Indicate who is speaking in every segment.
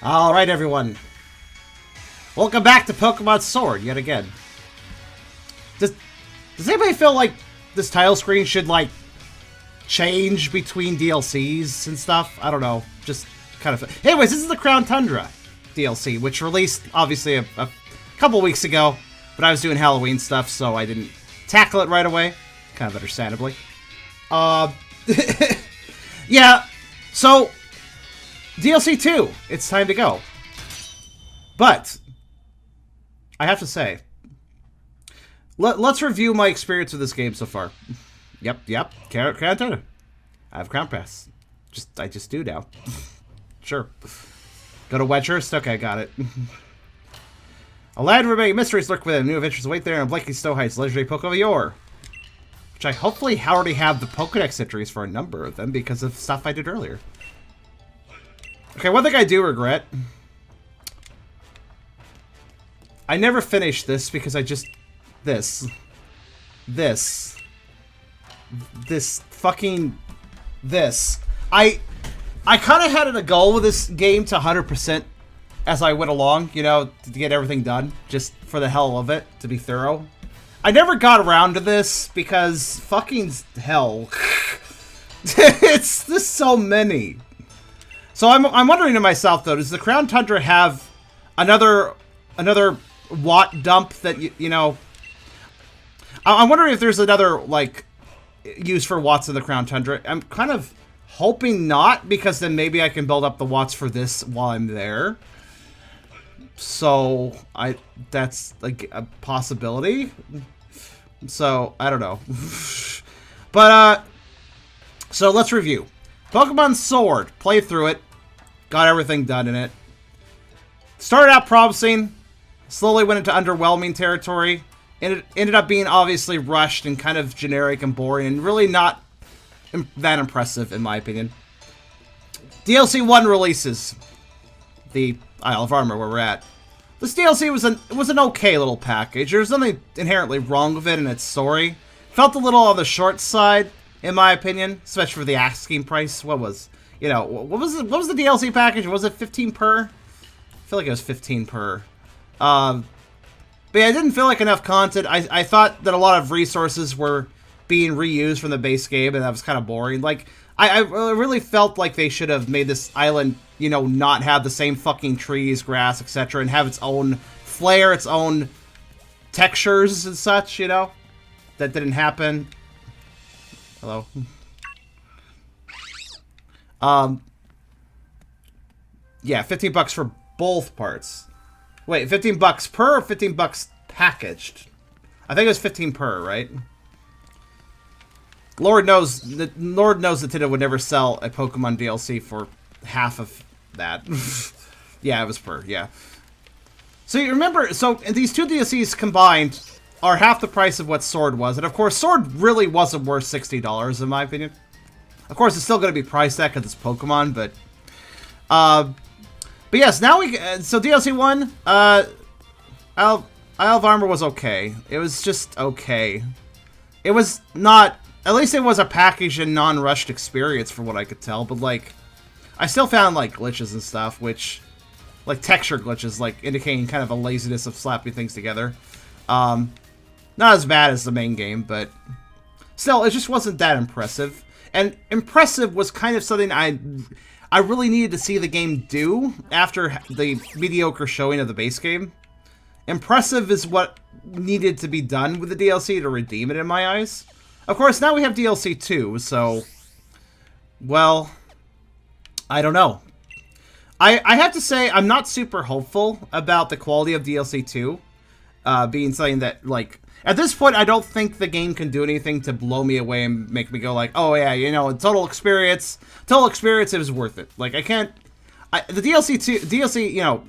Speaker 1: Alright, everyone. Welcome back to Pokemon Sword, yet again. Does anybody feel like this title screen should, like, change between DLCs and stuff? I don't know. Just kind of... Anyways, this is the Crown Tundra DLC, which released, obviously, a couple weeks ago. But I was doing Halloween stuff, so I didn't tackle it right away. Kind of understandably. Yeah, so... DLC 2, it's time to go. But, I have to say, let's review my experience with this game so far. Yep, Crown Tundra. I have Crown Pass. I just do now. Sure. Go to Wedgehurst? Okay, got it. A land where many mysteries lurk within. New adventures await there on Blanky Stowe Heights, legendary Pokemon of yore. Which I hopefully already have the Pokedex entries for a number of them because of stuff I did earlier. Okay, one thing I do regret. I never finished this because I just... This fucking... This. I kind of had a goal with this game to 100% as I went along, you know, to get everything done, just for the hell of it, to be thorough. I never got around to this because fucking hell. It's just so many. So I'm wondering to myself though, does the Crown Tundra have another watt dump that you know? I'm wondering if there's another like use for watts in the Crown Tundra. I'm kind of hoping not, because then maybe I can build up the watts for this while I'm there. So that's like a possibility. So I don't know. But so let's review. Pokemon Sword, played through it, got everything done in it. Started out promising, slowly went into underwhelming territory, and it ended up being obviously rushed and kind of generic and boring, and really not that impressive in my opinion. DLC 1 releases, the Isle of Armor where we're at. This DLC was an okay little package. There's nothing inherently wrong with it in its story. Felt a little on the short side, in my opinion, especially for the asking price. What was the DLC package? Was it 15 per? I feel like it was 15 per. But yeah, it didn't feel like enough content. I thought that a lot of resources were being reused from the base game, and that was kind of boring. Like, I really felt like they should have made this island, you know, not have the same fucking trees, grass, etc., and have its own flair, its own textures and such, you know? That didn't happen. Hello. Yeah, 15 bucks for both parts. Wait, 15 bucks per or 15 bucks packaged? I think it was 15 per, right? Lord knows Nintendo would never sell a Pokemon DLC for half of that. Yeah, it was per, yeah. So you remember, so these two DLCs combined are half the price of what Sword was. And of course, Sword really wasn't worth $60 in my opinion. Of course, it's still going to be priced at because it's Pokemon, but yes, now so DLC 1, Isle of Armor was okay. It was just okay. It was not, at least it was a packaged and non-rushed experience from what I could tell, but like, I still found like glitches and stuff, which, like texture glitches, like indicating kind of a laziness of slapping things together. Not as bad as the main game, but still, it just wasn't that impressive. And impressive was kind of something I really needed to see the game do after the mediocre showing of the base game. Impressive is what needed to be done with the DLC to redeem it in my eyes. Of course, now we have DLC 2, so, well, I don't know. I have to say, I'm not super hopeful about the quality of DLC 2 being something that, like, at this point, I don't think the game can do anything to blow me away and make me go like, oh yeah, you know, total experience, it was worth it. Like, I can't, the DLC, you know,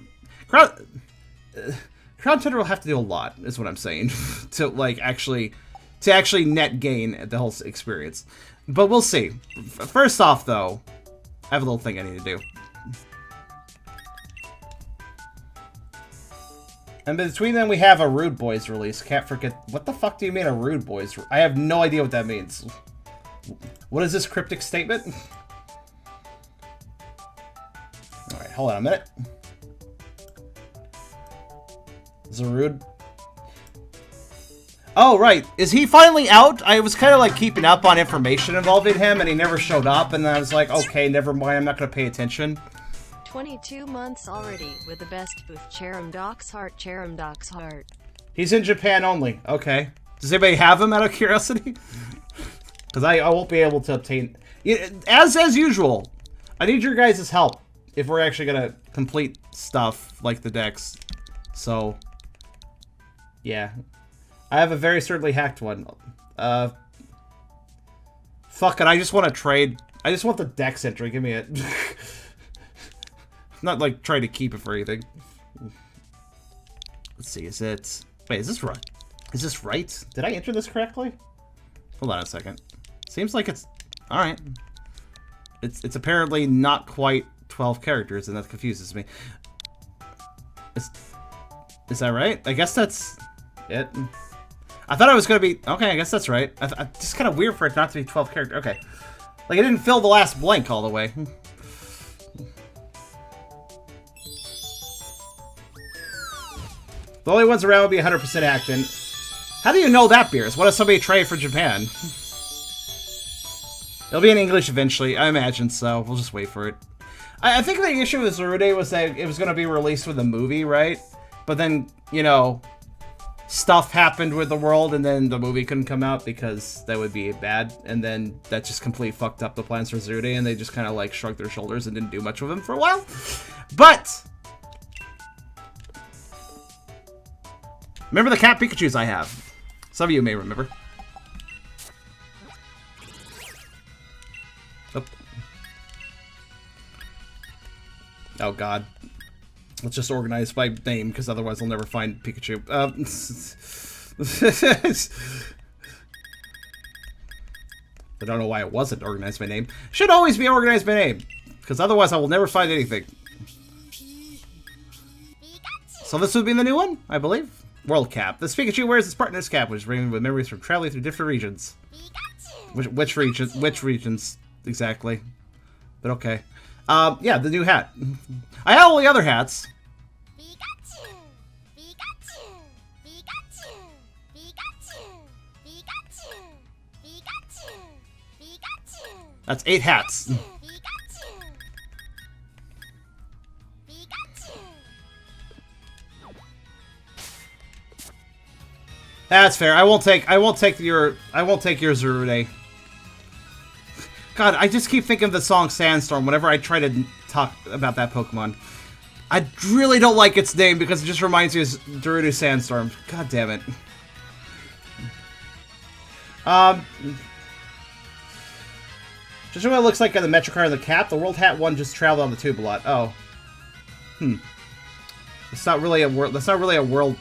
Speaker 1: Crown Tundra will have to do a lot, is what I'm saying, to like actually net gain the whole experience. But we'll see. First off, though, I have a little thing I need to do. And between them, we have a Rude Boys release. Can't forget. What the fuck do you mean a Rude Boys? I have no idea what that means. What is this cryptic statement? Alright, hold on a minute. Zarude. Oh, right. Is he finally out? I was kind of like keeping up on information involving him, and he never showed up, and I was like, okay, never mind, I'm not going to pay attention.
Speaker 2: 22 months already with the best booth. Cherim Doc's heart.
Speaker 1: He's in Japan only. Okay. Does anybody have him out of curiosity? Because I won't be able to obtain... As usual, I need your guys' help if we're actually going to complete stuff like the decks. So, yeah. I have a very certainly hacked one. Fuck it, I just want to trade. I just want the dex entry. Give me it. I'm not like trying to keep it for anything. Let's see, is it... Wait, is this right? Is this right? Did I enter this correctly? Hold on a second. Seems like it's... Alright. It's apparently not quite 12 characters, and that confuses me. Is that right? I guess that's it. I thought it was going to be... Okay, I guess that's right. It's just kind of weird for it not to be 12 characters. Okay. Like, it didn't fill the last blank all the way. The only ones around would be 100% actin. How do you know that, Beers? What if somebody traded for Japan? It'll be in English eventually. I imagine so. We'll just wait for it. I think the issue with Zarude was that it was going to be released with a movie, right? But then, you know... stuff happened with the world, and then the movie couldn't come out because that would be bad, and then that just completely fucked up the plans for Zarude, and they just kind of like shrugged their shoulders and didn't do much with him for a while. But remember the cat Pikachus I have? Some of you may remember. Oh god. Let's just organize by name, because otherwise I'll never find Pikachu. I don't know why it wasn't organized by name. Should always be organized by name, because otherwise I will never find anything. So this would be the new one, I believe. World Cap. This Pikachu wears its partner's cap, which is ringing with memories from traveling through different regions. Which regions exactly? But okay. Yeah, the new hat. I had all the other hats. That's 8 hats. That's fair. I won't take your Zarude. God, I just keep thinking of the song Sandstorm whenever I try to talk about that Pokemon. I really don't like its name because it just reminds me of Gerudo Sandstorm. God damn it. Just what it looks like on the Metro card and the cap. The World Hat one just traveled on the tube a lot. Oh. It's not really a world. That's not really a world.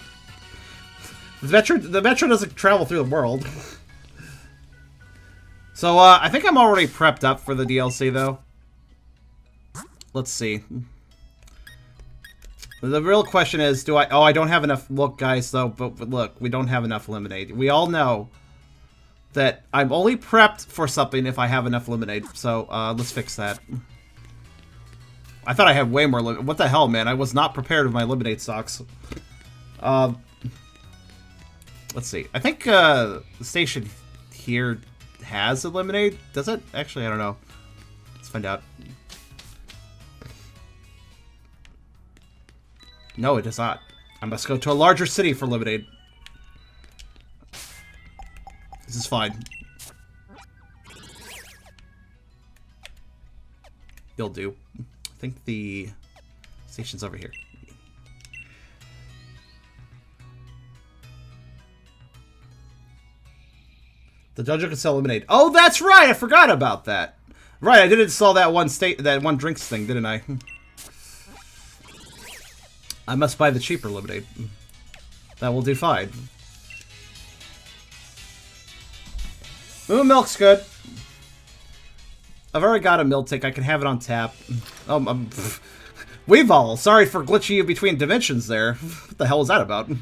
Speaker 1: The Metro doesn't travel through the world. So, I think I'm already prepped up for the DLC, though. Let's see. The real question is, do I... Oh, I don't have enough... Look, guys, though, but look, we don't have enough Lemonade. We all know that I'm only prepped for something if I have enough Lemonade. So, let's fix that. I thought I had way more... What the hell, man? I was not prepared with my Lemonade stocks. Let's see. I think, the station here... has a Lemonade? Does it? Actually, I don't know. Let's find out. No, it does not. I must go to a larger city for Lemonade. This is fine. You'll do. I think the station's over here. The dojo can sell Lemonade. Oh, that's right! I forgot about that. Right, I did install that one drinks thing, didn't I? I must buy the cheaper Lemonade. That will do fine. Moon Milk's good. I've already got a Miltic. I can have it on tap. Weevil, sorry for glitching you between dimensions there. What the hell is that about? Do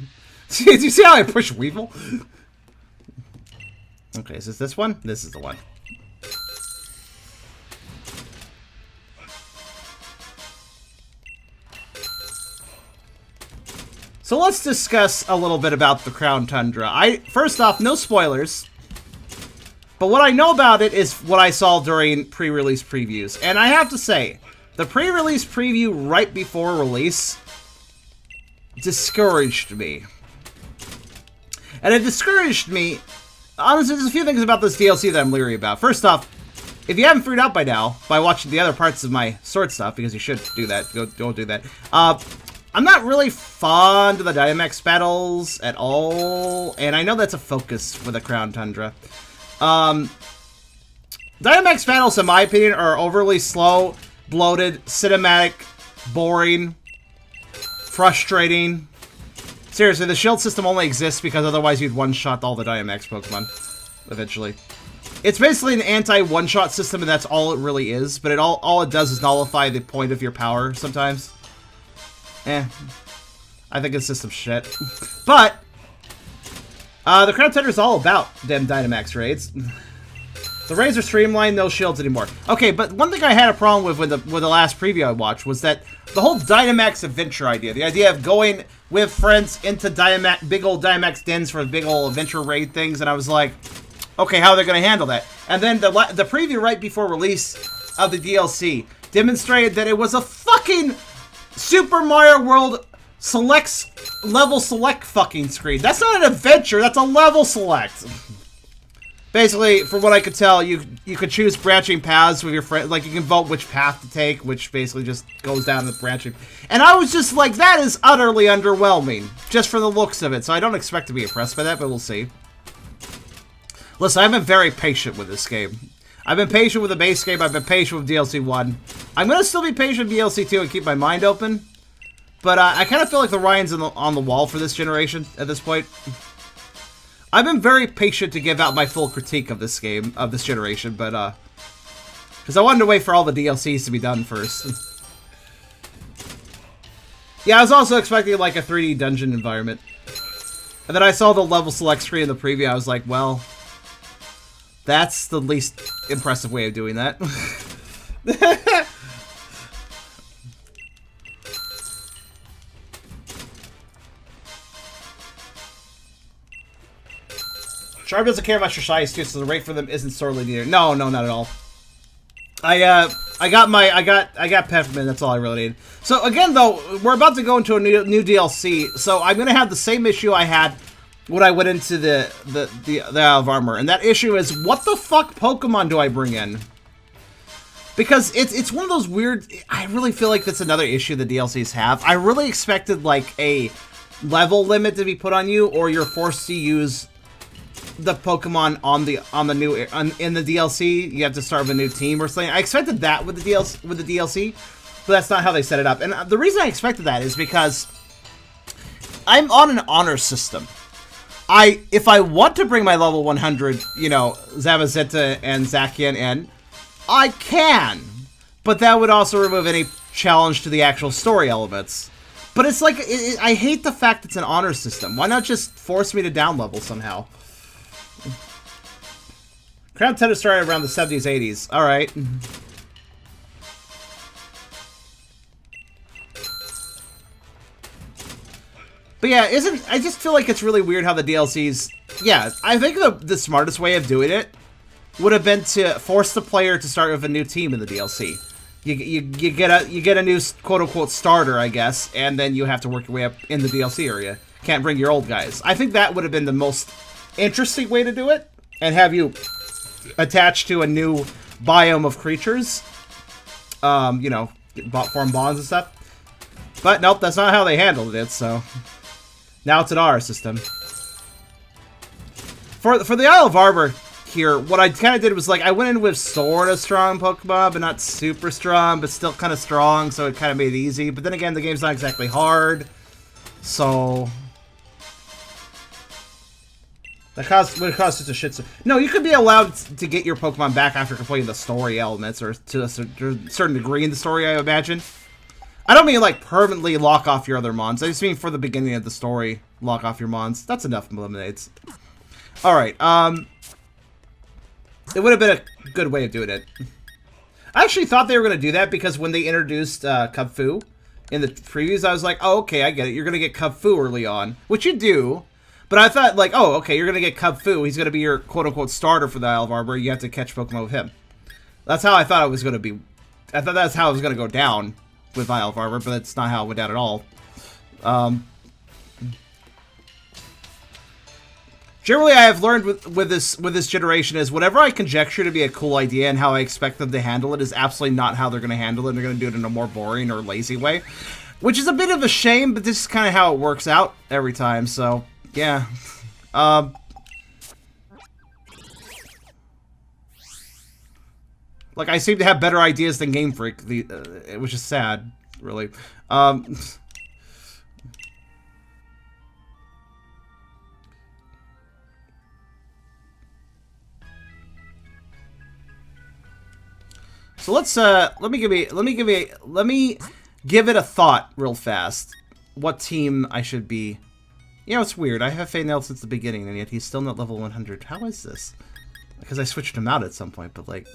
Speaker 1: you see how I push Weevil? Okay, is this one? This is the one. So let's discuss a little bit about the Crown Tundra. First off, no spoilers. But what I know about it is what I saw during pre-release previews. And I have to say, the pre-release preview right before release discouraged me. And it discouraged me. Honestly, there's a few things about this DLC that I'm leery about. First off, if you haven't figured out by now, by watching the other parts of my sword stuff, because you should do that, don't do that. I'm not really fond of the Dynamax battles at all, and I know that's a focus for the Crown Tundra. Dynamax battles, in my opinion, are overly slow, bloated, cinematic, boring, frustrating. Seriously, the shield system only exists because otherwise you'd one-shot all the Dynamax Pokemon, eventually. It's basically an anti-one-shot system, and that's all it really is, but all it does is nullify the point of your power sometimes. I think it's system shit. But, the Crown Tundra is all about them Dynamax raids. The raids are streamlined, no shields anymore. Okay, but one thing I had a problem with the last preview I watched was that the whole Dynamax adventure idea, the idea of going with friends into big old Dynamax dens for big old adventure raid things, and I was like, okay, how are they going to handle that? And then the preview right before release of the DLC demonstrated that it was a fucking Super Mario World level select fucking screen. That's not an adventure, that's a level select. Basically, from what I could tell, you could choose branching paths with your friend. Like, you can vote which path to take, which basically just goes down the branching. And I was just like, that is utterly underwhelming, just for the looks of it. So I don't expect to be impressed by that, but we'll see. Listen, I've been very patient with this game. I've been patient with the base game. I've been patient with DLC 1. I'm going to still be patient with DLC 2 and keep my mind open. But I kind of feel like the writing's on the wall for this generation at this point. I've been very patient to give out my full critique of this game, of this generation, but, because I wanted to wait for all the DLCs to be done first. Yeah, I was also expecting, like, a 3D dungeon environment. And then I saw the level select screen in the preview, I was like, well, that's the least impressive way of doing that. Charm doesn't care about your size too, so the rate for them isn't sorely needed. No, not at all. I got Peppermint. That's all I really need. So again, though, we're about to go into a new DLC, so I'm gonna have the same issue I had when I went into the Isle of Armor, and that issue is, what the fuck Pokemon do I bring in? Because it's one of those weird. I really feel like that's another issue the DLCs have. I really expected like a level limit to be put on you, or you're forced to use the Pokemon in the DLC. You have to start with a new team or something. I expected that with the DLC, but that's not how they set it up. And the reason I expected that is because I'm on an honor system. If I want to bring my level 100, you know, Zamazenta and Zacian in, I can, but that would also remove any challenge to the actual story elements. But it's like, I hate the fact it's an honor system. Why not just force me to down level somehow? Crown Tundra started around the 70s, 80s. Alright. But yeah, I just feel like it's really weird how the DLCs... Yeah, I think the smartest way of doing it would have been to force the player to start with a new team in the DLC. You get a new quote-unquote starter, I guess, and then you have to work your way up in the DLC area. Can't bring your old guys. I think that would have been the most interesting way to do it, and have you attached to a new biome of creatures. You know, form bonds and stuff. But nope, that's not how they handled it, so... Now it's an R system. For the Isle of Armor here, what I kind of did was, like, I went in with sort of strong Pokemon, but not super strong, but still kind of strong, so it kind of made it easy. But then again, the game's not exactly hard, so... That would cause just a shit. No, you could be allowed to get your Pokemon back after completing the story elements, or to a certain degree in the story, I imagine. I don't mean, like, permanently lock off your other mons. I just mean for the beginning of the story, lock off your mons. That's enough lemonades. Alright, it would have been a good way of doing it. I actually thought they were going to do that, because when they introduced Kung Fu in the previews, I was like, oh, okay, I get it. You're going to get Cub Fu early on, which you do. But I thought, like, oh, okay, you're going to get Cub Fu. He's going to be your quote-unquote starter for the Isle of Arbor. You have to catch Pokemon with him. That's how I thought it was going to be. I thought that's how it was going to go down with Isle of Arbor, but that's not how it went down at all. Generally, I have learned with this generation is whatever I conjecture to be a cool idea and how I expect them to handle it is absolutely not how they're going to handle it. They're going to do it in a more boring or lazy way, which is a bit of a shame, but this is kind of how it works out every time, so, yeah. Like, I seem to have better ideas than Game Freak, which is sad, really. So let me give it a thought real fast. What team I should be? You know, it's weird. I have Feynail since the beginning, and yet he's still not level 100. How is this? Because I switched him out at some point, but like,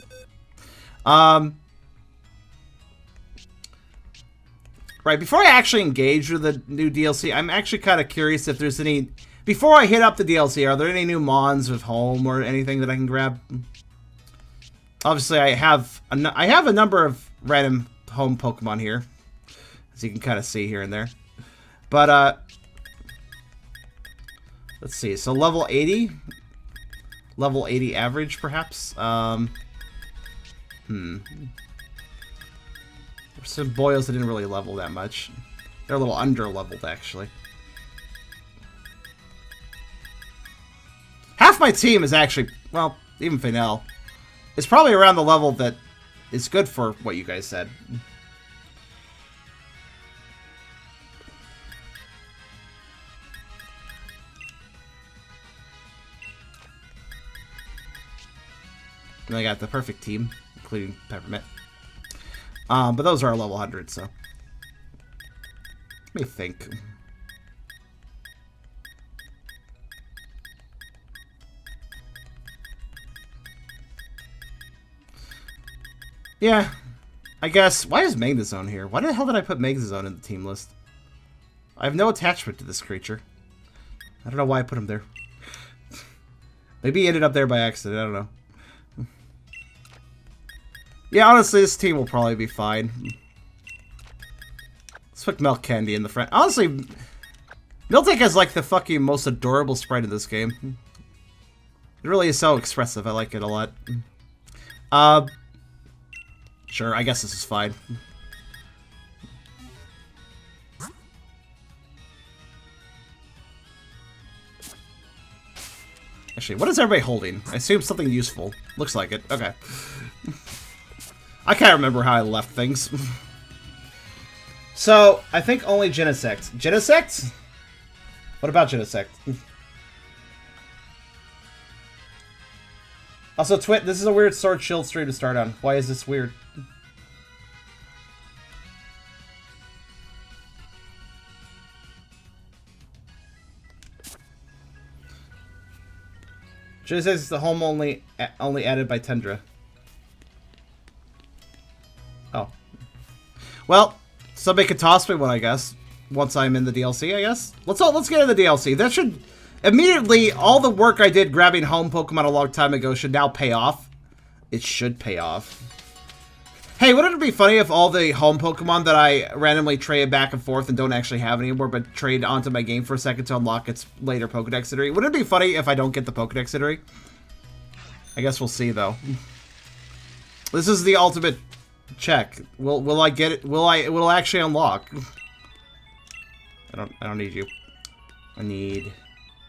Speaker 1: right before I actually engage with the new DLC, I'm actually kind of curious if there's any. Before I hit up the DLC, are there any new Mons with home or anything that I can grab? Obviously, I have a number of random home Pokemon here, as you can kind of see here and there. But, let's see. So, level 80? Level 80 average, perhaps? Some Boyos that didn't really level that much. They're a little under-leveled, actually. Half my team is actually, well, even Feynail. It's probably around the level that is good for what you guys said. And I got the perfect team, including Peppermint. But those are level 100, so. Let me think. Yeah, I guess. Why is Magnezone here? Why the hell did I put Magnezone in the team list? I have no attachment to this creature. I don't know why I put him there. Maybe he ended up there by accident. I don't know. Yeah, honestly, this team will probably be fine. Let's put Milk Candy in the front. Honestly, Miltank has like the fucking most adorable sprite in this game. It really is so expressive. I like it a lot. Sure, I guess this is fine. Actually, what is everybody holding? I assume something useful. Looks like it. Okay. I can't remember how I left things. So, I think only Genesect. Genesect? What about Genesect? Also, Twit, this is a weird Sword Shield stream to start on. Why is this weird? Genesect is the home only added by Tundra. Oh. Well, somebody could toss me one, I guess. Once I'm in the DLC, I guess. Let's get in the DLC. That should immediately all the work I did grabbing home Pokemon a long time ago should now pay off. It should pay off. Hey, wouldn't it be funny if all the home Pokemon that I randomly trade back and forth and don't actually have anymore, but trade onto my game for a second to unlock its later Pokedex entry? Wouldn't it be funny if I don't get the Pokedex entry? I guess we'll see, though. This is the ultimate check. Will I get it? Will it actually unlock? I don't need you. I need.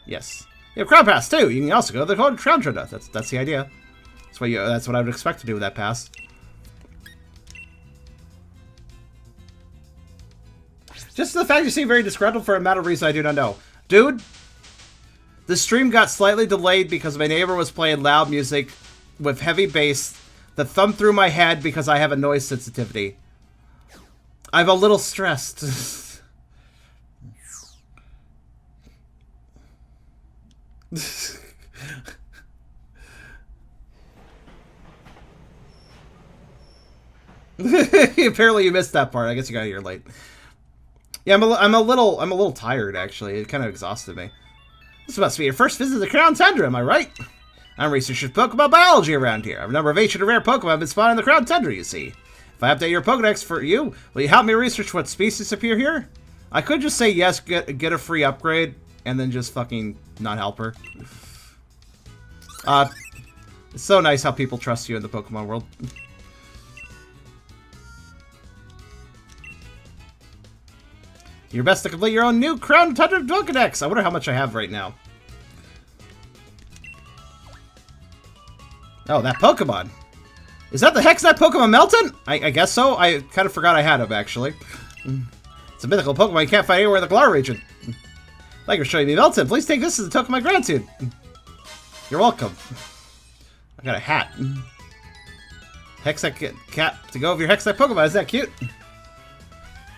Speaker 1: Yes. You have Crown Pass too. You can also go to the code Crown Tundra. That's the idea. That's what I would expect to do with that pass. Just the fact you seem very disgruntled for a matter of reason I do not know. Dude, the stream got slightly delayed because my neighbor was playing loud music with heavy bass that thumped through my head because I have a noise sensitivity. I'm a little stressed. Apparently you missed that part. I guess you got here late. Yeah, I'm a little tired, actually. It kind of exhausted me. This must be your first visit to the Crown Tundra, am I right? I'm researching Pokemon biology around here. I have a number of ancient and rare Pokemon have been spawned in the Crown Tundra, you see. If I update your Pokedex for you, will you help me research what species appear here? I could just say yes, get a free upgrade, and then just fucking not help her. It's so nice how people trust you in the Pokemon world. Your best to complete your own new Crown Tundra Pokedex. I wonder how much I have right now. Oh, that Pokemon. Is that the Hexnet Pokemon Melton? I guess so. I kind of forgot I had him, actually. It's a mythical Pokemon you can't find anywhere in the Galar region. Thank you for showing me Melton. Please take this as a token of my gratitude. You're welcome. I got a hat. Hexnet cap to go with your Hexnet Pokemon. Is that cute?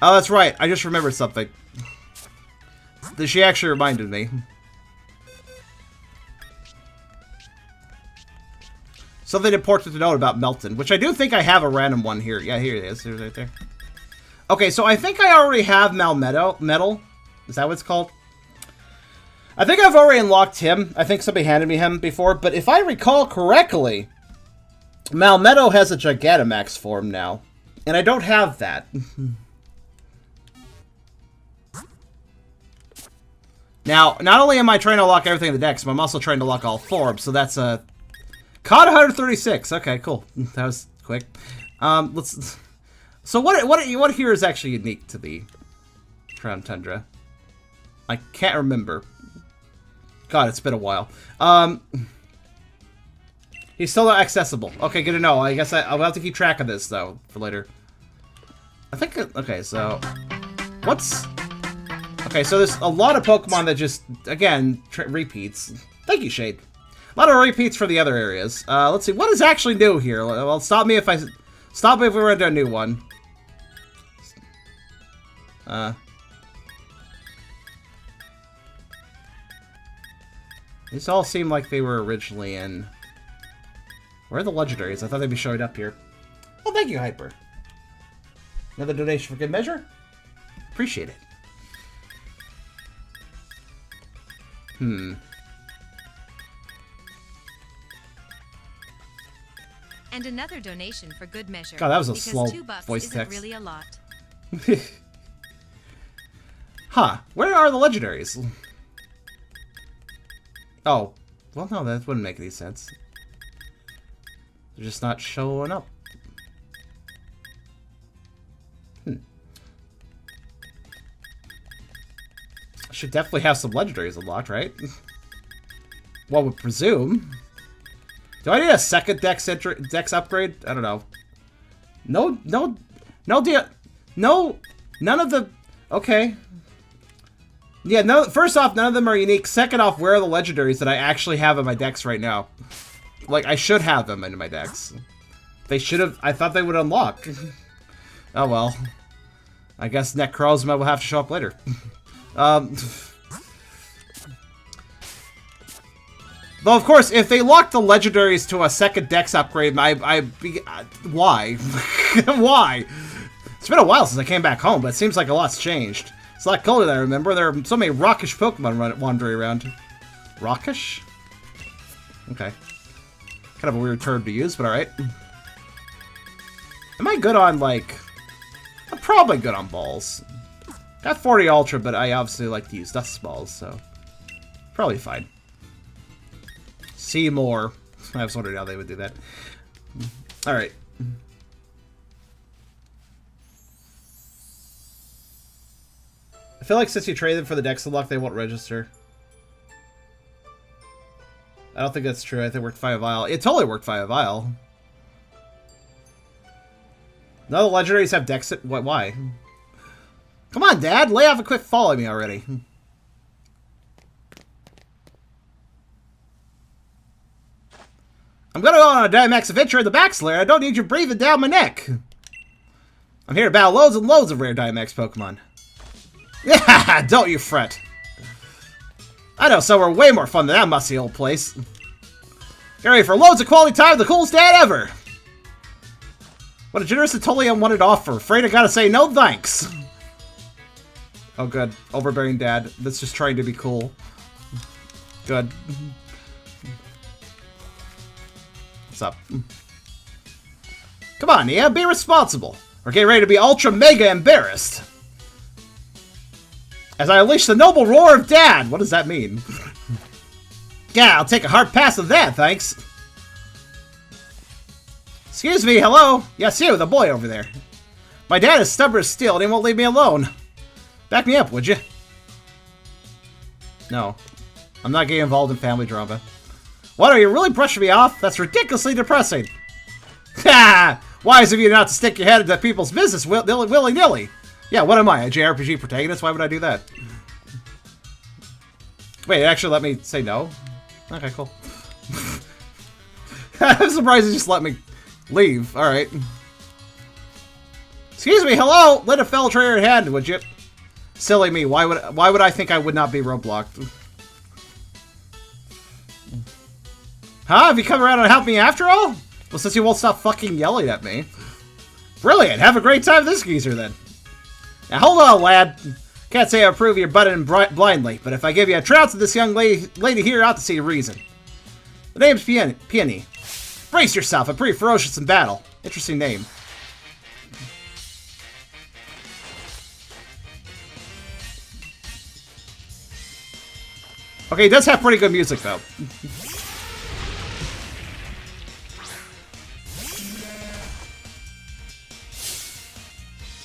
Speaker 1: Oh, that's right. I just remembered something. She actually reminded me. Something important to note about Melton, which I do think I have a random one here. Yeah, here it is. Here's right there. Okay, so I think I already have Metal. Is that what it's called? I think I've already unlocked him. I think somebody handed me him before, but if I recall correctly, Malmeadow has a Gigantamax form now, and I don't have that. Now, not only am I trying to lock everything in the dex, but I'm also trying to lock all forms, so that's a... COD 136. Okay, cool. That was quick. Let's... So what here is actually unique to the Crown Tundra? I can't remember. God, it's been a while. He's still not accessible. Okay, good to know. I guess I'll have to keep track of this, though, for later. I think... Okay, so... What's... Okay, so there's a lot of Pokemon that just, again, repeats. Thank you, Shade. A lot of repeats for the other areas. Let's see, what is actually new here? Well, stop me if we run into a new one. These all seem like they were originally in... Where are the legendaries? I thought they'd be showing up here. Well, thank you, Hyper. Another donation for good measure? Appreciate it.
Speaker 3: And another donation for good measure.
Speaker 1: God, that was a slow voice text.
Speaker 3: Really a lot.
Speaker 1: Huh. Where are the legendaries? Oh. Well, no, that wouldn't make any sense. They're just not showing up. Should definitely have some legendaries unlocked, right? One would presume. Do I need a second dex upgrade? I don't know. No, none of the... Okay. Yeah, no. First off, none of them are unique. Second off, where are the legendaries that I actually have in my dex right now? Like, I should have them in my dex. They should have... I thought they would unlock. Oh, well. I guess Necrozma will have to show up later. Though, of course, if they lock the legendaries to a second dex upgrade, why? Why? It's been a while since I came back home, but it seems like a lot's changed. It's a lot colder than I remember. There are so many rockish Pokemon wandering around. Rockish? Okay. Kind of a weird term to use, but alright. Am I good on, like... I'm probably good on balls. Got 40 Ultra, but I obviously like to use Dust Balls, so... Probably fine. See more. I was wondering how they would do that. Alright. I feel like since you trade them for the Dex unlock, they won't register. I don't think that's true. I think it worked Fire Vial. It totally worked Fire Vial. None of the legendaries have Dex... What? Why? Come on, Dad! Lay off and quit following me already. I'm gonna go on a Dynamax adventure in the Backslayer. I don't need you breathing down my neck. I'm here to battle loads and loads of rare Dynamax Pokemon. Yeah, don't you fret. I know somewhere way more fun than that musty old place. Get ready for loads of quality time, the coolest dad ever. What a generous and totally unwanted offer. Afraid I gotta say no thanks. Oh, good. Overbearing dad. That's just trying to be cool. Good. What's up? Come on, Nia, be responsible. We're getting ready to be ultra mega embarrassed. As I unleash the noble roar of dad. What does that mean? Yeah, I'll take a hard pass of that, thanks. Excuse me, hello? Yes, you, the boy over there. My dad is stubborn as steel and he won't leave me alone. Back me up, would you? No. I'm not getting involved in family drama. What, are you really brushing me off? That's ridiculously depressing. Ha! Wise of you not to stick your head into people's business willy-nilly. Yeah, what am I, a JRPG protagonist? Why would I do that? Wait, it actually let me say no? Okay, cool. I'm surprised it just let me leave. Alright. Excuse me, hello? Let a fellow trader hand, would you? Silly me, why would I think I would not be roadblocked? Huh? Have you come around and helped me after all? Well, since you won't stop fucking yelling at me. Brilliant! Have a great time with this geezer, then. Now, hold on, lad. Can't say I approve of your butting blindly, but if I give you a trounce of this young lady here, you ought to see a reason. The name's Peony. Brace yourself, I'm pretty ferocious in battle. Interesting name. Okay, he does have pretty good music, though.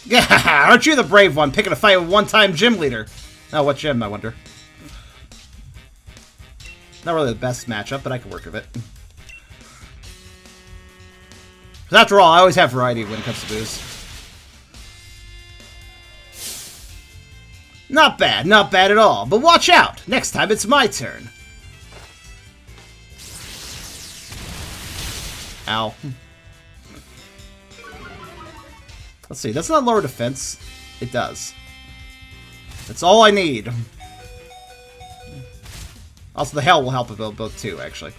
Speaker 1: Yeah, aren't you the brave one, picking a fight with one-time gym leader? Oh, what gym, I wonder? Not really the best matchup, but I can work with it. Because after all, I always have variety when it comes to booze. Not bad at all. But watch out! Next time it's my turn. Ow. Let's see, doesn't that lower defense? It does. That's all I need. Also, the hell will help with both too, actually.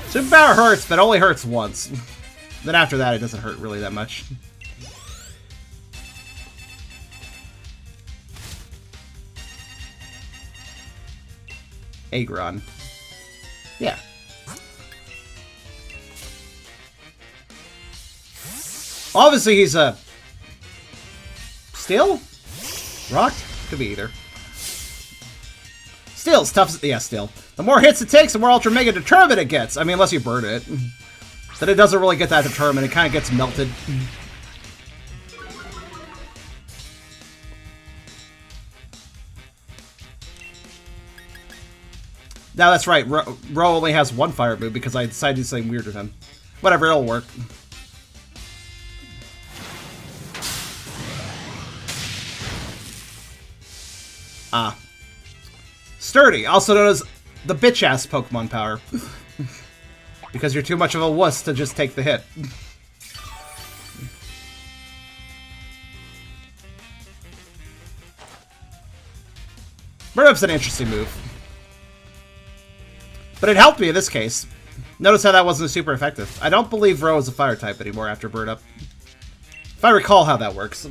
Speaker 1: Superpower hurts, but only hurts once. Then after that, it doesn't hurt really that much. Agron. Yeah. Obviously, he's a... Steel? Rock? Could be either. Steel's tough as... Yeah, steel. The more hits it takes, the more Ultra Mega determined it gets. I mean, unless you burn it. Then it doesn't really get that determined. It kind of gets melted. Now that's right. Ro only has one fire move because I decided to do something weird with him. Whatever, it'll work. Ah. Sturdy, also known as the bitch-ass Pokemon power. Because you're too much of a wuss to just take the hit. Burnup's an interesting move. But it helped me in this case. Notice how that wasn't super effective. I don't believe Ro is a fire type anymore after Burn Up. If I recall how that works.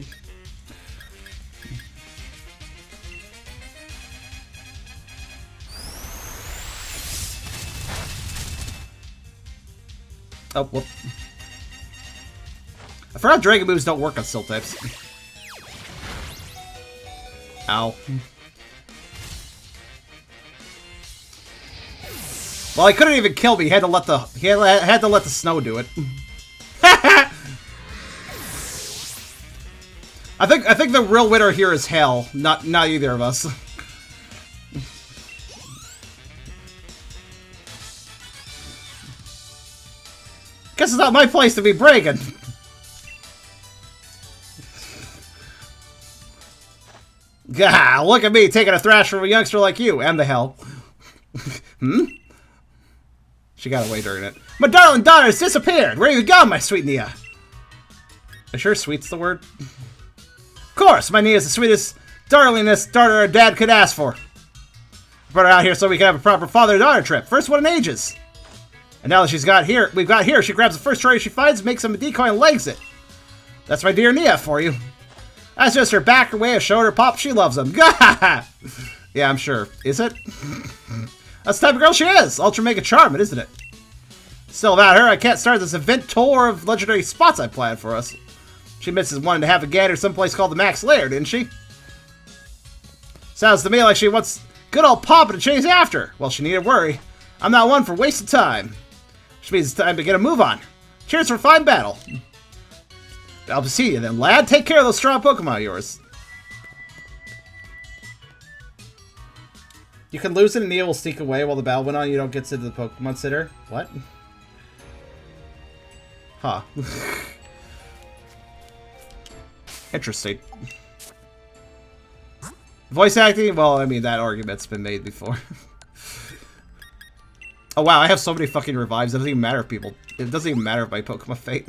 Speaker 1: Oh, whoop. I forgot Dragon moves don't work on Steel types. Ow. Well, he couldn't even kill me. He had to let the snow do it. I think the real winner here is Hell, not either of us. Guess it's not my place to be bragging. Gah, look at me taking a thrash from a youngster like you, and the Hell. Hmm? She got away during it. My darling daughter has disappeared! Where have you gone, my sweet Nia? Are you sure sweet's the word? Of course, my Nia's the sweetest, darlingest daughter a dad could ask for. Brought her out here so we can have a proper father-daughter trip. First one in ages. And now that we've got here, she grabs the first tray she finds, makes him a decoy, and legs it. That's my dear Nia for you. That's just her back way of showing her pop she loves him. Yeah, I'm sure. Is it? That's the type of girl she is. Ultra mega charming, isn't it? Still, about her, I can't start this event tour of legendary spots I planned for us. She misses wanting to have a gander someplace called the Max Lair, didn't she? Sounds to me like she wants good old Papa to chase after. Well, she needn't worry. I'm not one for wasted time. Which means it's time to get a move on. Cheers for a fine battle. I'll see you then, lad. Take care of those strong Pokemon of yours. You can lose it and Nia will sneak away while the battle went on. You don't get to the Pokemon Center. What? Huh. Interesting. Voice acting? Well, I mean, that argument's been made before. Oh, wow, I have so many fucking revives. It doesn't even matter if people... It doesn't even matter if my Pokemon fate.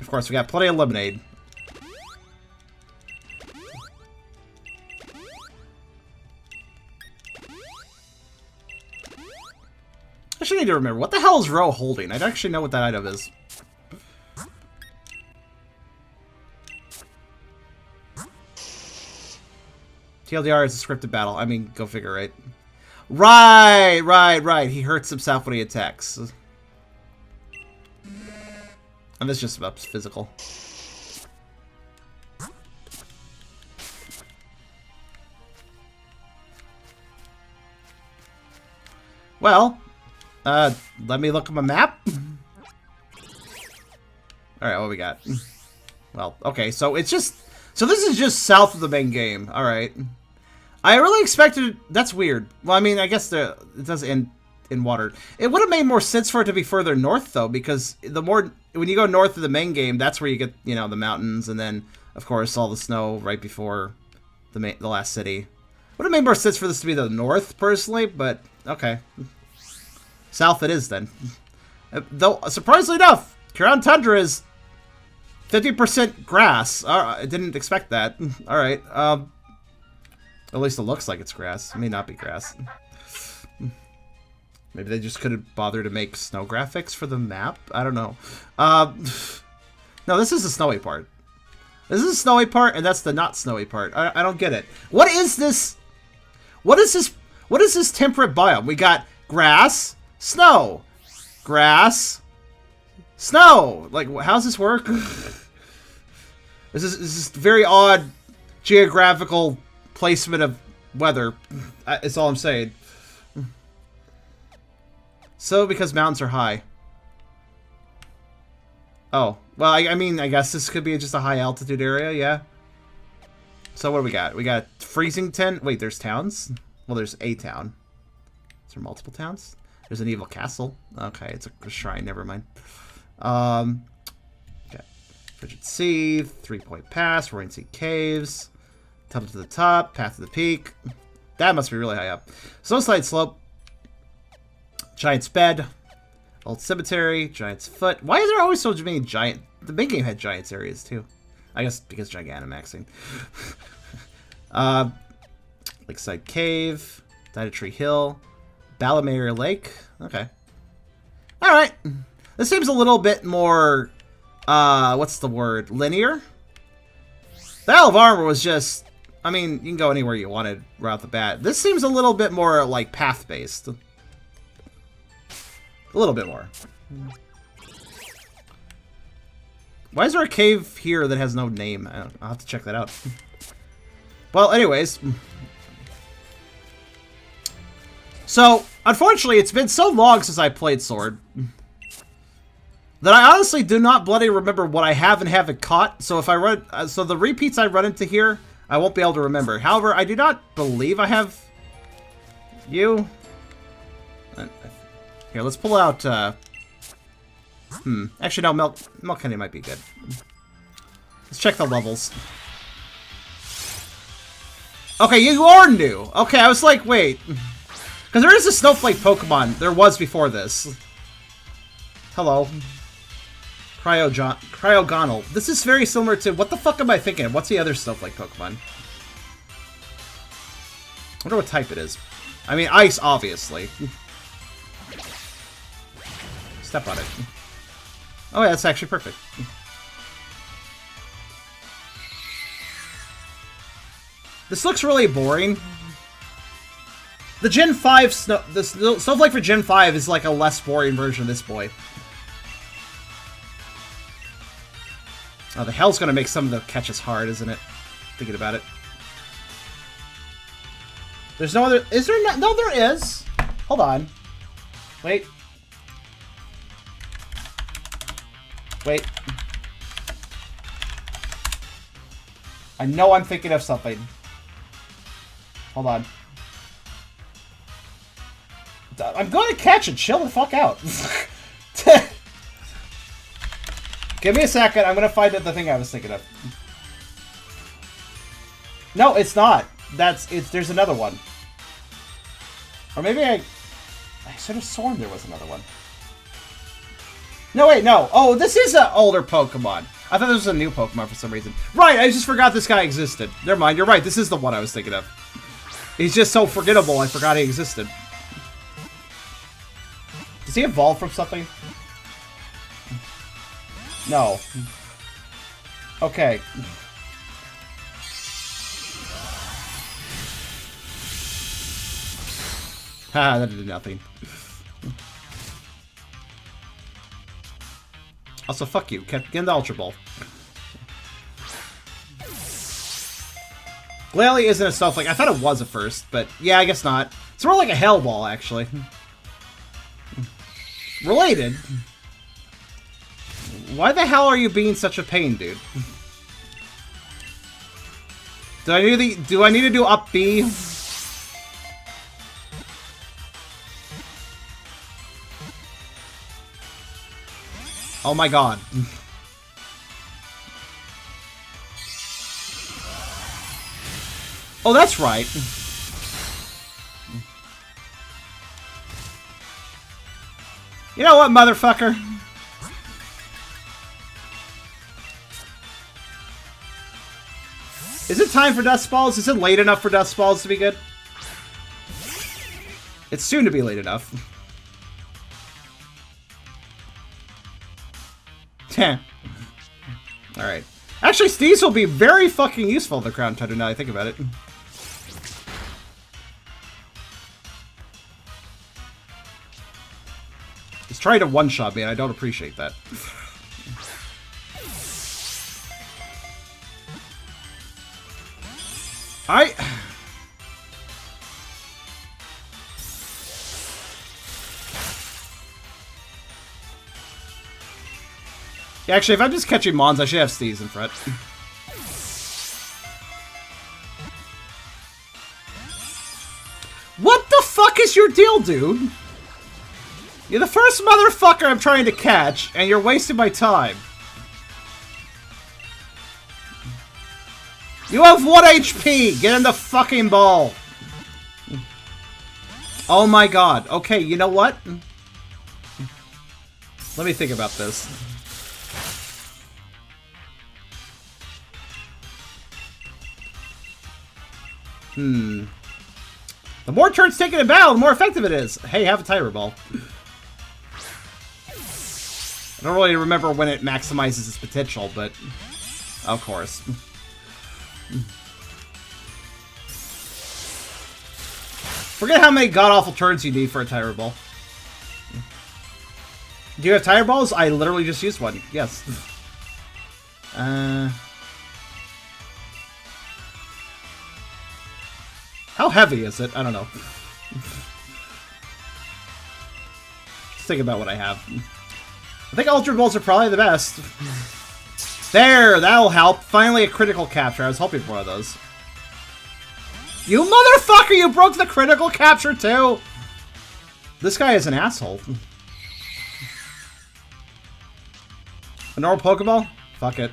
Speaker 1: Of course, we got plenty of lemonade. I should need to remember. What the hell is Ro holding? I don't actually know what that item is. TLDR is a scripted battle. I mean, go figure, right? Right. He hurts himself when he attacks. And this is just about physical. Well, let me look at my map. Alright, what we got? Well, okay, so it's just... So this is just south of the main game. Alright. I really expected... That's weird. Well, I mean, I guess it does end in water. It would have made more sense for it to be further north, though, because the more... When you go north of the main game, that's where you get, you know, the mountains, and then, of course, all the snow right before the last city. Would have made more sense for this to be the north, personally, but okay. South it is, then. Though, surprisingly enough, Crown Tundra is 50% grass. I didn't expect that. Alright, at least it looks like it's grass. It may not be grass. Maybe they just couldn't bother to make snow graphics for the map? I don't know. No, this is the snowy part. This is the snowy part, and that's the not snowy part. I don't get it. What is this? What is this? What is this temperate biome? We got grass, snow, grass, snow. Like, how's this work? This is very odd geographical placement of weather. It's all I'm saying. So, because mountains are high. Oh. Well, I mean, I guess this could be just a high altitude area, yeah? So, what do we got? We got Freezington. Wait, there's towns? Well, there's a town. Is there multiple towns? There's an evil castle. Okay, it's a shrine. Never mind. Okay. Frigid Sea, 3-point pass, Roaring Sea Caves, tunnel to the top, path to the peak. That must be really high up. Snowslide Slope. Giant's Bed, Old Cemetery, Giant's Foot. Why is there always so many giant... The main game had Giants areas, too. I guess because Gigantamaxing. Lakeside Cave, Tree Hill, Balamere Lake. Okay. Alright. This seems a little bit more... what's the word? Linear? Battle of Armor was just... I mean, you can go anywhere you wanted right off the bat. This seems a little bit more, like, path-based. A little bit more. Why is there a cave here that has no name? I'll have to check that out. Well, anyways. So, unfortunately, it's been so long since I played Sword that I honestly do not bloody remember what I have and haven't caught. So if I run... so the repeats I run into here, I won't be able to remember. However, I do not believe I have you. Here, let's pull out, actually, no, Milk Candy might be good. Let's check the levels. Okay, you are new! Okay, I was like, wait. Because there is a Snowflake Pokemon. There was before this. Hello. Cryogonal. This is very similar to... What the fuck am I thinking? What's the other Snowflake Pokemon? wonder what type it is. I mean, ice, obviously. Step on it. Oh, yeah, that's actually perfect. This looks really boring. The Gen 5, the Snowflake for Gen 5 is like a less boring version of this boy. Oh, the hell's gonna make some of the catches hard, isn't it? Thinking about it. There's no other... Is there not? No, there is. Hold on. Wait. Wait. I know I'm thinking of something. Hold on. I'm going to catch it. Chill the fuck out. Give me a second. I'm going to find the thing I was thinking of. No, it's not. There's another one. Or maybe I should have sworn there was another one. No, wait, no. Oh, this is an older Pokemon. I thought this was a new Pokemon for some reason. Right, I just forgot this guy existed. Never mind, you're right. This is the one I was thinking of. He's just so forgettable, I forgot he existed. Does he evolve from something? No. Okay. Ha, that did nothing. Also, fuck you. Get in the Ultra Ball. Glalie isn't a Snowflake. I thought it was at first, but yeah, I guess not. It's more like a Hell Ball, actually. Related. Why the hell are you being such a pain, dude? Do I need to do up B? Oh my god. Oh, that's right. You know what, motherfucker? Is it time for Dust Balls? Is it late enough for Dust Balls to be good? It's soon to be late enough. Alright. Actually, Steez will be very fucking useful in the Crown Tundra now I think about it. He's trying to one-shot me and I don't appreciate that. Yeah, actually, if I'm just catching Mons, I should have Steez in front. What the fuck is your deal, dude? You're the first motherfucker I'm trying to catch, and you're wasting my time. You have 1 HP! Get in the fucking ball! Oh my god. Okay, you know what? Let me think about this. The more turns taken in battle, the more effective it is. Hey, have a Tiger Ball. I don't really remember when it maximizes its potential, but of course. Forget how many god-awful turns you need for a Tiger Ball. Do you have Tiger Balls? I literally just used one. Yes. How heavy is it? I don't know. Let's think about what I have. I think Ultra Balls are probably the best. There! That'll help. Finally a critical capture. I was hoping for one of those. You motherfucker! You broke the critical capture too! This guy is an asshole. A normal Pokeball? Fuck it.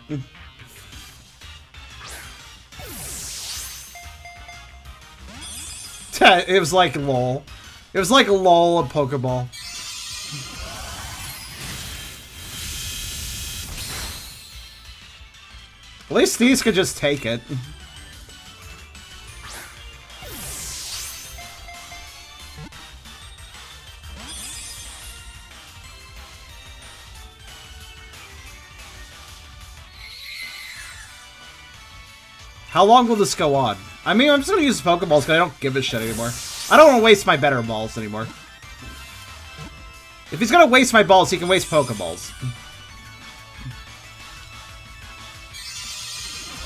Speaker 1: It was like LOL. It was like LOL a Pokeball. At least these could just take it. How long will this go on? I mean, I'm just gonna use Pokeballs because I don't give a shit anymore. I don't want to waste my better balls anymore. If he's gonna waste my balls, he can waste Pokeballs.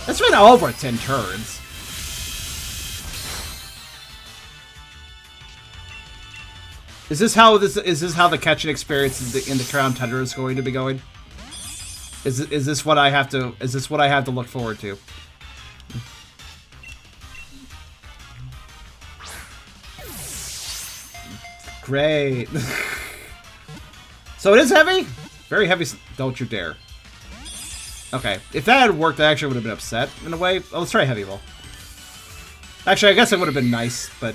Speaker 1: It's been over 10 turns. Is this how the catching experience in the Crown Tundra is going to be going? Is this what I have to look forward to? Great. So it is heavy? Very heavy. Don't you dare. Okay. If that had worked, I actually would have been upset in a way. Oh, let's try Heavy Ball. Actually, I guess it would have been nice, but...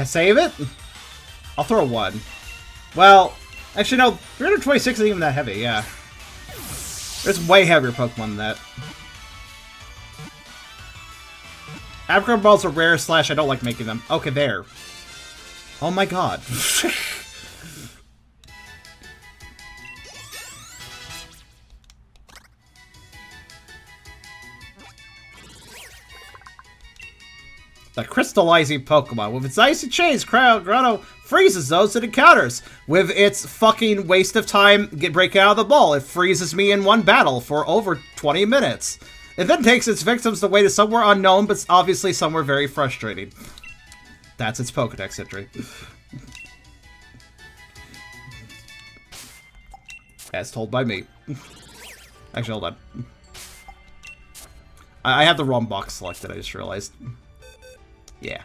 Speaker 1: Save it? I'll throw 1. Well, actually, no. 326 isn't even that heavy, yeah. There's way heavier Pokemon than that. Apricorn Balls are rare / I don't like making them. Okay, there. Oh my god. The crystallizing Pokemon. With its icy chains, Grotto freezes those it encounters. With its fucking waste of time breaking out of the ball, it freezes me in one battle for over 20 minutes. It then takes its victims away to somewhere unknown, but obviously somewhere very frustrating. That's its Pokedex entry. As told by me. Actually, hold on. I have the wrong box selected, I just realized. Yeah.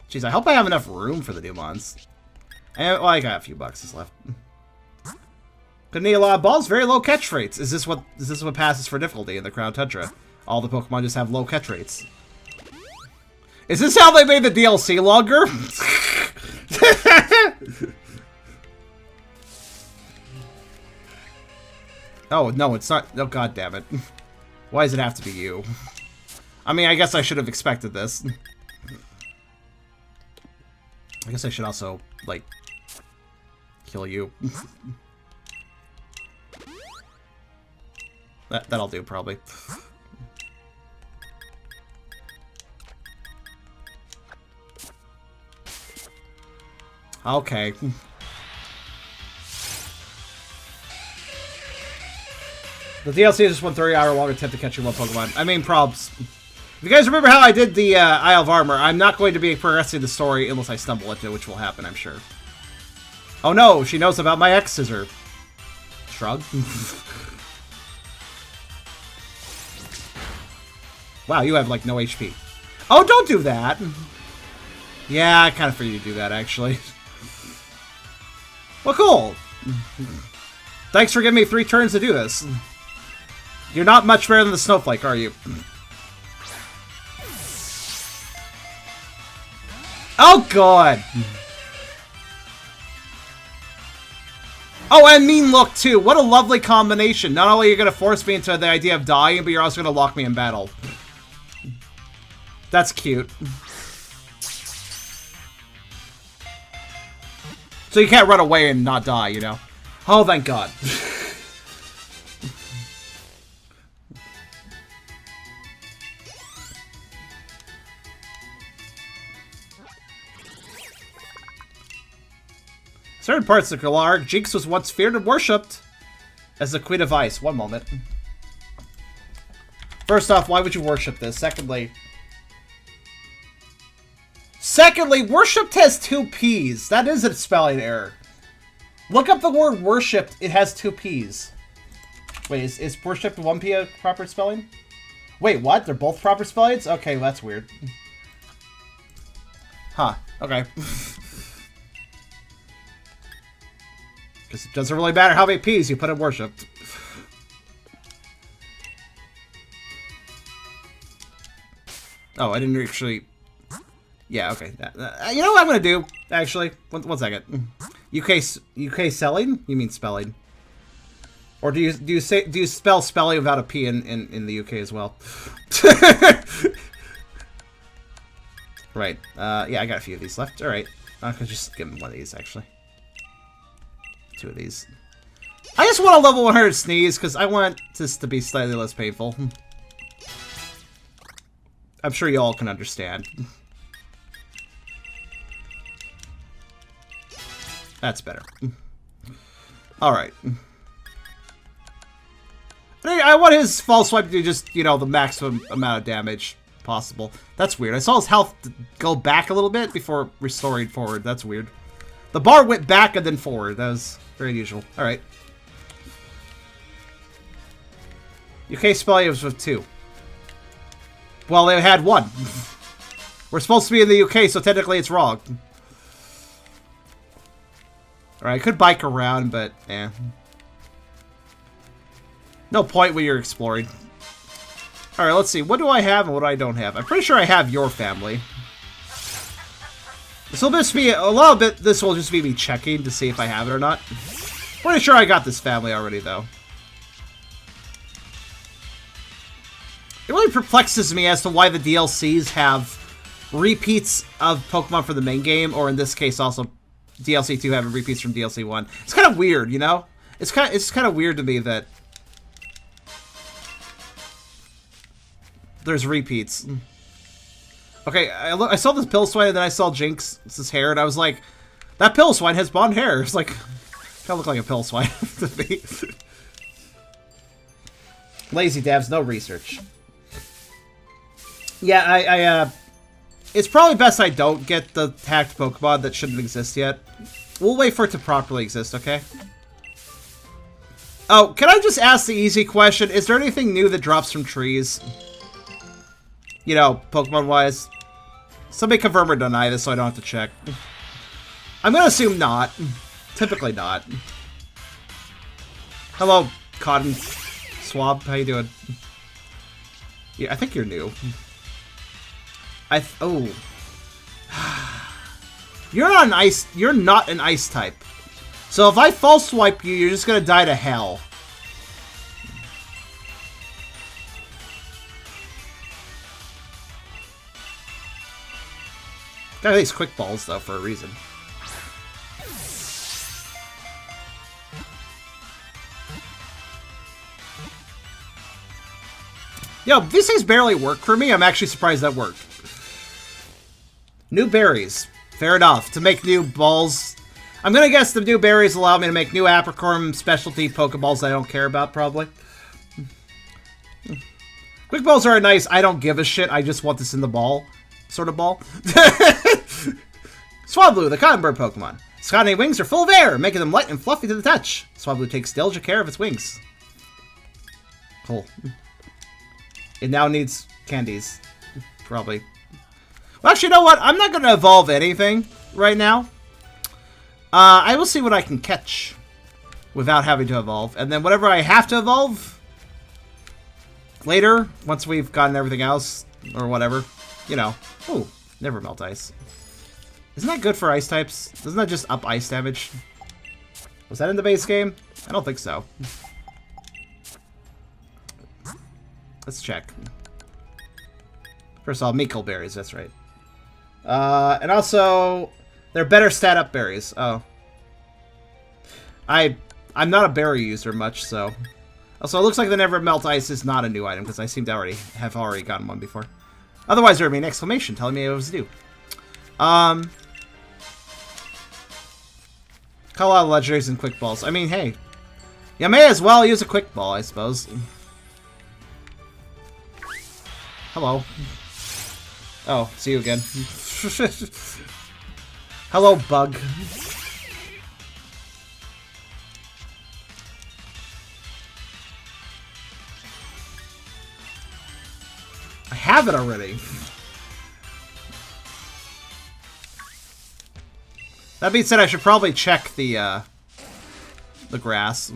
Speaker 1: Jeez, I hope I have enough room for the new mons. And, well, I got a few boxes left. Gonna need a lot of balls, very low catch rates. Is this what passes for difficulty in the Crown Tundra? All the Pokemon just have low catch rates. Is this how they made the DLC longer? Oh, no, it's not. Oh, god damn it. Why does it have to be you? I mean, I guess I should have expected this. I guess I should also, like, kill you. That'll do, probably. Okay. The DLC is just one 30-hour-long attempt to catch one Pokemon. I mean, probs. If you guys remember how I did the Isle of Armor, I'm not going to be progressing the story unless I stumble into it, which will happen, I'm sure. Oh no, she knows about my X-Scissor. Shrug. Wow, you have, like, no HP. Oh, don't do that! Yeah, I kind of figured you'd do that, actually. Well, cool! Thanks for giving me 3 turns to do this. You're not much better than the Snowflake, are you? Oh, God! Oh, and Mean Look, too. What a lovely combination. Not only are you going to force me into the idea of dying, but you're also going to lock me in battle. That's cute. So you can't run away and not die, you know? Oh, thank God. Certain parts of Galar, Jinx was once feared and worshipped as the Queen of Ice. One moment. First off, why would you worship this? Secondly, worshipped has 2 P's. That is a spelling error. Look up the word worshipped. It has 2 P's. Wait, is worshipped 1 P a proper spelling? Wait, what? They're both proper spellings? Okay, well, that's weird. Huh. Okay. Because it doesn't really matter how many P's you put in worshipped. Oh, I didn't actually... Yeah, okay. You know what I'm gonna do, actually? One second. UK selling? You mean spelling? Or do you spell spelling without a P in the UK as well? Right. Yeah, I got a few of these left. Alright. I could just give him one of these, actually. 2 of these. I just want a level 100 sneeze because I want this to be slightly less painful. I'm sure you all can understand. That's better. Alright. I want his false swipe to do just, you know, the maximum amount of damage possible. That's weird. I saw his health go back a little bit before restoring forward. That's weird. The bar went back and then forward. That was very unusual. Alright. UK spelling was with 2. Well, they had 1. We're supposed to be in the UK, so technically it's wrong. Alright, I could bike around, but eh. No point when you're exploring. Alright, let's see. What do I have and what I don't have? I'm pretty sure I have your family. This will just be a little bit. This will just be me checking to see if I have it or not. Pretty sure I got this family already, though. It really perplexes me as to why the DLCs have repeats of Pokemon for the main game, or in this case, also DLC 2 having repeats from DLC 1. It's kind of weird, you know? It's kind of weird to me that there's repeats. Okay, I saw this Pilswine, and then I saw Jinx's hair, and I was like, that Pilswine has blonde hair. It's like, kind of look like a Pilswine to me. Lazy devs, no research. Yeah, it's probably best I don't get the hacked Pokemon that shouldn't exist yet. We'll wait for it to properly exist, okay? Oh, can I just ask the easy question? Is there anything new that drops from trees? You know, Pokemon-wise. Somebody confirm or deny this so I don't have to check. I'm gonna assume not. Typically not. Hello, Cotton Swab. How you doing? Yeah, I think you're new. Oh. You're not an ice. You're not an ice type. So if I false swipe you, you're just gonna die to hell. Got these quick balls though for a reason. Yo, these things barely work for me. I'm actually surprised that worked. New berries. Fair enough. To make new balls. I'm gonna guess the new berries allow me to make new Apricorn specialty Pokeballs I don't care about, probably. Quick balls are nice. I don't give a shit. I just want this in the ball. Sort of ball. Swablu, the cotton bird Pokemon. Its cotton wings are full of air, making them light and fluffy to the touch. Swablu takes diligent care of its wings. Cool. It now needs candies. Probably. Well, actually, you know what? I'm not going to evolve anything right now. I will see what I can catch without having to evolve. And then whatever I have to evolve later, once we've gotten everything else, or whatever, you know. Ooh, never melt ice. Isn't that good for ice types? Doesn't that just up ice damage? Was that in the base game? I don't think so. Let's check. First of all, Meikle berries, that's right. And also, they're better stat up berries. Oh. I'm not a berry user much, so. Also, it looks like the Never Melt Ice is not a new item, because I seem to have already gotten one before. Otherwise, there would be an exclamation telling me it was new. Call out legendaries and quick balls. I mean, hey. You may as well use a quick ball, I suppose. Hello. Oh, see you again. Hello, bug. I have it already. That being said, I should probably check the grass.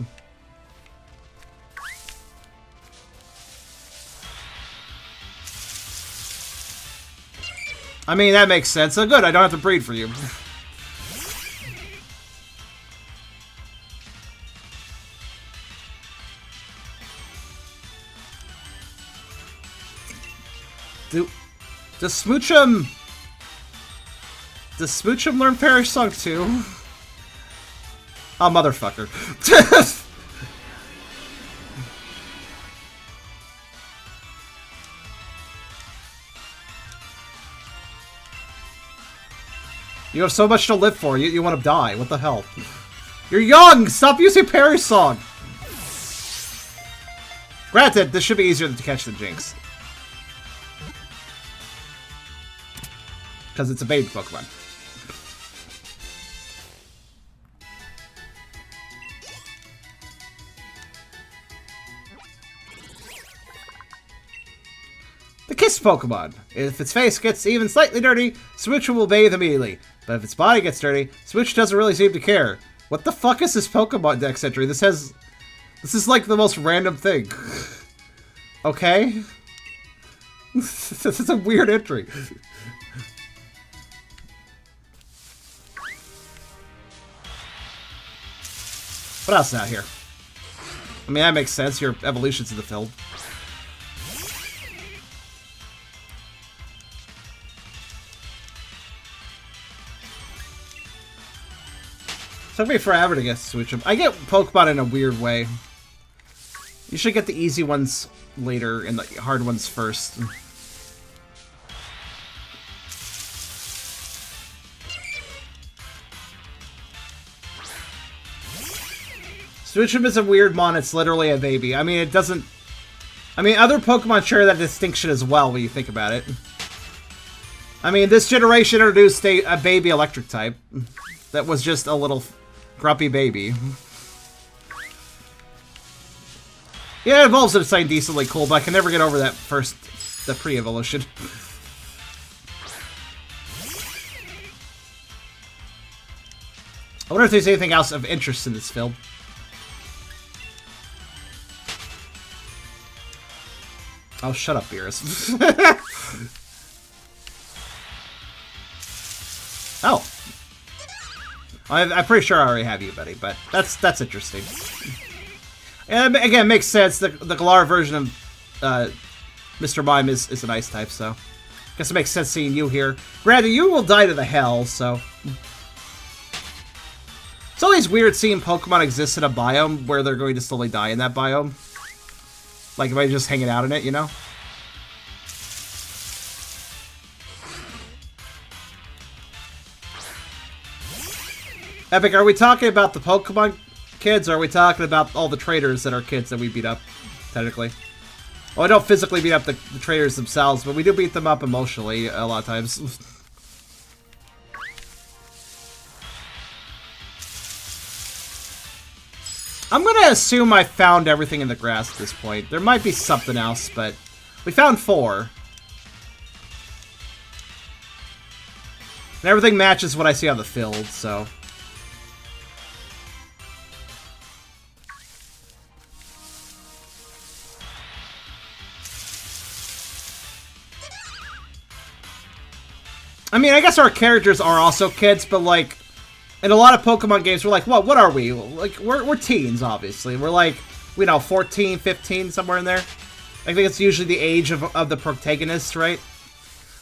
Speaker 1: I mean, that makes sense. So good, I don't have to breed for you. Does Smoochum learn Parish Song too? Oh, motherfucker. You have so much to live for. You want to die. What the hell? You're young! Stop using Parry Song! Granted, this should be easier to catch than Jinx. Because it's a baby Pokemon. The Kiss Pokemon. If its face gets even slightly dirty, Switch will bathe immediately. But if its body gets dirty, Switch doesn't really seem to care. What the fuck is this Pokemon Dex entry? This is like the most random thing. Okay? This is a weird entry. What else is out here? I mean, that makes sense. Your evolution's in the field. Took me forever to get to switch them. I get Pokemon in a weird way. You should get the easy ones later and the hard ones first. Switchum is a weird mon, it's literally a baby. I mean, it doesn't... I mean, other Pokemon share that distinction as well when you think about it. I mean, this generation introduced a baby electric type that was just a little grumpy baby. Yeah, it evolves into something decently cool, but I can never get over that the pre-evolution. I wonder if there's anything else of interest in this film. Oh, shut up, Beerus. Oh. I'm pretty sure I already have you, buddy, but that's interesting. And again, it makes sense. The Galar version of Mr. Mime is an ice type, so I guess it makes sense seeing you here. Granted, you will die to the hell, so... It's always weird seeing Pokemon exist in a biome where they're going to slowly die in that biome. Like, if I just hanging out in it, you know? Epic, are we talking about the Pokemon kids, or are we talking about all the traitors that are kids that we beat up, technically? Well, I don't physically beat up the traitors themselves, but we do beat them up emotionally a lot of times. I'm gonna assume I found everything in the grass at this point. There might be something else, but we found 4. And everything matches what I see on the field, so... I mean, I guess our characters are also kids, but like, in a lot of Pokemon games, we're like, what are we? Like, we're teens, obviously. We're like, you know, 14, 15, somewhere in there. I think it's usually the age of the protagonist, right?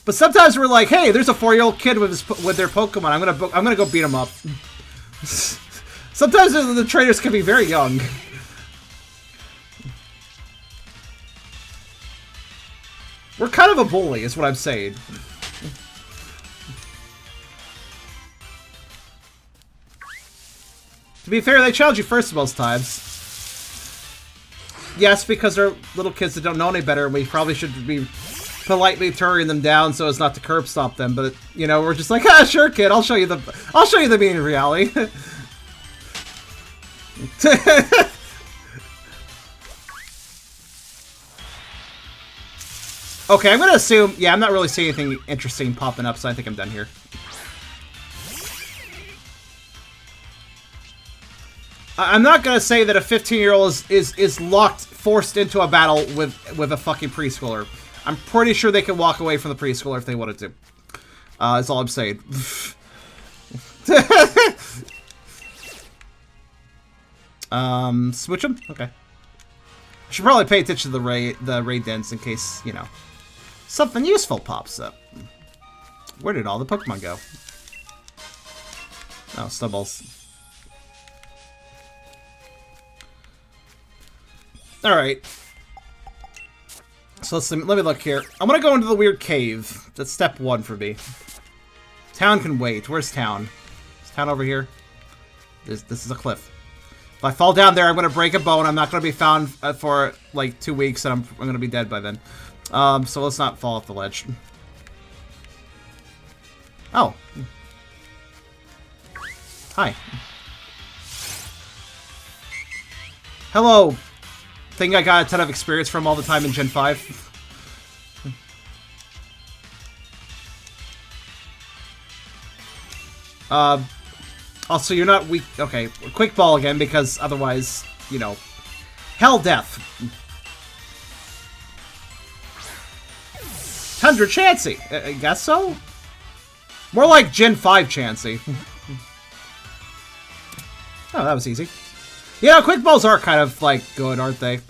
Speaker 1: But sometimes we're like, hey, there's a 4-year-old kid with their Pokemon. I'm gonna go beat him up. Sometimes the trainers can be very young. We're kind of a bully, is what I'm saying. To be fair, they challenge you first most times. Yes, because they're little kids that don't know any better, and we probably should be politely turning them down so as not to curb stop them. But you know, we're just like, ah, sure, kid, I'll show you the meaning of reality. Okay, I'm gonna assume. Yeah, I'm not really seeing anything interesting popping up, so I think I'm done here. I'm not gonna say that a 15-year-old is forced into a battle with a fucking preschooler. I'm pretty sure they can walk away from the preschooler if they wanted to. That's all I'm saying. Switch them? Okay. I should probably pay attention to the raid dens in case, you know, something useful pops up. Where did all the Pokemon go? Oh, snowballs. Alright. So let me look here. I'm gonna go into the weird cave. That's step 1 for me. Town can wait. Where's town? Is town over here? This is a cliff. If I fall down there, I'm going to break a bone. I'm not going to be found for like 2 weeks, and I'm going to be dead by then. So let's not fall off the ledge. Oh. Hi. Hello. Thing I got a ton of experience from all the time in Gen 5. Also, you're not weak. Okay, quick ball again, because otherwise, you know, hell death. Tundra Chansey. I guess so? More like Gen 5 Chansey. Oh, that was easy. Yeah, quick balls are kind of, like, good, aren't they?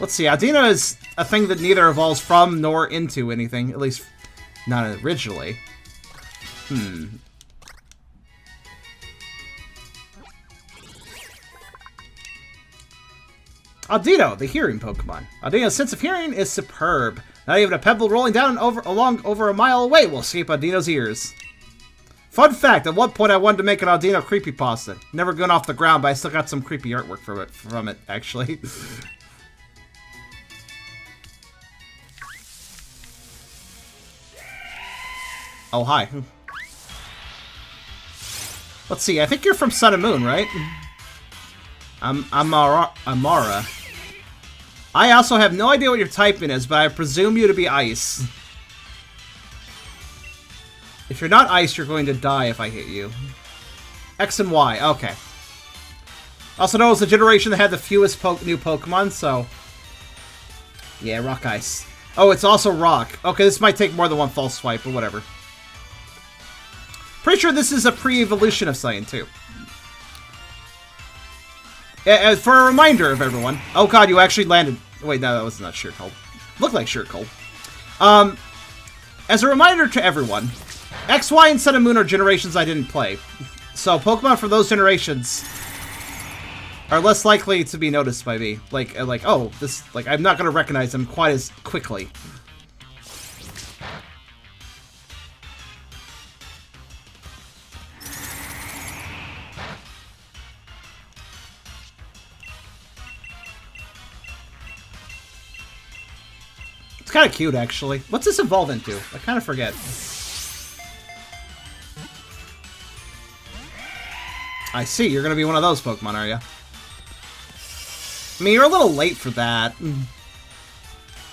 Speaker 1: Let's see, Audino is a thing that neither evolves from nor into anything. At least, not originally. Audino, the hearing Pokemon. Audino's sense of hearing is superb. Not even a pebble rolling down over a mile away will escape Audino's ears. Fun fact, at one point I wanted to make an Audino creepypasta. Never gone off the ground, but I still got some creepy artwork from it actually. Oh, hi. Let's see, I think you're from Sun and Moon, right? Amara. I also have no idea what your typing is, but I presume you to be ice. If you're not ice, you're going to die if I hit you. X and Y, okay. Also known as the generation that had the fewest new Pokemon, so... yeah, rock ice. Oh, it's also rock. Okay, this might take more than one false swipe, but whatever. Pretty sure this is a pre-evolution of Cyan, too. For a reminder of everyone... oh god, you actually landed... wait, no, that was not Shirkle. Looked like Shirkle. As a reminder to everyone, X, Y, and Sun and Moon are generations I didn't play. So, Pokemon from those generations are less likely to be noticed by me. Like, oh, this... like, I'm not going to recognize them quite as quickly. It's kind of cute, actually. What's this evolve into? I kind of forget. I see. You're going to be one of those Pokemon, are you? I mean, you're a little late for that.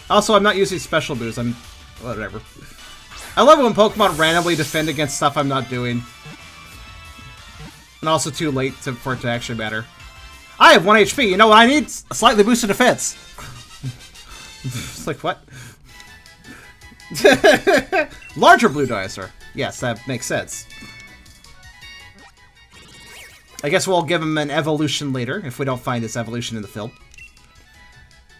Speaker 1: Also, I'm not using special boost. I'm... whatever. I love it when Pokemon randomly defend against stuff I'm not doing. And also too late for it to actually matter. I have 1 HP. You know what I need? A slightly boosted defense. It's like, what? Larger blue dinosaur. Yes, that makes sense. I guess we'll give him an evolution later if we don't find his evolution in the field.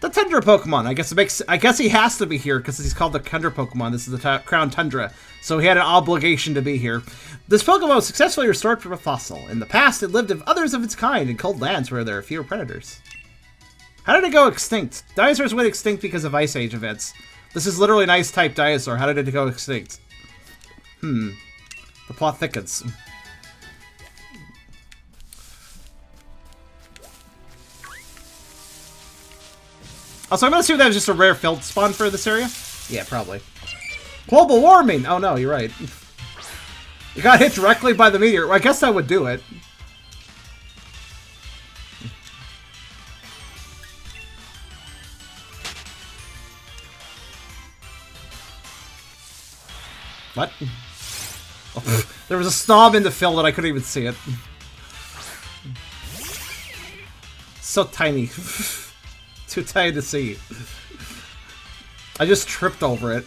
Speaker 1: The Tundra Pokemon. I guess he has to be here because he's called the Tundra Pokemon. This is the Crown Tundra, so he had an obligation to be here. This Pokemon was successfully restored from a fossil. In the past, it lived with others of its kind in cold lands where there are fewer predators. How did it go extinct? Dinosaurs went extinct because of Ice Age events. This is literally an Ice-type dinosaur. How did it go extinct? The plot thickens. Also, I'm gonna assume that was just a rare field spawn for this area. Yeah, probably. Global warming! Oh no, you're right. You got hit directly by the meteor. Well, I guess that would do it. What? Oh, there was a snob in the field and I couldn't even see it. So tiny. Too tiny to see. I just tripped over it.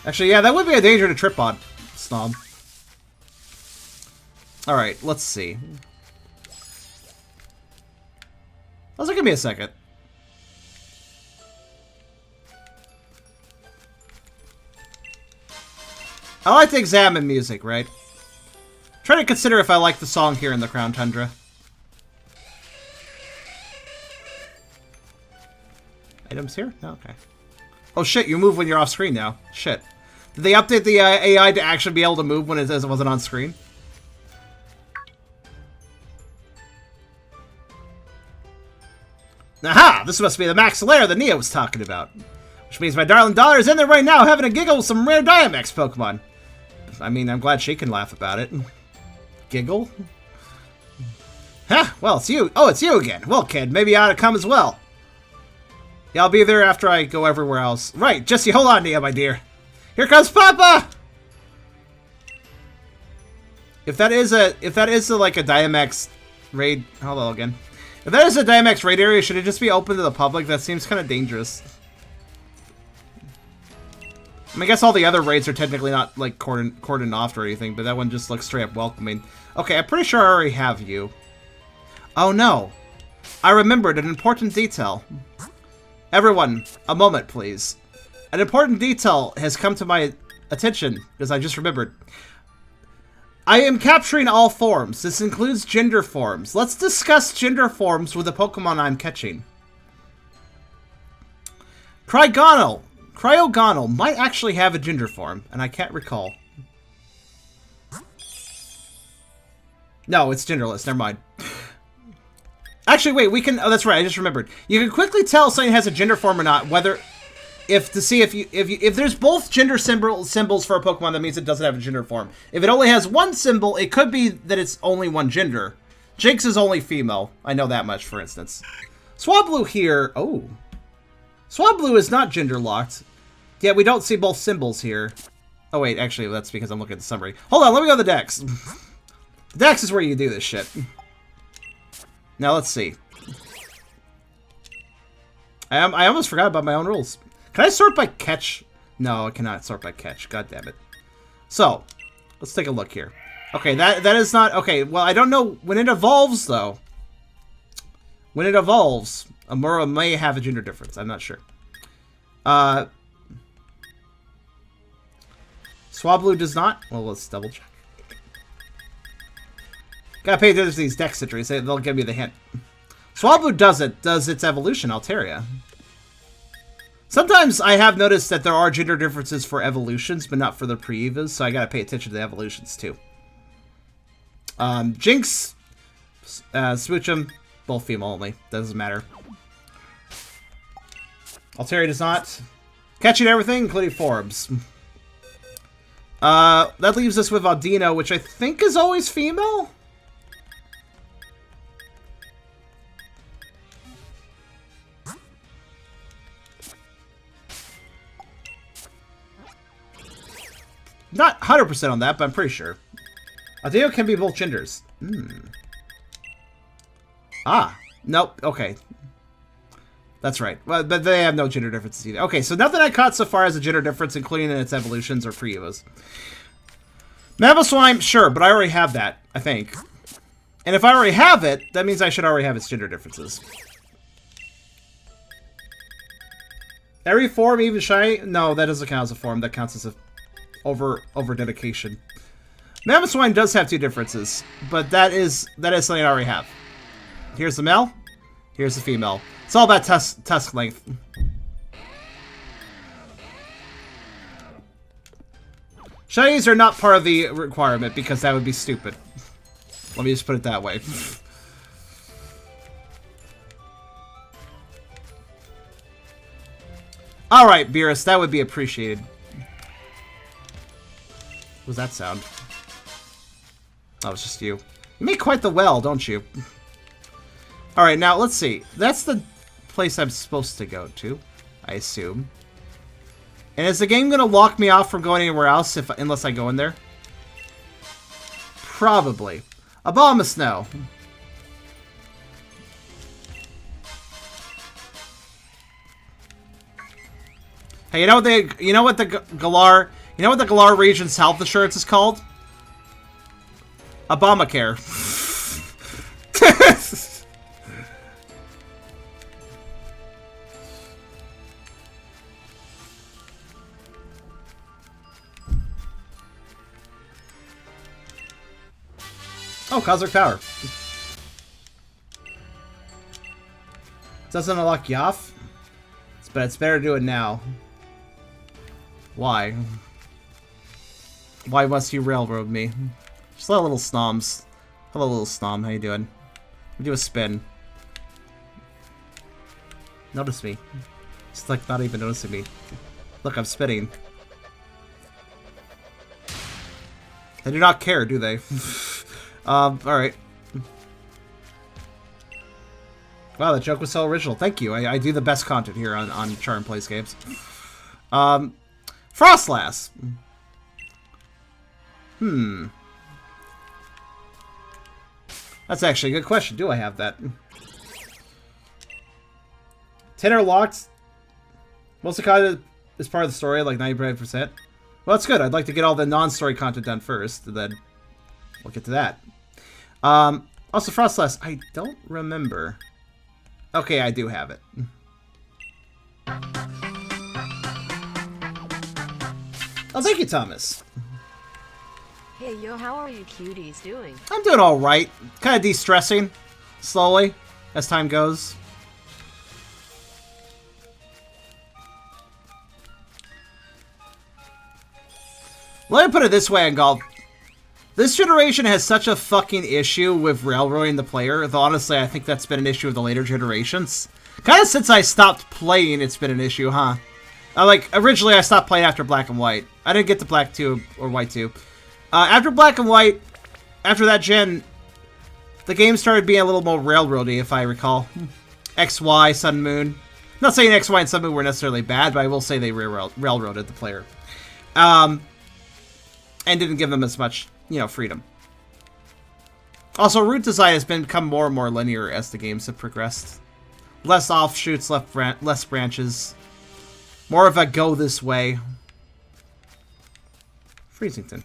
Speaker 1: Actually, yeah, that would be a danger to trip on. Snob. Alright, let's see. Also, give me a second. I like to examine music, right? Try to consider if I like the song here in the Crown Tundra. Items here? Oh, okay. Oh shit, you move when you're off screen now. Shit. Did they update the AI to actually be able to move when it wasn't on screen? Aha! This must be the max lair that Nia was talking about. Which means my darling daughter is in there right now having a giggle with some rare Dynamax Pokemon. I mean, I'm glad she can laugh about it. Giggle? Huh, well, it's you. Oh, it's you again. Well, kid, maybe you ought to come as well. Yeah, I'll be there after I go everywhere else. Right, just you hold on, Nia, my dear. Here comes Papa! If that is like a Dynamax raid... Hello again. If that is a Dynamax raid area, should it just be open to the public? That seems kind of dangerous. I mean, I guess all the other raids are technically not, like, cordoned off or anything, but that one just looks straight up welcoming. Okay, I'm pretty sure I already have you. Oh, no. I remembered an important detail. Everyone, a moment, please. An important detail has come to my attention, because I just remembered. I am capturing all forms. This includes gender forms. Let's discuss gender forms with the Pokemon I'm catching. Cryogonal might actually have a gender form, and I can't recall. No, it's genderless. Never mind. Actually, wait, we can... Oh, that's right. I just remembered. You can quickly tell if something has a gender form or not, whether... If there's both gender symbols for a Pokemon, that means it doesn't have a gender form. If it only has one symbol, it could be that it's only one gender. Jinx is only female. I know that much, for instance. Swablu here... Oh. Swablu is not gender locked. Yeah, we don't see both symbols here. Oh, wait, actually, that's because I'm looking at the summary. Hold on, let me go to the Dex. The Dex is where you do this shit. Now, let's see. I almost forgot about my own rules. Can I sort by catch? No, I cannot sort by catch. God damn it. So, let's take a look here. Okay, that is not... Okay, well, I don't know... When it evolves, though... When it evolves, Amura may have a gender difference. I'm not sure. Swablu does not? Well, let's double check. Gotta pay attention to these Dex entries. They'll give me the hint. Swablu does its evolution, Altaria. Sometimes I have noticed that there are gender differences for evolutions, but not for the pre-evas, so I gotta pay attention to the evolutions, too. Jinx, Smoochum, both female only. Doesn't matter. Altaria does not. Catching everything, including forms. That leaves us with Audino, which I think is always female? Not 100% on that, but I'm pretty sure. Audino can be both genders. Ah, nope, okay. That's right. Well, but they have no gender differences either. Okay, so nothing I caught so far has a gender difference, including in its evolutions or pre-evas. Mamoswine, sure, but I already have that, I think. And if I already have it, that means I should already have its gender differences. Every form, even shiny? No, that doesn't count as a form. That counts as a over dedication. Mamoswine does have two differences, but that is something I already have. Here's the male. Here's the female. It's all about tusk length. Shinies are not part of the requirement because that would be stupid. Let me just put it that way. Alright, Beerus, that would be appreciated. What was that sound? Oh, it's just you. You make quite the well, don't you? Alright, now let's see. That's the place I'm supposed to go to, I assume. And is the game going to lock me off from going anywhere else unless I go in there? Probably. Abomasnow. Hey, you know what the Galar region's health assurance is called? Obamacare. Oh, Cosmic Power. Doesn't unlock Yoff, but it's better to do it now. Why? Why must you railroad me? Just a little snoms. Hello, little snom. How you doing? Do a spin. Notice me. It's like not even noticing me. Look, I'm spinning. They do not care, do they? Alright. Wow, that joke was so original. Thank you. I do the best content here on Charm Plays Games. Frostlass. That's actually a good question. Do I have that? 10 are locked. Most of the content is part of the story, like 95%. Well, that's good. I'd like to get all the non-story content done first, and then we'll get to that. Also, Frostlass, I don't remember. Okay, I do have it. Oh, thank you, Thomas.
Speaker 2: Hey, yo, how are you cuties doing?
Speaker 1: I'm doing alright. Kind of de-stressing, slowly, as time goes. Let me put it this way, Golf. This generation has such a fucking issue with railroading the player, though honestly I think that's been an issue of the later generations. Kind of since I stopped playing, it's been an issue, huh? Like, originally I stopped playing after Black and White. I didn't get to Black 2 or White 2. After Black and White, after that gen, the game started being a little more railroady, if I recall. XY, Sun Moon. I'm not saying XY and Sun Moon were necessarily bad, but I will say they railroaded the player. And didn't give them as much, you know, freedom. Also, route design has become more and more linear as the games have progressed. Less offshoots, less branches. More of a go this way. Freezington.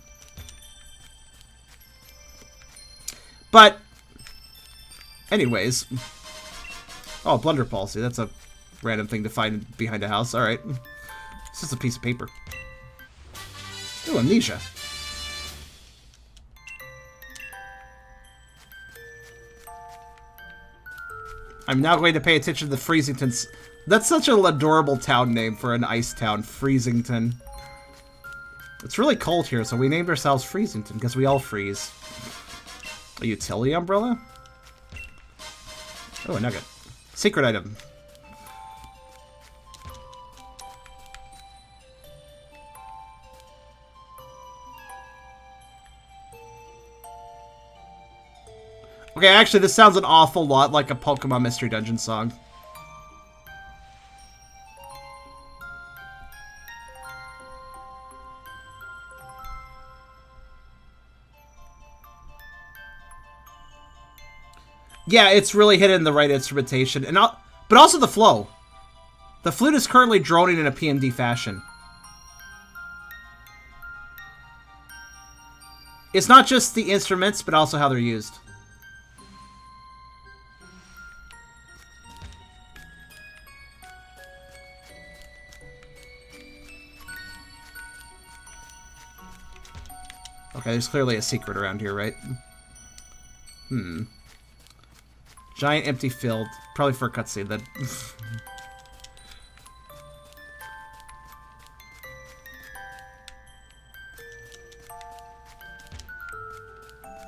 Speaker 1: But, anyways. Oh, blunder policy. That's a random thing to find behind a house. Alright. It's just a piece of paper. Ooh, amnesia. I'm now going to pay attention to the Freezingtons. That's such an adorable town name for an ice town, Freezington. It's really cold here, so we named ourselves Freezington, because we all freeze. A utility umbrella? Oh, a nugget. Secret item. Okay, actually, this sounds an awful lot like a Pokemon Mystery Dungeon song. Yeah, it's really hitting the right instrumentation, and but also the flow. The flute is currently droning in a PMD fashion. It's not just the instruments, but also how they're used. Okay, there's clearly a secret around here, right? Giant empty field. Probably for a cutscene, then.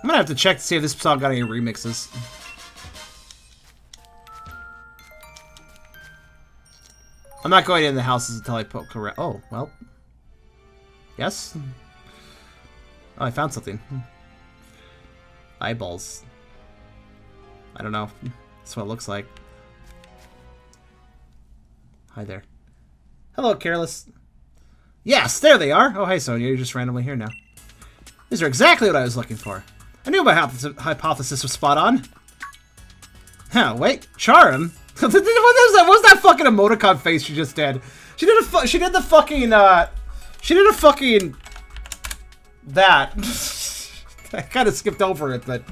Speaker 1: I'm gonna have to check to see if this song got any remixes. I'm not going in the houses until I poke around. Oh, well. Yes? Oh, I found something. Eyeballs. I don't know. That's what it looks like. Hi there. Hello, Careless. Yes, there they are. Oh, hi, Sonia. You're just randomly here now. These are exactly what I was looking for. I knew my hypothesis was spot on. Huh, wait. Charm? What was that fucking emoticon face she just did? She did the fucking, that. I kind of skipped over it, but...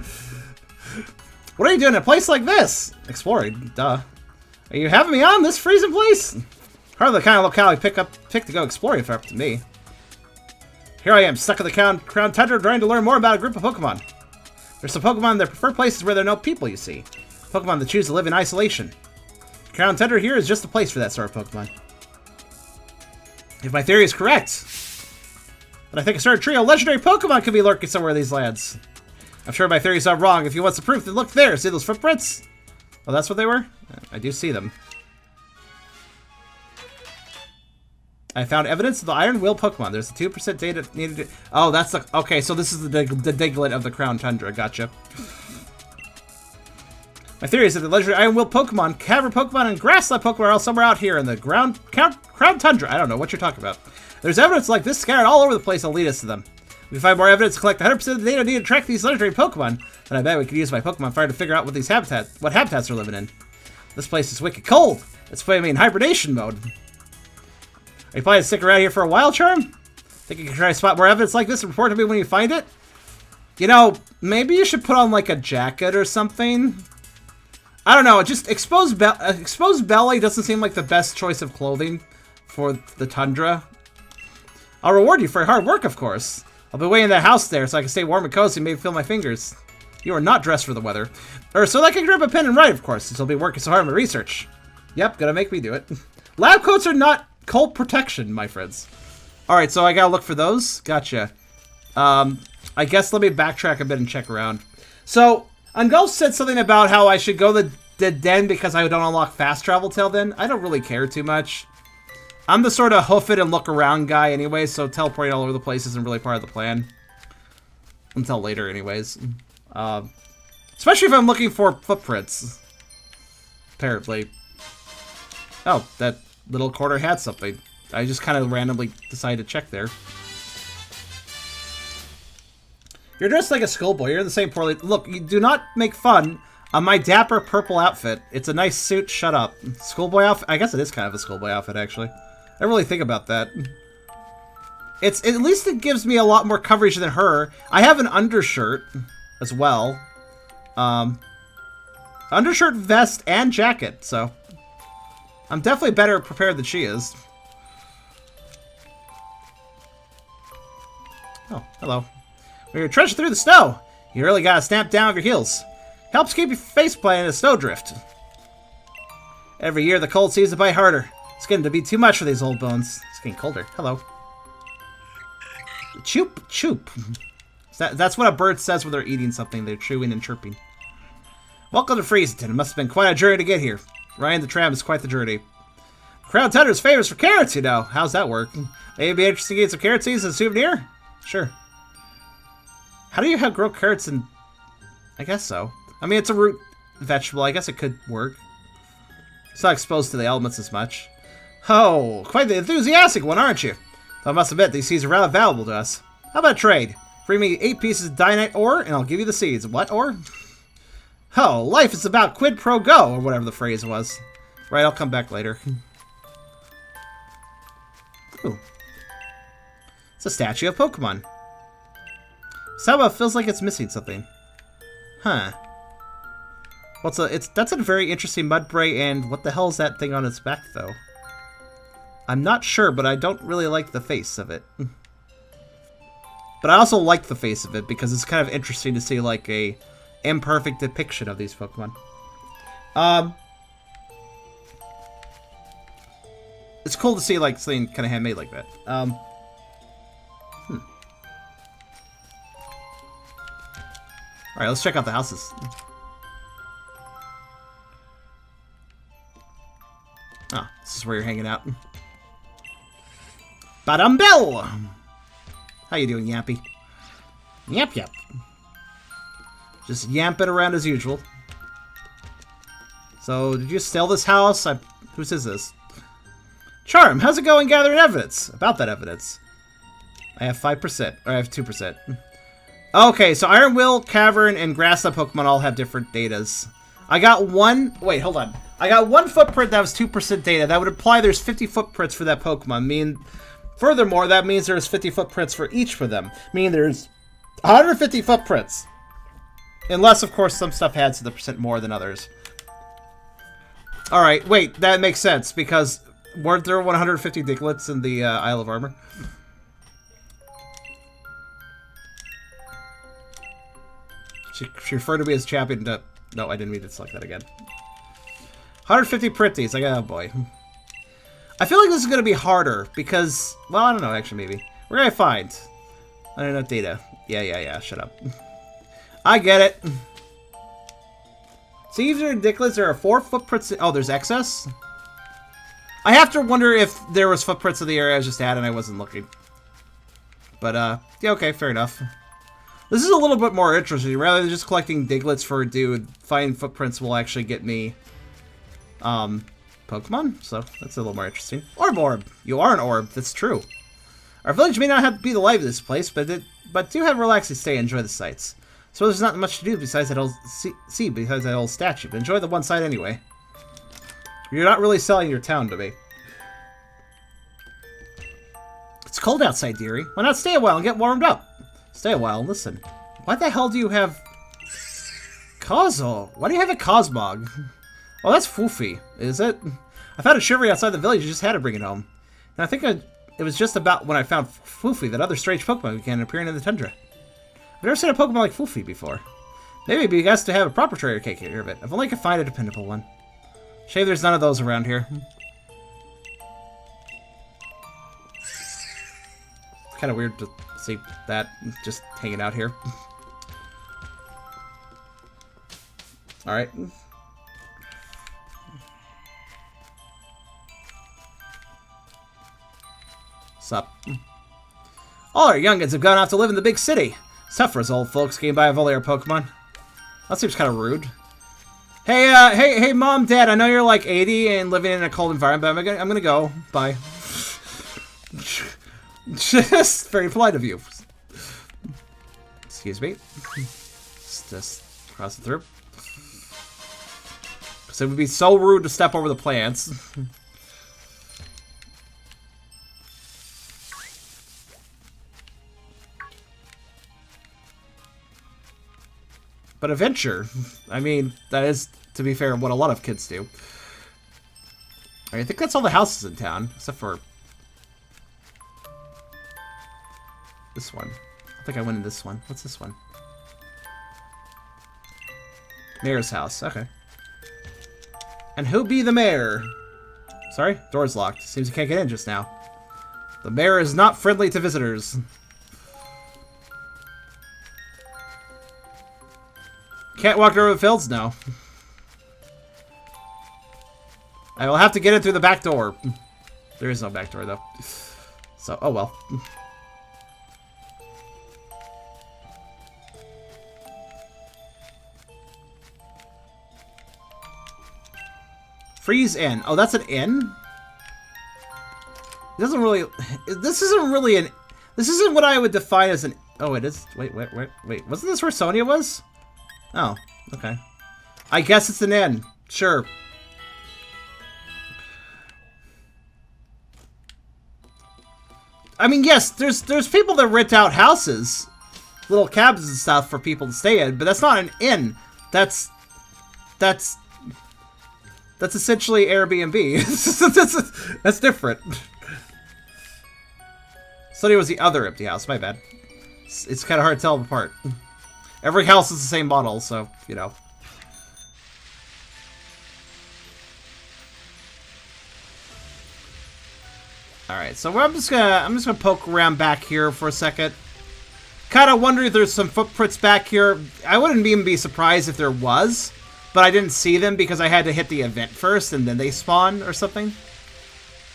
Speaker 1: What are you doing in a place like this? Exploring, duh. Are you having me on this freezing place? Hardly the kind of locale I pick to go exploring if up to me. Here I am, stuck in the Crown Tundra, trying to learn more about a group of Pokemon. There's some Pokemon that prefer places where there are no people, you see. Pokemon that choose to live in isolation. Crown Tundra here is just a place for that sort of Pokemon. If my theory is correct, But I think a certain trio of legendary Pokemon could be lurking somewhere in these lands. I'm sure my theories are wrong. If you want some proof, then look there. See those footprints? Oh, that's what they were? I do see them. I found evidence of the Iron Will Pokemon. There's a 2% data needed to... Oh, that's the... Okay, so this is the Diglett of the Crown Tundra. Gotcha. My theory is that the legendary Iron Will Pokemon, Cavern Pokemon, and Grassland Pokemon are all somewhere out here in the Crown Tundra. I don't know what you're talking about. There's evidence like this scattered all over the place that'll lead us to them. If we find more evidence to collect 100% of the data needed to track these legendary Pokemon, then I bet we could use my Pokemon Fire to figure out what habitats they're living in. This place is wicked cold. That's putting me in hibernation mode. Are you planning to stick around here for a while, Charm? Think you can try to spot more evidence like this and report to me when you find it? You know, maybe you should put on like a jacket or something. I don't know, just exposed belly doesn't seem like the best choice of clothing for the Tundra. I'll reward you for your hard work, of course. I'll be waiting in that house there so I can stay warm and cozy and maybe feel my fingers. You are not dressed for the weather. Or so that I can grab a pen and write, of course, since I'll be working so hard on my research. Yep, gonna make me do it. Lab coats are not cold protection, my friends. Alright, so I gotta look for those. Gotcha. I guess let me backtrack a bit and check around. So, Ungulf said something about how I should go to the den because I don't unlock fast travel till then. I don't really care too much. I'm the sort of hoof it and look around guy anyway, so teleporting all over the place isn't really part of the plan. Until later anyways. Especially if I'm looking for footprints. Apparently. Oh, that little corner had something. I just kind of randomly decided to check there. You're dressed like a schoolboy. You're in the same poorly... Look, you do not make fun of my dapper purple outfit. It's a nice suit. Shut up. Schoolboy outfit? I guess it is kind of a schoolboy outfit, actually. I don't really think about that. At least it gives me a lot more coverage than her. I have an undershirt as well. Undershirt, vest, and jacket, so... I'm definitely better prepared than she is. Oh, hello. When you're trudging through the snow, you really gotta stamp down with your heels. Helps keep your face plant in a snowdrift. Every year the cold seems to bite harder. It's getting to be too much for these old bones. It's getting colder. Hello. Choop, choop. That's what a bird says when they're eating something. They're chewing and chirping. Welcome to Freezington. It must have been quite a journey to get here. Riding the tram is quite the journey. Crown Tundra is famous for carrots, you know. How's that work? Maybe it'd be interesting to get some carrot seeds as a souvenir? Sure. How do you grow carrots in... I guess so. I mean, it's a root vegetable. I guess it could work. It's not exposed to the elements as much. Oh, quite the enthusiastic one, aren't you? I must admit, these seeds are rather valuable to us. How about a trade? Bring me 8 pieces of Dynite ore, and I'll give you the seeds. What ore? Oh, life is about quid pro quo, or whatever the phrase was. Right, I'll come back later. Ooh. It's a statue of Pokemon. Somehow it feels like it's missing something. Huh. Well, that's a very interesting Mudbray, and what the hell is that thing on its back, though? I'm not sure, but I don't really like the face of it. But I also like the face of it, because it's kind of interesting to see, like, a imperfect depiction of these Pokemon. It's cool to see, like, something kind of handmade like that. Alright, let's check out the houses. Ah, this is where you're hanging out. Badum Bell! How you doing, Yappy? Yap yap. Just yamping around as usual. So, did you sell this house? Whose is this? Charm, how's it going gathering evidence? About that evidence. I have 5%. Or I have 2%. Okay, so Iron Will, Cavern, and Grassland Pokemon all have different datas. I got one... Wait, hold on. I got one footprint that was 2% data. That would imply there's 50 footprints for that Pokemon. Furthermore, that means there's 50 footprints for each of them. Meaning there's 150 footprints. Unless, of course, some stuff adds to the percent more than others. Alright, wait, that makes sense, because weren't there 150 Digletts in the Isle of Armor? She referred to me as champion to... No, I didn't mean to select that again. 150 Pritties, like, oh boy. I feel like this is going to be harder, because... Well, I don't know, actually, maybe. We're going to find. I don't know data. Yeah. Shut up. I get it. See, if they're ridiculous, there are 4 footprints. Oh, there's excess? I have to wonder if there was footprints in the area I was just at and I wasn't looking. But, yeah, okay, fair enough. This is a little bit more interesting. Rather than just collecting Diglets for a dude, finding footprints will actually get me, Pokemon. So, that's a little more interesting. Orb. You are an orb. That's true. Our village may not have to be the life of this place, but do have a relaxing stay and enjoy the sights. So there's not much to do besides that old besides that old statue. But enjoy the one side anyway. You're not really selling your town to me. It's cold outside, dearie. Why not stay a while and get warmed up? Stay a while and listen. Why the hell do you have... Kazo? Why do you have a Cosmog? Oh, that's Foofy, is it? I found a shivery outside the village. You just had to bring it home. And I think it was just about when I found Foofy that other strange Pokemon began appearing in the Tundra. I've never seen a Pokemon like Foofy before. Maybe it'd be best to have a proper trader take care of it. If only I could find a dependable one. Shame there's none of those around here. It's kind of weird to see that just hanging out here. Alright. Sup? All our youngins have gone off to live in the big city. It's tough for us old folks getting by with all our Pokemon. That seems kind of rude. Hey, Mom, Dad, I know you're like 80 and living in a cold environment, but I'm gonna go. Bye. Just very polite of you. Excuse me. Just cross it through. Because it would be so rude to step over the plants. But adventure, I mean, that is, to be fair, what a lot of kids do. I think that's all the houses in town, except for this one. I think I went in this one. What's this one? Mayor's house. Okay. And who be the mayor? Sorry? Door's locked. Seems you can't get in just now. The mayor is not friendly to visitors. Can't walk over the fields? No. I will have to get in through the back door. There is no back door, though. So, oh well. Freeze Inn. Oh, that's an inn? It doesn't really... This isn't really an... This isn't what I would define as an... Oh, it is... Wait. Wasn't this where Sonia was? Oh, okay. I guess it's an inn. Sure. I mean, yes, there's people that rent out houses, little cabins and stuff for people to stay in, but that's not an inn. That's essentially Airbnb. That's different. Sonia was the other empty house. My bad. It's kind of hard to tell them apart. Every house is the same model, so, you know. Alright, so I'm just gonna poke around back here for a second. Kinda wondering if there's some footprints back here. I wouldn't even be surprised if there was, but I didn't see them because I had to hit the event first and then they spawn or something.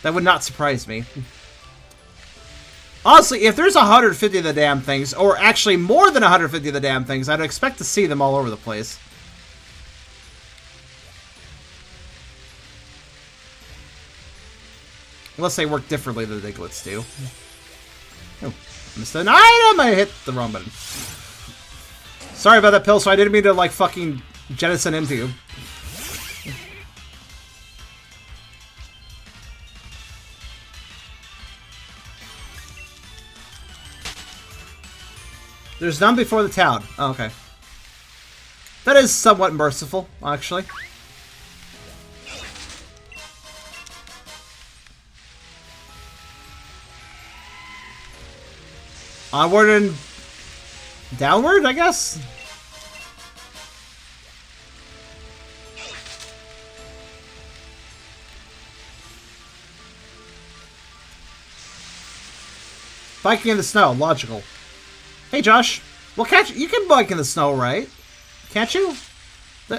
Speaker 1: That would not surprise me. Honestly, if there's 150 of the damn things, or actually more than 150 of the damn things, I'd expect to see them all over the place. Unless they work differently than the Diglets do. Oh, missed an item! I hit the wrong button. Sorry about that, Pill, so I didn't mean to, like, fucking jettison into you. There's none before the town. Oh, okay. That is somewhat merciful, actually. Onward and downward, I guess? Biking in the snow, logical. Hey, Josh. Well, you can bike in the snow, right? Can't you?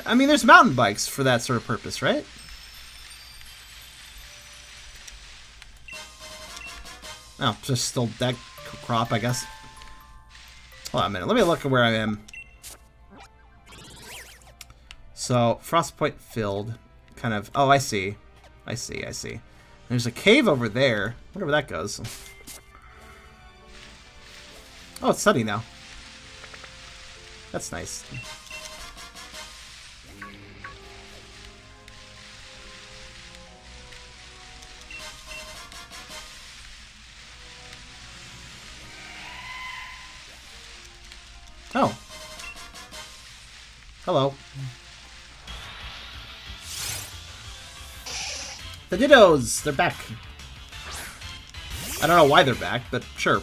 Speaker 1: I mean, there's mountain bikes for that sort of purpose, right? Oh, just still dead crop, I guess. Hold on a minute. Let me look at where I am. So, Frostpoint filled. Kind of... Oh, I see. I see. There's a cave over there. I wonder where that goes. Oh, it's sunny now. That's nice. Oh. Hello. The Dittos! They're back. I don't know why they're back, but sure.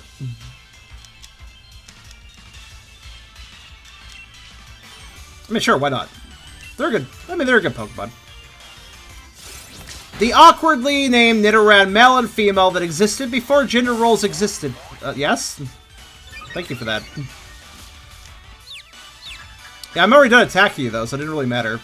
Speaker 1: I mean, sure, why not? They're good. I mean, they're a good Pokemon. The awkwardly named Nidoran male and female that existed before gender roles existed. Yes? Thank you for that. Yeah, I'm already done attacking you, though, so it didn't really matter.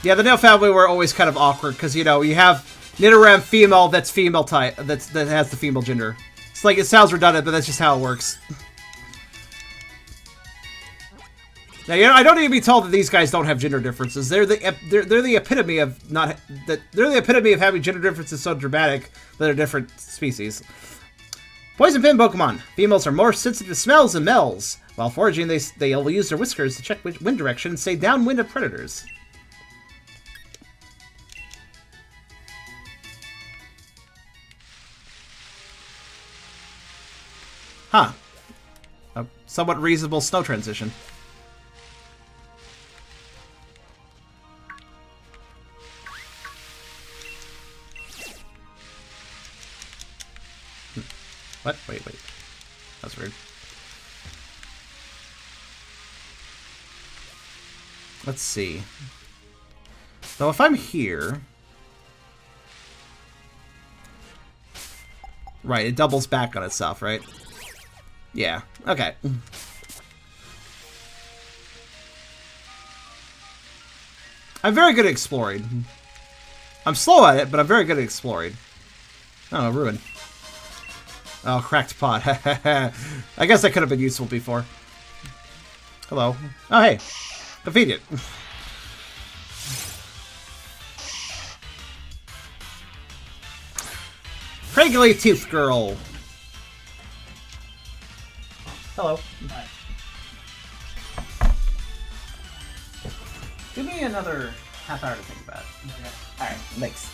Speaker 1: Yeah, the Nido family were always kind of awkward, because, you know, you have Nidoran female that's female type, that has the female gender. It's like, it sounds redundant, but that's just how it works. Now, you know, I don't need to be told that these guys don't have gender differences. They're the epitome of not that. They're the epitome of having gender differences so dramatic that they're different species. Poison pin Pokemon. Females are more sensitive to smells than males. While foraging, they'll use their whiskers to check wind direction and stay downwind of predators. Huh. A somewhat reasonable snow transition. What? Wait. That's weird. Let's see. So if I'm here... Right, it doubles back on itself, right? Yeah, okay. I'm very good at exploring. I'm slow at it, but I'm very good at exploring. Oh, ruin. Oh, cracked pot. I guess that could have been useful before. Hello. Oh, hey. Convenient. Craggly Tooth Girl. Hello. Hi. Give me another half hour to think about it. Okay. Alright, thanks.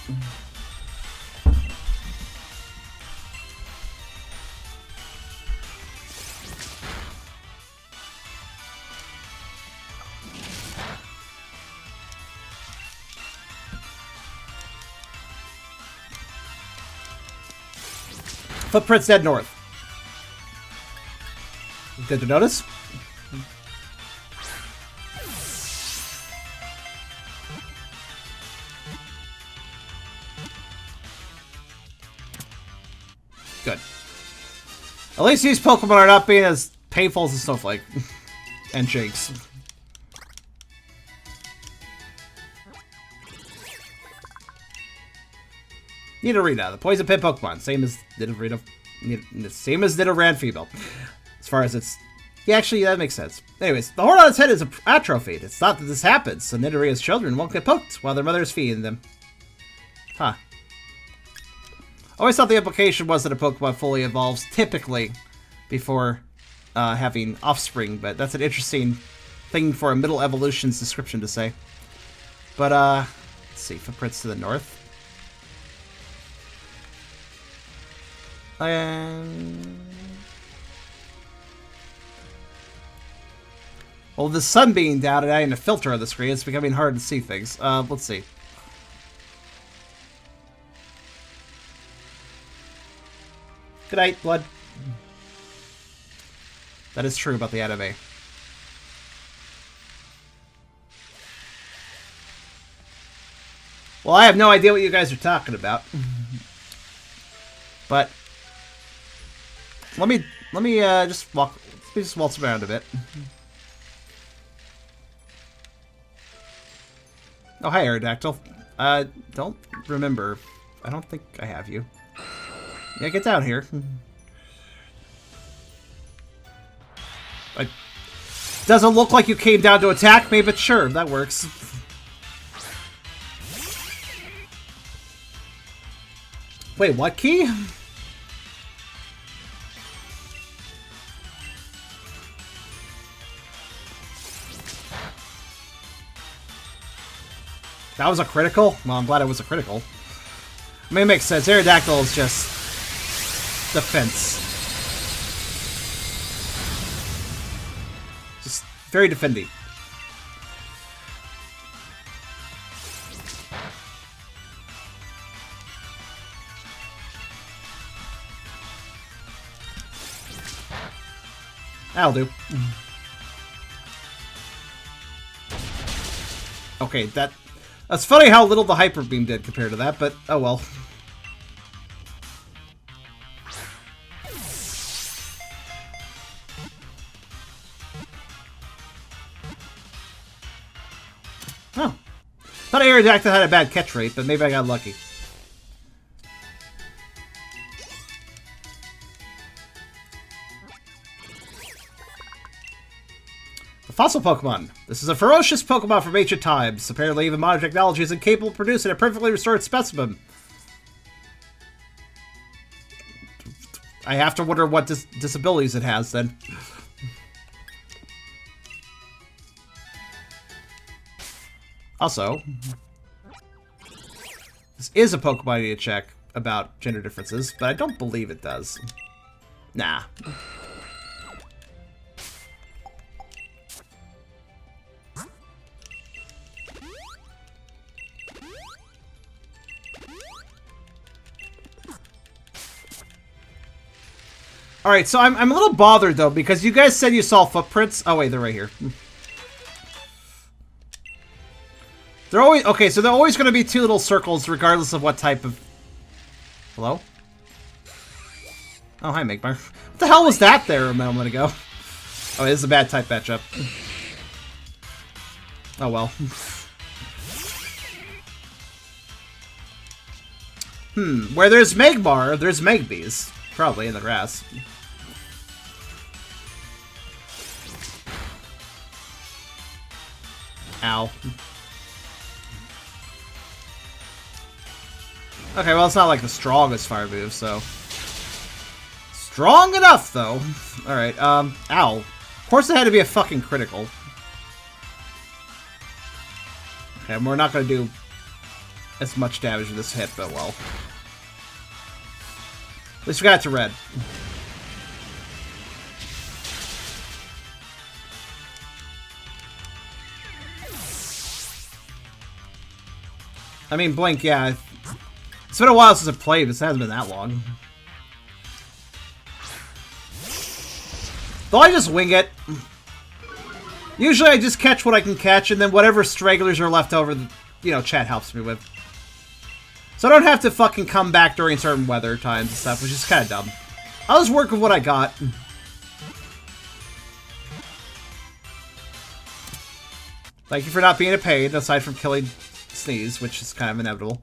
Speaker 1: Footprints dead north. Good to notice. Good. At least these Pokemon are not being as painful as a Snowflake. And Jinx. Nidorina, the poison pit Pokemon, same as Nidoran female. As far as it's... Yeah, actually, that makes sense. Anyways, the horn on its head is atrophied. It's thought that this happens, so Nidorina's children won't get poked while their mother is feeding them. Huh. Always thought the implication was that a Pokemon fully evolves, typically, before having offspring, but that's an interesting thing for a Middle Evolution's description to say. But, let's see, footprints to the north. Well, the sun being down and adding a filter on the screen, it's becoming hard to see things. Let's see. Good night, Blood. That is true about the anime. Well, I have no idea what you guys are talking about. But let me just waltz around a bit. Oh, hi, Aerodactyl. Don't remember. I don't think I have you. Yeah, get down here. Doesn't look like you came down to attack me, but sure, that works. Wait, what key? That was a critical? Well, I'm glad it was a critical. I mean, it makes sense. Aerodactyl is just defense. Just very defendy. That'll do. Okay, that's funny how little the Hyper Beam did compared to that, but oh well. Oh. Thought Aerodactyl had a bad catch rate, but maybe I got lucky. Fossil Pokemon. This is a ferocious Pokemon from ancient times. Apparently, even modern technology is incapable of producing a perfectly restored specimen. I have to wonder what disabilities it has, then. Also, this is a Pokemon I need to check about gender differences, but I don't believe it does. Nah. Alright, so I'm a little bothered, though, because you guys said you saw footprints. Oh, wait, they're right here. They're always... Okay, so they're always going to be two little circles, regardless of what type of... Hello? Oh, hi, Magmar. What the hell was that there a moment ago? Oh, this is a bad type matchup. Oh, well. Where there's Magmar, there's Magbees. Probably in the grass. Ow. Okay, well, it's not like the strongest fire move, so... Strong enough, though. Alright, ow. Of course it had to be a fucking critical. Okay, we're not gonna do as much damage with this hit, but well. At least we got it to red. I mean, Blink, yeah. It's been a while since I've played. This hasn't been that long. Though I just wing it. Usually I just catch what I can catch, and then whatever stragglers are left over, you know, chat helps me with. So I don't have to fucking come back during certain weather times and stuff, which is kind of dumb. I'll just work with what I got. Thank you for not being a pain, aside from killing Sneeze, which is kind of inevitable.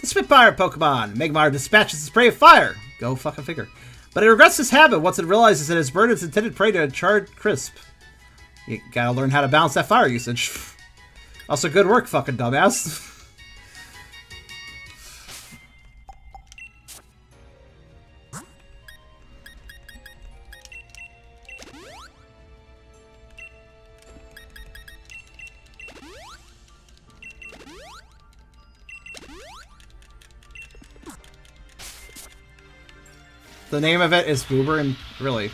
Speaker 1: The Spitfire Pokemon. Magmar dispatches a spray of fire. Go fucking figure. But it regrets this habit once it realizes it has burned its intended prey to a charred crisp. You gotta learn how to balance that fire usage. Also, good work, fucking dumbass. The name of it is Boober, and really.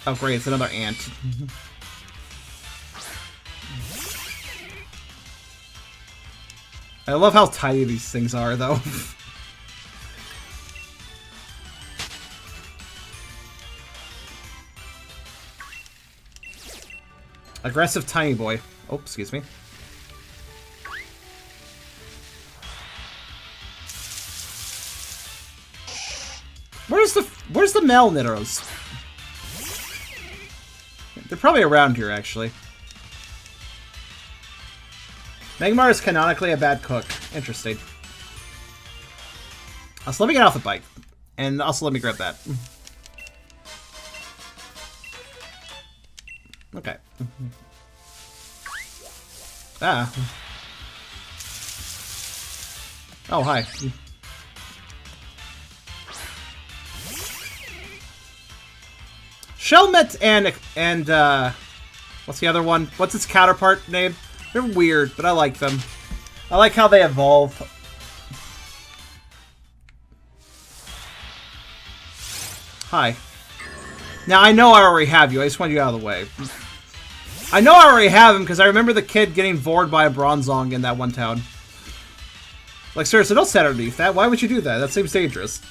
Speaker 1: Oh great, it's another ant. I love how tiny these things are, though. Aggressive tiny boy. Oh, excuse me. Where's the male Nidorous? They're probably around here, actually. Magmar is canonically a bad cook. Interesting. So let me get off the bike. And also let me grab that. Okay. Ah. Oh, hi. Shelmet and what's the other one? What's its counterpart name? They're weird, but I like them. I like how they evolve. Hi. Now, I know I already have you. I just want you out of the way. I know I already have him because I remember the kid getting bored by a Bronzong in that one town. Like, seriously, don't set underneath that. Why would you do that? That seems dangerous.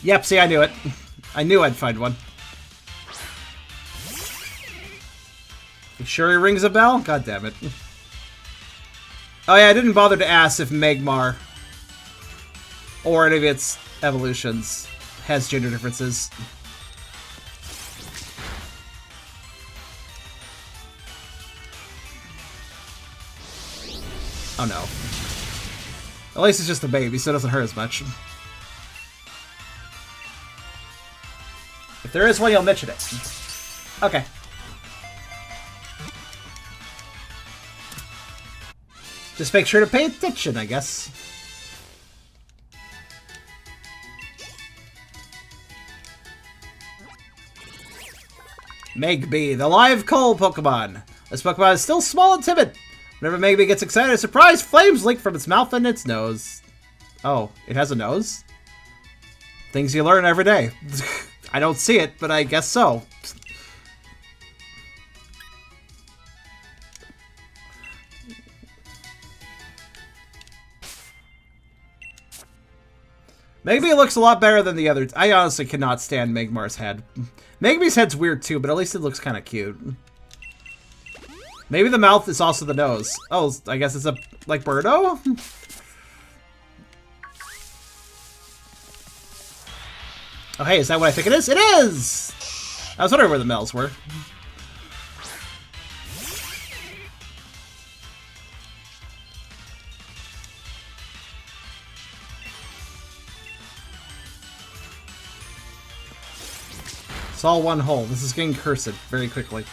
Speaker 1: Yep, see, I knew it. I knew I'd find one. You sure he rings a bell? God damn it. Oh yeah, I didn't bother to ask if Magmar or any of its evolutions has gender differences. Oh no. At least it's just a baby, so it doesn't hurt as much. If there is one, you'll mention it. Okay. Just make sure to pay attention, I guess. Megby, the live coal Pokemon. This Pokemon is still small and timid. Whenever Megby gets excited, a surprise flames leak from its mouth and its nose. Oh, it has a nose? Things you learn every day. I don't see it, but I guess so. Megby looks a lot better than the others. I honestly cannot stand Magmar's head. Megby's head's weird too, but at least it looks kind of cute. Maybe the mouth is also the nose. Oh, I guess it's a like Birdo? Oh, hey, is that what I think it is? It is! I was wondering where the males were. It's all one hole. This is getting cursed very quickly.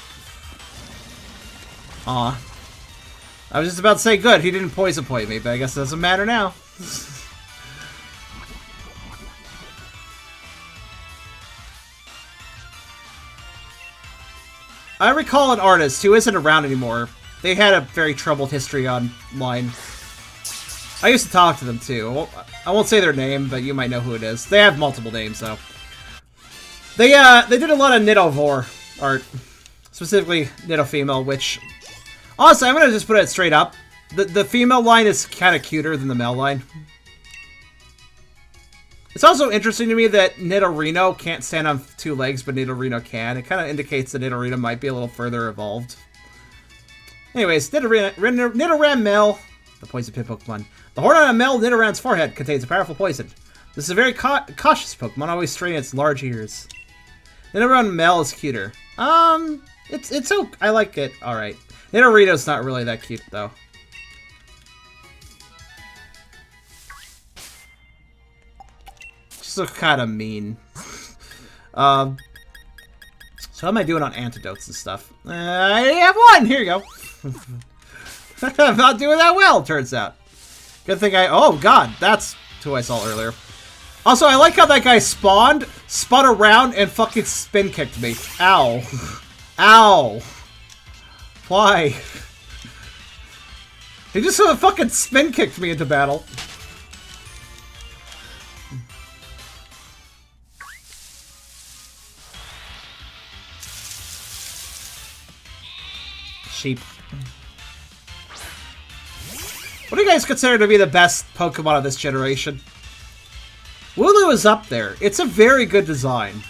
Speaker 1: Aw. I was just about to say, good, he didn't poison point me, but I guess it doesn't matter now. I recall an artist who isn't around anymore. They had a very troubled history online. I used to talk to them too. I won't say their name, but you might know who it is. They have multiple names though. They did a lot of Nidovore art, specifically Nidofemale, which honestly I'm gonna just put it straight up. The female line is kind of cuter than the male line. It's also interesting to me that Nidorino can't stand on two legs, but Nidorino can. It kind of indicates that Nidorino might be a little further evolved. Anyways, Nidoran male, the poison pit Pokemon. The horn on a male Nidoran's forehead contains a powerful poison. This is a very cautious Pokemon, always straining its large ears. Nidoran male is cuter. It's okay. I like it. All right. Nidorino's not really that cute though. So kind of mean. So how am I doing on antidotes and stuff? I have one! Here you go. I'm not doing that well, turns out. Good thing oh god, that's who I saw earlier. Also, I like how that guy spawned, spun around, and fucking spin kicked me. Ow. Ow. Why? He just fucking spin kicked me into battle. Sheep. What do you guys consider to be the best Pokemon of this generation? Wooloo is up there. It's a very good design.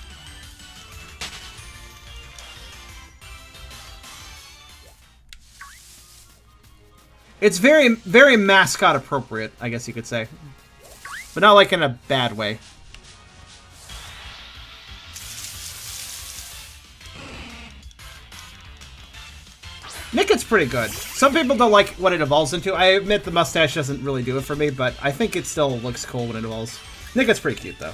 Speaker 1: It's very, very mascot appropriate, I guess you could say. But not like in a bad way. Nugget's pretty good. Some people don't like what it evolves into. I admit the mustache doesn't really do it for me, but I think it still looks cool when it evolves. Nugget's pretty cute, though.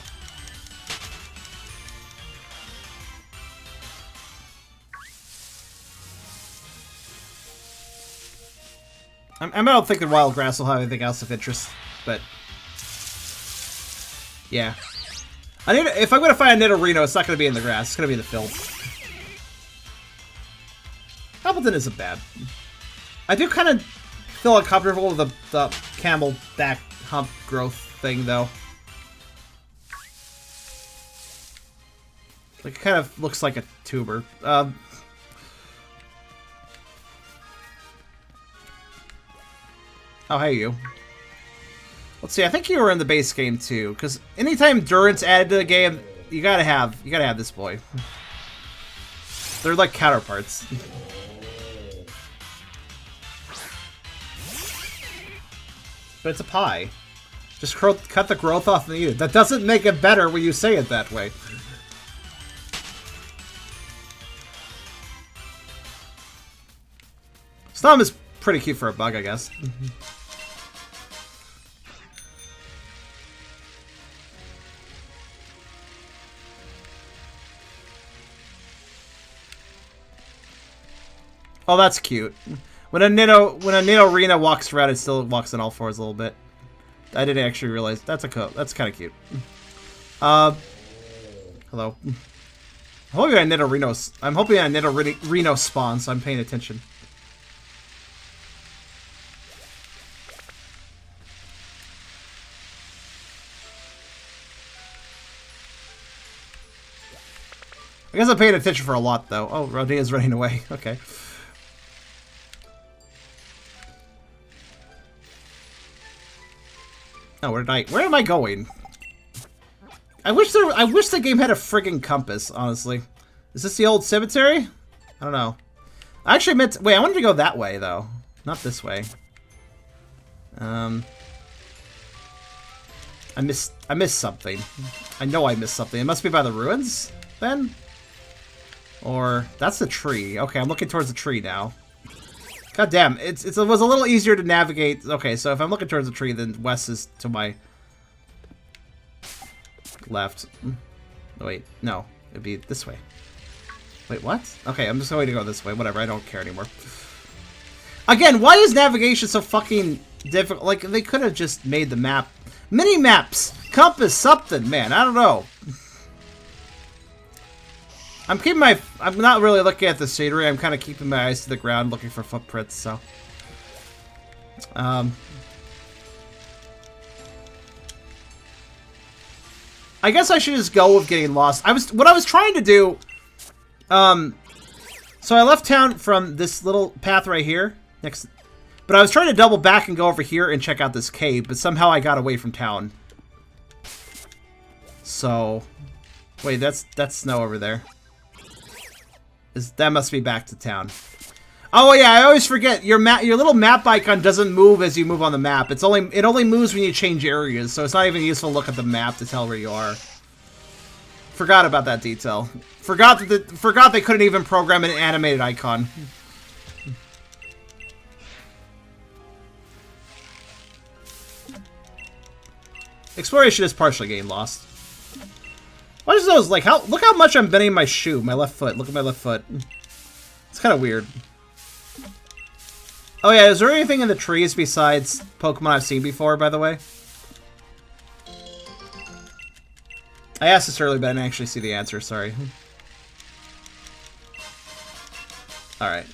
Speaker 1: I don't think the wild grass will have anything else of interest, but yeah. If I'm gonna find a Nidorino, it's not gonna be in the grass. It's gonna be in the field. Appleton isn't bad. I do kind of feel uncomfortable with the camel back hump growth thing, though. Like, it kind of looks like a tuber. Oh, hey, you. Let's see, I think you were in the base game, too, because anytime Durant's added to the game, you gotta have this boy. They're like counterparts. But it's a pie. Just cut the growth off and eat it. That doesn't make it better when you say it that way. Snom is pretty cute for a bug, I guess. Oh, that's cute. When a Nidorino walks around, it still walks on all fours a little bit. I didn't actually realize that's kind of cute. Hello. I'm hoping a Nidorino spawns, so I'm paying attention. I guess I'm paying attention for a lot, though. Oh, Rodia's running away. Okay. Oh, where am I going? I wish the game had a friggin' compass, honestly. Is this the old cemetery? I don't know. I actually meant wait, I wanted to go that way, though. Not this way. I missed something. I know I missed something. It must be by the ruins, then? Or that's the tree. Okay, I'm looking towards the tree now. God damn, it was a little easier to navigate. Okay, so if I'm looking towards the tree, then west is to my left. Oh, wait, no. It'd be this way. Wait, what? Okay, I'm just going to go this way. Whatever, I don't care anymore. Again, why is navigation so fucking difficult? Like, they could have just made the map. Mini-maps! Compass, something, man. I don't know. I'm not really looking at the scenery. I'm kind of keeping my eyes to the ground, looking for footprints, so. I guess I should just go with getting lost. What I was trying to do, so I left town from this little path right here, but I was trying to double back and go over here and check out this cave, but somehow I got away from town. So, wait, that's snow over there. That must be back to town. Oh yeah, I always forget your little map icon doesn't move as you move on the map. It only moves when you change areas, so it's not even useful to look at the map to tell where you are. Forgot about that detail. Forgot they couldn't even program an animated icon. Exploration is partially getting lost. What is those, like, look how much I'm bending my shoe, my left foot. Look at my left foot. It's kind of weird. Oh yeah, is there anything in the trees besides Pokemon I've seen before, by the way? I asked this earlier, but I didn't actually see the answer, sorry. Alright.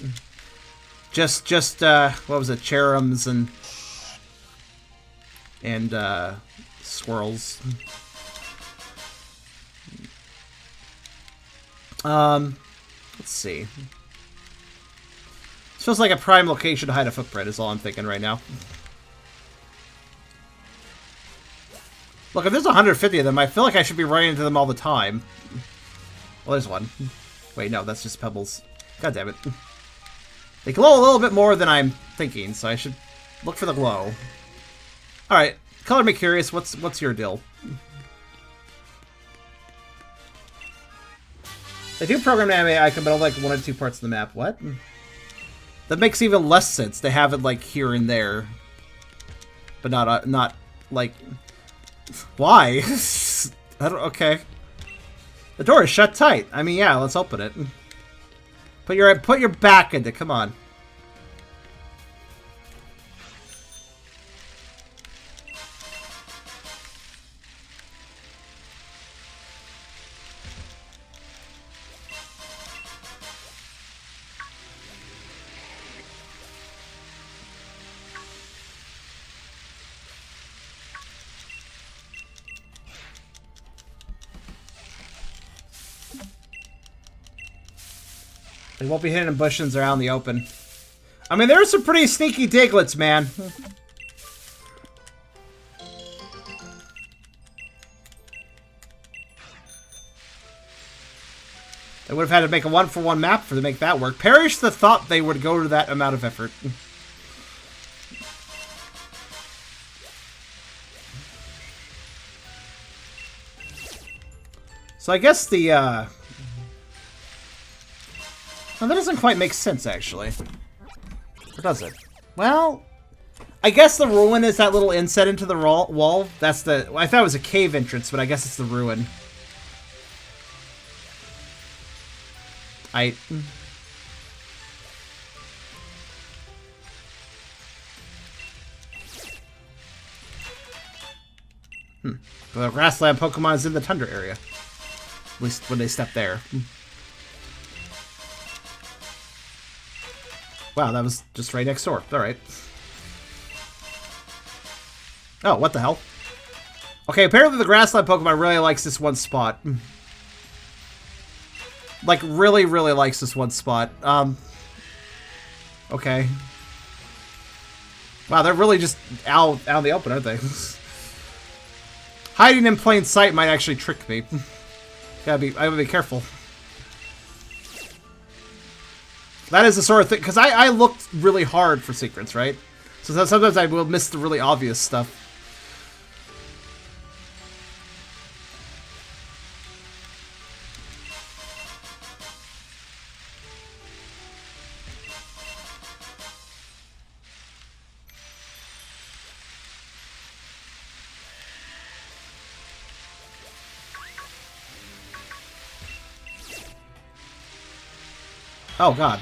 Speaker 1: Just, what was it, Cherums and swirls. Let's see. This feels like a prime location to hide a footprint is all I'm thinking right now. Look, if there's 150 of them, I feel like I should be running into them all the time. Well, there's one. Wait, no, that's just pebbles. God damn it. They glow a little bit more than I'm thinking, so I should look for the glow. Alright, color me curious. What's your deal? They do program an anime icon, but only like 1 or 2 parts of the map. What? That makes even less sense. They have it like here and there, but not like. Why? I don't. Okay. The door is shut tight. I mean, yeah. Let's open it. Put your back into. Come on. They won't be hidden in bushes or out in the open. I mean, there are some pretty sneaky diglets, man. They would have had to make a 1-for-1 map to make that work. Perish the thought they would go to that amount of effort. So I guess the, well, that doesn't quite make sense, actually. Or does it? Well, I guess the ruin is that little inset into the wall. That's the... I thought it was a cave entrance, but I guess it's the ruin. The grassland Pokemon is in the Tundra area. At least when they step there. Wow, that was just right next door. Alright. Oh, what the hell? Okay, apparently the grassland Pokemon really likes this one spot. Like, really, really likes this one spot. Okay. Wow, they're really just out in the open, aren't they? Hiding in plain sight might actually trick me. I gotta be careful. That is the sort of thing, because I looked really hard for secrets, right? So sometimes I will miss the really obvious stuff. Oh god.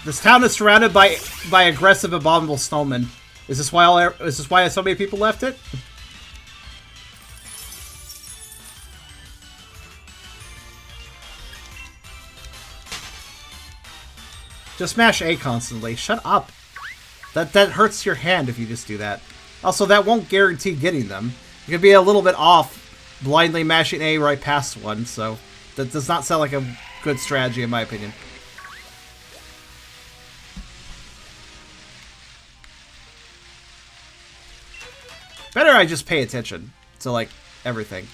Speaker 1: This town is surrounded by aggressive, abominable snowmen. Is this why so many people left it? Just smash A constantly. Shut up. That hurts your hand if you just do that. Also, that won't guarantee getting them. You could be a little bit off blindly mashing A right past one, so that does not sound like a good strategy in my opinion. Better I just pay attention to, like, everything.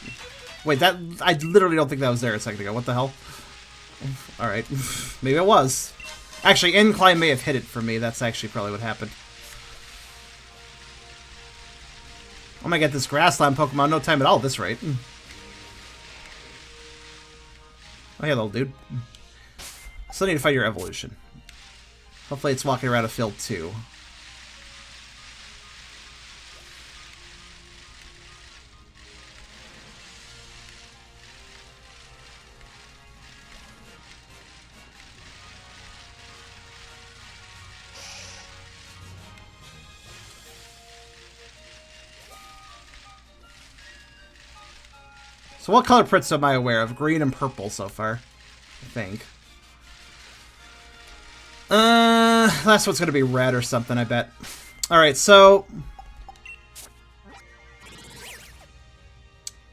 Speaker 1: Wait, that... I literally don't think that was there a second ago. What the hell? Alright. Maybe it was. Actually, incline may have hit it for me. That's actually probably what happened. I'm gonna get this grassland Pokemon no time at all at this rate. Oh yeah, little dude. Still need to fight your evolution. Hopefully it's walking around a field too. So what color prints am I aware of? Green and purple so far, I think. Last one's gonna be red or something, I bet. Alright, so...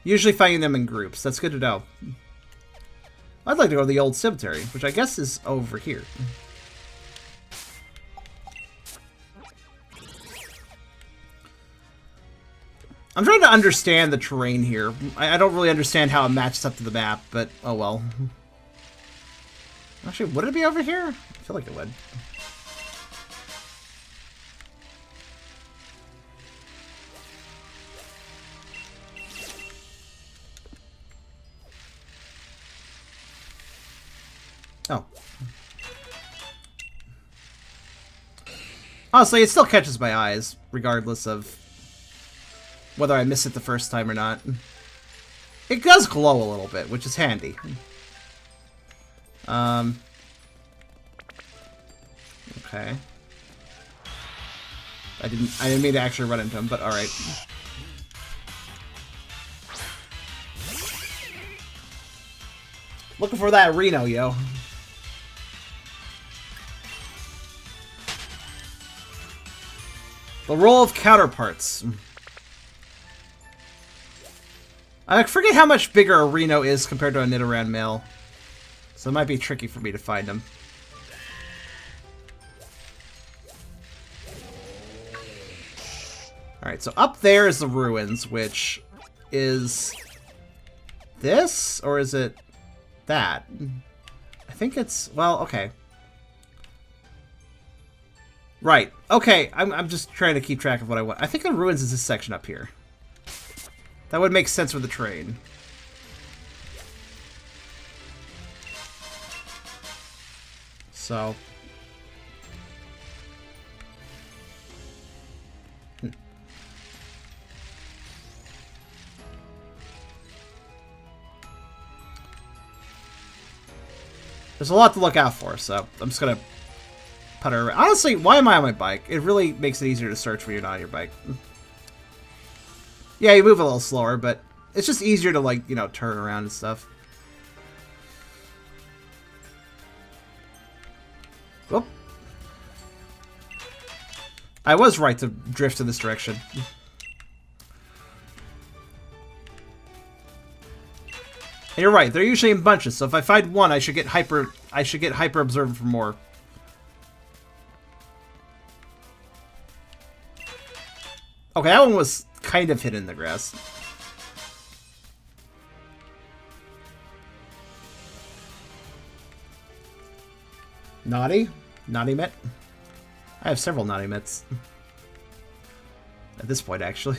Speaker 1: usually finding them in groups. That's good to know. I'd like to go to the old cemetery, which I guess is over here. I'm trying to understand the terrain here. I don't really understand how it matches up to the map, but oh well. Actually, would it be over here? I feel like it would. Oh. Honestly, it still catches my eyes, regardless of whether I miss it the first time or not. It does glow a little bit, which is handy. Okay. I didn't mean to actually run into him, but alright. Looking for that Reno, yo. The role of counterparts. I forget how much bigger a Reno is compared to a Nidoran male. So it might be tricky for me to find him. Alright, so up there is the ruins, which is this? Or is it that? I think it's... well, okay. Right. Okay, I'm just trying to keep track of what I want. I think the ruins is this section up here. That would make sense with the train. So... there's a lot to look out for, so I'm just gonna putter around. Honestly, why am I on my bike? It really makes it easier to search when you're not on your bike. Yeah, you move a little slower, but it's just easier to, like, you know, turn around and stuff. Whoop. I was right to drift in this direction. And you're right, they're usually in bunches, so if I find one, I should get hyper observant for more. Okay, that one was kind of hidden in the grass. Naughty? Naughty Met? I have several Naughty Mets. At this point, actually.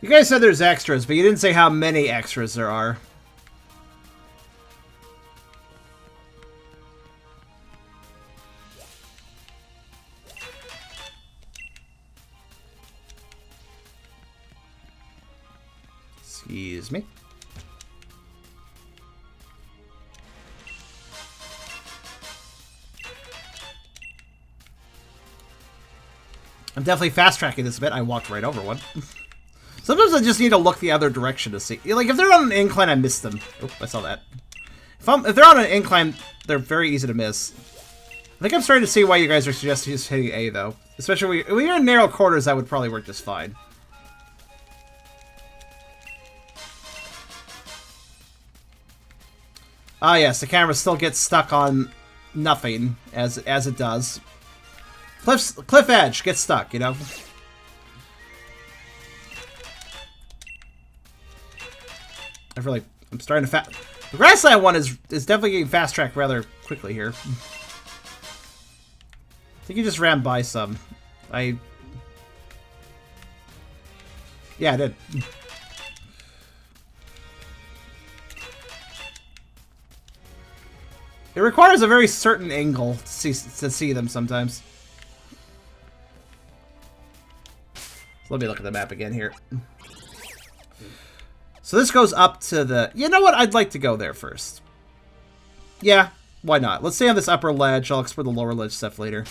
Speaker 1: You guys said there's extras, but you didn't say how many extras there are. Excuse me. I'm definitely fast-tracking this a bit. I walked right over one. Sometimes I just need to look the other direction to see. Like, if they're on an incline, I miss them. Oh, I saw that. If they're on an incline, they're very easy to miss. I think I'm starting to see why you guys are suggesting just hitting A, though. Especially when you're in narrow quarters, that would probably work just fine. Ah, yes, the camera still gets stuck on nothing, as it does. Cliff edge gets stuck, you know? I'm starting to the grassland one is definitely getting fast-tracked rather quickly here. I think you just ran by some. Yeah, I did. It requires a very certain angle to see them sometimes. So let me look at the map again here. So this goes up to the... You know what? I'd like to go there first. Yeah, why not? Let's stay on this upper ledge. I'll explore the lower ledge stuff later.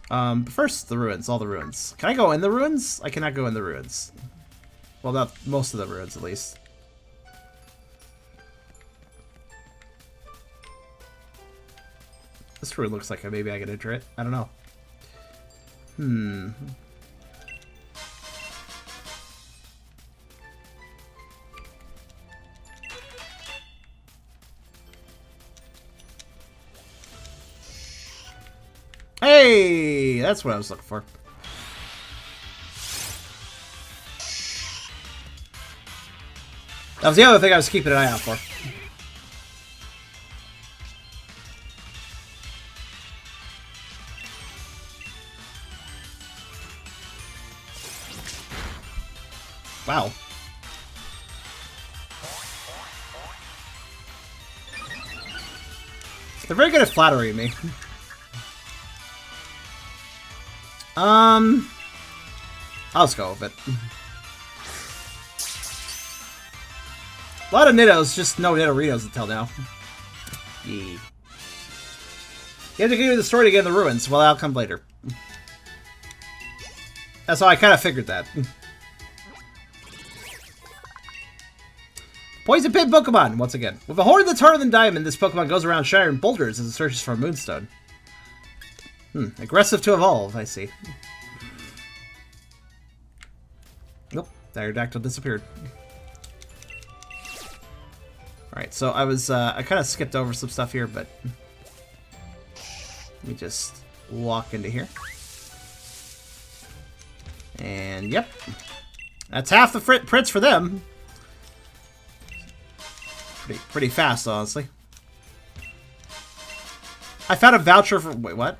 Speaker 1: But first, the ruins. All the ruins. Can I go in the ruins? I cannot go in the ruins. Well, not most of the ruins, at least. This ruin looks like maybe I can enter it. I don't know. Hey! That's what I was looking for. That was the other thing I was keeping an eye out for. Wow. They're very good at flattering me. I'll just go with it. A lot of Niddos, just no Nidoritos until now. Yeah. You have to give me the story to get in the ruins. Well, that'll come later. That's how I kind of figured that. Poison Pit Pokemon, once again. With a horn that's harder than diamond, this Pokemon goes around shattering boulders as it searches for a moonstone. Aggressive to evolve, I see. Nope, Aerodactyl disappeared. Alright, so I kind of skipped over some stuff here, but let me just walk into here. And, yep. That's half the Prints for them. Pretty fast, honestly. I found a voucher for... Wait, what?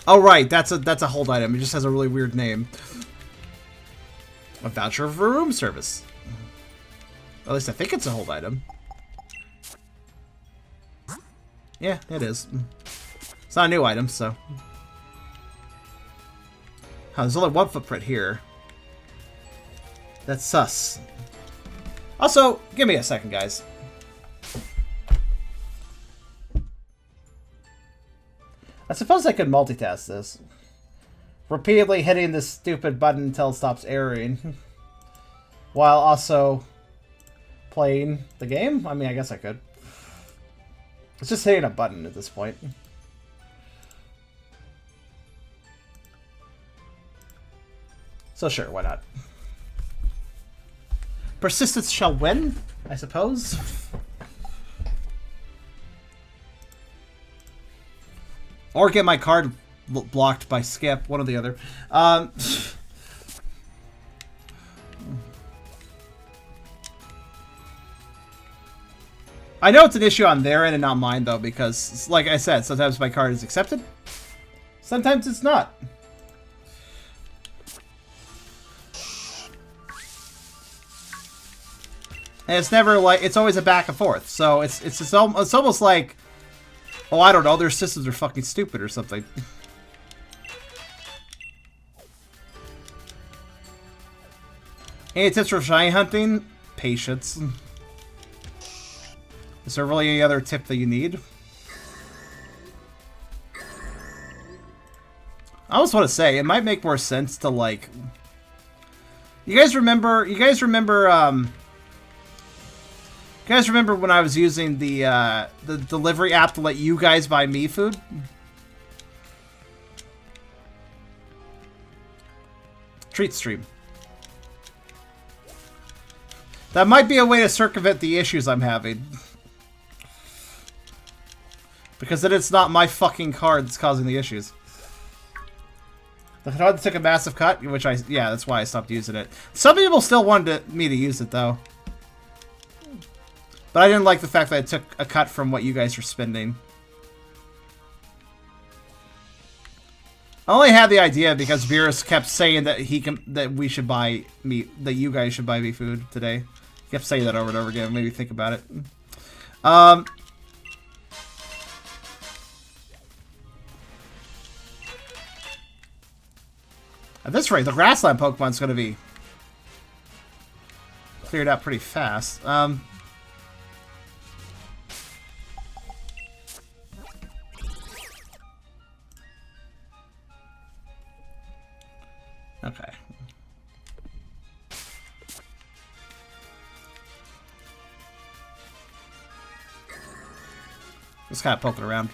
Speaker 1: Oh, right. That's a hold item. It just has a really weird name. A voucher for room service. At least I think it's a hold item. Yeah, it is. It's not a new item, so... Oh, there's only one footprint here. That's sus. Also, give me a second, guys. I suppose I could multitask this. Repeatedly hitting this stupid button until it stops erroring. While also playing the game? I mean, I guess I could. It's just hitting a button at this point. So sure, why not? Persistence shall win, I suppose. Or get my card blocked by Skip, one or the other. I know it's an issue on their end and not mine, though, because, like I said, sometimes my card is accepted. Sometimes it's not. And it's never like, it's always a back and forth. So it's almost like, oh, I don't know, their systems are fucking stupid or something. Any tips for shiny hunting? Patience. Is there really any other tip that you need? I almost want to say, it might make more sense to, like... You guys remember when I was using the delivery app to let you guys buy me food? Treat stream. That might be a way to circumvent the issues I'm having. Because then it's not my fucking card that's causing the issues. The card took a massive cut, which yeah, that's why I stopped using it. Some people still wanted me to use it, though. But I didn't like the fact that it took a cut from what you guys were spending. I only had the idea because Beerus kept saying that we should buy meat, that you guys should buy me food today. He kept saying that over and over again. Maybe think about it. At this rate, the grassland Pokemon's going to be cleared out pretty fast. Okay. Just kind of poking around.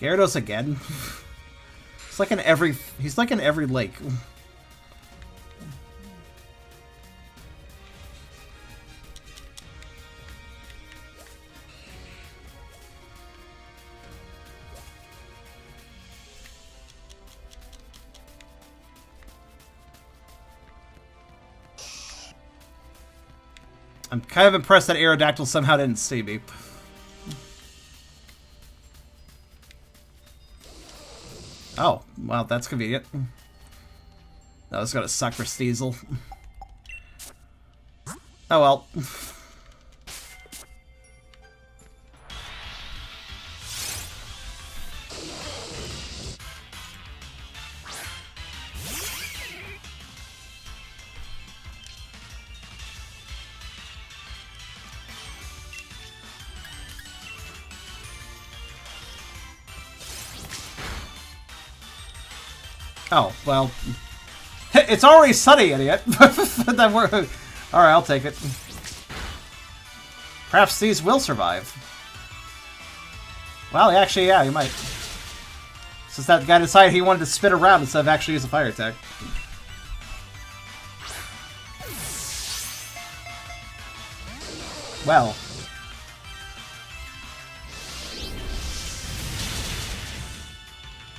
Speaker 1: Gyarados again? He's like in every lake. I'm kind of impressed that Aerodactyl somehow didn't see me. Oh, well, that's convenient. That was gonna suck for Steezel. Oh well. Oh, well. It's already sunny, idiot. Alright, I'll take it. Perhaps these will survive. Well, actually, yeah, you might. Since that guy decided he wanted to spin around instead of actually use a fire attack. Well.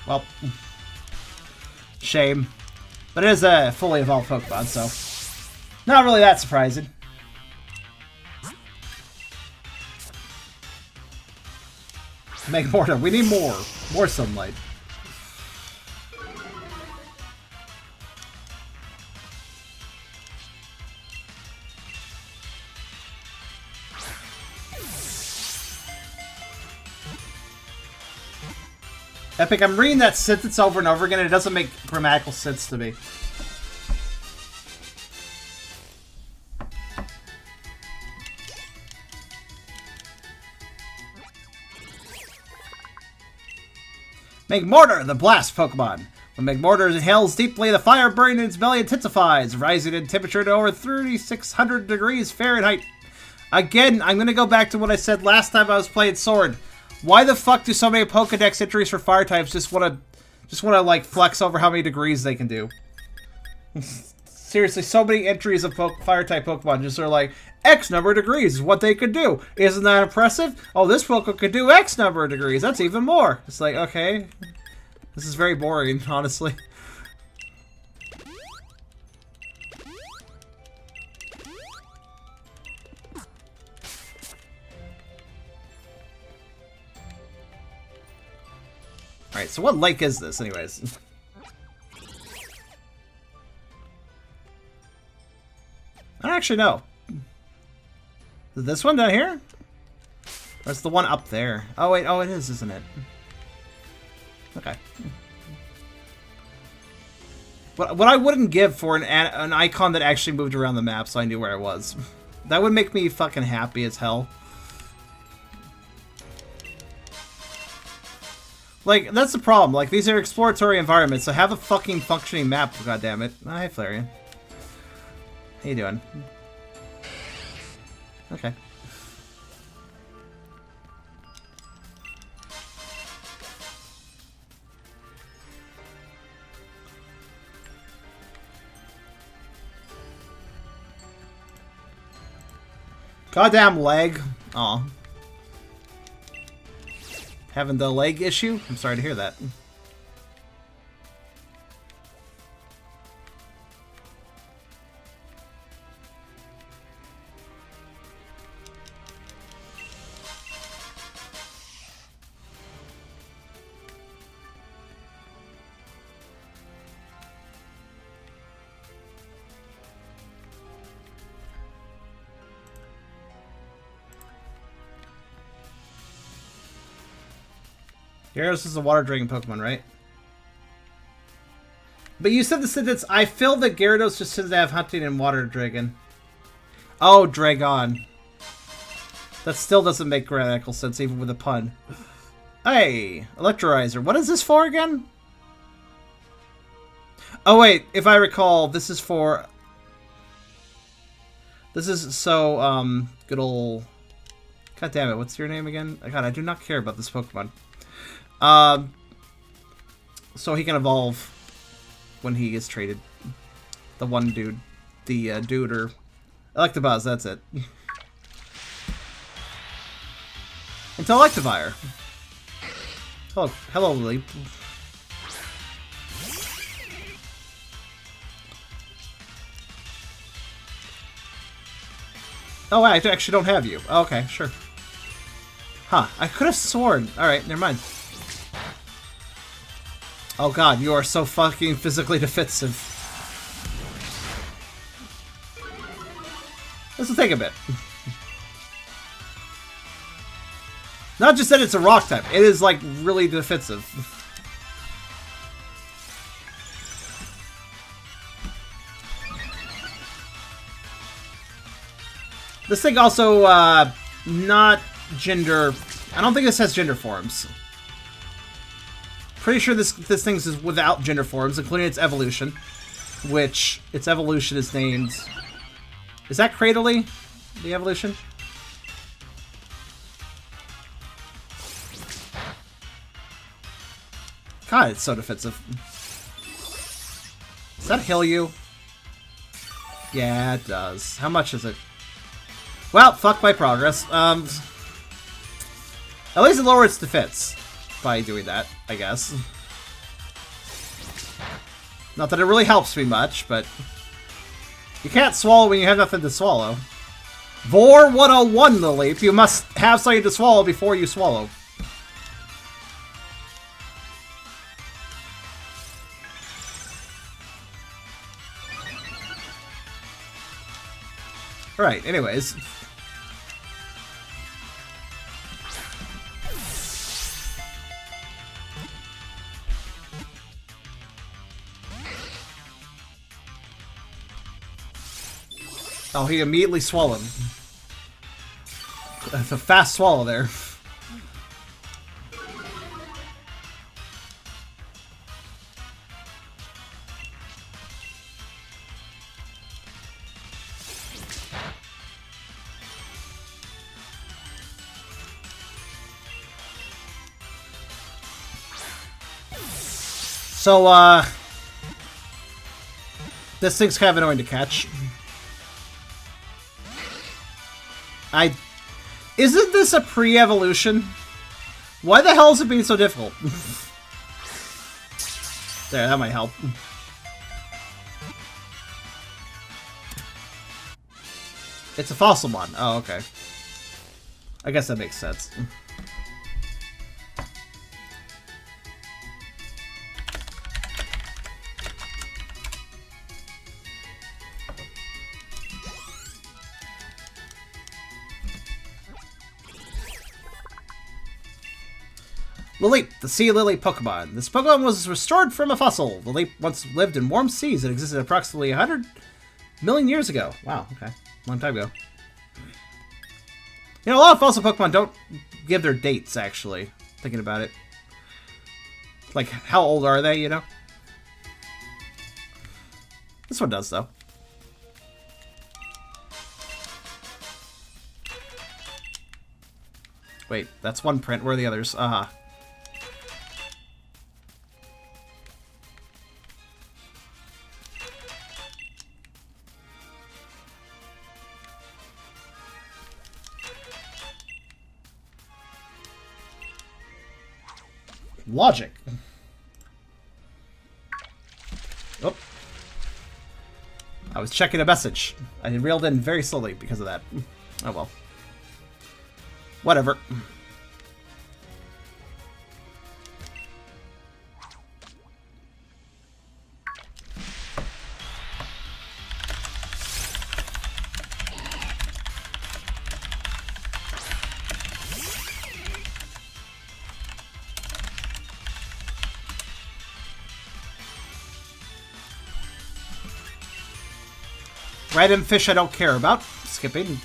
Speaker 1: Well. Shame. But it is a fully evolved Pokemon, so not really that surprising. Make more. We need more. More sunlight. Epic, I'm reading that sentence over and over again, and it doesn't make grammatical sense to me. Magmortar, the blast Pokemon. When Magmortar inhales deeply, the fire burning in its belly intensifies, rising in temperature to over 3,600 degrees Fahrenheit. Again, I'm going to go back to what I said last time I was playing Sword. Why the fuck do so many Pokedex entries for fire types just want to like flex over how many degrees they can do? Seriously, so many entries of fire type Pokemon just are like X number of degrees is what they could do. Isn't that impressive? Oh, this Pokemon could do X number of degrees. That's even more. It's like, okay, this is very boring, honestly. Alright, so what lake is this, anyways? I don't actually know. Is this one down here? Or is the one up there? Oh, wait. Oh, it is, isn't it? Okay. What I wouldn't give for an icon that actually moved around the map so I knew where I was. That would make me fucking happy as hell. Like, that's the problem. Like, these are exploratory environments, so have a fucking functioning map, goddammit. Hi, Flareon. How you doing? Okay. Goddamn leg. Aw. Having the leg issue? I'm sorry to hear that. Gyarados is a water dragon Pokemon, right? But you said the sentence, I feel that Gyarados just tends to have hunting and water dragon. Oh, Dragon. That still doesn't make grammatical sense, even with a pun. Hey, Electrolyzer. What is this for again? Oh, wait. If I recall, this is for... This is so, good ol'... God damn it, what's your name again? God, I do not care about this Pokemon. So he can evolve when he gets traded. The one dude. The dude or... Electabuzz, that's it. Until Electivire. Hello, Lily. Oh, I actually don't have you. Oh, okay, sure. Huh, I could have sworn. Alright, never mind. Oh god, you are so fucking physically defensive. This will take a bit. Not just that it's a rock type, it is like really defensive. This thing also, not gender... I don't think this has gender forms. Pretty sure this thing's is without gender forms, including its evolution. Which, its evolution is named... Is that Cradily? The evolution? God, it's so defensive. Does that heal you? Yeah, it does. How much is it? Well, fuck my progress. At least it lowers its defense by doing that, I guess. Not that it really helps me much, but... You can't swallow when you have nothing to swallow. Vor 101, the leap. You must have something to swallow before you swallow. Right, anyways. Oh, he immediately swallowed. That's a fast swallow there. So, this thing's kind of annoying to catch. Isn't this a pre-evolution? Why the hell is it being so difficult? There, that might help. It's a fossil mod. Oh, okay. I guess that makes sense. Lily, the sea lily Pokemon. This Pokemon was restored from a fossil. Lily once lived in warm seas that existed approximately 100 million years ago. Wow, okay. Long time ago. You know, a lot of fossil Pokemon don't give their dates, actually. Thinking about it. Like, how old are they, you know? This one does, though. Wait, that's one print. Where are the others? Uh-huh. Logic. Oh. I was checking a message. I reeled in very slowly because of that. Oh well. Whatever. Random fish I don't care about. Skipping.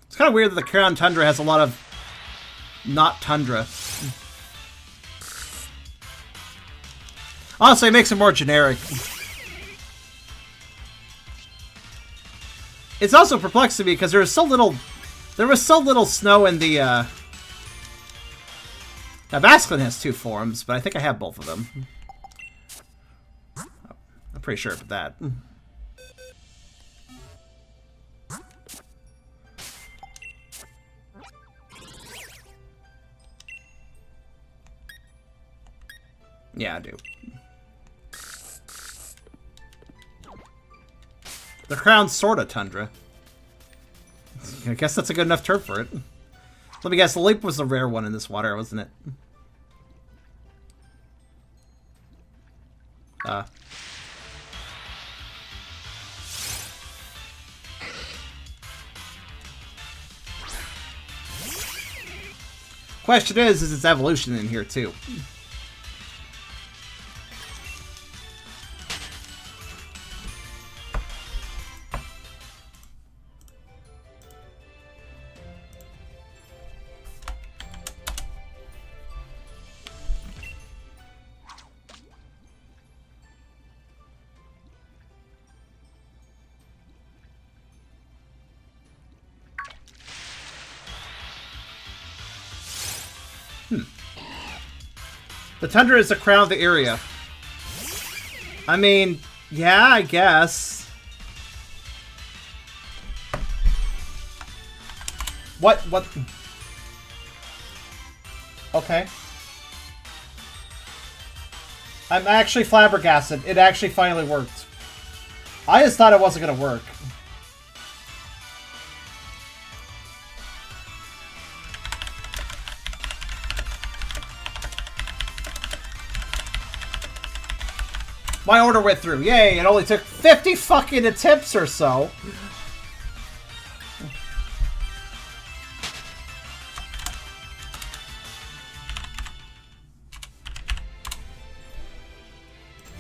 Speaker 1: It's kind of weird that the Crown Tundra has a lot of not Tundra. Honestly, it makes it more generic. It's also perplexing me because there was so little snow in the, Now, Basculin has 2 forms, but I think I have both of them. I'm pretty sure about that. Yeah, I do. The crown's sorta Tundra. I guess that's a good enough term for it. Let me guess, the leap was the rare one in this water, wasn't it? Question is its evolution in here too? The Tundra is the crown of the area. I mean, yeah, I guess. What? Okay. I'm actually flabbergasted. It actually finally worked. I just thought it wasn't gonna work. My order went through. Yay, it only took 50 fucking attempts or so.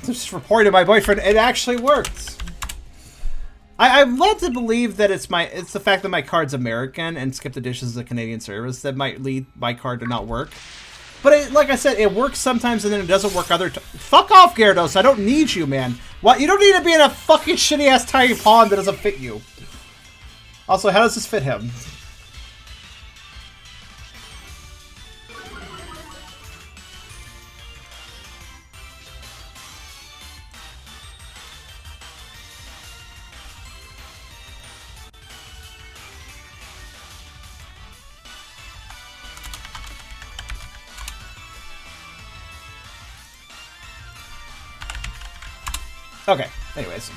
Speaker 1: Just reported to my boyfriend, it actually worked. I'm led to believe that it's the fact that my card's American and Skip the Dishes is a Canadian service that might lead my card to not work. But like I said, it works sometimes and then it doesn't work other times. Fuck off, Gyarados. I don't need you, man. What? You don't need to be in a fucking shitty-ass tiny pond that doesn't fit you. Also, how does this fit him? Okay, anyways.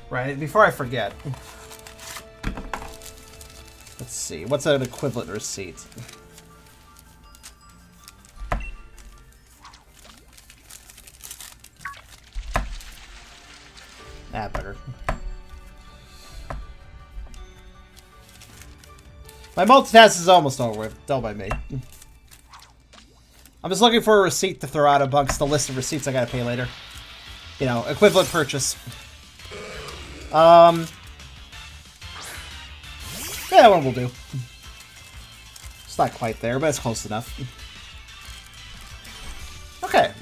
Speaker 1: Right, before I forget. Let's see, what's an equivalent receipt? Ah, better. My multitask is almost over with. Don't by me. I'm just looking for a receipt to throw out amongst the list of receipts I gotta pay later. You know, equivalent purchase. Yeah, that one will do. It's not quite there, but it's close enough. Okay.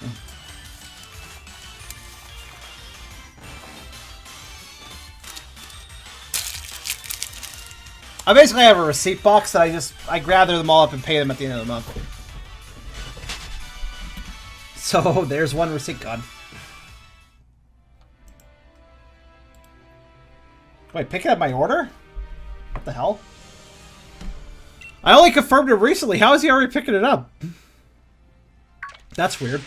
Speaker 1: I basically have a receipt box that I gather them all up and pay them at the end of the month. So there's one receipt gone. Wait, picking up my order? What the hell? I only confirmed it recently. How is he already picking it up? That's weird.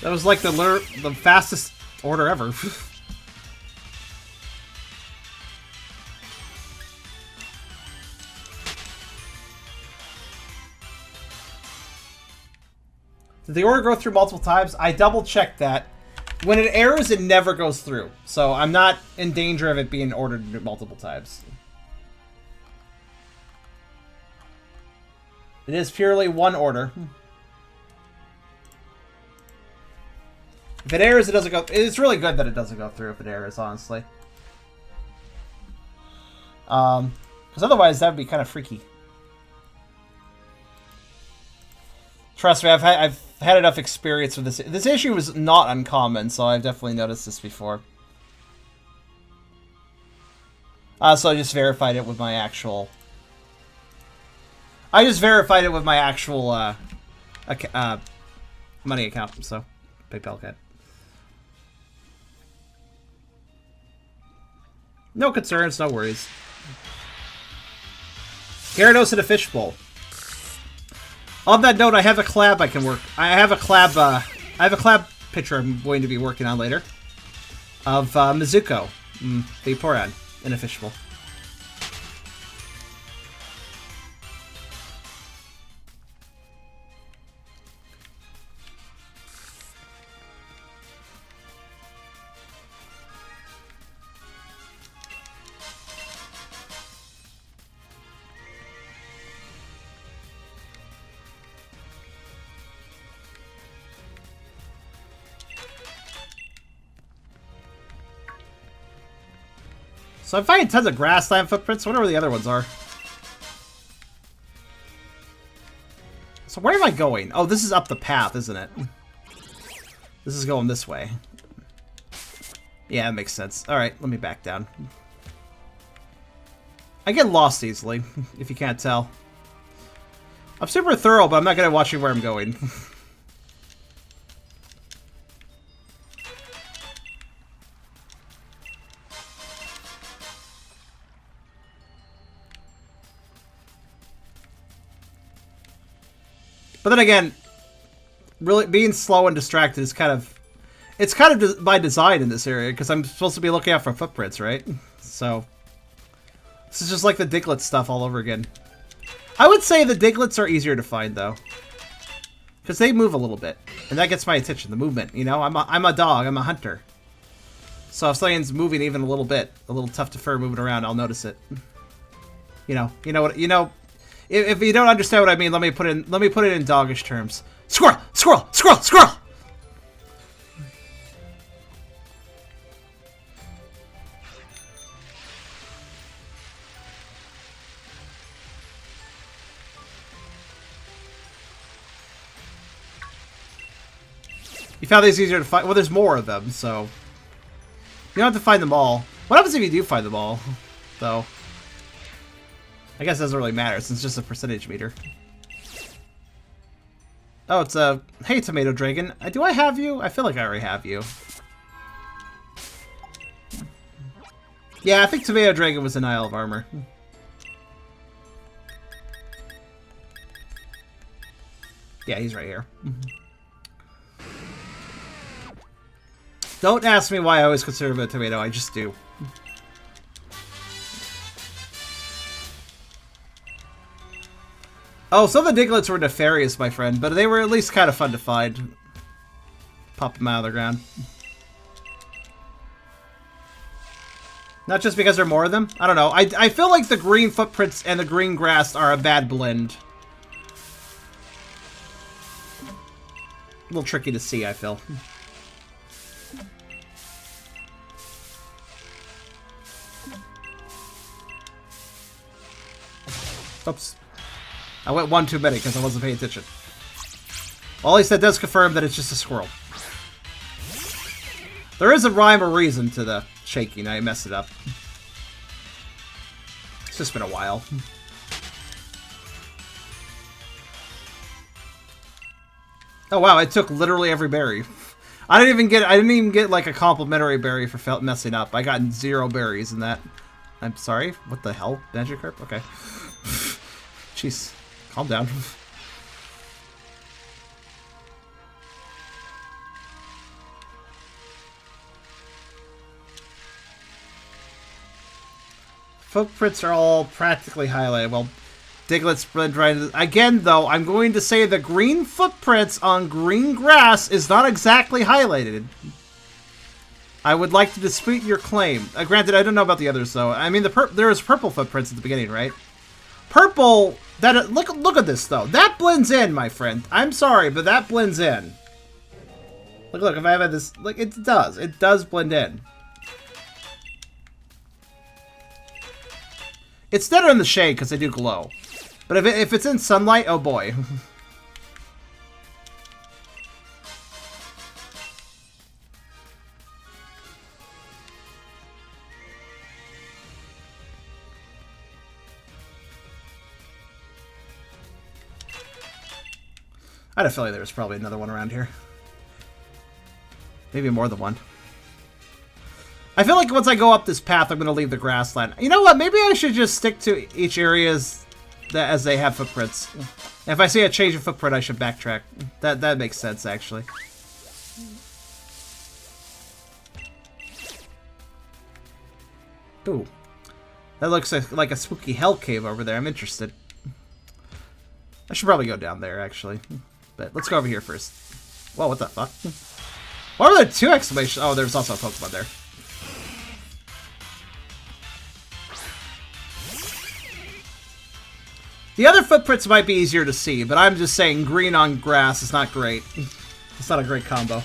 Speaker 1: That was like the fastest order ever. Did the order go through multiple times? I double-checked that. When it errors, it never goes through. So I'm not in danger of it being ordered multiple times. It is purely one order. If it errors, it doesn't go... It's really good that it doesn't go through if it errors, honestly. Because Because otherwise, that would be kind of freaky. Trust me, I've had enough experience with this. This issue was not uncommon, so I've definitely noticed this before. So I just verified it with my actual... money account, so PayPal account. No concerns, no worries. Gyarados in a fishbowl. On that note, I have a collab I can work. I have a collab picture I'm going to be working on later of Mizuko, Vaporeon, in a fishbowl. So I'm finding tons of grassland footprints. I wonder where the other ones are. So where am I going? Oh, this is up the path, isn't it? This is going this way. Yeah, that makes sense. Alright, let me back down. I get lost easily, if you can't tell. I'm super thorough, but I'm not going to watch you where I'm going. But then again, really being slow and distracted is kind of... It's kind of by design in this area, because I'm supposed to be looking out for footprints, right? So... This is just like the Diglett stuff all over again. I would say the Diglets are easier to find, though. Because they move a little bit. And that gets my attention, the movement, you know? I'm a dog, I'm a hunter. So if something's moving even a little bit, a little tough to fur moving around, I'll notice it. You know what, if you don't understand what I mean, let me put it in doggish terms. Squirrel! Squirrel! Squirrel! Squirrel! You found these easier to find? Well, there's more of them, so... You don't have to find them all. What happens if you do find them all, though? I guess it doesn't really matter, since it's just a percentage meter. Oh, it's a... Hey, Tomato Dragon. Do I have you? I feel like I already have you. Yeah, I think Tomato Dragon was in Isle of Armor. Yeah, he's right here. Don't ask me why I always consider him a tomato, I just do. Oh, some of the Diglets were nefarious, my friend, but they were at least kind of fun to find. Pop them out of the ground. Not just because there are more of them? I don't know. I feel like the green footprints and the green grass are a bad blend. A little tricky to see, I feel. Oops. I went one too many because I wasn't paying attention. Well, at least that does confirm that it's just a squirrel. There is a rhyme or reason to the shaking. I messed it up. It's just been a while. Oh wow, it took literally every berry. I didn't even get like a complimentary berry for messing up. I got 0 berries in that. I'm sorry. What the hell? Magikarp? Okay. Jeez. Calm down. Footprints are all practically highlighted. Well, Diglett's blend right. Again, though, I'm going to say the green footprints on green grass is not exactly highlighted. I would like to dispute your claim. Granted, I don't know about the others, though. I mean, there was purple footprints at the beginning, right? Purple. That look at this though. That blends in, my friend. I'm sorry, but that blends in. Look. If I have this, like it does. It does blend in. It's better in the shade because they do glow. But if it's in sunlight, oh boy. I had a feeling there was probably another one around here. Maybe more than one. I feel like once I go up this path, I'm going to leave the grassland. You know what? Maybe I should just stick to each areas as they have footprints. If I see a change of footprint, I should backtrack. That makes sense, actually. Ooh. That looks like a spooky hell cave over there. I'm interested. I should probably go down there, actually. But let's go over here first. Whoa, what the fuck? Why were there 2 exclamations? Oh, there's also a Pokemon there. The other footprints might be easier to see, but I'm just saying green on grass is not great. It's not a great combo.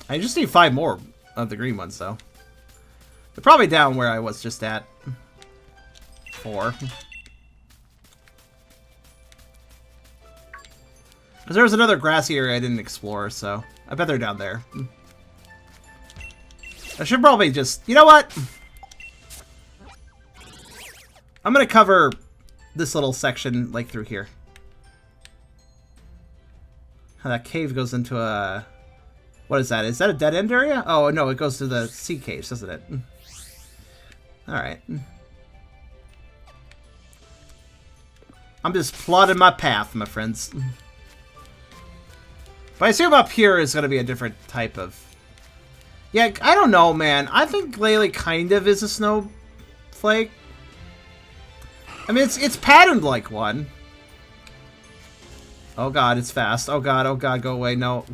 Speaker 1: I just need 5 more of the green ones, though. They're probably down where I was just at. 4. Because there was another grassy area I didn't explore, so I bet they're down there. I should probably just... You know what? I'm going to cover this little section, like, through here. How that cave goes into a... What is that? Is that a dead-end area? Oh, no, it goes to the sea caves, doesn't it? Alright. I'm just plotting my path, my friends. But I assume up here is going to be a different type of... Yeah, I don't know, man. I think Lele kind of is a snowflake. I mean, it's patterned like one. Oh god, it's fast. Oh god, go away, no.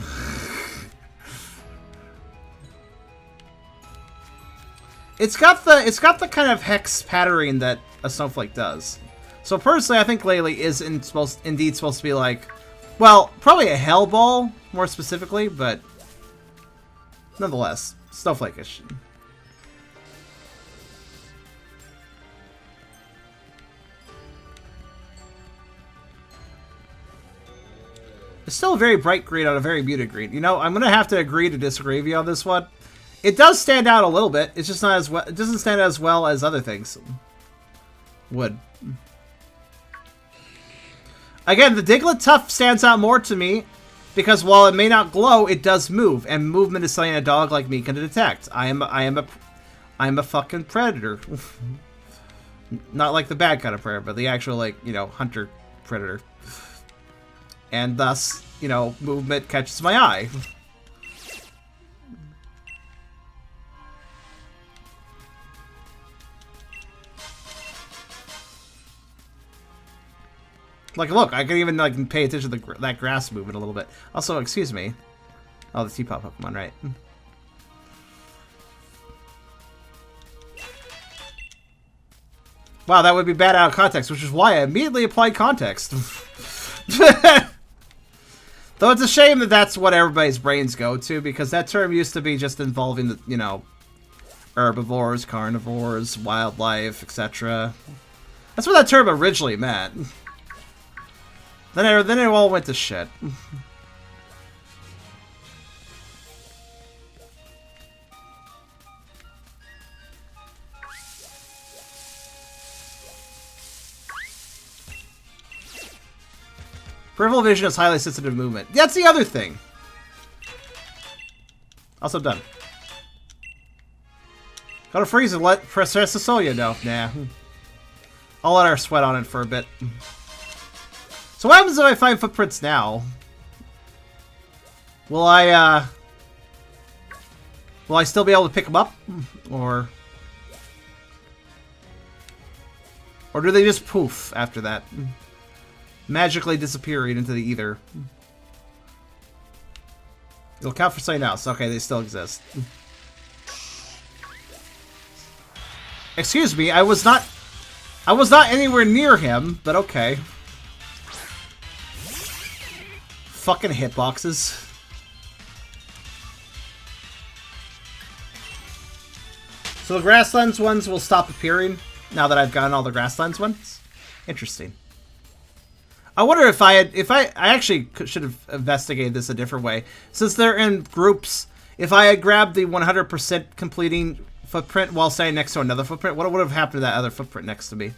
Speaker 1: It's got the kind of hex patterning that a snowflake does. So personally, I think Lele is indeed supposed to be like, well, probably a hell ball more specifically, but nonetheless, snowflake-ish. It's still a very bright green on a very muted green. You know, I'm gonna have to agree to disagree with you on this one. It does stand out a little bit. It's just not as well. It doesn't stand out as well as other things would. Again, the Diglett Tuff stands out more to me because while it may not glow, it does move, and movement is something a dog like me can detect. I am a fucking predator. Not like the bad kind of predator, but the actual, like, you know, hunter predator. And thus, you know, movement catches my eye. Like, look, I can even, like, pay attention to that grass movement a little bit. Also, excuse me. Oh, the Teapot Pokemon, right. Wow, that would be bad out of context, which is why I immediately applied context. Though it's a shame that that's what everybody's brains go to, because that term used to be just involving, the, you know, herbivores, carnivores, wildlife, etc. That's what that term originally meant. Then it all went to shit. Peripheral vision is highly sensitive to movement. That's the other thing. Also done. Gotta freeze and let Professor Solia know. Nah. I'll let her sweat on it for a bit. So what happens if I find footprints now? Will I still be able to pick them up? Or do they just poof after that? Magically disappearing into the ether. It'll count for something else. Okay, they still exist. Excuse me, I was not anywhere near him, but okay. Fucking hitboxes. So the grasslands ones will stop appearing now that I've gotten all the grasslands ones. Interesting. I wonder if I actually should have investigated this a different way. Since they're in groups, if I had grabbed the 100% completing footprint while standing next to another footprint, what would have happened to that other footprint next to me?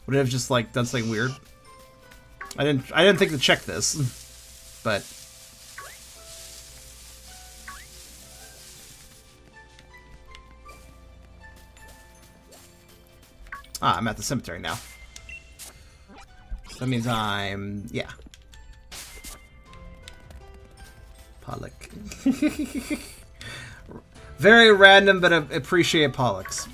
Speaker 1: Would it have just like done something weird? I didn't think to check this, but I'm at the cemetery now. That means yeah. Pollock. Very random, but appreciate Pollocks.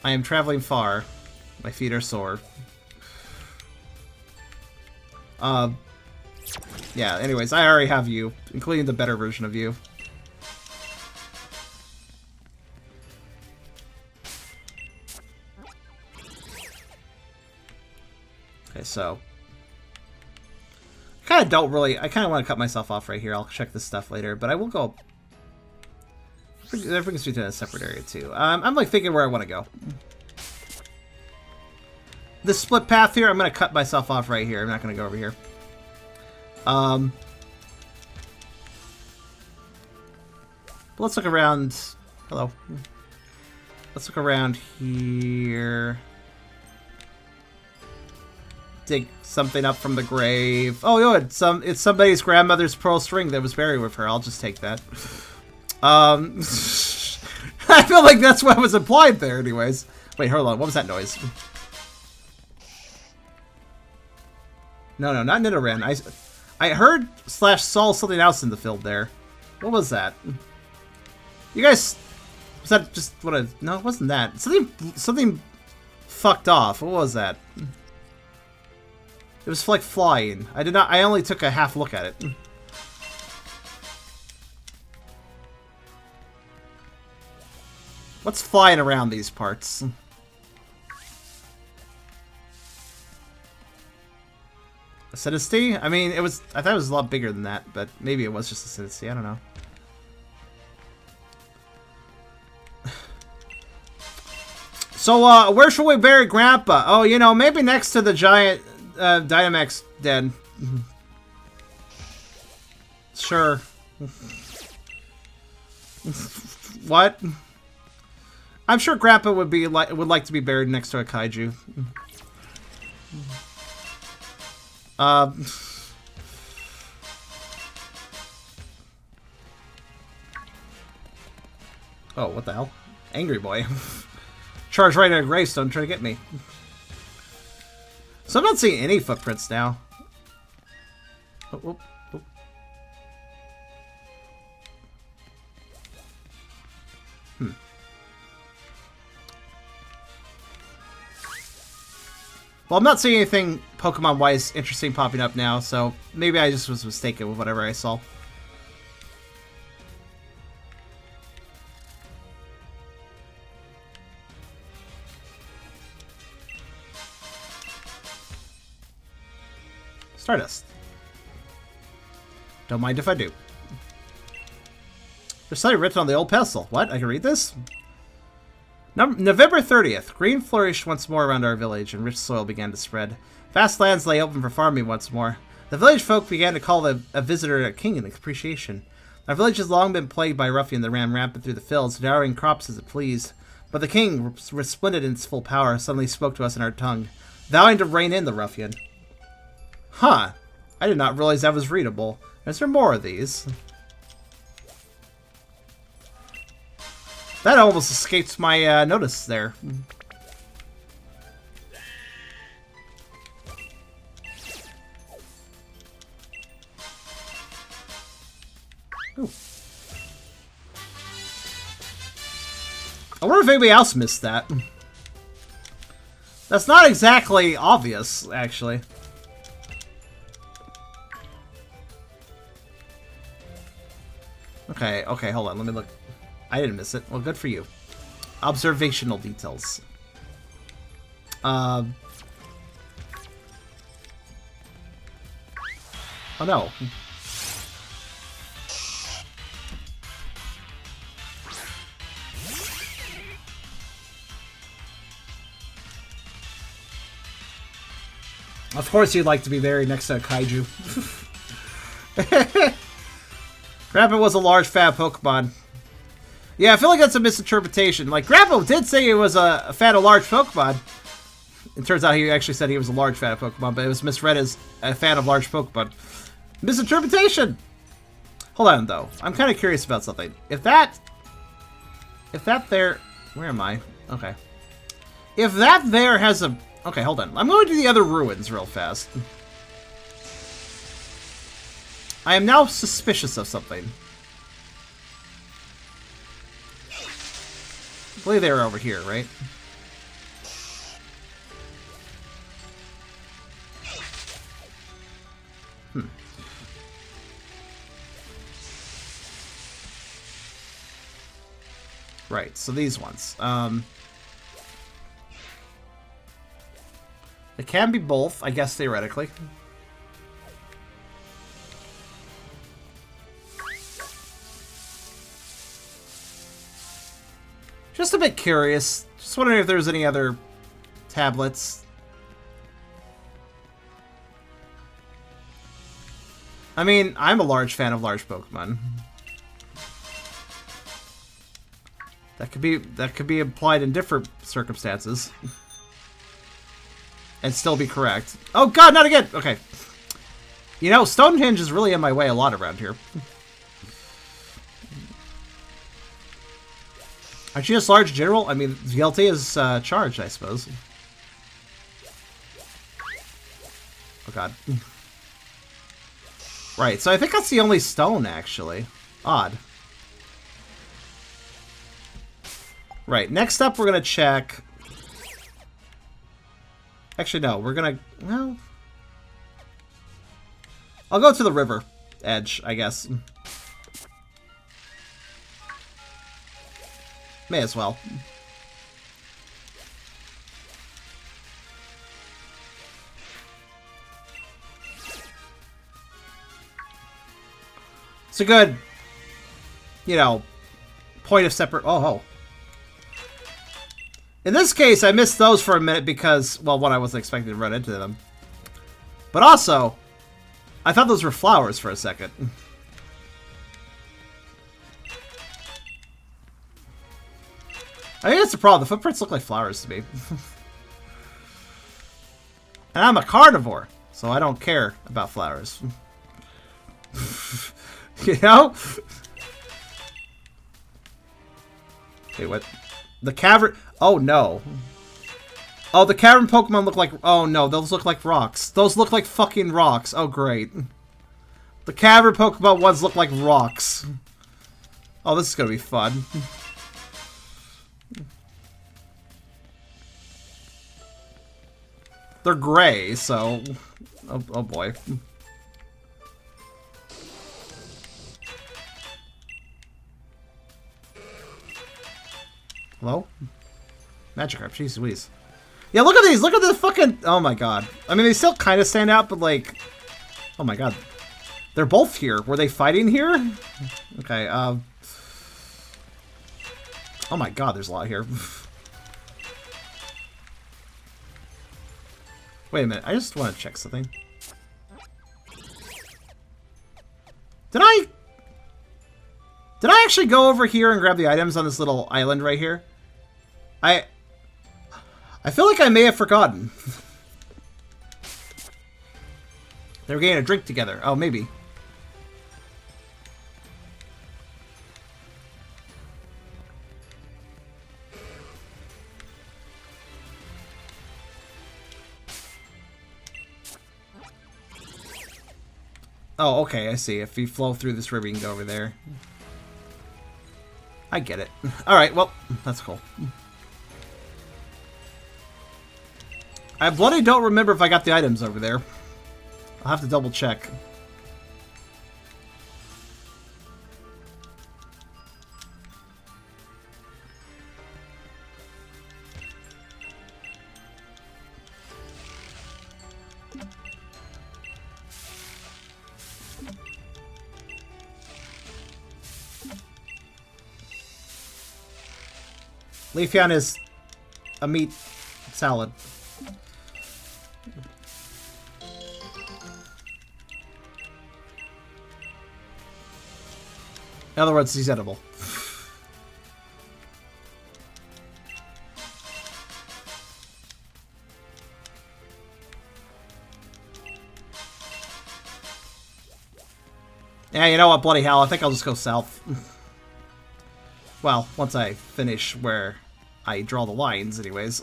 Speaker 1: I am traveling far. My feet are sore. Yeah, anyways, I already have you, including the better version of you. Okay, so I kind of want to cut myself off right here. I'll check this stuff later, but I will go. That brings me to a separate area too. I'm like thinking where I want to go. This split path here, I'm going to cut myself off right here. I'm not going to go over here. But let's look around. Hello. Let's look around here. Dig something up from the grave. Oh, yo, it's somebody's grandmother's pearl string that was buried with her. I'll just take that. I feel like that's what was implied there, anyways. Wait, hold on. What was that noise? No, not Nidoran. I heard / saw something else in the field there. What was that? You guys, was that just what I? No, it wasn't that. Something fucked off. What was that? It was like flying. I only took a half look at it. What's flying around these parts? Acidity? I mean, I thought it was a lot bigger than that, but maybe it was just acidity. I don't know. So, where should we bury Grandpa? Oh, you know, maybe next to the giant Dynamax den. Sure. What? I'm sure Grandpa would like to be buried next to a kaiju. Oh, what the hell? Angry boy. Charge right at a gravestone trying to get me. So I'm not seeing any footprints now. Oh, oh, oh. Well, I'm not seeing anything Pokemon-wise interesting popping up now, so maybe I just was mistaken with whatever I saw. Stardust. Don't mind if I do. There's something written on the old pestle. What? I can read this? November 30th. Green flourished once more around our village, and rich soil began to spread. Vast lands lay open for farming once more. The village folk began to call a visitor a king in appreciation. Our village has long been plagued by ruffians that ran rampant through the fields, devouring crops as it pleased. But the king, resplendent in its full power, suddenly spoke to us in our tongue, vowing to rein in the ruffian. Huh. I did not realize that was readable. Is there more of these? That almost escaped my notice there. Ooh. I wonder if anybody else missed that. That's not exactly obvious, actually. Okay, hold on, let me look. I didn't miss it. Well, good for you. Observational details. Oh no. Of course you'd like to be buried next to a kaiju. Grappa was a large fat Pokemon. Yeah, I feel like that's a misinterpretation. Like, Grappa did say he was a fan of large Pokemon. It turns out he actually said he was a large fan of Pokemon, but it was misread as a fan of large Pokemon. Misinterpretation! Hold on, though. I'm kind of curious about something. If that there... Where am I? Okay. If that there has a... Okay, hold on. I'm going to the other ruins real fast. I am now suspicious of something. I believe they were over here, right? Right, so these ones. It can be both, I guess, theoretically. Just a bit curious. Just wondering if there's any other tablets. I mean, I'm a large fan of large Pokemon. That could be applied in different circumstances. And still be correct. Oh god, not again! Okay. You know, Stonehenge is really in my way a lot around here. Aren't you just large general? I mean, VLT is charged, I suppose. Oh god. Right, so I think that's the only stone, actually. Odd. Right, next up we're gonna check... Actually, no, we're gonna... Well... I'll go to the river edge, I guess. May as well. It's a good, you know, point of separate... Oh. In this case, I missed those for a minute because, well, one, I wasn't expecting to run into them. But also, I thought those were flowers for a second. I think that's the problem. The footprints look like flowers to me. And I'm a carnivore, so I don't care about flowers. You know? Wait, what? The cavern... Oh, no. Oh, the cavern Pokemon look like... Oh, no, those look like rocks. Those look like fucking rocks. Oh, great. The cavern Pokemon ones look like rocks. Oh, this is gonna be fun. They're gray, so... Oh boy. Hello? Magikarp, jeez Louise. Yeah, look at these! Look at the fucking... Oh my god. I mean, they still kind of stand out, but like... Oh my god. They're both here. Were they fighting here? Okay, Oh my god, there's a lot here. Wait a minute, I just want to check something. Did I actually go over here and grab the items on this little island right here? I feel like I may have forgotten. They were getting a drink together. Oh, maybe. Oh, okay, I see. If you flow through this river, you can go over there. I get it. Alright, well, that's cool. I bloody don't remember if I got the items over there. I'll have to double check. Leafeon is a meat salad. In other words, he's edible. Yeah, you know what? Bloody hell. I think I'll just go south. Well, once I finish where I draw the lines, anyways.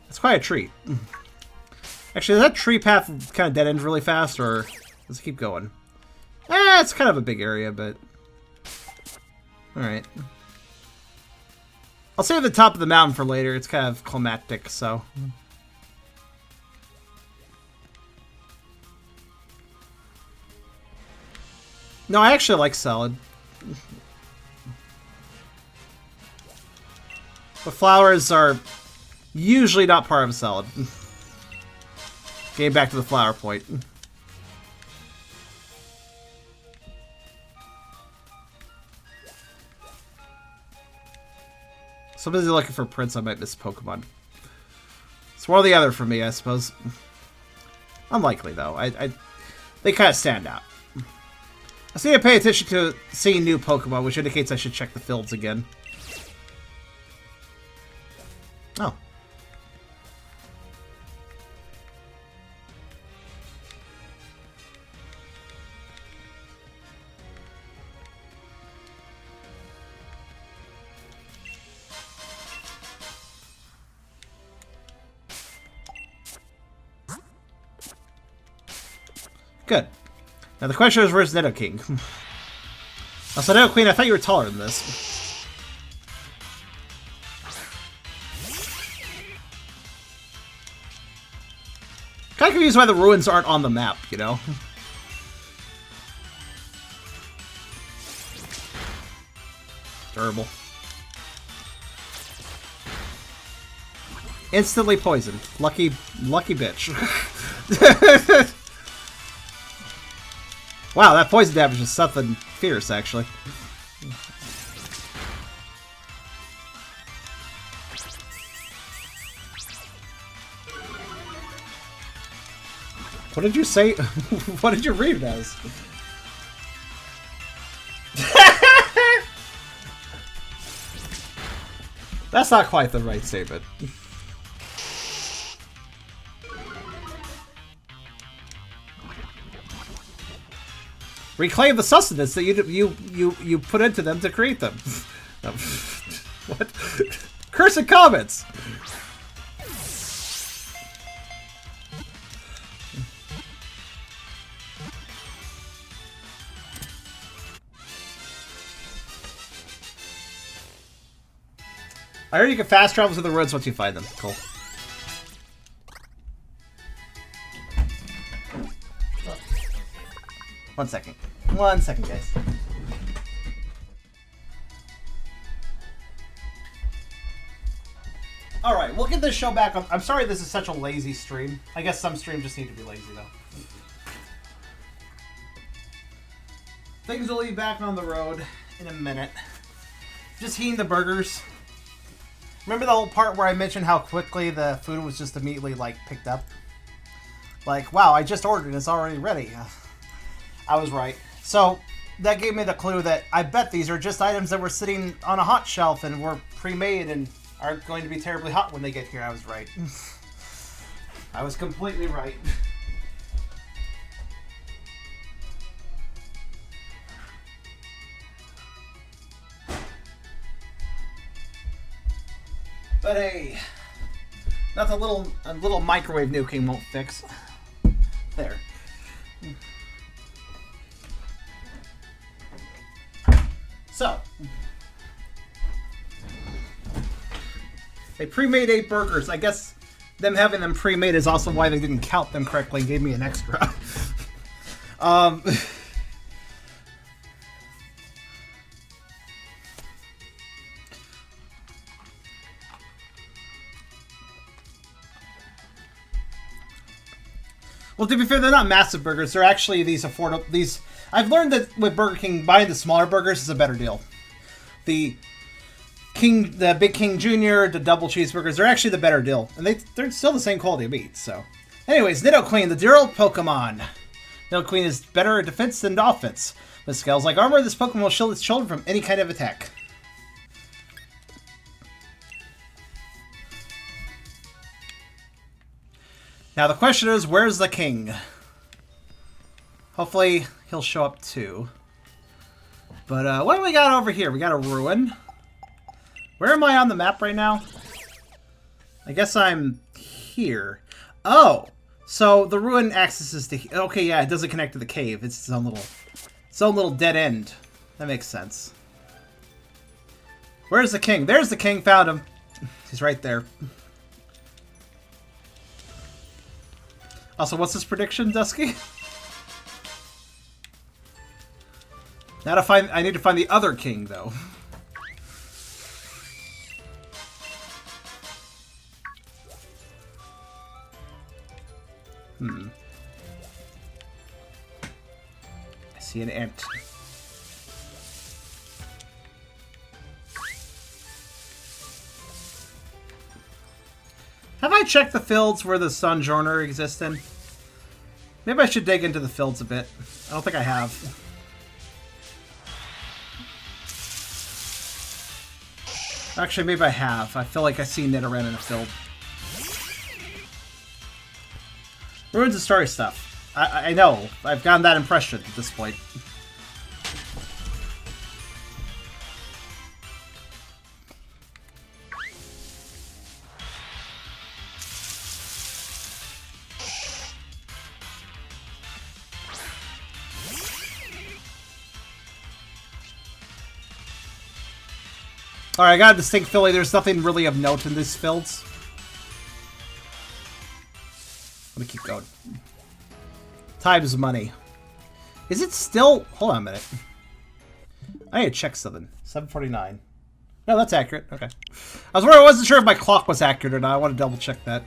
Speaker 1: It's quite a treat. Actually, does that tree path kind of dead end really fast, or does it keep going? It's kind of a big area, but... Alright. I'll save the top of the mountain for later. It's kind of climactic, so... No, I actually like salad. But flowers are usually not part of a salad. Getting back to the flower point. So busy looking for Prince, I might miss Pokemon. It's one or the other for me, I suppose. Unlikely, though. They kind of stand out. I see I pay attention to seeing new Pokemon, which indicates I should check the fields again. Oh. Good. Now the question is, where's Nidoking? Also, Nidoqueen, I thought you were taller than this. Kind of confused why the ruins aren't on the map, you know? Durable. Instantly poisoned. Lucky bitch. Wow, that poison damage is something fierce, actually. What did you say? What did you read it as? That's not quite the right statement. Reclaim the sustenance that you put into them to create them. What? Cursed comments! I heard you can fast travel to the roads once you find them. Cool. One second. One second, guys. Alright, we'll get this show back up. I'm sorry this is such a lazy stream. I guess some streams just need to be lazy, though. Things will be back on the road in a minute. Just heating the burgers. Remember the whole part where I mentioned how quickly the food was just immediately, like, picked up? Like, wow, I just ordered it. It's already ready. I was right. So, that gave me the clue that I bet these are just items that were sitting on a hot shelf and were pre-made and aren't going to be terribly hot when they get here. I was right. I was completely right. But hey, nothing a little microwave nuking won't fix. There. So, they pre-made 8 burgers. I guess them having them pre-made is also why they didn't count them correctly and gave me an extra. Well, to be fair, they're not massive burgers. They're actually these affordable. I've learned that with Burger King, buying the smaller burgers is a better deal. The the Big King Jr., the double cheeseburgers, they're actually the better deal. And they're still the same quality of meat, so. Anyways, Nidoqueen, the Dural Pokemon. Nidoqueen is better at defense than offense. With scales like armor, this Pokemon will shield its children from any kind of attack. Now the question is, where's the king? Hopefully he'll show up too. But what do we got over here? We got a ruin. Where am I on the map right now? I guess I'm here. So the ruin accesses to... Okay, yeah, it doesn't connect to the cave. It's its own little dead end. That makes sense. Where's the king? There's the king. Found him. He's right there. Also, what's this prediction, Dusky? Now I need to find the other king, though. I see an ant. Have I checked the fields where the Sojourner exists in? Maybe I should dig into the fields a bit. I don't think I have. Actually, maybe I have. I feel like I see Nidoran in a field. Ruins of Starry stuff. I know. I've gotten that impression at this point. Alright, I got a distinct feeling there's nothing really of note in these fields. Let me keep going. Time is money. Is it still... Hold on a minute. I need to check something. 7:49. No, that's accurate. Okay. I wasn't sure if my clock was accurate or not. I want to double check that.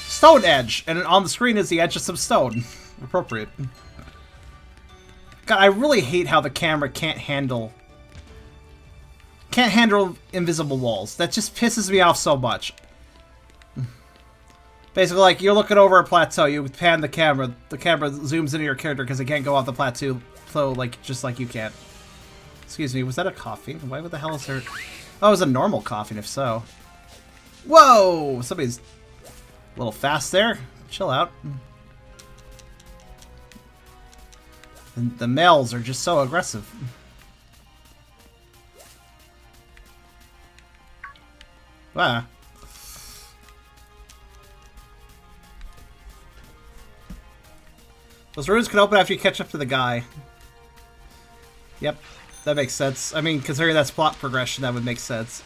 Speaker 1: Stone edge, and on the screen is the edge of some stone. Appropriate. God, I really hate how the camera can't handle invisible walls. That just pisses me off so much. Basically, like, you're looking over a plateau, you pan the camera zooms into your character because it can't go off the plateau, like, just like you can. Excuse me, was that a coughing? Why the hell is there... Oh, it was a normal coughing, if so. Whoa! Somebody's a little fast there. Chill out. And the males are just so aggressive. Wow. Those ruins can open after you catch up to the guy. Yep, that makes sense. I mean, considering that's plot progression, that would make sense.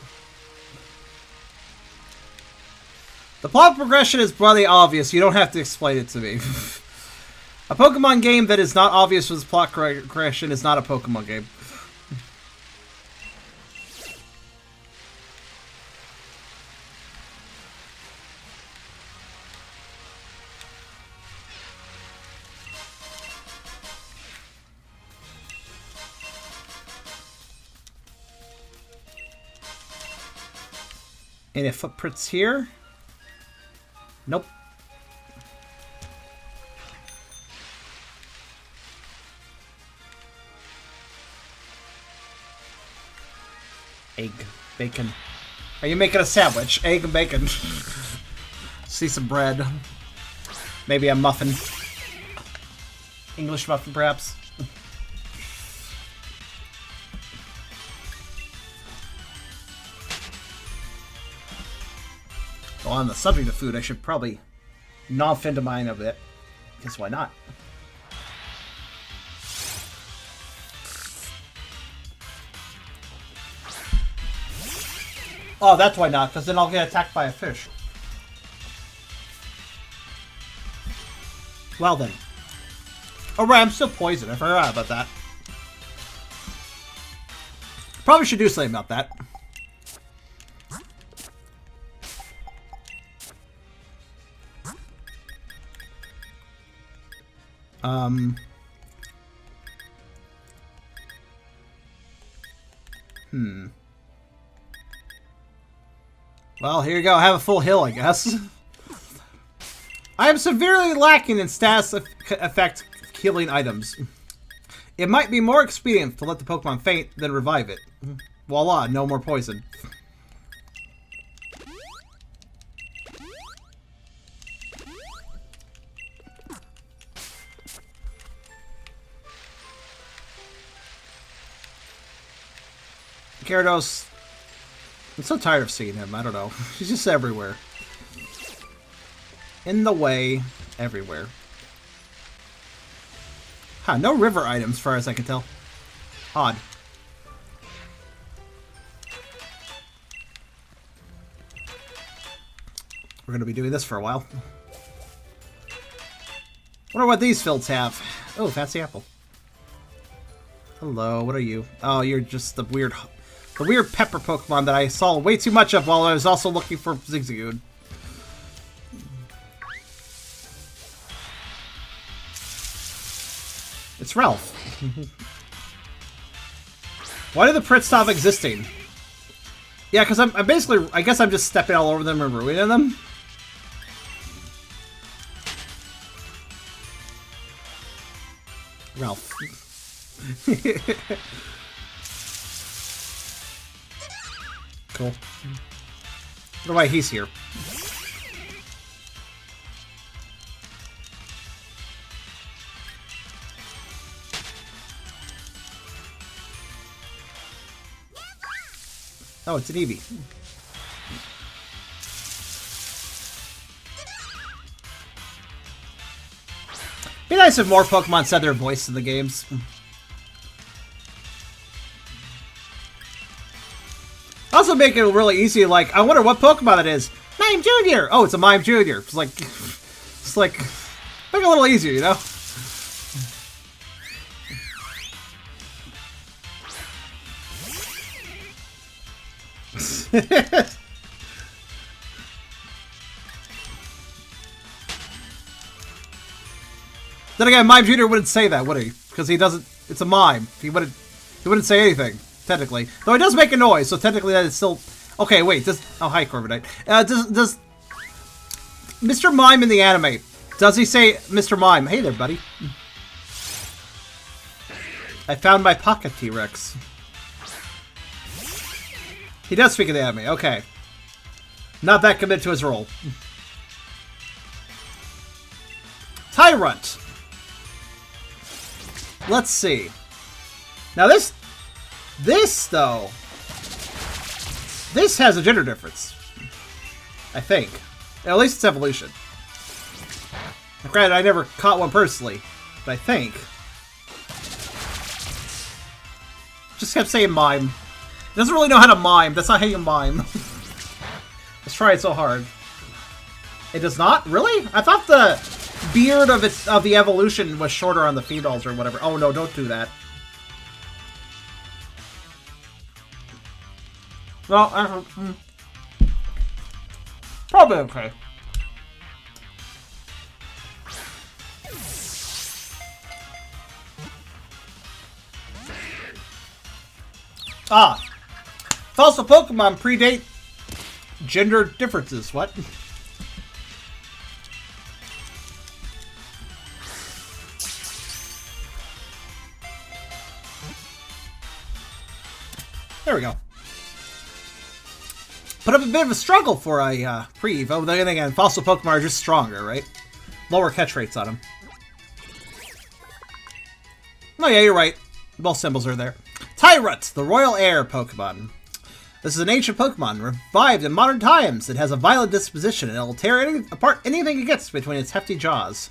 Speaker 1: The plot progression is bloody obvious. You don't have to explain it to me. A Pokemon game that is not obvious with plot progression is not a Pokemon game. Any footprints here? Nope. Egg. Bacon. Are you making a sandwich? Egg and bacon. See some bread. Maybe a muffin. English muffin, perhaps. Well, on the subject of food, I should probably not offend mine a bit. Because why not? Oh, that's why not, because then I'll get attacked by a fish. Well then. Oh right, I'm still poisoned. I forgot about that. Probably should do something about that. Well, here you go. Have a full hill, I guess. I am severely lacking in status effect healing items. It might be more expedient to let the Pokemon faint than revive it. Voila, no more poison. Gyarados. I'm so tired of seeing him. I don't know. He's just everywhere. In the way. Everywhere. Huh, no river items, as far as I can tell. Odd. We're going to be doing this for a while. Wonder what these fields have. Oh, fancy apple. Hello, what are you? Oh, you're just the weird pepper Pokemon that I saw way too much of while I was also looking for Zigzagoon. It's Ralph. Why did the Prit stop existing? Yeah, because I'm basically... I guess I'm just stepping all over them and ruining them. Ralph. Cool. I don't know why he's here. Oh, it's an Eevee. Be nice if more Pokemon said their voice in the games. Also make it really easy, like, I wonder what Pokemon it is. Mime Jr. Oh, it's a Mime Jr. It's like, make it a little easier, you know? Then again, Mime Jr. wouldn't say that, would he? Because he doesn't. It's a mime. He wouldn't say anything technically. Though he does make a noise, so technically that is still. Okay, wait. Oh, hi, Corviknight. Does Mr. Mime in the anime? Does he say Mr. Mime? Hey there, buddy. I found my pocket T-Rex. He does speak in the anime. Okay. Not that committed to his role. Tyrant. Let's see. Now this though, this has a gender difference. I think. At least it's evolution. Granted, I never caught one personally, but I think. Just kept saying mime. It doesn't really know how to mime. That's not how you mime. Let's try it so hard. It does not? Really? I thought the beard of the evolution was shorter on the females or whatever. Oh no, don't do that. Well, probably okay. Ah. Fossil Pokemon predate gender differences. What? There we go. Put up a bit of a struggle for a pre-evo. Then again, fossil Pokemon are just stronger, right? Lower catch rates on them. Oh yeah, you're right. Both symbols are there. Tyrant, the royal heir Pokemon. This is an ancient Pokemon, revived in modern times. It has a violent disposition, and it will tear apart anything it gets between its hefty jaws.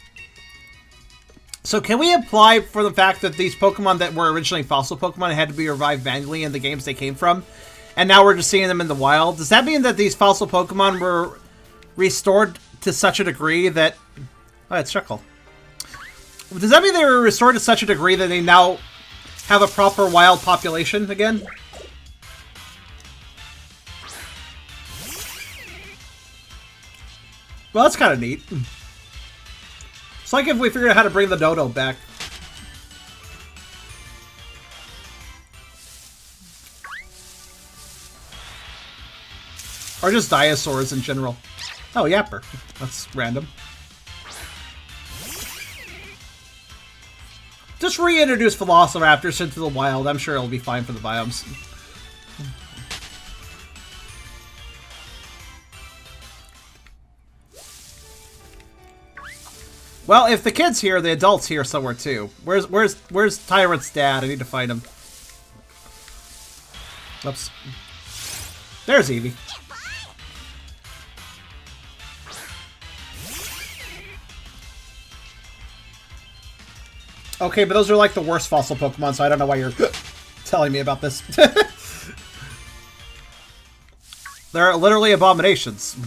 Speaker 1: So can we apply for the fact that these Pokemon that were originally fossil Pokemon had to be revived manually in the games they came from, and now we're just seeing them in the wild? Does that mean that these fossil Pokemon were restored to such a degree that... Oh, it's Chuckle. Does that mean they were restored to such a degree that they now have a proper wild population again? Well, that's kind of neat. It's like if we figured out how to bring the dodo back. Or just dinosaurs in general. Oh, Yapper. That's random. Just reintroduce Velociraptors into the wild. I'm sure it'll be fine for the biomes. Well, if the kid's here, the adult's here somewhere too. Where's Tyrant's dad? I need to find him. Oops. There's Eevee. Okay, but those are like the worst fossil Pokemon, so I don't know why you're telling me about this. They're literally abominations.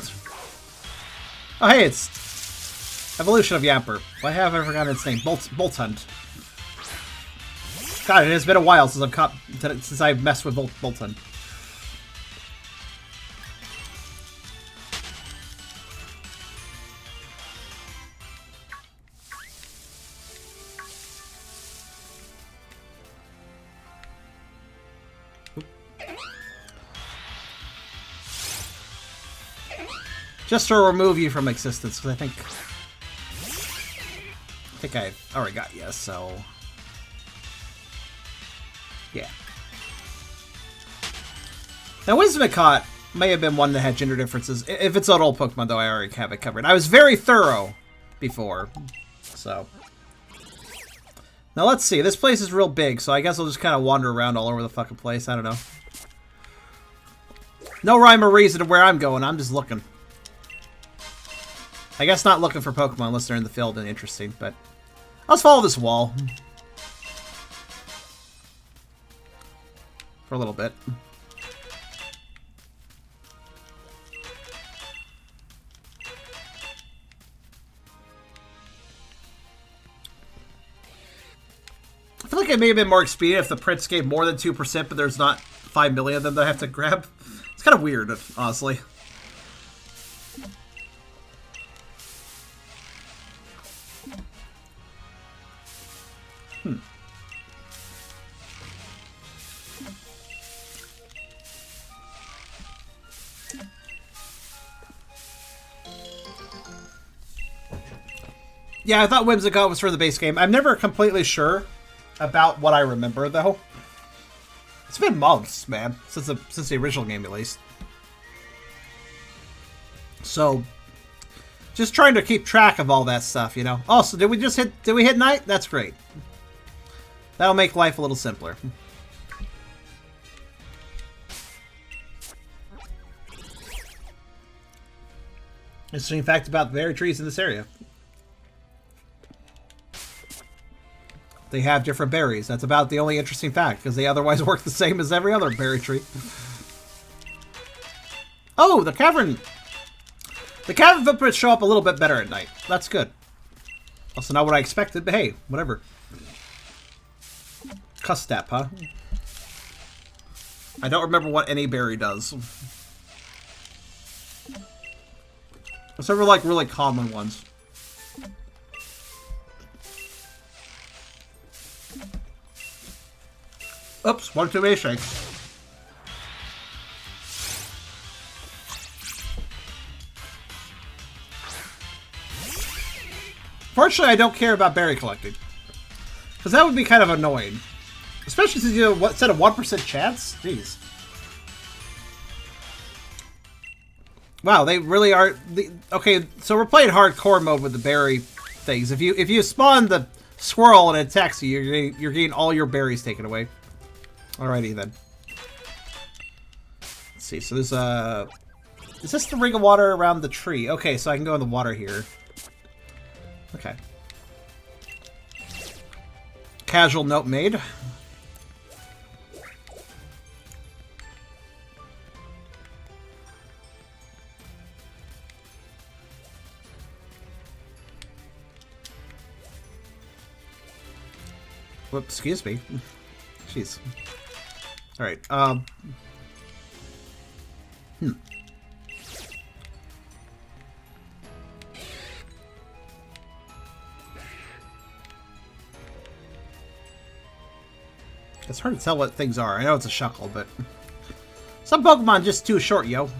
Speaker 1: Oh, hey, it's Evolution of Yamper. Why have I forgotten its name? Boltund. God, it has been a while since I've messed with Boltund. Just to remove you from existence, because I think I already got you, so yeah. Now, Whimsicott may have been one that had gender differences. If it's an old Pokemon, though, I already have it covered. I was very thorough before, so. Now, let's see. This place is real big, so I guess I'll just kind of wander around all over the fucking place. I don't know. No rhyme or reason to where I'm going. I'm just looking. I guess not looking for Pokemon unless they're in the field and interesting, but let's follow this wall for a little bit. I feel like it may have been more expedient if the Prince gave more than 2%, but there's not 5 million of them that I have to grab. It's kind of weird, honestly. Yeah, I thought Whimsicott was for the base game. I'm never completely sure about what I remember, though. It's been months, man, since the original game, at least. So, just trying to keep track of all that stuff, you know. Oh, so did we hit night? That's great. That'll make life a little simpler. Interesting fact about berry trees in this area. They have different berries. That's about the only interesting fact, because they otherwise work the same as every other berry tree. Oh, the cavern! The cavern footprints show up a little bit better at night. That's good. Also not what I expected, but hey, whatever. Custap, huh? I don't remember what any berry does. Except for, like, really common ones. Oops, one too many shakes. Fortunately, I don't care about berry collecting. Because that would be kind of annoying. Especially since you said a 1% chance? Jeez. Wow, they really are... Okay, so we're playing hardcore mode with the berry things. If you spawn the squirrel and it attacks you, you're getting all your berries taken away. Alrighty then. Let's see, so there's a... Is this the ring of water around the tree? Okay, so I can go in the water here. Okay. Casual note made. Whoops, excuse me. Jeez. Alright, It's hard to tell what things are. I know it's a shuckle, but some Pokemon just too short, yo.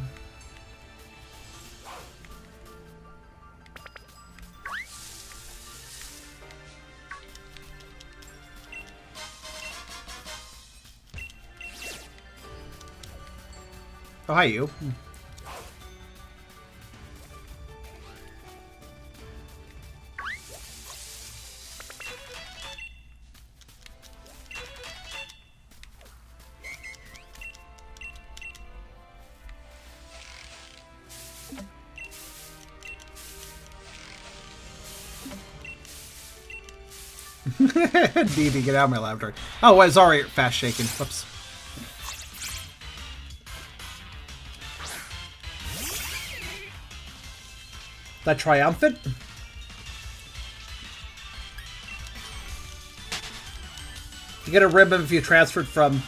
Speaker 1: Oh, hi, you. DD, get out of my laboratory. Oh, well, it's already fast shaking. Whoops. That triumphant? You get a ribbon if you transferred from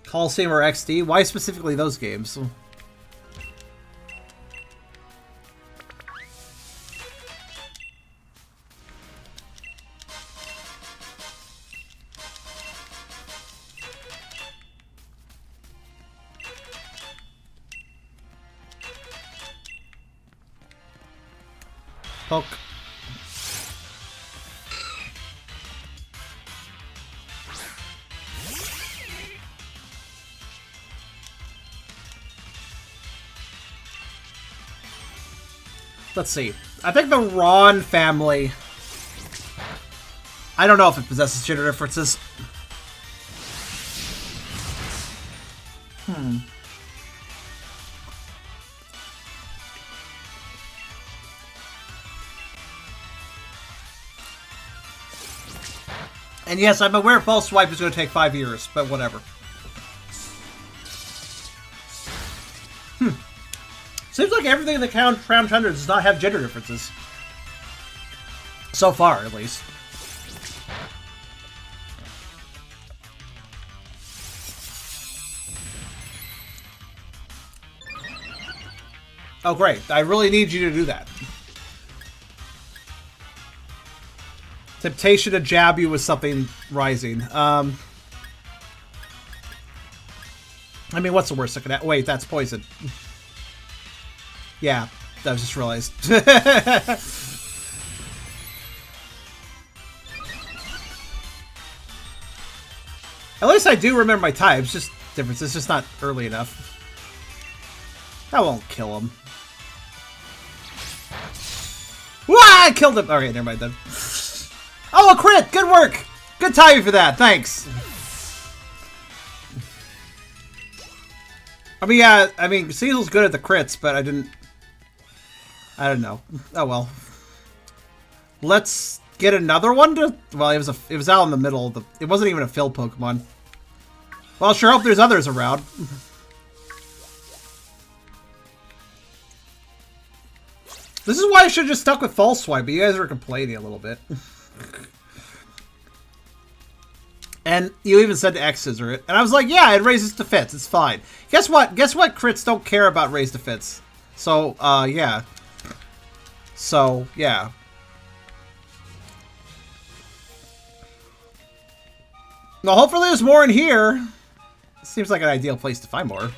Speaker 1: Coliseum or XD. Why specifically those games? Poke. Let's see. I think the Ron family... I don't know if it possesses gender differences. And yes, I'm aware False Swipe is going to take 5 years, but whatever. Seems like everything in the Crown Tundra does not have gender differences. So far, at least. Oh, great. I really need you to do that. Temptation to jab you with something rising. I mean, what's the worst that could happen? Wait, that's poison. Yeah, I just realized. At least I do remember my types. Just difference. It's just not early enough. That won't kill him. Wah! I killed him. Okay, never mind then. Oh, a crit! Good work! Good timing for that. Thanks. I mean, yeah. I mean, Cecil's good at the crits, but I don't know. Oh well. Let's get another one to. Well, it was out in the middle. It wasn't even a fill Pokemon. Well, sure hope there's others around. This is why I should have just stuck with False Swipe, but you guys were complaining a little bit. And you even said to X-Scissor it. And I was like, yeah, it raises defense. It's fine. Guess what? Guess what? Crits don't care about raised defense. So, yeah. So, yeah. Well, hopefully there's more in here. Seems like an ideal place to find more.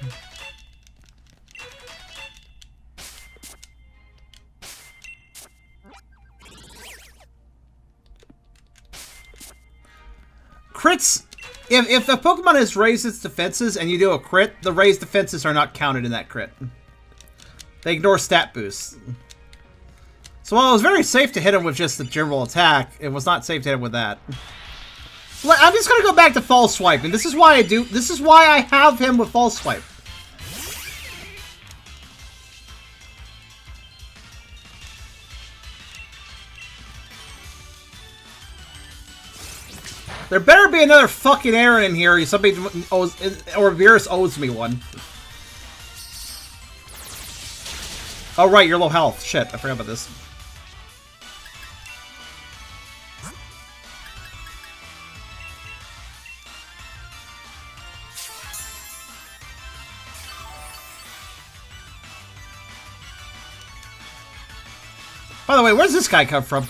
Speaker 1: Crits, if a Pokemon has raised its defenses and you do a crit, the raised defenses are not counted in that crit. They ignore stat boosts. So while it was very safe to hit him with just the general attack, it was not safe to hit him with that. I'm just gonna go back to False Swipe, and this is why I have him with False Swipe. There better be another fucking error in here. Somebody owes, or Virus owes me one. Oh right, you're low health. Shit, I forgot about this. By the way, where's this guy come from?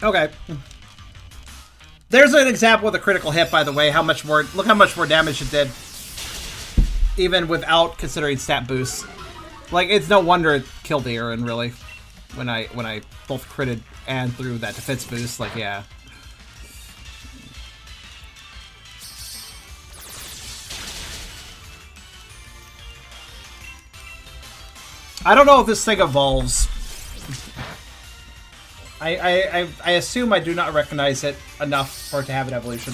Speaker 1: Okay. There's an example with a critical hit, by the way. How much more? Look how much more damage it did, even without considering stat boosts. Like, it's no wonder it killed the Aaron, really. When I both critted and threw that defense boost, like, yeah. I don't know if this thing evolves. I assume I do not recognize it enough for it to have an evolution.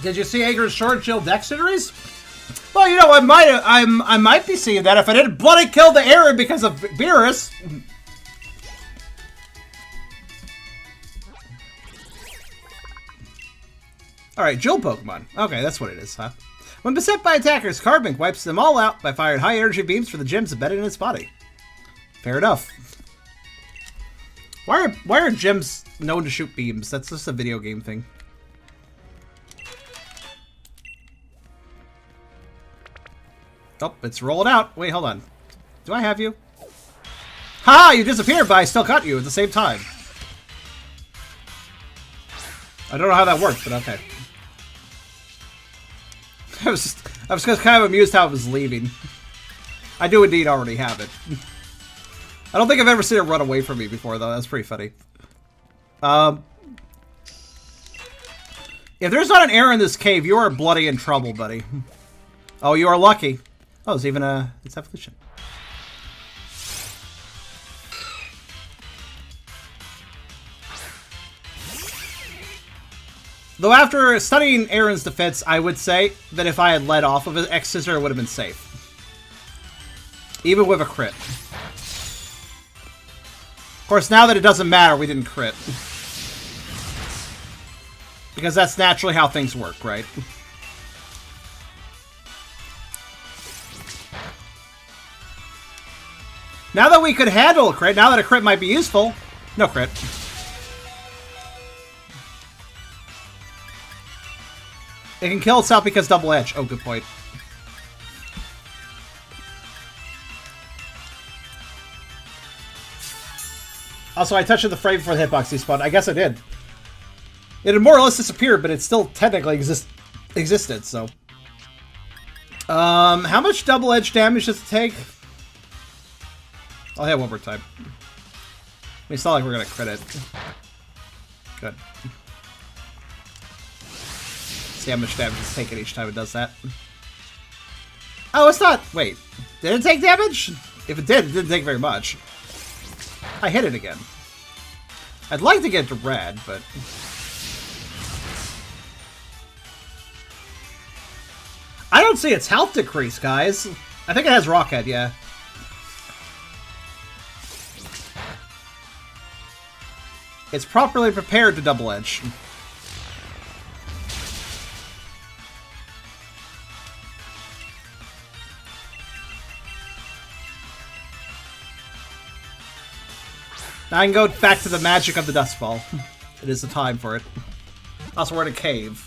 Speaker 1: Did you see Ager's short shield dex injuries? Well, you know, I might be seeing that if I didn't bloody kill the Aaron because of Beerus. Alright, Jill Pokemon. Okay, that's what it is, huh? When beset by attackers, Carbink wipes them all out by firing high energy beams for the gems embedded in its body. Fair enough. Why are gems known to shoot beams? That's just a video game thing. Oh, it's rolled out. Wait, hold on. Do I have you? Ha! You disappeared, but I still caught you at the same time. I don't know how that worked, but okay. I was just kind of amused how it was leaving. I do indeed already have it. I don't think I've ever seen it run away from me before, though. That's pretty funny. If there's not an error in this cave, you are bloody in trouble, buddy. Oh, you are lucky. Oh, it's even it's evolution. Though after studying Aaron's defense, I would say that if I had led off of an X-Scissor, it would have been safe. Even with a crit. Of course, now that it doesn't matter, we didn't crit. Because that's naturally how things work, right? Now that we could handle a crit, now that a crit might be useful, no crit. It can kill itself because double edge. Oh, good point. Also, I touched the frame before the hitbox despawned. I guess I did. It had more or less disappeared, but it still technically existed, so. How much double edge damage does it take? I'll hit one more time. I mean, it's not like we're gonna crit it. Good. See how much damage it's taking each time it does that. Oh, it's not. Wait. Did it take damage? If it did, it didn't take very much. I hit it again. I'd like to get to red, but... I don't see its health decrease, guys. I think it has Rockhead, yeah. It's properly prepared to double edge. Now I can go back to the magic of the Dust Ball. It is the time for it. Also, we're in a cave.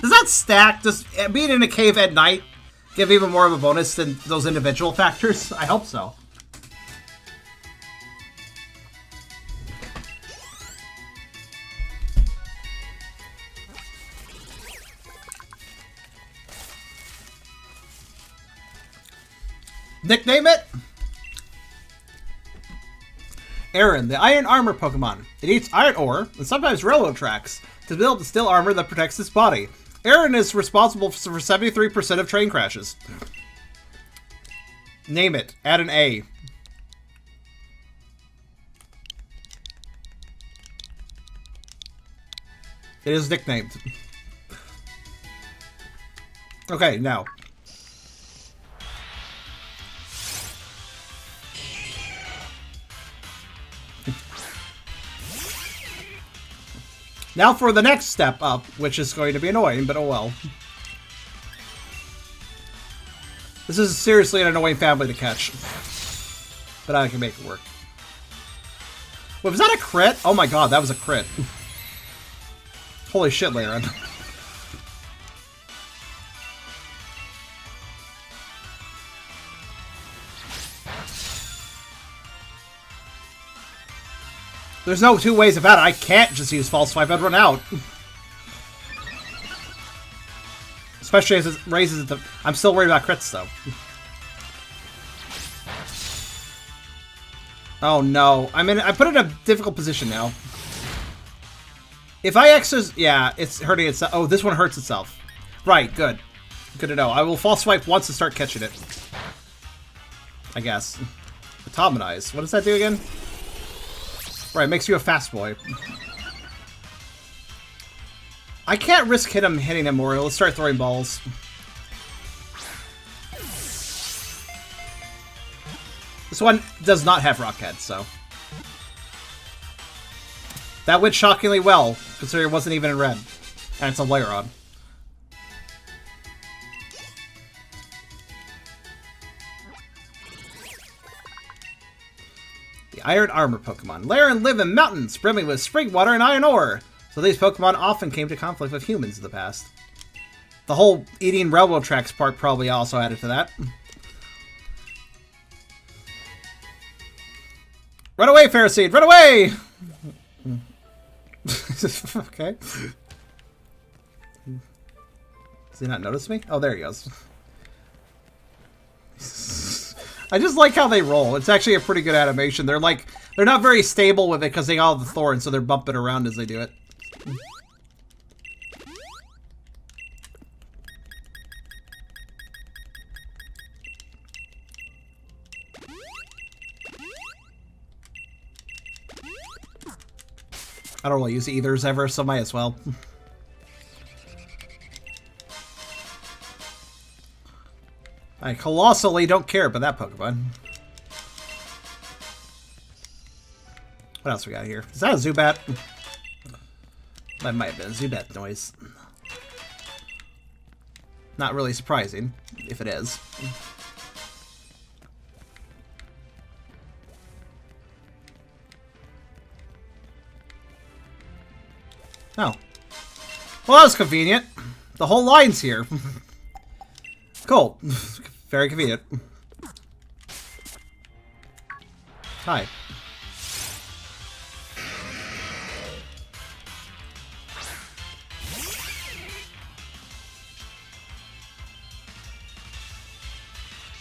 Speaker 1: Does that stack? Does being in a cave at night give even more of a bonus than those individual factors? I hope so. Nickname it? Aaron, the Iron Armor Pokemon. It eats iron ore, and sometimes railroad tracks, to build the steel armor that protects its body. Aaron is responsible for 73% of train crashes. Name it. Add an A. It is nicknamed. Okay, now. Now for the next step up, which is going to be annoying, but oh well. This is seriously an annoying family to catch. But I can make it work. Wait, was that a crit? Oh my god, that was a crit. Holy shit, Laren. There's no two ways about it. I can't just use False Swipe. I'd run out. Especially as it raises it to... I'm still worried about crits, though. Oh, no. I put it in a difficult position now. If I exercise... Yeah, it's hurting itself. Oh, this one hurts itself. Right, good. Good to know. I will False Swipe once to start catching it. I guess. Automatize. What does that do again? Right, makes you a fast boy. I can't risk hitting him more. Let's start throwing balls. This one does not have Rock Head, so... That went shockingly well, considering it wasn't even in red. And it's a Lairon. The Iron Armor Pokemon. Lairon live in mountains, brimming with spring water and iron ore. So these Pokemon often came to conflict with humans in the past. The whole eating railroad tracks part probably also added to that. Run away, Ferroseed! Run away! Okay. Does he not notice me? Oh, there he goes. I just like how they roll. It's actually a pretty good animation. They're not very stable with it because they all have the thorns, so they're bumping around as they do it. I don't really use Ethers ever, so might as well. I colossally don't care about that Pokemon. What else we got here? Is that a Zubat? That might have been a Zubat noise. Not really surprising, if it is. Oh. Well, that was convenient. The whole line's here. Cool. Very convenient. Hi.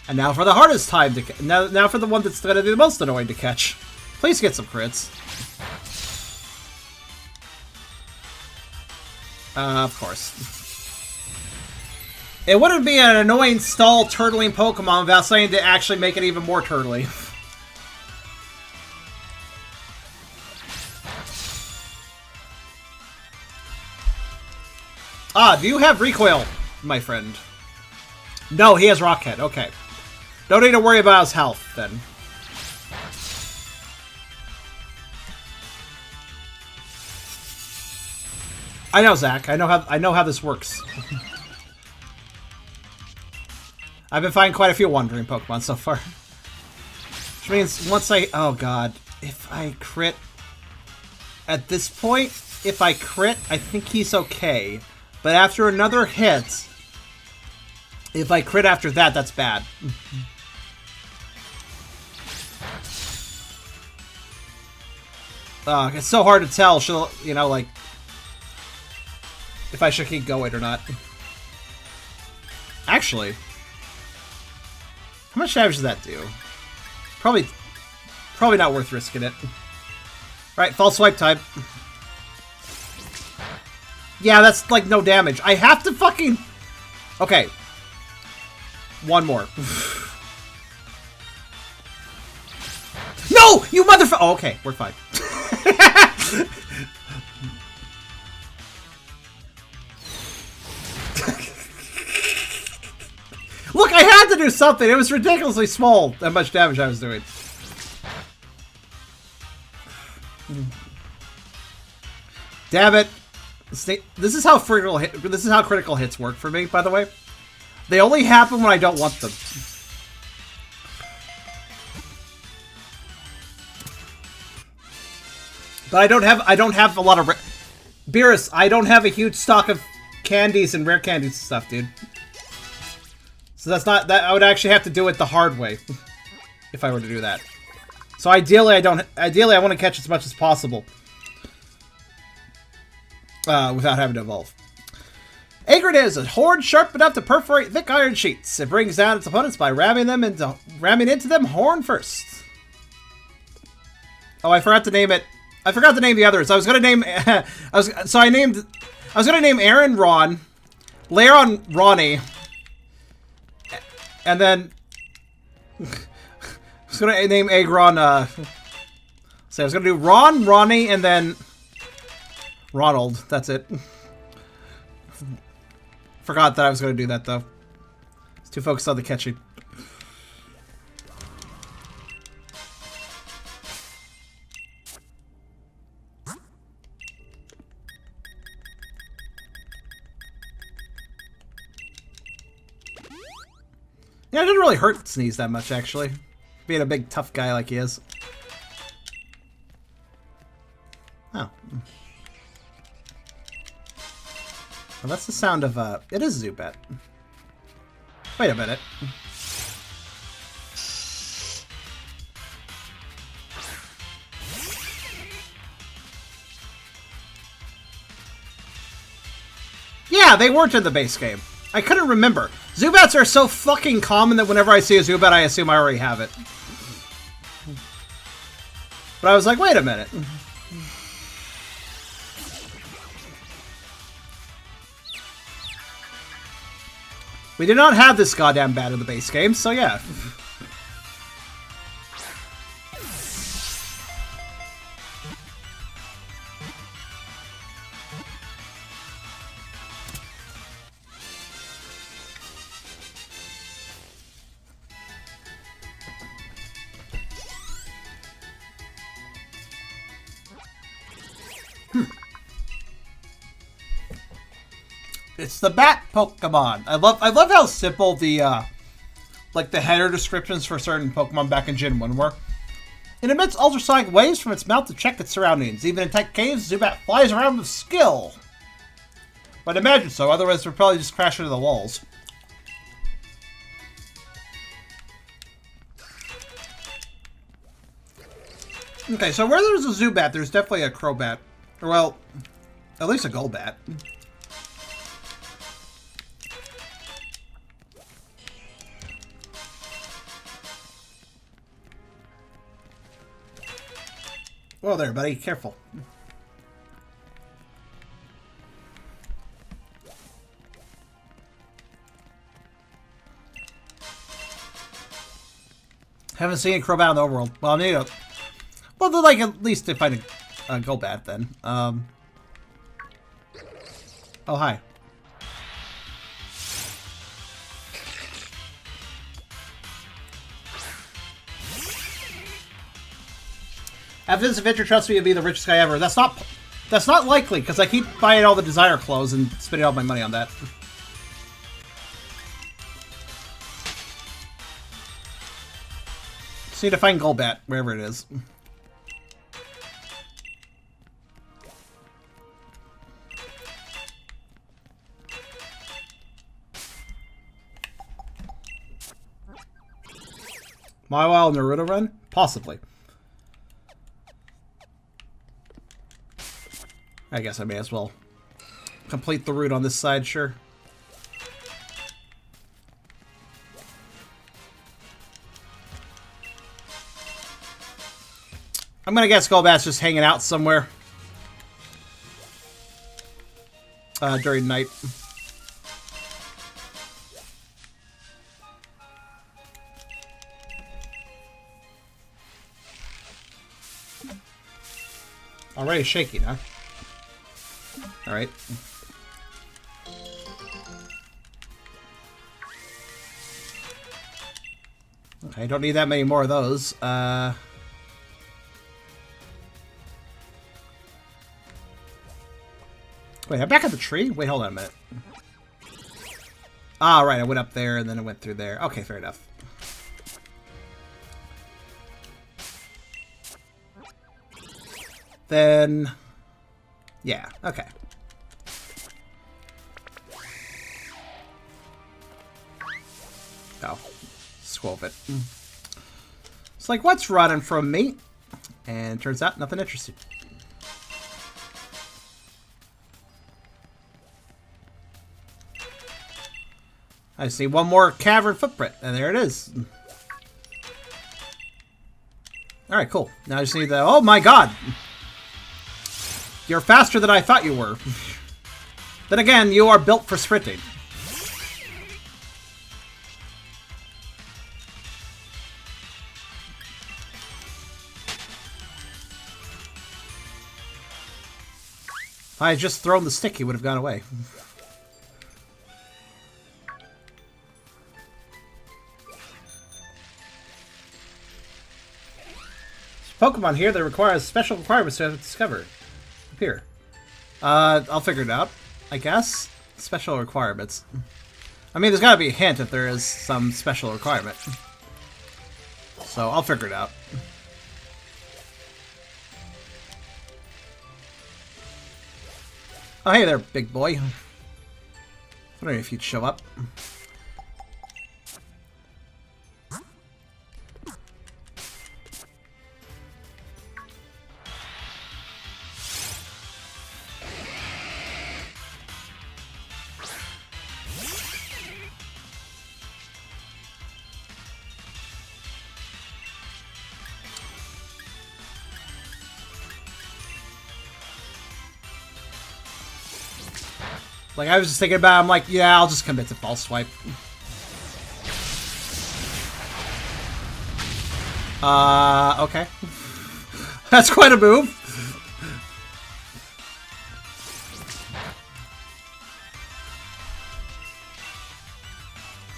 Speaker 1: And now for the hardest time to now for the one that's going to be the most annoying to catch. Please get some crits. Of course. It wouldn't be an annoying stall turtling Pokemon without something to actually make it even more turtly. Ah, do you have recoil, my friend? No, he has Rockhead. Okay. Don't need to worry about his health, then. I know, Zach. I know how this works. I've been finding quite a few wandering Pokemon so far. Which means once oh god, if I crit at this point, if I crit, I think he's okay. But after another hit, if I crit after that, that's bad. It's so hard to tell, you know, like, if I should keep going or not. Actually, how much damage does that do? Probably not worth risking it. Right, false swipe type. Yeah, that's like no damage. I have to fucking... Okay. One more. No! You motherfucker! Oh, okay, we're fine. Look, I had to do something. It was ridiculously small how much damage I was doing. Damn it. This is how critical hits work for me, by the way. They only happen when I don't want them. But I don't have a lot of Beerus, I don't have a huge stock of candies and rare candies and stuff, dude. So that's not that. I would actually have to do it the hard way if I were to do that. So ideally, I don't. Ideally, I want to catch as much as possible without having to evolve. Agrid is a horn sharp enough to perforate thick iron sheets. It brings down its opponents by ramming into them horn first. Oh, I forgot to name it. I forgot to name the others. I was gonna name. I was gonna name Aaron Ron, Leon Ronnie, and then I was gonna name Agron. So I was gonna do Ron, Ronnie, and then Ronald. That's it. Forgot that I was gonna do that though. I was too focused on the catching. Yeah, it didn't really hurt Sneeze that much, actually. Being a big, tough guy like he is. Oh. Well, that's the sound of, it is a Zubat. Wait a minute. Yeah, they weren't in the base game. I couldn't remember. Zubats are so fucking common that whenever I see a Zubat, I assume I already have it. But I was like, wait a minute. We did not have this goddamn bat in the base game, so yeah. It's the bat Pokemon. I love how simple the like the header descriptions for certain Pokemon back in Gen 1 were. It emits ultrasonic waves from its mouth to check its surroundings. Even in tight caves, Zubat flies around with skill. But imagine so, otherwise we'd probably just crash into the walls. Okay, so where there's a Zubat, there's definitely a Crobat. Or, well, at least a Golbat. Whoa there, buddy. Careful. Haven't seen a Crobat in the overworld. Well, I need a... Well, like, at least if I Golbat, then. Oh, hi. After this adventure, trust me, you'll be the richest guy ever. That's not likely, because I keep buying all the Desire clothes and spending all my money on that. Just need to find Golbat, wherever it is. Mawile Naruto run? Possibly. I guess I may as well complete the route on this side, sure. I'm gonna guess Golbat's just hanging out somewhere during night. Already shaking, huh? Alright. Okay, don't need that many more of those. Wait, I'm back at the tree? Wait, hold on a minute. Ah, right, I went up there and then I went through there. Okay, fair enough. Then... Yeah, okay. Oh, squelch it. It's like, what's running from me? And turns out, nothing interesting. I see one more cavern footprint, and there it is. Alright, cool. Now I just need the... Oh my god! You're faster than I thought you were. Then again, you are built for sprinting. If I had just thrown the stick, he would have gone away. Pokemon here that requires special requirements to discover. Up here. I'll figure it out, I guess. Special requirements. I mean, there's gotta be a hint if there is some special requirement. So, I'll figure it out. Oh, hey there, big boy. Wondering if you'd show up. Like, I was just thinking about it, I'm like, yeah, I'll just commit to false swipe. Okay. That's quite a move.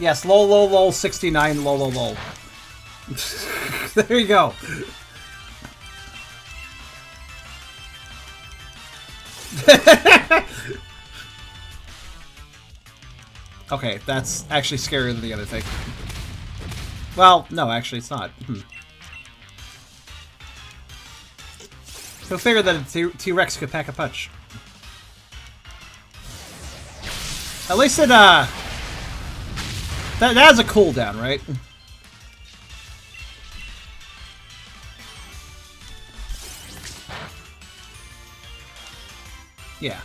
Speaker 1: Yes, lol, lol, lol, 69, lol, lol, lol. There you go. Okay, that's actually scarier than the other thing. Well, no, actually, it's not. Go figure that a T-Rex could pack a punch. At least it, that has a cooldown, right? Yeah.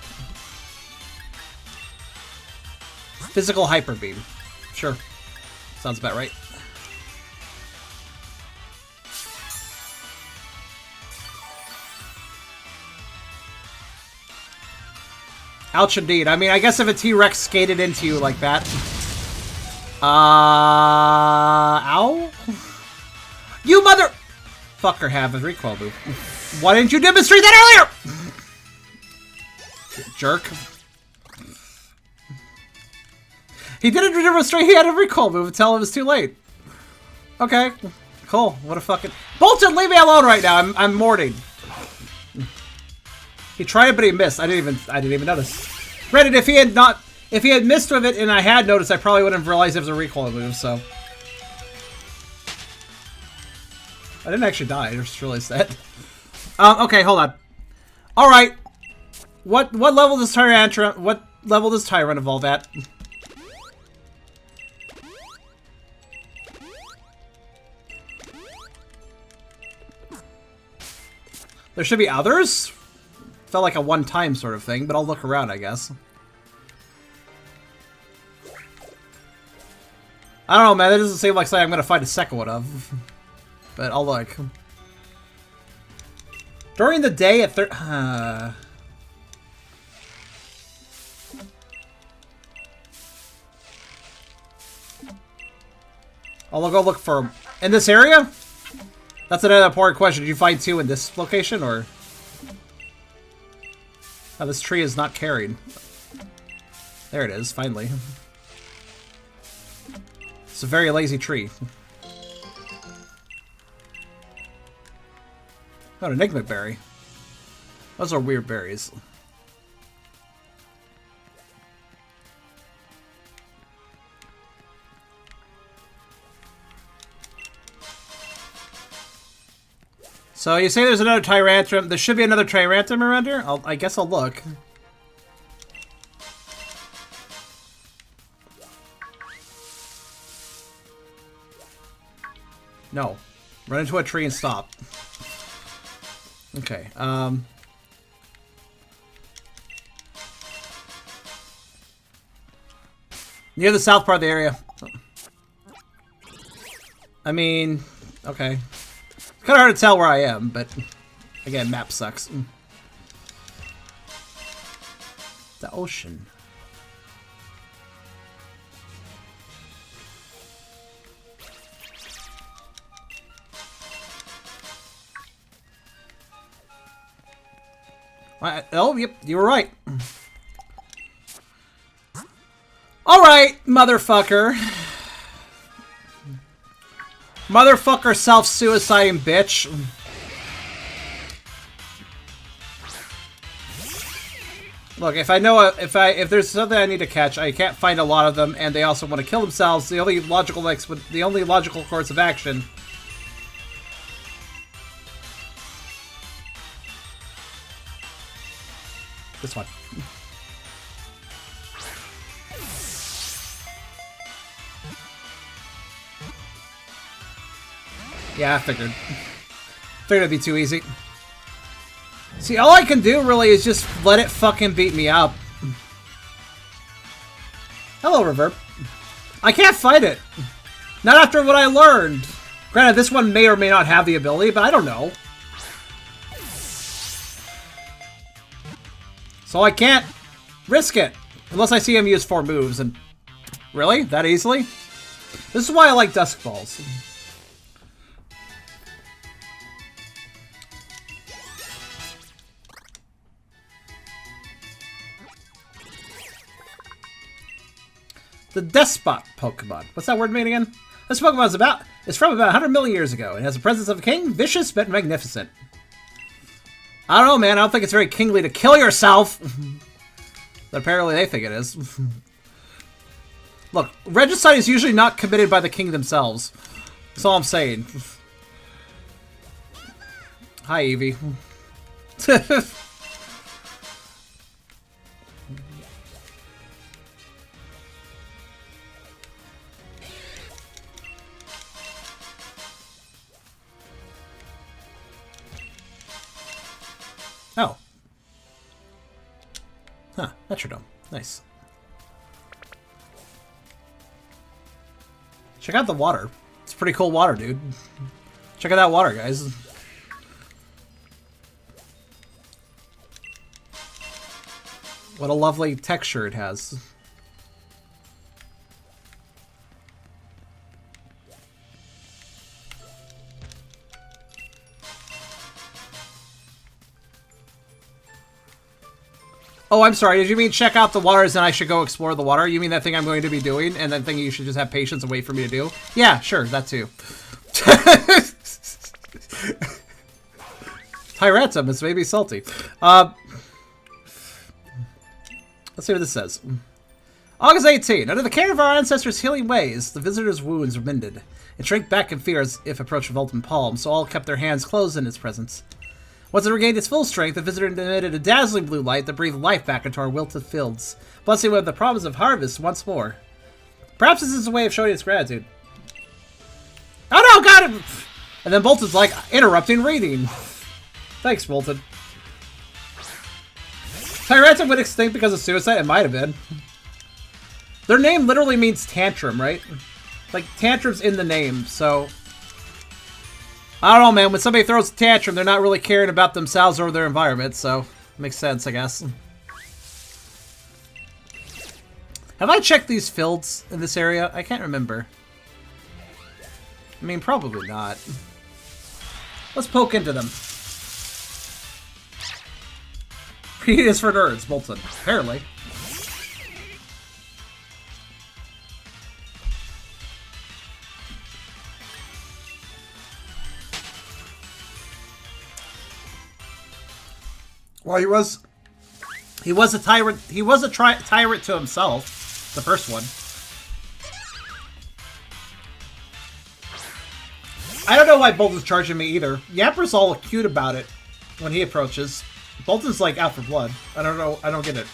Speaker 1: Physical Hyper Beam. Sure. Sounds about right. Ouch indeed. I mean, I guess if a T-Rex skated into you like that... Ow? You mother... Fucker have a recoil move. Why didn't you demonstrate that earlier? Jerk. He didn't demonstrate he had a recoil move until it was too late. Okay. Cool. What a fucking... Bolton, leave me alone right now. I'm mourning. He tried it, but he missed. I didn't even notice. Granted, if he had missed with it and I had noticed, I probably wouldn't have realized it was a recoil move, so. I didn't actually die, I just realized that. Okay, hold on. Alright. What level does Tyrant evolve at? There should be others? Felt like a one-time sort of thing, but I'll look around, I guess. I don't know, man. That doesn't seem like something I'm gonna find a second one of. But I'll look. During the day at I'll go look for them. In this area? That's another important question. Did you find two in this location, or...? Oh, this tree is not carried. There it is, finally. It's a very lazy tree. Oh, an enigma berry. Those are weird berries. So you say there's another Tyrantrum. There should be another Tyrantrum around here? I guess I'll look. No. Run into a tree and stop. Okay, near the south part of the area. I mean, okay. It's kind of hard to tell where I am, but again, map sucks. The ocean. Oh, yep, you were right. Alright, motherfucker. Motherfucker self-suiciding bitch. Look, if I know if there's something I need to catch, I can't find a lot of them, and they also want to kill themselves. The only logical course of action. This one. Yeah, I figured. Figured it'd be too easy. See, all I can do really is just let it fucking beat me up. Hello, Reverb. I can't fight it. Not after what I learned. Granted, this one may or may not have the ability, but I don't know. So I can't risk it. Unless I see him use 4 moves, and... Really? That easily? This is why I like Dusk Balls. The Despot Pokemon. What's that word mean again? This Pokemon is from about 100 million years ago. It has the presence of a king, vicious but magnificent. I don't know, man. I don't think it's very kingly to kill yourself. But apparently they think it is. Look, regicide is usually not committed by the king themselves. That's all I'm saying. Hi, Eevee. Oh. Huh, Metrodome. Nice. Check out the water. It's pretty cool water, dude. Check out that water, guys. What a lovely texture it has. Oh, I'm sorry. Did you mean check out the waters and I should go explore the water? You mean that thing I'm going to be doing and that thing you should just have patience and wait for me to do? Yeah, sure. That too. Tyrantum is maybe salty. Let's see what this says. August 18. Under the care of our ancestors' healing ways, the visitor's wounds were mended. It shrank back in fear as if approached with molten palm, so all kept their hands closed in its presence. Once it regained its full strength, the visitor emitted a dazzling blue light that breathed life back into our wilted fields, blessing with the promise of harvest once more. Perhaps this is a way of showing its gratitude. Oh no, got him! And then Bolton's like, interrupting reading. Thanks, Bolton. Tyrantum went extinct because of suicide? It might have been. Their name literally means tantrum, right? Like, tantrum's in the name, so... I don't know, man. When somebody throws a tantrum, they're not really caring about themselves or their environment, so... Makes sense, I guess. Have I checked these fields in this area? I can't remember. I mean, probably not. Let's poke into them. Reading is for nerds, Bolton. Apparently. Well, he was a tyrant. He was a tyrant to himself. The first one. I don't know why Bolton's charging me either. Yapper's all cute about it when he approaches. Bolton's like out for blood. I don't know. I don't get it.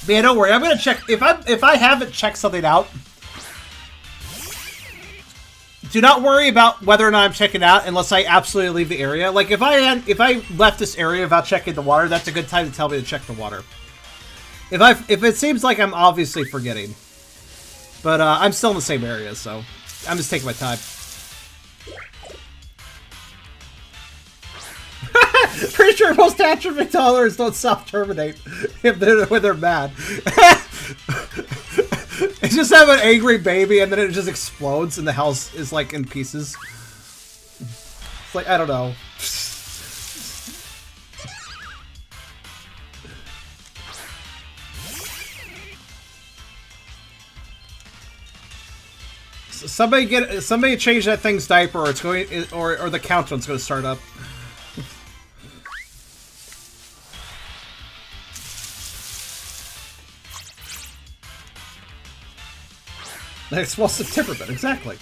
Speaker 1: But yeah, don't worry. I'm gonna check if I haven't checked something out. Do not worry about whether or not I'm checking out unless I absolutely leave the area. Like if I left this area without checking the water, that's a good time to tell me to check the water. If it seems like I'm obviously forgetting, but I'm still in the same area, so I'm just taking my time. Pretty sure most atrophy tolerers don't self-terminate when they're mad. It's just have an angry baby and then it just explodes and the house is like in pieces. It's like, I don't know. Somebody change that thing's diaper or it's going or the countdown's going to start up. An explosive temperament, exactly.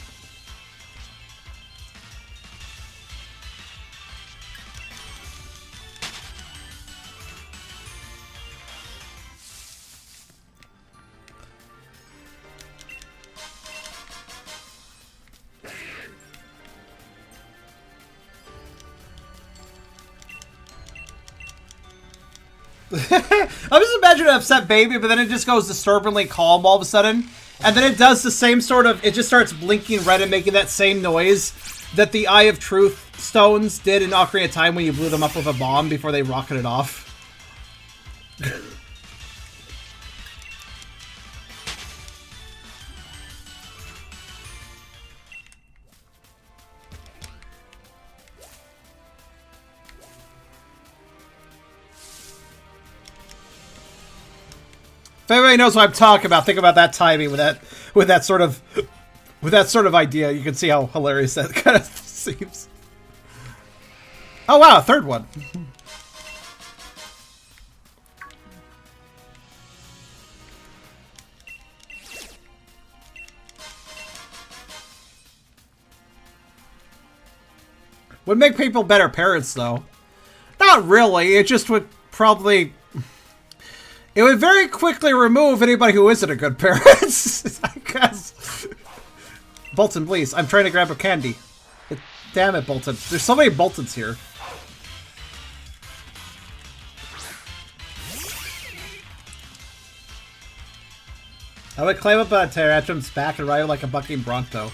Speaker 1: I'm just imagining an upset baby, but then it just goes disturbingly calm all of a sudden. And then it does the same sort of... It just starts blinking red and making that same noise that the Eye of Truth stones did in Ocarina of Time when you blew them up with a bomb before they rocketed off. If everybody knows what I'm talking about, think about that timing with that sort of idea. You can see how hilarious that kind of seems. Oh wow, a third one. Would make people better parents, though. Not really. It just would probably... It would very quickly remove anybody who isn't a good parent, I guess. Bolton, please. I'm trying to grab a candy. Damn it, Bolton. There's so many Boltons here. I would climb up on Pteranodon's back and ride him like a bucking bronco.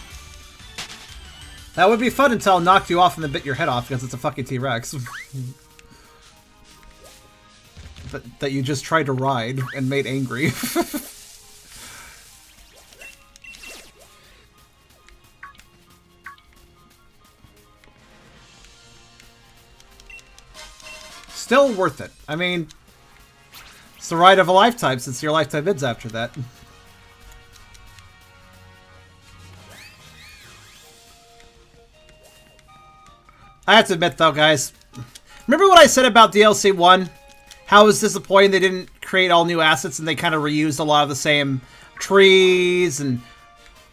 Speaker 1: That would be fun until it knocked you off and then bit your head off because it's a fucking T-Rex. that you just tried to ride and made angry. Still worth it. I mean, it's the ride of a lifetime since your lifetime ends after that. I have to admit though, guys, remember what I said about DLC 1? How it was disappointing they didn't create all new assets and they kind of reused a lot of the same trees and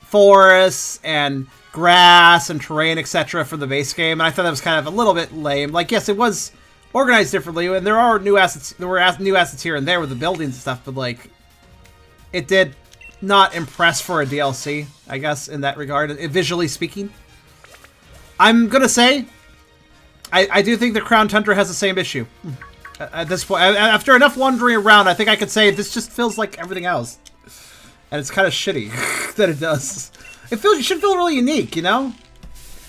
Speaker 1: forests and grass and terrain, etc. for the base game. And I thought that was kind of a little bit lame. Like, yes, it was organized differently, and there are new assets. There were new assets here and there with the buildings and stuff, but like, it did not impress for a DLC, I guess, in that regard, visually speaking. I'm gonna say, I do think the Crown Tundra has the same issue. At this point, after enough wandering around, I think I could say this just feels like everything else. And it's kind of shitty that it does. It should feel really unique, you know?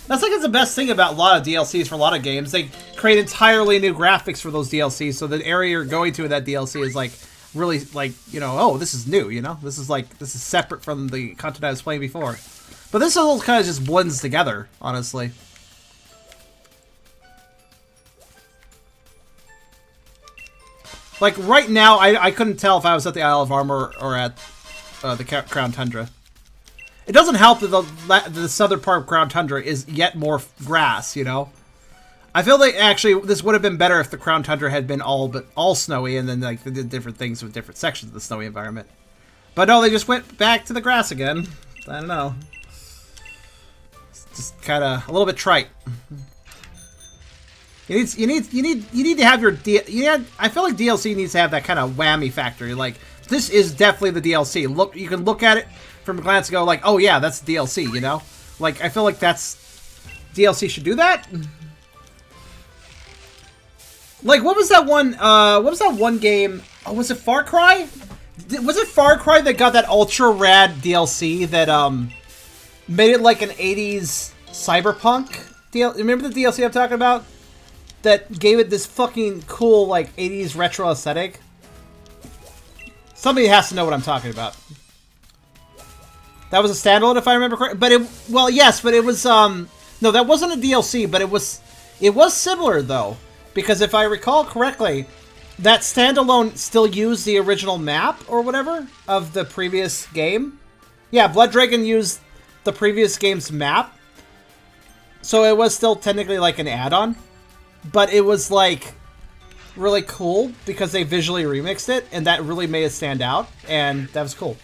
Speaker 1: That's like it's the best thing about a lot of DLCs for a lot of games. They create entirely new graphics for those DLCs, so the area you're going to in that DLC is like, really, like, you know, oh, this is new, you know? This is separate from the content I was playing before. But this all kind of just blends together, honestly. Like, right now, I couldn't tell if I was at the Isle of Armor or at the Crown Tundra. It doesn't help that the southern part of Crown Tundra is yet more grass, you know? I feel like actually this would have been better if the Crown Tundra had been all snowy, and then like they did different things with different sections of the snowy environment. But no, they just went back to the grass again. I don't know. It's just kind of a little bit trite. You need to have your I feel like DLC needs to have that kind of whammy factor. Like, this is definitely the DLC. Look, you can look at it from a glance and go like, oh yeah, that's DLC. You know, like I feel like DLC should do that. Like, what was that one? What was that one game? Oh, was it Far Cry? Was it Far Cry that got that ultra rad DLC that made it like an 80s cyberpunk DLC? Remember the DLC I'm talking about? That gave it this fucking cool like 80s retro aesthetic. Somebody has to know what I'm talking about. That was a standalone, if I remember correctly. But well, yes, but it was no, that wasn't a DLC, but it was similar though. Because if I recall correctly, that standalone still used the original map or whatever of the previous game. Yeah, Blood Dragon used the previous game's map. So it was still technically like an add-on. But it was like really cool because they visually remixed it and that really made it stand out, and that was cool.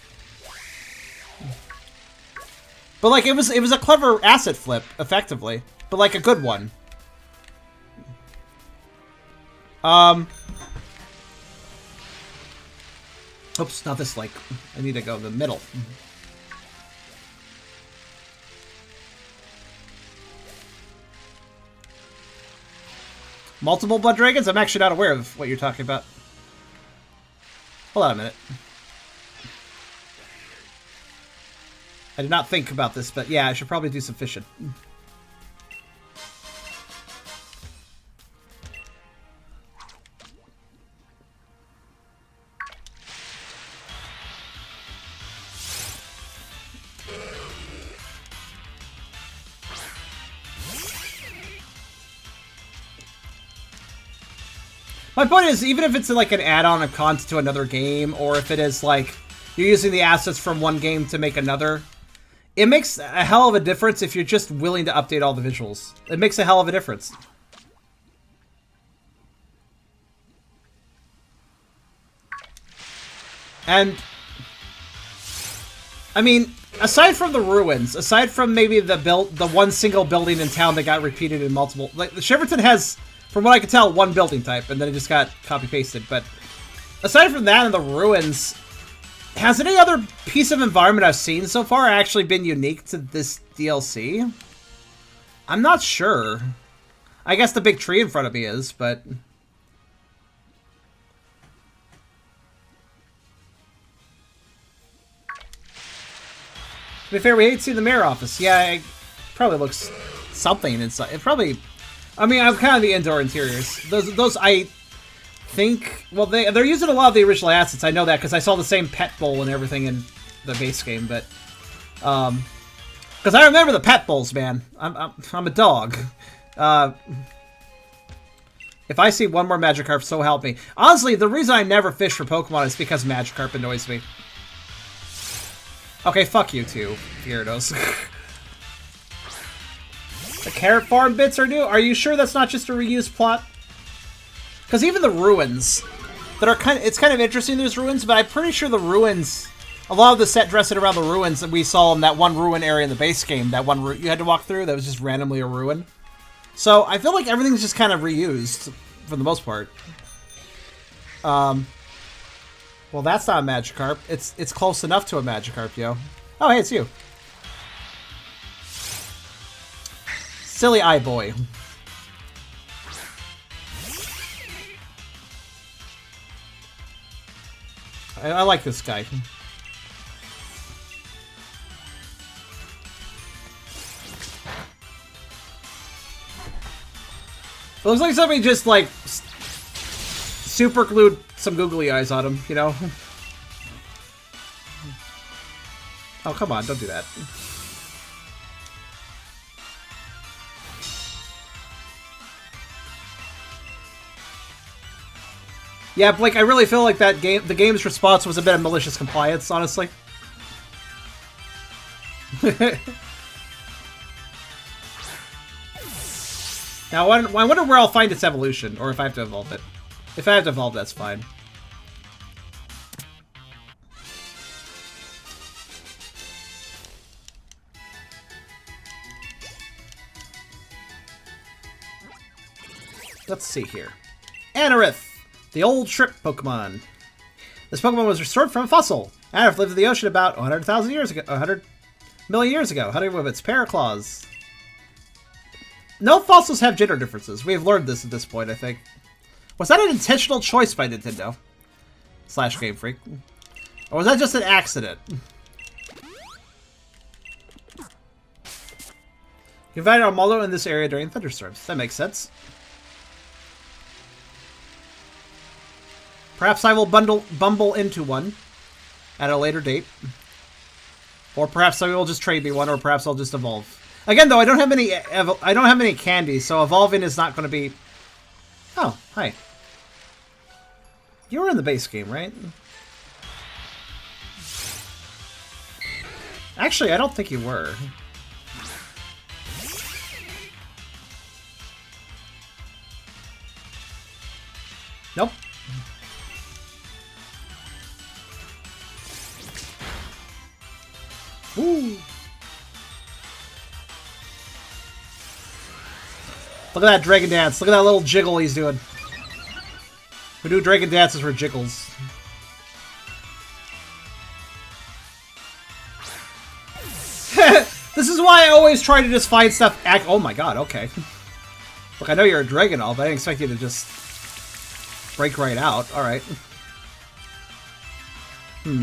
Speaker 1: But like it was a clever asset flip, effectively. But like a good one. Oops, not this, like, I need to go in the middle. Multiple Blood Dragons? I'm actually not aware of what you're talking about. Hold on a minute. I did not think about this, but yeah, I should probably do some fishing. My point is, even if it's like an add-on of content to another game, or if it is like you're using the assets from one game to make another, it makes a hell of a difference if you're just willing to update all the visuals. It makes a hell of a difference. And I mean, aside from the ruins, aside from maybe the one single building in town that got repeated in multiple, like Shiverton has, from what I can tell, one building type, and then it just got copy-pasted. But aside from that and the ruins, has any other piece of environment I've seen so far actually been unique to this DLC? I'm not sure. I guess the big tree in front of me is, but... To be fair, we hate seeing the mayor office. Yeah, it probably looks something inside. It probably... I mean, I'm kind of the indoor interiors. Those I think... Well, they're using a lot of the original assets. I know that because I saw the same pet bowl and everything in the base game, but... Because I remember the pet bowls, man. I'm a dog. If I see one more Magikarp, so help me. Honestly, the reason I never fish for Pokemon is because Magikarp annoys me. Okay, fuck you two, Gyarados. The carrot farm bits are new? Are you sure that's not just a reused plot? Because even the ruins, that are it's kind of interesting, there's ruins, but I'm pretty sure the ruins, a lot of the set dressing around the ruins that we saw in that one ruin area in the base game, that one route you had to walk through, that was just randomly a ruin. So I feel like everything's just kind of reused, for the most part. Well, that's not a Magikarp. It's close enough to a Magikarp, yo. Oh, hey, it's you. Silly eye boy. I like this guy. It looks like somebody just, like, super glued some googly eyes on him, you know? Oh, come on, don't do that. Yeah, Blake, I really feel like that the game's response was a bit of malicious compliance, honestly. Now, I wonder where I'll find its evolution, or if I have to evolve it. If I have to evolve, that's fine. Let's see here. Anorith, the old shrimp Pokemon. This Pokemon was restored from a fossil. Anorith lived in the ocean about 100,000 years ago. 100 million years ago, hunting with its pair of claws. No fossils have gender differences. We have learned this at this point, I think. Was that an intentional choice by Nintendo? / Game Freak. Or was that just an accident? You invited Armaldo in this area during thunderstorms. That makes sense. Perhaps I will bumble into one at a later date. Or perhaps I will just trade me one, or perhaps I'll just evolve. Again, though, I don't have many candies, so evolving is not going to be... Oh, hi. You were in the base game, right? Actually, I don't think you were. Nope. Ooh. Look at that dragon dance. Look at that little jiggle he's doing. We do dragon dances for jiggles. This is why I always try to just find stuff. Oh my god, okay. Look, I know you're a dragon elf, but I didn't expect you to just break right out. Alright.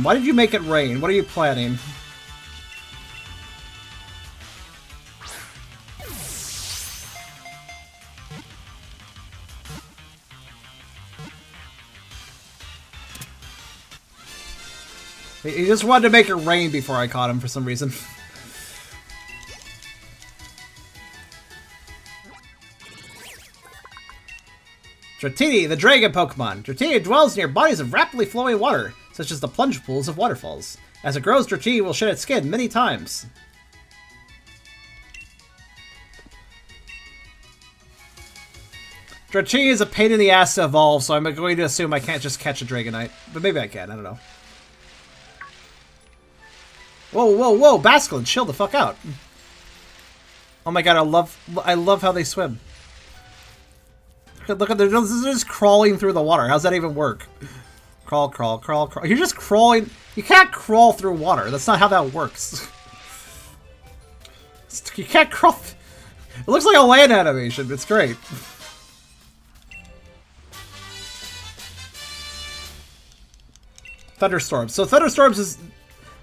Speaker 1: Why did you make it rain? What are you planning? He just wanted to make it rain before I caught him for some reason. Dratini, the dragon Pokemon. Dratini dwells near bodies of rapidly flowing water, such as the plunge pools of waterfalls. As it grows, Dratini will shed its skin many times. Dratini is a pain in the ass to evolve, so I'm going to assume I can't just catch a Dragonite. But maybe I can, I don't know. Whoa, whoa, whoa! Basculin, chill the fuck out. Oh my god, I love how they swim. Look at they're just crawling through the water. How's that even work? Crawl, crawl, crawl, crawl. You're just crawling. You can't crawl through water. That's not how that works. You can't crawl. It looks like a land animation. It's great. Thunderstorms. So thunderstorms is...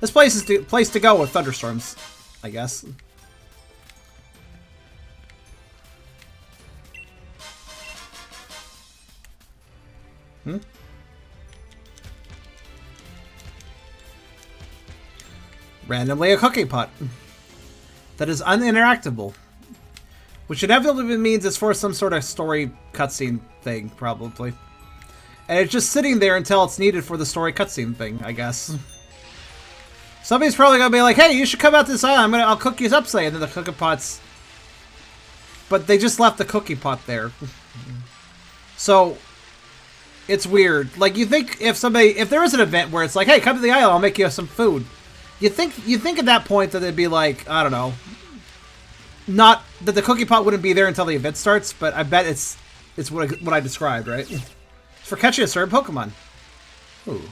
Speaker 1: This place is the place to go with thunderstorms, I guess. Randomly a cooking pot that is uninteractable, which inevitably means it's for some sort of story cutscene thing, probably. And it's just sitting there until it's needed for the story cutscene thing, I guess. Somebody's probably gonna be like, "Hey, you should come out to this island. I'll cook you up, say." And then the cooking pot's... But they just left the cooking pot there. So, it's weird. Like, you think if there is an event where it's like, "Hey, come to the island, I'll make you some food." You think at that point that it'd be like, I don't know. Not that the cooking pot wouldn't be there until the event starts, but I bet it's what I described, right? It's for catching a certain Pokemon. Ooh.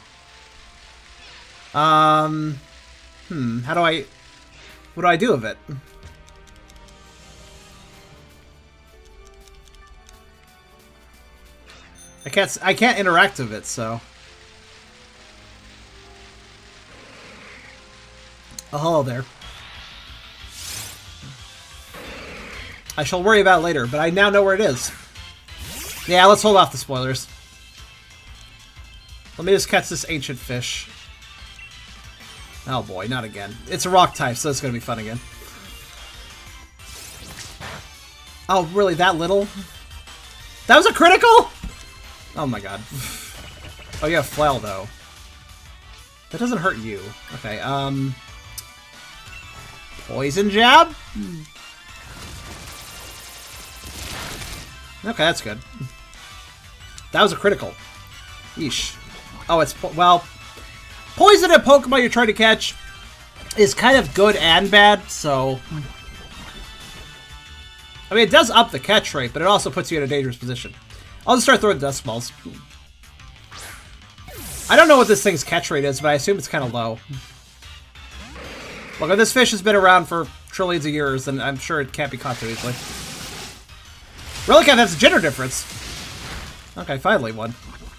Speaker 1: What do I do with it? I can't interact with it, so. Oh, hello there. I shall worry about it later, but I now know where it is. Yeah, let's hold off the spoilers. Let me just catch this ancient fish. Oh boy, not again. It's a rock type, so it's gonna be fun again. Oh, really? That little? That was a critical? Oh my god. Oh, you have flail, though. That doesn't hurt you. Okay, Poison jab? Okay, that's good. That was a critical. Yeesh. Oh, it's... Well, poison a Pokemon you're trying to catch is kind of good and bad, so... I mean, it does up the catch rate, but it also puts you in a dangerous position. I'll just start throwing dust balls. I don't know what this thing's catch rate is, but I assume it's kind of low. Look, if this fish has been around for trillions of years, then I'm sure it can't be caught too easily. Relicanth has a gender difference. Okay, finally one.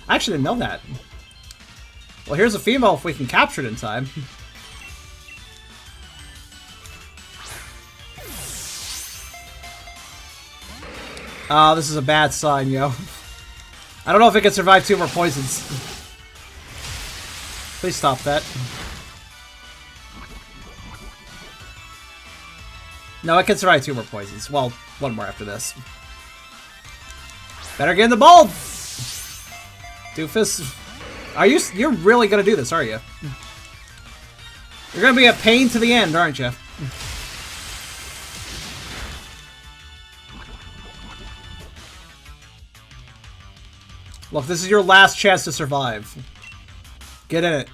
Speaker 1: I actually didn't know that. Well, here's a female if we can capture it in time. Oh, this is a bad sign, yo. I don't know if it can survive 2 more poisons. Please stop that. No, it can survive 2 more poisons. Well, 1 more after this. Better get in the bulb! Doofus. You're really gonna do this, are you? You're gonna be a pain to the end, aren't you? Look, this is your last chance to survive. Get in it.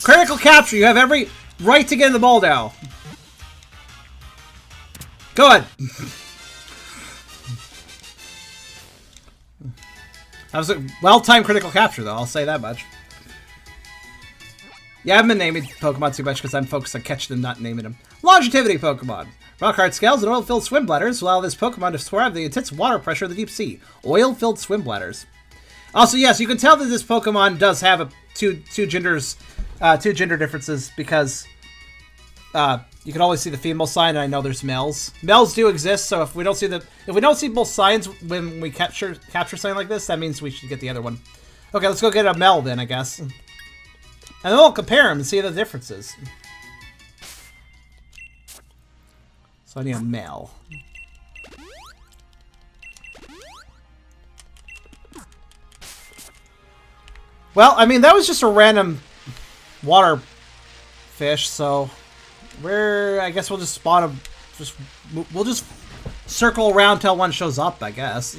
Speaker 1: Critical capture! You have every right to get in the ball now. Good! That was a well-timed critical capture, though. I'll say that much. Yeah, I haven't been naming Pokemon too much because I'm focused on catching them, not naming them. Longevity Pokemon. Rock hard scales and oil-filled swim bladders allow this Pokemon to thrive the intense water pressure of the deep sea. Oil-filled swim bladders. Also, yes, you can tell that this Pokemon does have two gender differences because you can always see the female sign, and I know there's males. Males do exist, so if we don't see both signs when we capture something like this, that means we should get the other one. Okay, let's go get a male then, I guess. And then we'll compare them and see the differences. So I need a male. Well, I mean, that was just a random water fish, so I guess we'll just spawn them. We'll just circle around till one shows up, I guess.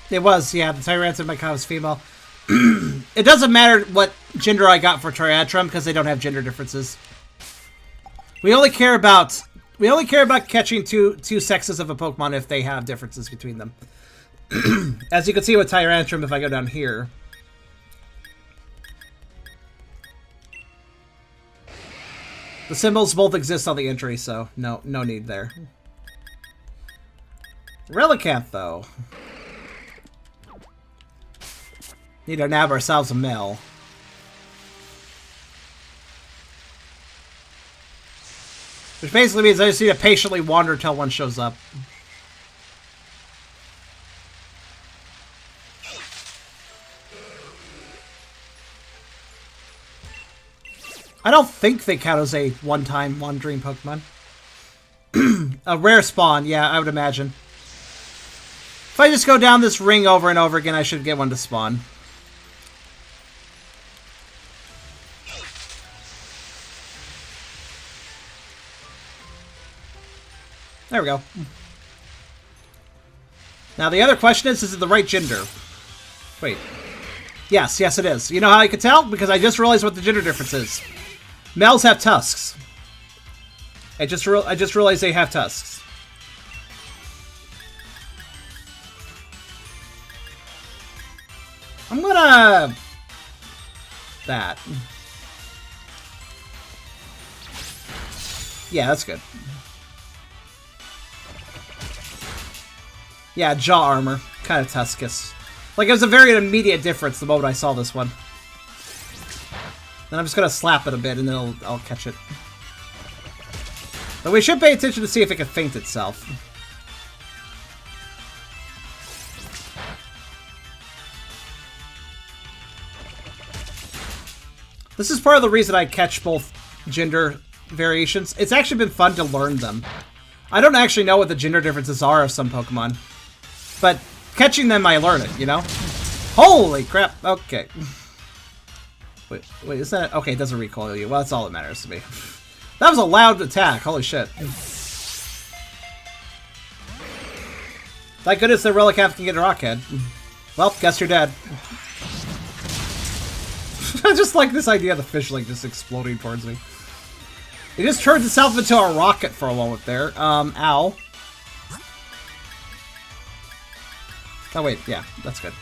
Speaker 1: It was, yeah, the Tyrantrum by was female. It doesn't matter what gender I got for Tyrantrum because they don't have gender differences. We only care about catching two sexes of a Pokemon if they have differences between them. As you can see with Tyrantrum, if I go down here. The symbols both exist on the entry, so no need there. Relicanth, though. Need to nab ourselves a male. Which basically means I just need to patiently wander till one shows up. I don't think they count as a one-time wandering Pokemon. A rare spawn, yeah, I would imagine. If I just go down this ring over and over again, I should get one to spawn. There we go. Now the other question is it the right gender? Wait. Yes, it is. You know how I could tell? Because I just realized what the gender difference is. Males have tusks. I just realized they have tusks. I'm gonna... that. Yeah, that's good. Yeah, jaw armor. Kind of Tuskus. Like, it was a very immediate difference the moment I saw this one. Then I'm just gonna slap it a bit and then I'll catch it. But we should pay attention to see if it can feint itself. This is part of the reason I catch both gender variations. It's actually been fun to learn them. I don't actually know what the gender differences are of some Pokemon. But catching them, I learn it, you know? Holy crap! Okay. Wait, is that... Okay, it doesn't recoil you. Well, that's all that matters to me. That was a loud attack. Holy shit. Thank goodness the Relicath can get a Rockhead. Well, guess you're dead. I just like this idea of the fish like just exploding towards me. It just turns itself into a rocket for a moment there. Ow. Oh wait, yeah, that's good.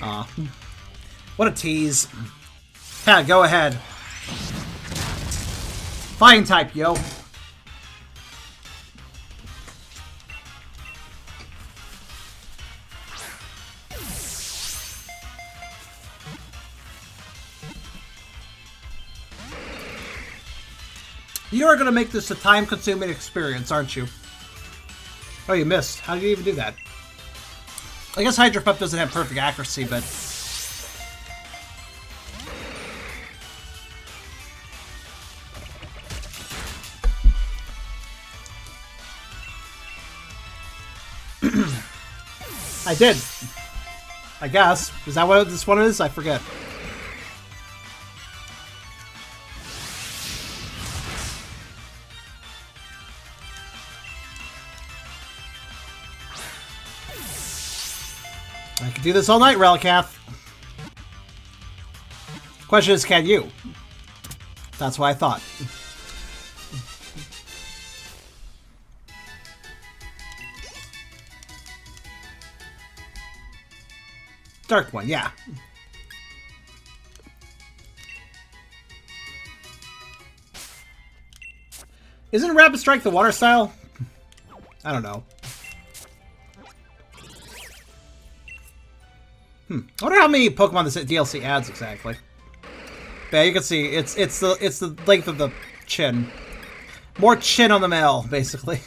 Speaker 1: Aw. What a tease. Yeah, go ahead. Flying type, yo. You are going to make this a time-consuming experience, aren't you? Oh, you missed. How did you even do that? I guess Hydro Pump doesn't have perfect accuracy, but... I did. I guess. Is that what this one is? I forget. I can do this all night, Relicath. Question is, can you? That's what I thought. Dark one, yeah. Isn't Rapid Strike the water style? I don't know. I wonder how many Pokemon this DLC adds exactly. But yeah, you can see it's the length of the chin. More chin on the male, basically.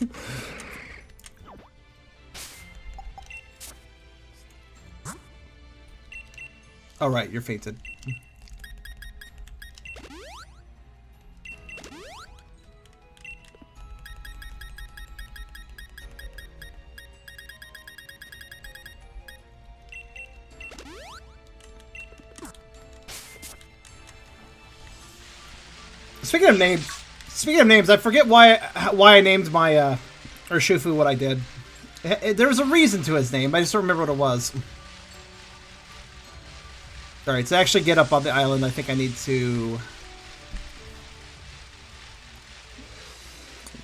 Speaker 1: Oh right, you're fainted. Speaking of names, I forget why I named my Urshifu what I did. There was a reason to his name. I just don't remember what it was. All right, to actually get up on the island, I think I need to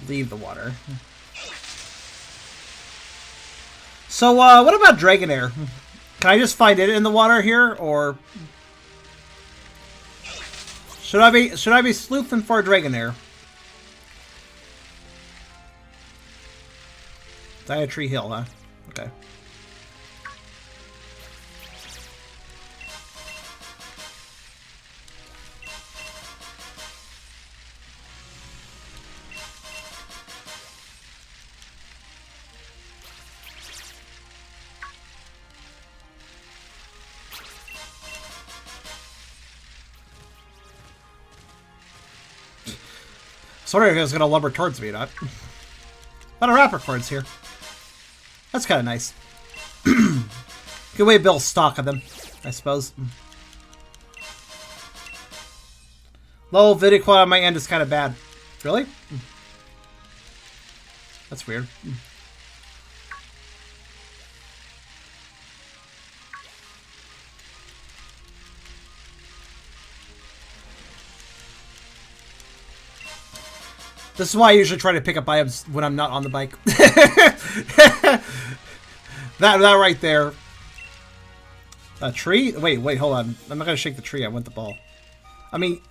Speaker 1: leave the water. So, what about Dragonair? Can I just find it in the water here, or should I be sleuthing for a Dragonair? Tree Hill, huh? Okay. Sorry, I was gonna lumber towards me, not. A lot of rapper chords here. That's kind of nice. Good way to build stock of them, I suppose. Low video quality on my end is kind of bad. Really? That's weird. This is why I usually try to pick up items when I'm not on the bike. that right there. A tree? Wait, hold on. I'm not gonna shake the tree. I want the ball. I mean,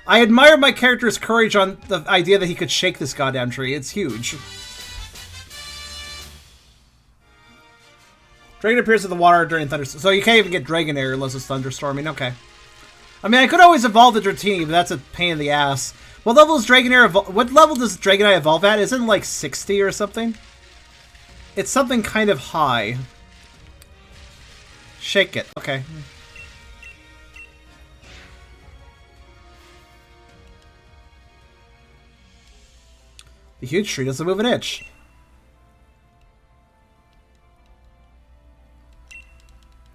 Speaker 1: I admire my character's courage on the idea that he could shake this goddamn tree. It's huge. Dragon appears in the water during thunderstorm. So you can't even get Dragon Air unless it's thunderstorming. Okay. I mean, I could always evolve the Dratini, but that's a pain in the ass. What level is Dragon Air what level does Dragonite evolve at? Isn't it like 60 or something? It's something kind of high. Shake it. Okay. The huge tree doesn't move an inch.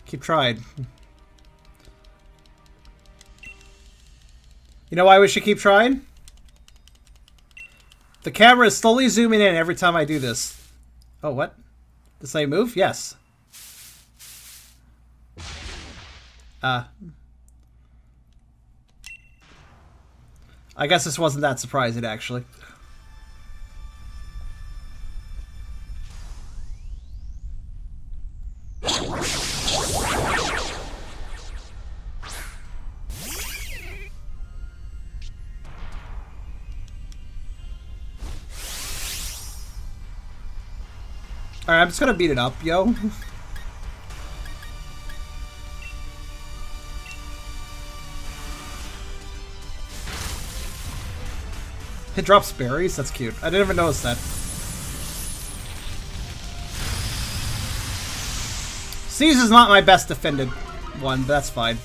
Speaker 1: Keep trying. You know why we should keep trying? The camera is slowly zooming in every time I do this. Oh, what? The same move? Yes. I guess this wasn't that surprising, actually. Alright, I'm just gonna beat it up, yo. It drops berries? That's cute. I didn't even notice that. Seize is not my best defended one, but that's fine.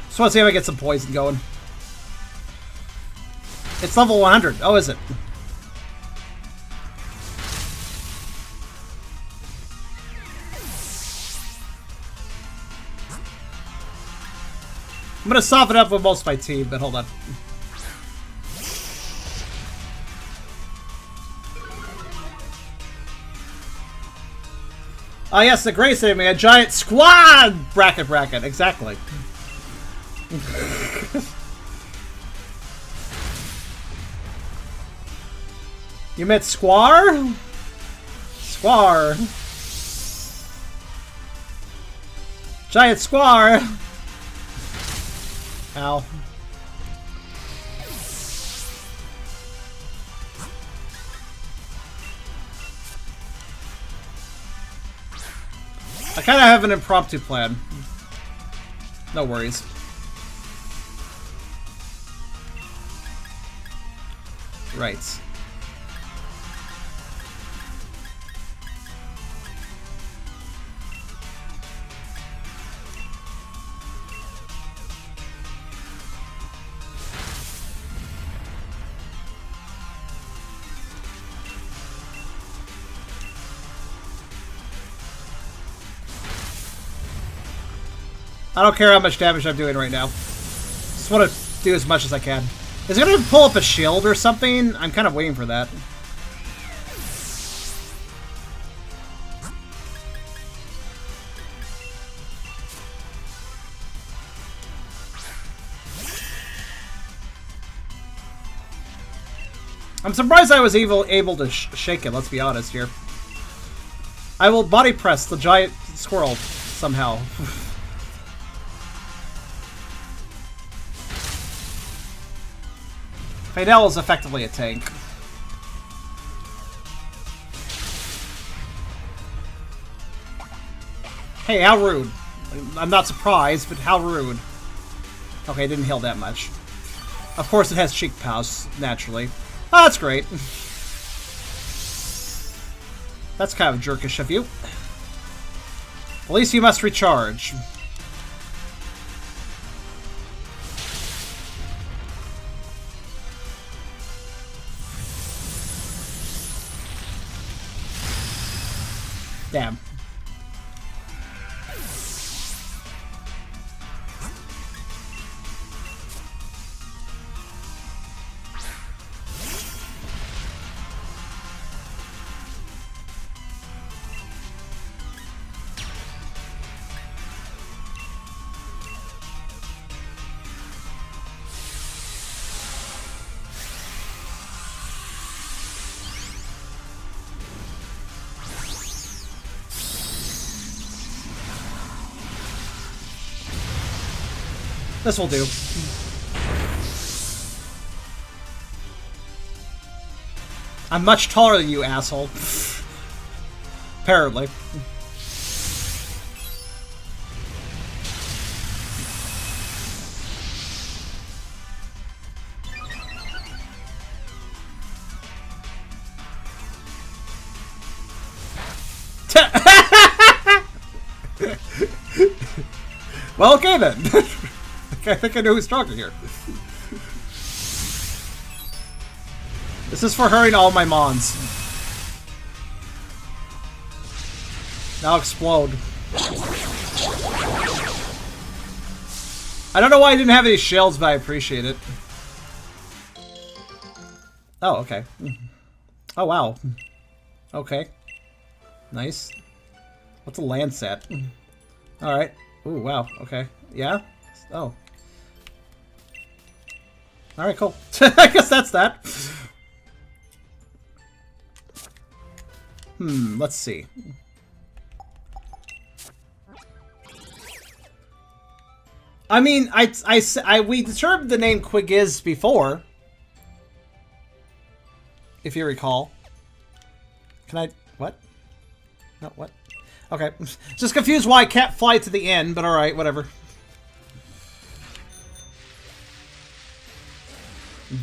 Speaker 1: Just want to see if I get some poison going. It's level 100. Oh, is it? I'm gonna soften up with most of my team, but hold on. Ah, yes, the greatest enemy, a giant squad! Bracket, exactly. You meant Squar? Squar. Giant Squar! Ow. I kind of have an impromptu plan. No worries. Right. I don't care how much damage I'm doing right now. Just want to do as much as I can. Is it going to pull up a shield or something? I'm kind of waiting for that. I'm surprised I was able to shake it, let's be honest here. I will body press the giant squirrel somehow. Fadel is effectively a tank. Hey, how rude. I'm not surprised, but how rude. Okay, it didn't heal that much. Of course it has cheek pouch, naturally. Oh, that's great. That's kind of jerkish of you. At least you must recharge. Damn. This will do. I'm much taller than you, asshole. Apparently. Well, okay then. I think I know who's talking here. This is for hurrying all my mons. Now explode. I don't know why I didn't have any shells, but I appreciate it. Oh, okay. Oh, wow. Okay. Nice. What's a Landsat? Alright. Ooh, wow. Okay. Yeah? Oh. Alright, cool. I guess that's that. Let's see. I mean, we determined the name Quigiz before. If you recall. Can I... What? No, what? Okay. Just confused why I can't fly to the end, but alright, whatever.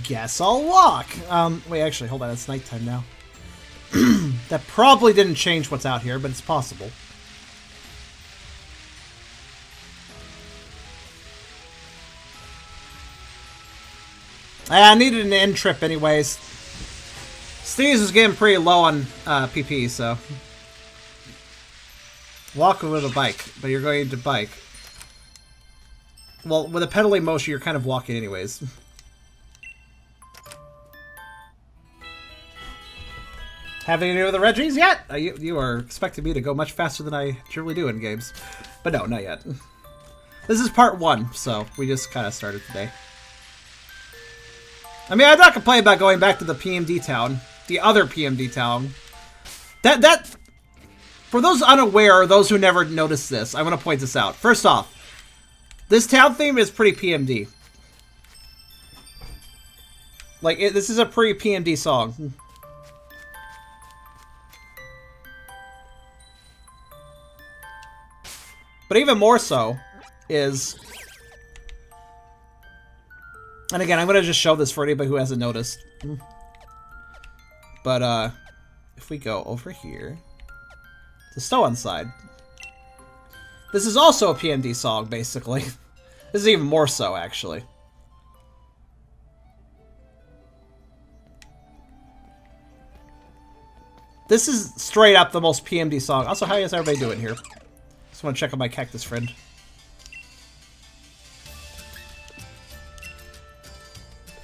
Speaker 1: Guess I'll walk. Wait, actually, hold on. It's nighttime now. That probably didn't change what's out here, but it's possible. I needed an end trip anyways. Steve's was getting pretty low on PP, so... Walk with a bike, but you're going to bike. Well, with a pedaling motion, you're kind of walking anyways. Have any of the Reggies yet? You are expecting me to go much faster than I truly do in games. But no, not yet. This is part 1, so we just kind of started today. I mean, I'm not complaining about going back to the PMD town. The other PMD town. That... For those unaware, or those who never noticed this, I want to point this out. First off, this town theme is pretty PMD. Like, this is a pretty PMD song. But even more so is... And again, I'm going to just show this for anybody who hasn't noticed. But, if we go over here... The Stowan side. This is also a PMD song, basically. This is even more so, actually. This is straight up the most PMD song. Also, how is everybody doing here? Just want to check on my cactus friend.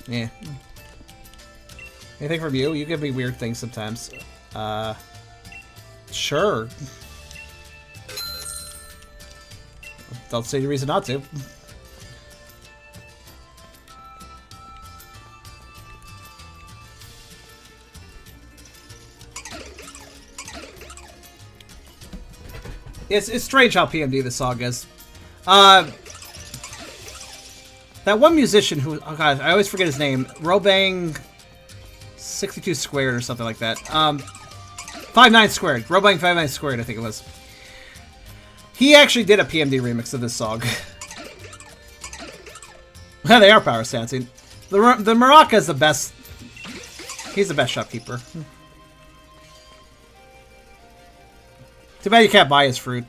Speaker 1: Yeah. Anything from you? You give me weird things sometimes. Sure. Don't see any reason not to. It's strange how PMD this song is. That one musician who... Oh god, I always forget his name. Robang 62 squared or something like that. 59 squared. Robang 59 squared, I think it was. He actually did a PMD remix of this song. They are power stancing. The Maraca is the best. He's the best shopkeeper. Too bad you can't buy his fruit.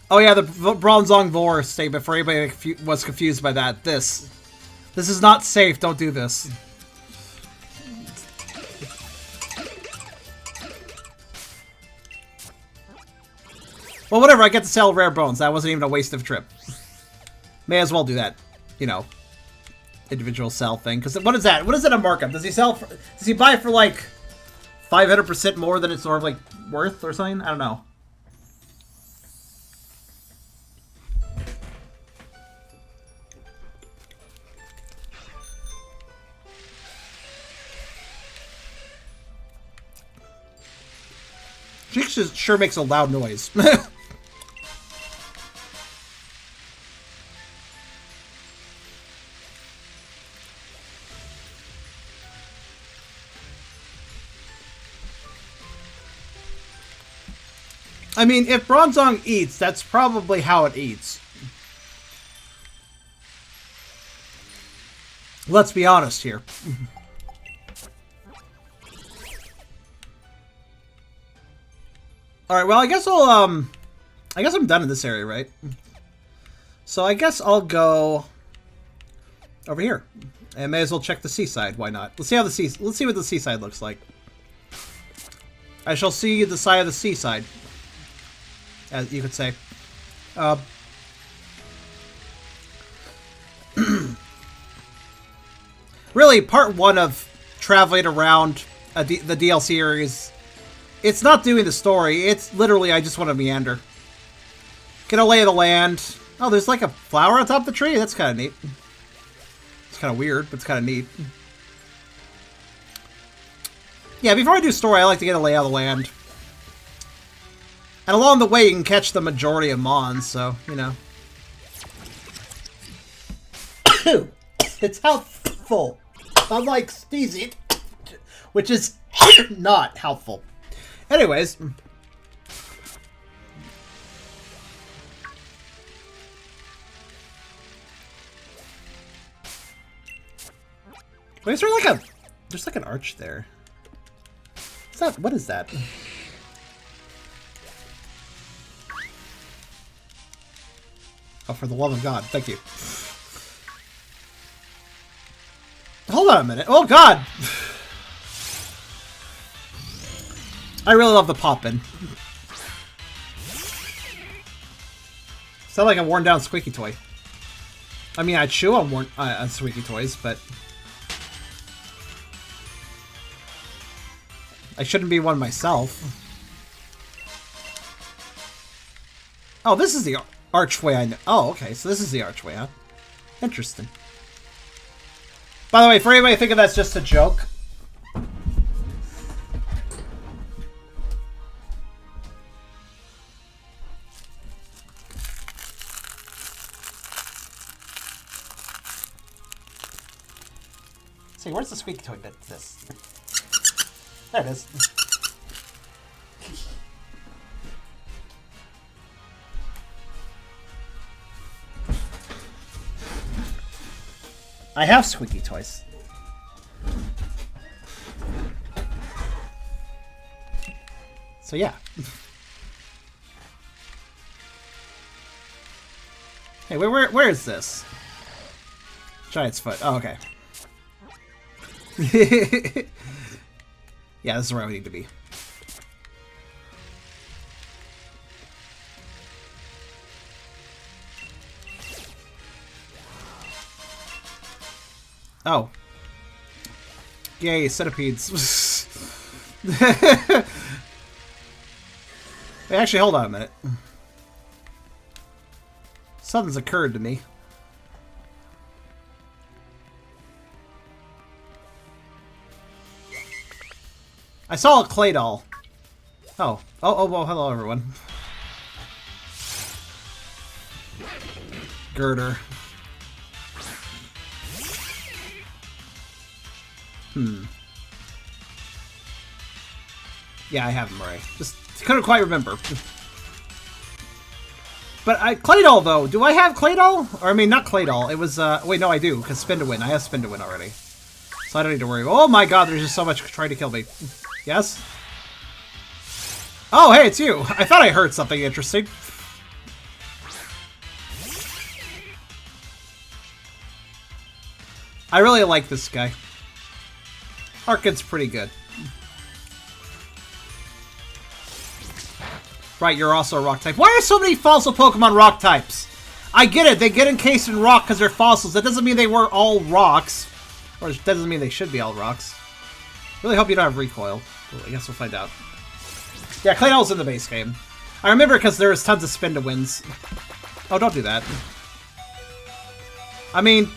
Speaker 1: Oh yeah, the Bronzong Vor statement, for anybody was confused by that. This is not safe, don't do this. Well, whatever, I get to sell rare bones. That wasn't even a waste of a trip. May as well do that, you know, individual sell thing. Because what is that? What is it a markup? Does he sell for, does he buy for like 500% more than it's sort of like worth or something? I don't know. She sure makes a loud noise. I mean, if Bronzong eats, that's probably how it eats. Let's be honest here. Alright, well, I guess I'll, I guess I'm done in this area, right? So I guess I'll go over here. And may as well check the seaside, why not? Let's see how let's see what the seaside looks like. I shall see the side of the seaside, as you could say. Really, part 1 of traveling around the DLC areas, it's not doing the story. It's literally, I just want to meander. Get a lay of the land. Oh, there's like a flower on top of the tree? That's kind of neat. It's kind of weird, but it's kind of neat. Yeah, before I do story, I like to get a lay of the land. And along the way, you can catch the majority of Mons, so, you know. It's helpful. Unlike sneezing, which is not helpful. Anyways. Wait, is there like there's like an arch there. What is that? Oh, for the love of God, thank you. Hold on a minute. Oh, God! I really love the poppin'. Sound like a worn down squeaky toy. I mean, I chew on squeaky toys, but I shouldn't be one myself. Oh, this is the archway I know. Oh, okay, so this is the archway, huh? Interesting. By the way, for anybody thinking that's just a joke, see, where's the squeaky toy bit? This. There it is. I have squeaky toys. So yeah. Hey, where is this? Giant's foot. Oh, okay. Yeah, this is where we need to be. Oh. Yay, centipedes. Wait, actually, hold on a minute. Something's occurred to me. I saw a clay doll. Oh. Oh, well, hello, everyone. Girder. Yeah, I have him right. Just couldn't quite remember. But Claydol, though. Do I have Claydol? Or, I mean, not Claydol. It was, wait, no, I do, because Spin-to-Win. I have Spin-to-Win already. So I don't need to worry. Oh my god, there's just so much trying to kill me. Yes? Oh, hey, it's you. I thought I heard something interesting. I really like this guy. Arkin's pretty good. Right, you're also a rock type. Why are so many fossil Pokemon rock types? I get it, they get encased in rock because they're fossils. That doesn't mean they were all rocks. Or it doesn't mean they should be all rocks. Really hope you don't have recoil. Well, I guess we'll find out. Yeah, Claydol's in the base game. I remember because there's tons of Spin-to-Wins. Oh, don't do that. I mean,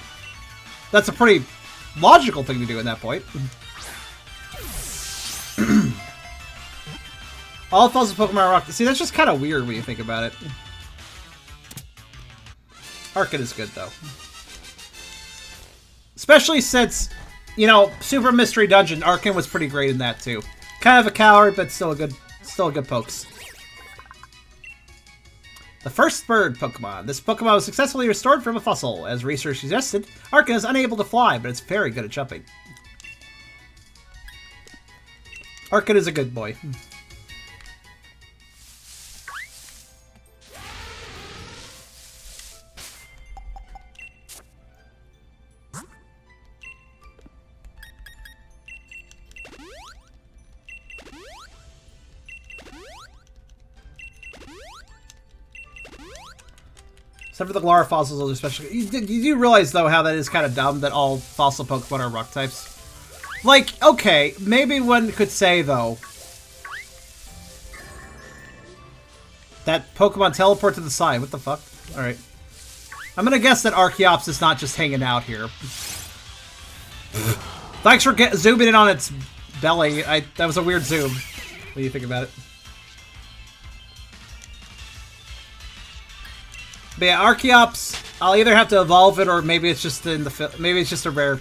Speaker 1: that's a pretty logical thing to do at that point. All fossil Pokemon are rock. See, that's just kind of weird when you think about it. Arkin is good, though. Especially since, you know, Super Mystery Dungeon, Arkin was pretty great in that, too. Kind of a coward, but still a good pokes. The first bird Pokemon. This Pokemon was successfully restored from a fossil. As research suggested, Arkin is unable to fly, but it's very good at jumping. Arkin is a good boy. Except for the Galar fossils, those are special. You do realize, though, how that is kind of dumb that all fossil Pokemon are rock types? Like, okay, maybe one could say, though, that Pokemon teleport to the side. What the fuck? Alright. I'm gonna guess that Archeops is not just hanging out here. Thanks for zooming in on its belly. That was a weird zoom. What do you think about it? But yeah, Archeops, I'll either have to evolve it or maybe it's just in the maybe it's just a rare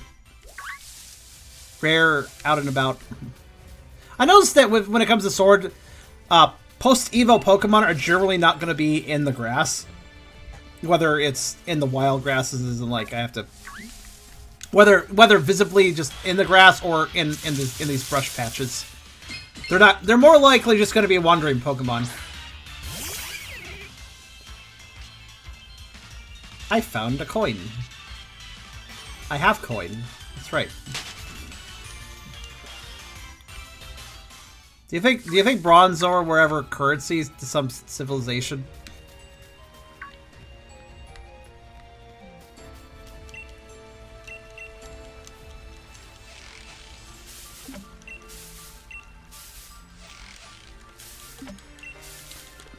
Speaker 1: out and about. I noticed that when it comes to Sword, post-Evo Pokemon are generally not going to be in the grass. Whether it's in the wild grasses and like I have to whether visibly just in the grass or in these brush patches. They're more likely just going to be wandering Pokemon. I found a coin. I have coin. That's right. Do you think Bronzor were ever currencies to some civilization?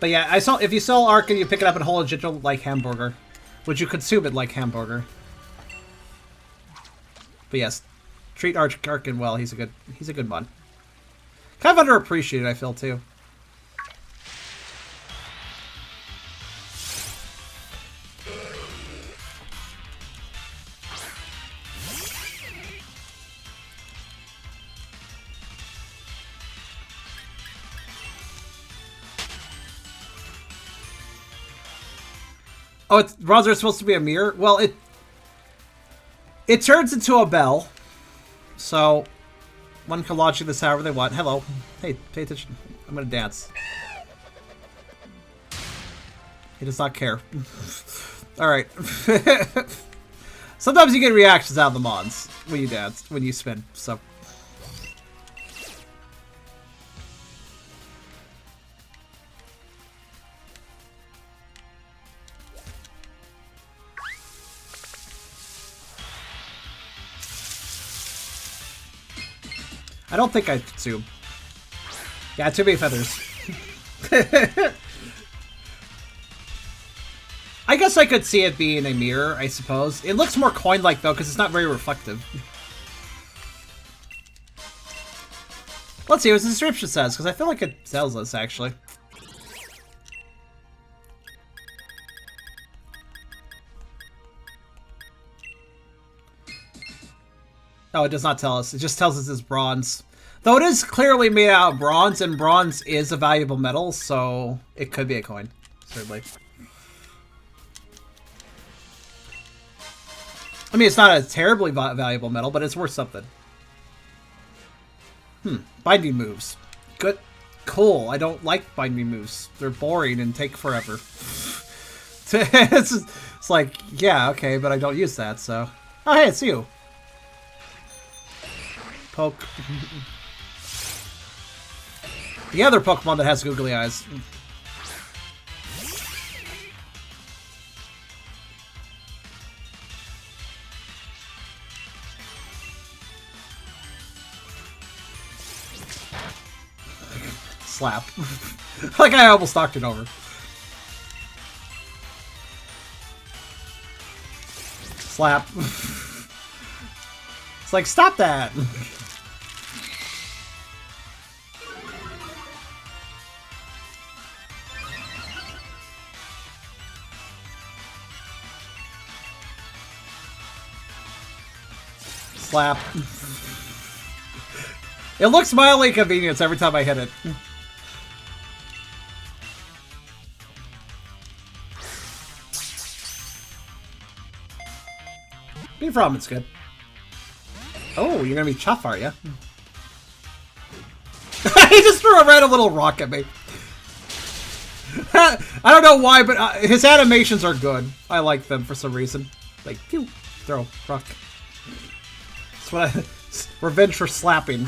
Speaker 1: But yeah, I saw if you sell Arkin, you pick it up and hold it like hamburger. Would you consume it like hamburger? But yes, treat Arkin well. He's a good one. Kind of underappreciated, I feel too. Oh, Bronzor is supposed to be a mirror? Well, it turns into a bell. So, one can launch this however they want. Hello. Hey, pay attention. I'm gonna dance. He does not care. Alright. Sometimes you get reactions out of the mons when you dance, when you spin, so... I don't think I consume. Yeah, too many feathers. I guess I could see it being a mirror, I suppose. It looks more coin-like, though, because it's not very reflective. Let's see what the description says, because I feel like it tells us, actually. Oh, it does not tell us. It just tells us it's bronze. Though it is clearly made out of bronze, and bronze is a valuable metal, so it could be a coin. Certainly. I mean, it's not a terribly valuable metal, but it's worth something. Binding moves. Good. Cool. I don't like binding moves. They're boring and take forever. It's like, yeah, okay, but I don't use that, so... Oh, hey, it's you. Poke. The other Pokemon that has googly eyes. Slap. Like I almost knocked it over. Slap. It's like, stop that! Slap. It looks mildly inconvenient every time I hit it. Beef ramen's good. Oh, you're gonna be chuff, are you? He just threw a random little rock at me. I don't know why, but his animations are good. I like them for some reason. Like, pew, throw, rock. That's what I... Revenge for slapping.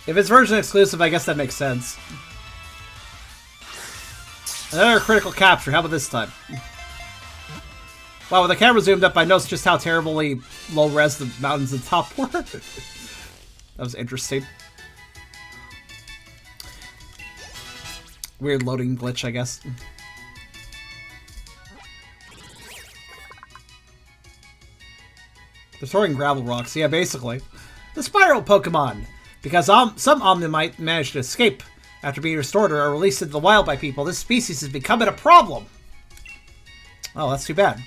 Speaker 1: If it's version exclusive, I guess that makes sense. Another critical capture. How about this time? Wow, with the camera zoomed up, I noticed just how terribly low-res the mountains and top were. That was interesting. Weird loading glitch, I guess. They're throwing gravel rocks. Yeah, basically. The Spiral Pokemon. Because some Omnimite managed to escape after being restored or released into the wild by people. This species is becoming a problem. Oh, that's too bad.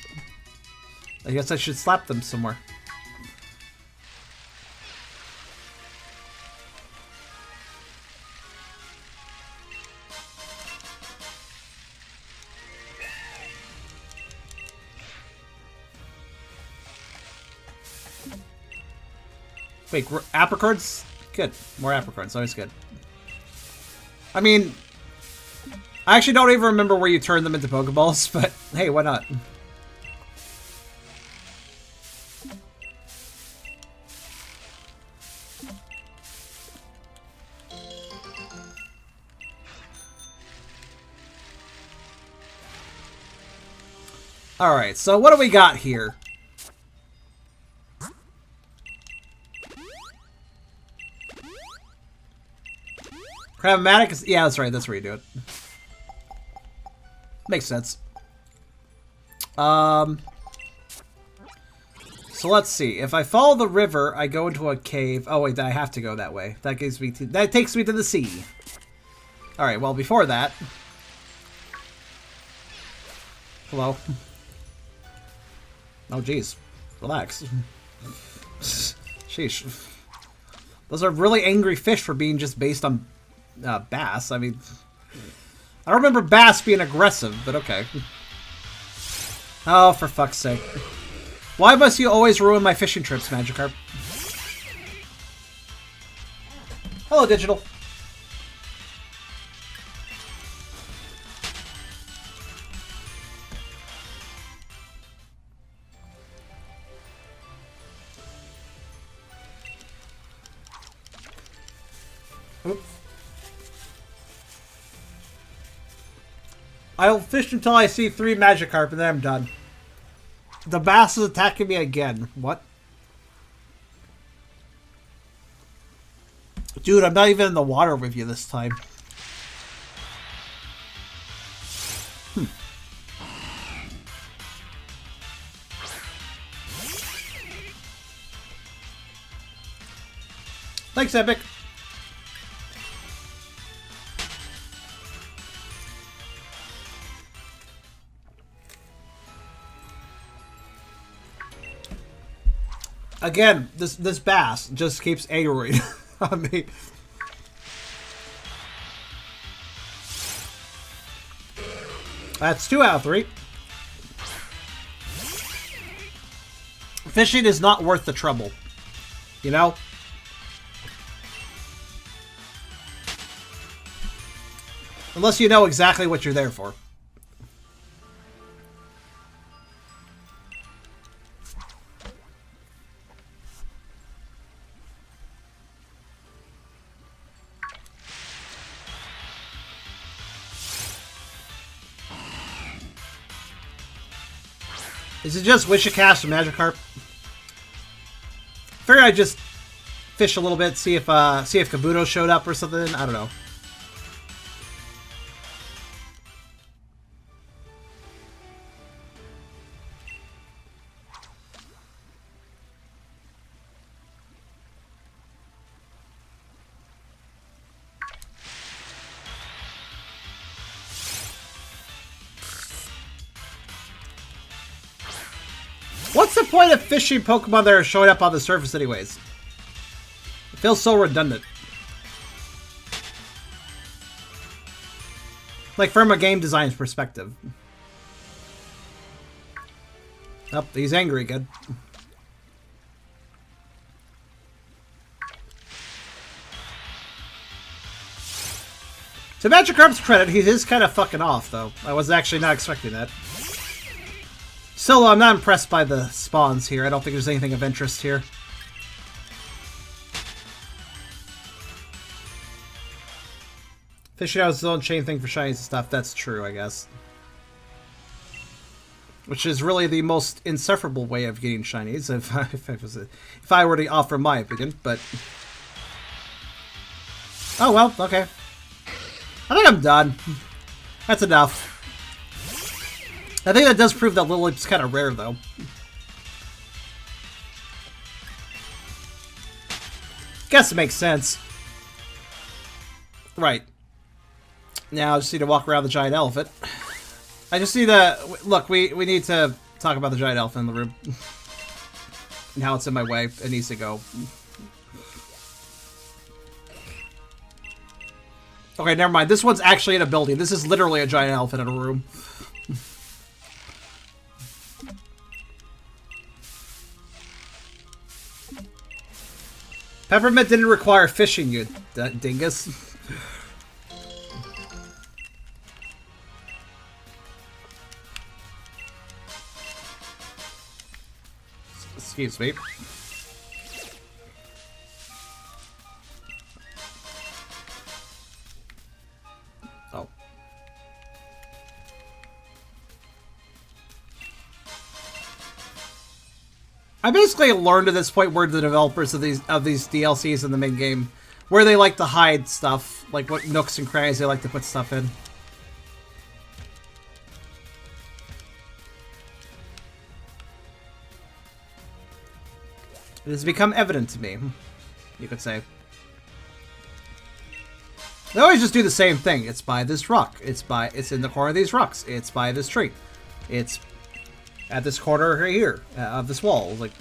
Speaker 1: I guess I should slap them somewhere. Wait, apricorns? Good. More apricorns. Always good. I mean, I actually don't even remember where you turn them into Pokeballs, but hey, why not? Alright, so what do we got here? Crabomatic is... Yeah, that's right. That's where you do it. Makes sense. So let's see. If I follow the river, I go into a cave. Oh, wait. I have to go that way. That gives me... That takes me to the sea. Alright, well, before that... Hello? Oh, jeez. Relax. Sheesh. Those are really angry fish for being just based on... bass. I mean, I don't remember bass being aggressive, but okay. Oh, for fuck's sake. Why must you always ruin my fishing trips, Magikarp? Hello, Digital. Oops. I'll fish until I see 3 Magikarp and then I'm done. The bass is attacking me again. What? Dude, I'm not even in the water with you this time. Thanks, Epic. Again, this bass just keeps aggroing on me. That's 2 out of 3. Fishing is not worth the trouble. You know? Unless you know exactly what you're there for. Is it just Wishicast and Magikarp? Figured I'd just fish a little bit, see if Kabuto showed up or something. I don't know. What's the point of fishing Pokemon that are showing up on the surface anyways? Feels so redundant. Like, from a game design's perspective. Oh, he's angry again. To Magikarp's credit, he is kind of fucking off, though. I was actually not expecting that. Still, I'm not impressed by the spawns here. I don't think there's anything of interest here. Fishing out his own chain thing for shinies and stuff. That's true, I guess. Which is really the most insufferable way of getting shinies, if I were to offer my opinion, but... Oh, well, okay. I think I'm done. That's enough. I think that does prove that Lily's kind of rare, though. Guess it makes sense. Right. Now I just need to walk around the giant elephant. I just need to... Look, we need to talk about the giant elephant in the room. And how it's in my way. It needs to go. Okay, never mind. This one's actually in a building. This is literally a giant elephant in a room. Peppermint didn't require fishing, you dingus. Excuse me. Oh. I basically learned at this point where the developers of these DLCs in the main game, where they like to hide stuff, like what nooks and crannies they like to put stuff in. It has become evident to me, you could say. They always just do the same thing. It's by this rock. It's in the corner of these rocks. It's by this tree. It's at this corner right here of this wall. Like,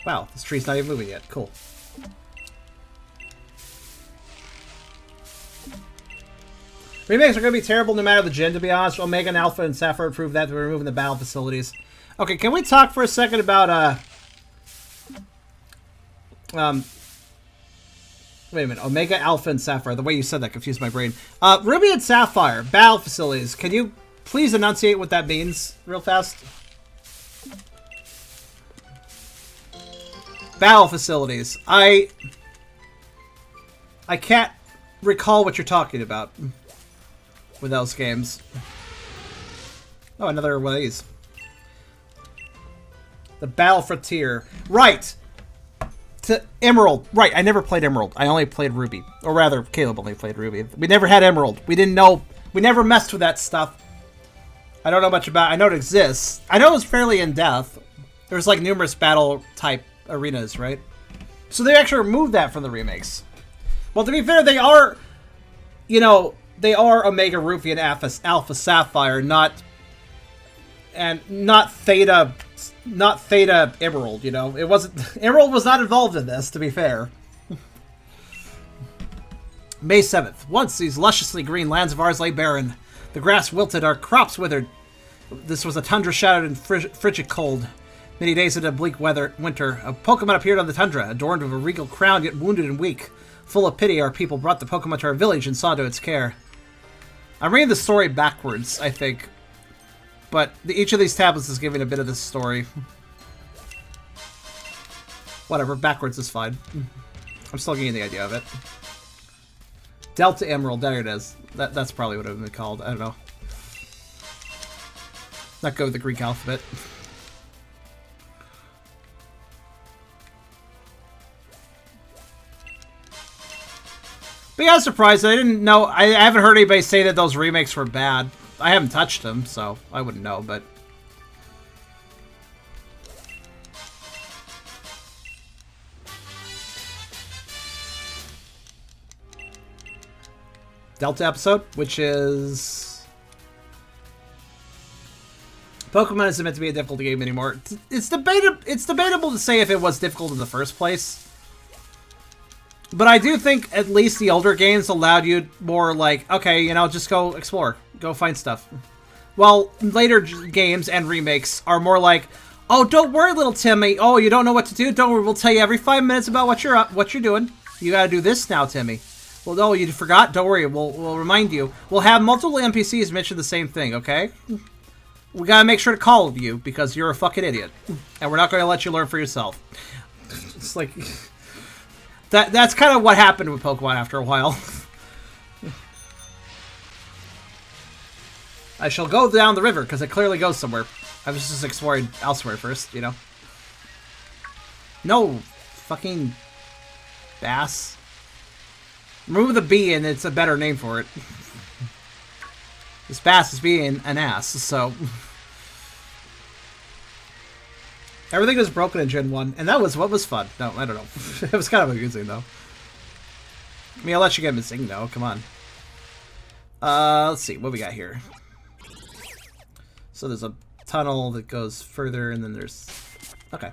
Speaker 1: wow, this tree's not even moving yet. Cool. Remakes are going to be terrible no matter the gen, to be honest. Omega and Alpha and Sapphire proved that they're removing the battle facilities. Okay, can we talk for a second about, wait a minute, Omega, Alpha, and Sapphire. The way you said that confused my brain. Ruby and Sapphire, battle facilities. Can you please enunciate what that means real fast? Battle facilities. I can't recall what you're talking about with those games. Oh, another one of these. The Battle Frontier. Right! To Emerald. Right, I never played Emerald. I only played Ruby. Or rather, Caleb only played Ruby. We never had Emerald. We didn't know. We never messed with that stuff. I don't know much about it. I know it exists. I know it was fairly in-depth. There's like numerous battle-type arenas, right? So they actually removed that from the remakes. Well, to be fair, they are, you know, they are Omega Ruby and Alpha Sapphire, not Theta Emerald, you know? It wasn't... Emerald was not involved in this, to be fair. May 7th. Once these lusciously green lands of ours lay barren. The grass wilted, our crops withered. This was a tundra shadowed in frigid cold. Many days into bleak winter, a Pokemon appeared on the tundra, adorned with a regal crown, yet wounded and weak. Full of pity, our people brought the Pokemon to our village and saw to its care. I'm reading the story backwards, I think. But each of these tablets is giving a bit of this story. Whatever, backwards is fine. I'm still getting the idea of it. Delta Emerald, there it is. That's probably what it would have been called. I don't know. Not go with the Greek alphabet. But yeah, I was surprised. I didn't know. I haven't heard anybody say that those remakes were bad. I haven't touched them, so I wouldn't know, but... Delta episode, which is... Pokemon isn't meant to be a difficult game anymore. It's debatable to say if it was difficult in the first place. But I do think at least the older games allowed you more like, okay, you know, just go explore. Go find stuff. While later games and remakes are more like, oh, don't worry, little Timmy. Oh, you don't know what to do? Don't worry, we'll tell you every 5 minutes about what you're doing. You gotta do this now, Timmy. Well, no, you forgot? Don't worry, we'll remind you. We'll have multiple NPCs mention the same thing, okay? We gotta make sure to call you because you're a fucking idiot. And we're not gonna let you learn for yourself. It's like... That's kind of what happened with Pokemon after a while. I shall go down the river, because it clearly goes somewhere. I was just exploring elsewhere first, you know. No! Fucking... bass. Remove the B and it's a better name for it. This bass is being an ass, so... Everything was broken in Gen 1, and that was what was fun. No, I don't know. It was kind of amusing, though. I mean, I'll let you get missing, though. Come on. Let's see. What we got here? So there's a tunnel that goes further, and then there's... Okay.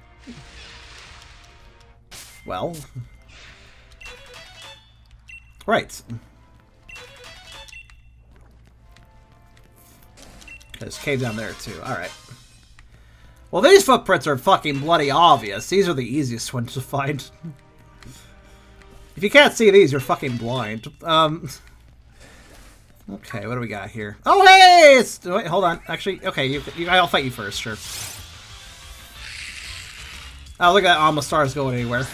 Speaker 1: Well... Right. There's a cave down there, too. Alright. Well, these footprints are fucking bloody obvious. These are the easiest ones to find. If you can't see these, you're fucking blind. Okay, what do we got here? Oh, hey! Wait, hold on. Actually, okay, I'll fight you first, sure. Oh, look at that Amistar's going anywhere.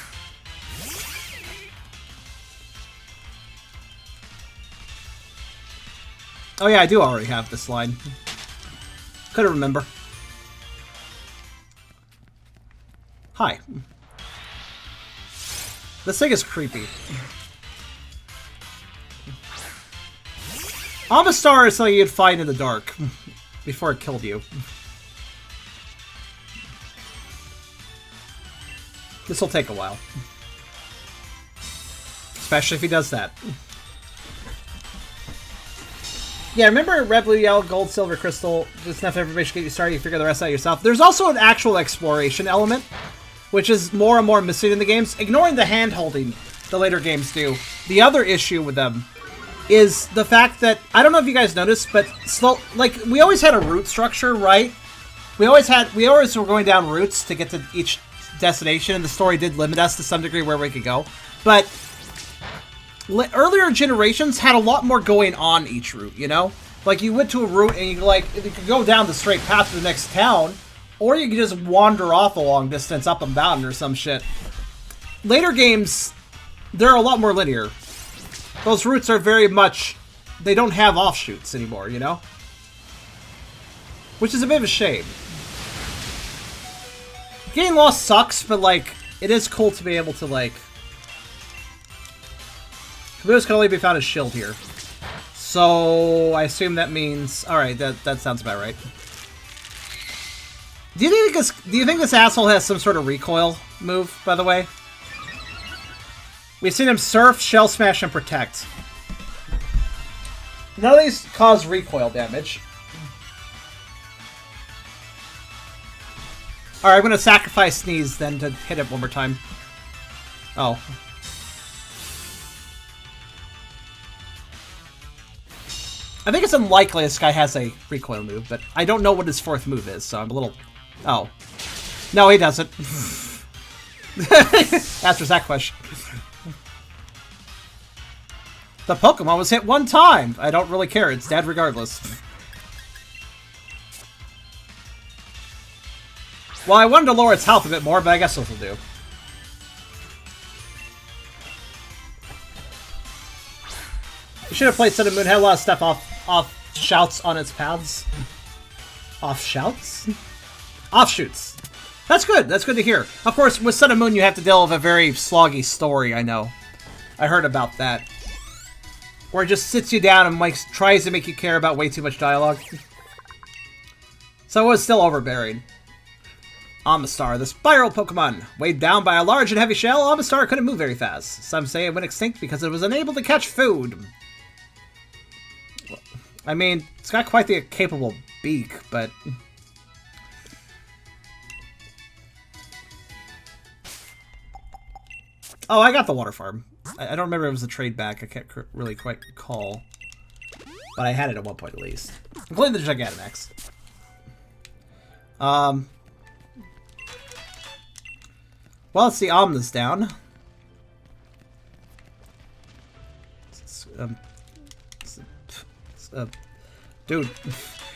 Speaker 1: Oh yeah, I do already have this line. Couldn't remember. Hi. This thing is creepy. Amistar is something you'd find in the dark before it killed you. This will take a while. Especially if he does that. Yeah, remember Red, Blue, Yellow, Gold, Silver, Crystal? Just enough information to get you started, you figure the rest out yourself. There's also an actual exploration element, which is more and more missing in the games, ignoring the hand-holding the later games do. The other issue with them is the fact that, I don't know if you guys noticed, but like, we always had a route structure, right? We always were going down routes to get to each destination, and the story did limit us to some degree where we could go. But earlier generations had a lot more going on each route, you know? Like, you went to a route and you could go down the straight path to the next town, or you could just wander off a long distance up a mountain or some shit. Later games, they're a lot more linear. Those routes are very much... They don't have offshoots anymore, you know? Which is a bit of a shame. Getting lost sucks, but, like, it is cool to be able to, like... Caboose can only be found as shield here. So, I assume that means... Alright, that sounds about right. Do you think this asshole has some sort of recoil move, by the way? We've seen him surf, shell smash, and protect. None of these cause recoil damage. Alright, I'm gonna sacrifice Sneeze then to hit it one more time. Oh. I think it's unlikely this guy has a recoil move, but I don't know what his fourth move is, so I'm a little... Oh. No, he doesn't. Answers that question. The Pokemon was hit one time! I don't really care, it's dead regardless. Well, I wanted to lower its health a bit more, but I guess this will do. You should have played Sun and Moon, had a lot of stuff off shouts on its paths. Off shouts? Offshoots. That's good to hear. Of course, with Sun and Moon you have to deal with a very sloggy story, I know. I heard about that. Where it just sits you down and tries to make you care about way too much dialogue. So it was still overbearing. Amistar, the spiral Pokemon. Weighed down by a large and heavy shell, Amistar couldn't move very fast. Some say it went extinct because it was unable to catch food. I mean, it's got quite the capable beak, but... Oh, I got the water farm. I don't remember if it was a trade back. I can't really quite recall. But I had it at one point at least. Including the Gigantamax. Well, it's the Omnis down. Dude,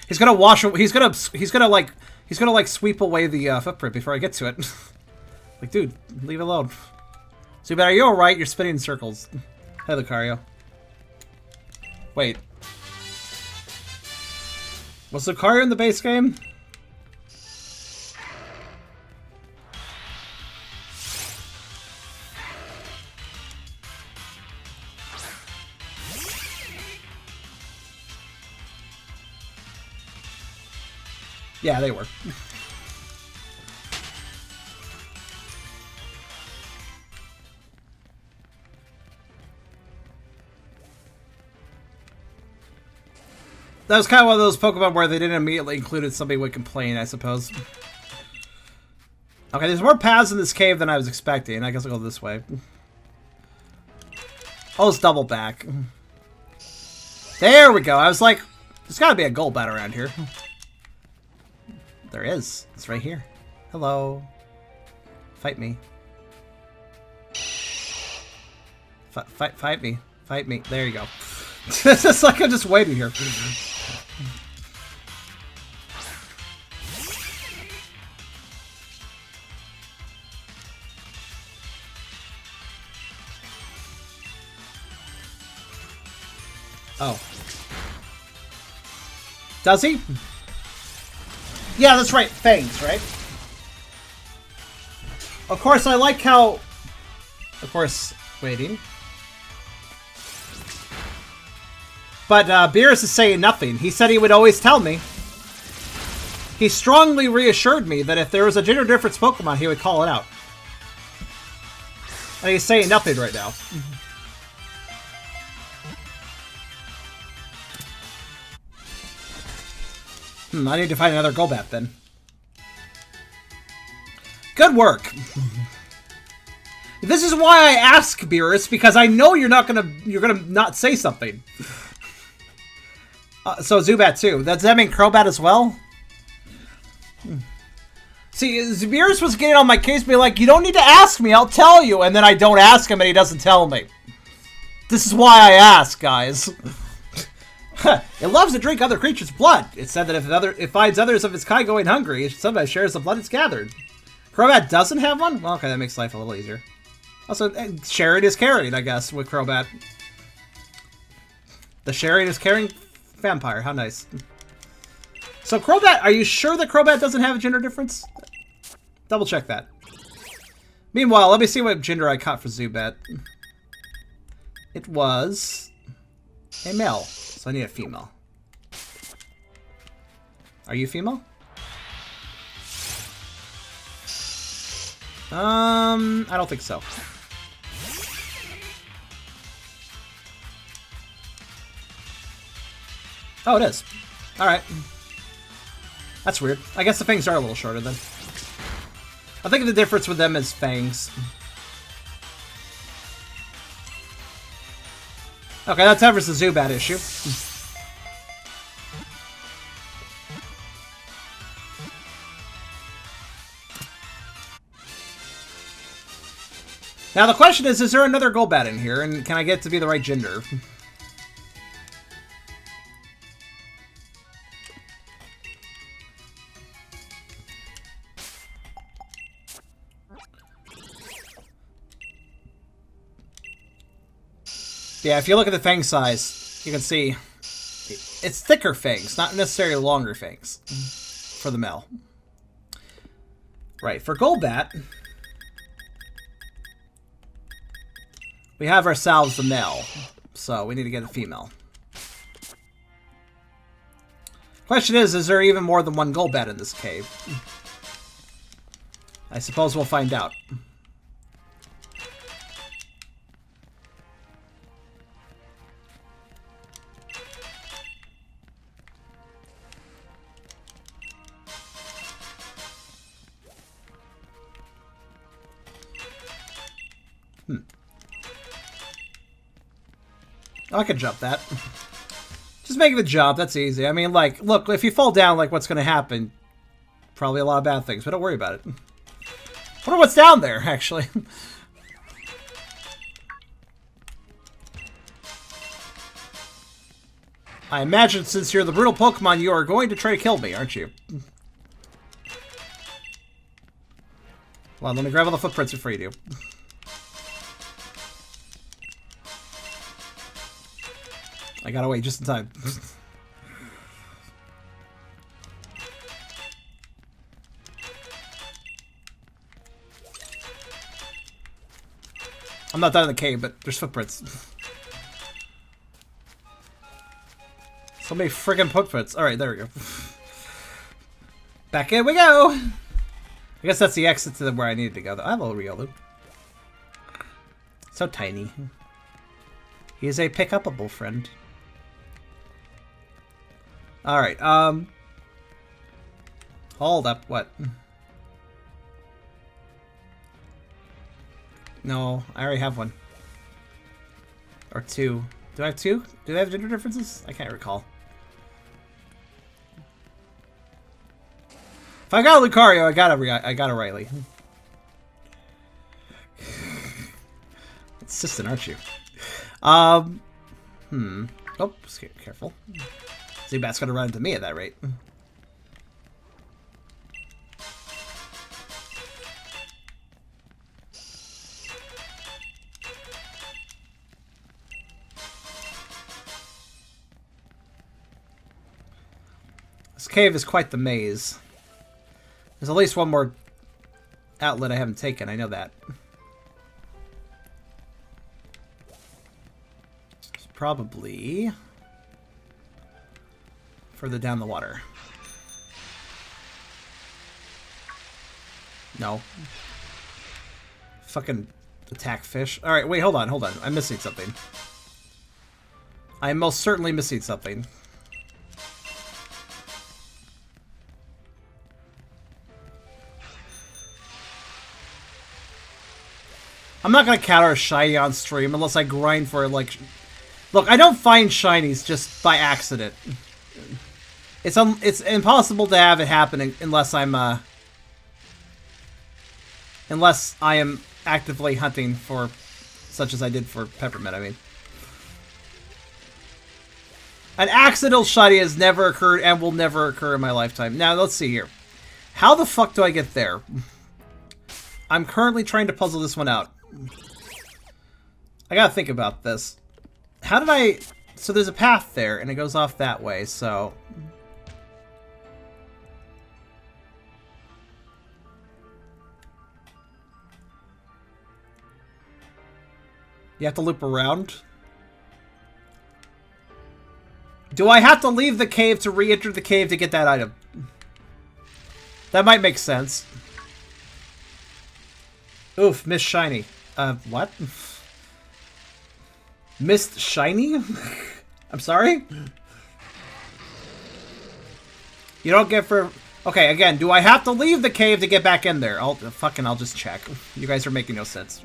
Speaker 1: he's gonna wash. He's gonna like sweep away the footprint before I get to it. Like, dude, leave it alone. Zubat, are you alright? You're spinning in circles. Hey, Lucario. Wait. Was Lucario in the base game? Yeah, they were. That was kind of one of those Pokemon where they didn't immediately include it. Somebody would complain, I suppose. Okay, there's more paths in this cave than I was expecting. I guess I'll go this way. Oh, it's double back. There we go. I was like, there's got to be a Golbat around here. There is. It's right here. Hello. Fight me. Fight me. Fight me. There you go. It's just like I'm just waiting here. Oh. Does he? Yeah, that's right. Fangs, right? Of course, I like how... Of course, waiting. But Beerus is saying nothing. He said he would always tell me. He strongly reassured me that if there was a gender difference Pokemon, he would call it out. And he's saying nothing right now. I need to find another Golbat then. Good work. This is why I ask, Beerus, because I know you're gonna not say something. So Zubat too. Does that mean Crobat as well? See, Beerus was getting on my case, being like, "You don't need to ask me. I'll tell you." And then I don't ask him, and he doesn't tell me. This is why I ask, guys. It loves to drink other creatures' blood. It said that if it finds others of its kind going hungry, it sometimes shares the blood it's gathered. Crobat doesn't have one? Well, okay, that makes life a little easier. Also, sharing is caring, I guess, with Crobat. The sharing is caring vampire. How nice. So Crobat, are you sure that Crobat doesn't have a gender difference? Double check that. Meanwhile, let me see what gender I caught for Zubat. It was a male. So I need a female. Are you female? I don't think so. Oh, it is. Alright. That's weird. I guess the fangs are a little shorter then. I think the difference with them is fangs. Okay, that covers the Zubat issue. Now the question is there another Golbat in here, and can I get it to be the right gender? Yeah, if you look at the fang size, you can see it's thicker fangs, not necessarily longer fangs for the male. Right, for Golbat, we have ourselves the male, so we need to get a female. Question is there even more than one Golbat in this cave? I suppose we'll find out. I can jump that. Just making the jump, that's easy. I mean, like, look, if you fall down, like, what's going to happen? Probably a lot of bad things, but don't worry about it. I wonder what's down there, actually. I imagine since you're the brutal Pokemon, you are going to try to kill me, aren't you? Hold on, let me grab all the footprints before you do. I got away just in time. I'm not done in the cave, but there's footprints. So many friggin' footprints. Alright, there we go. Back in we go! I guess that's the exit to where I needed to go, though. Hello, Riolu. So tiny. He is a pick-upable friend. Alright, hold up, what? No, I already have one. Or two. Do I have two? Do they have gender differences? I can't recall. If I got a Lucario, I got a Riley. Insistent, aren't you? Oh, careful. Zubat's gonna run into me at that rate. This cave is quite the maze. There's at least one more outlet I haven't taken, I know that. It's probably further down the water. No. Fucking attack fish. Alright, wait, hold on. I'm missing something. I am most certainly missing something. I'm not gonna counter a shiny on stream unless I grind for it, like... Look, I don't find shinies just by accident. It's impossible to have it happen unless I'm, unless I am actively hunting for... Such as I did for Peppermint, I mean. An accidental shiny has never occurred and will never occur in my lifetime. Now, let's see here. How the fuck do I get there? I'm currently trying to puzzle this one out. I gotta think about this. How did I... So there's a path there, and it goes off that way, so... You have to loop around? Do I have to leave the cave to re-enter the cave to get that item? That might make sense. Oof, Miss Shiny. What? Missed Shiny? I'm sorry? You don't get for... Okay, again, do I have to leave the cave to get back in there? I'll just check. You guys are making no sense.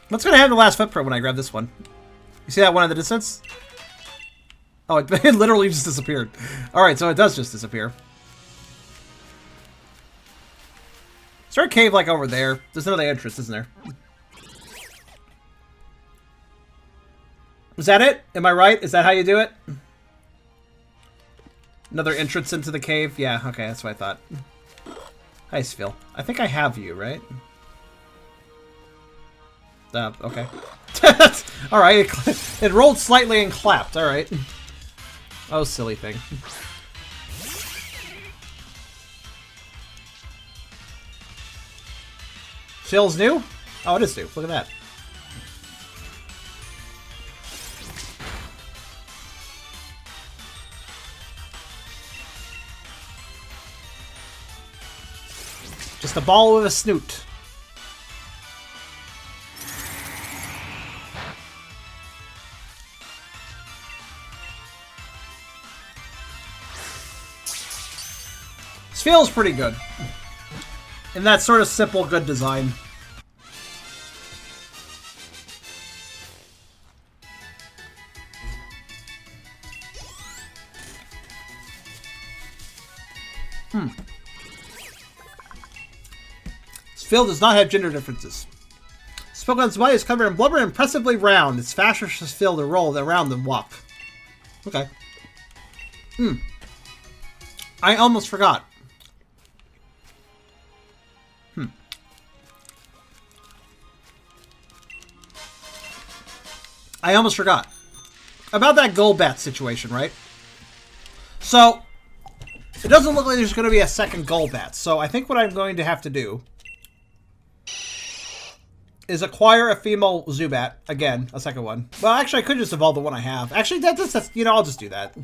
Speaker 1: What's gonna happen to the last footprint when I grab this one? You see that one in the distance? Oh, it literally just disappeared. Alright, so it does just disappear. Is there a cave like over there? There's another entrance, isn't there? Was that it? Am I right? Is that how you do it? Another entrance into the cave? Yeah, okay, that's what I thought. Hi, Sphil. I think I have you, right? Okay. Alright, it rolled slightly and clapped, alright. Oh, silly thing. Phil's new? Oh, it is new. Look at that. Just a ball with a snoot. This feels pretty good. In that sort of simple, good design. This field does not have gender differences. Spogon's body is covered in blubber and impressively round. It's faster for this field to roll around than walk. Okay. I almost forgot. I almost forgot about that Golbat situation, right? So, it doesn't look like there's going to be a second Golbat. So, I think what I'm going to have to do is acquire a female Zubat. Again, a second one. Well, actually, I could just evolve the one I have. Actually, that's you know, I'll just do that.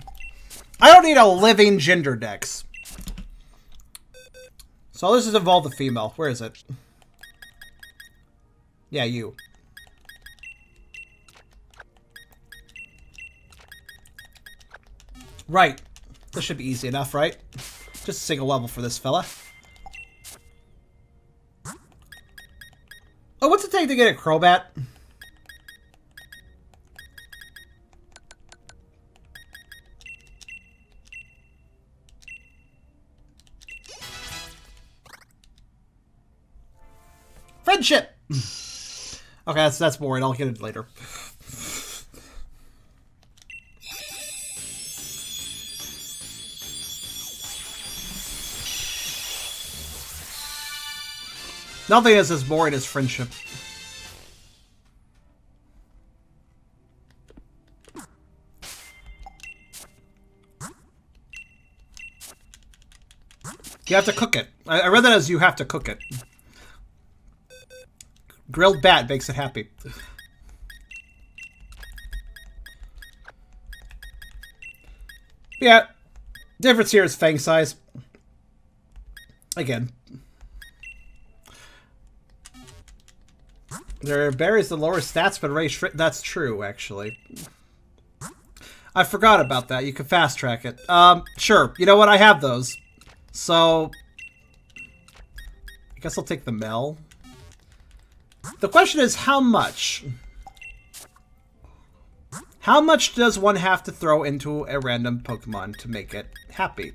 Speaker 1: I don't need a living gender dex. So, let's just evolve the female. Where is it? Yeah, you. Right. This should be easy enough, right? Just a single level for this fella. Oh, what's it take to get a Crobat? Friendship! Okay, that's boring. I'll get it later. Nothing is as boring as friendship. You have to cook it. I read that as you have to cook it. Grilled bat makes it happy. Yeah. Difference here is fang size. Again. There are berries that lower stats, but raise that's true, actually. I forgot about that. You can fast track it. Sure. You know what? I have those. So, I guess I'll take the Mel. The question is, how much? How much does one have to throw into a random Pokemon to make it happy?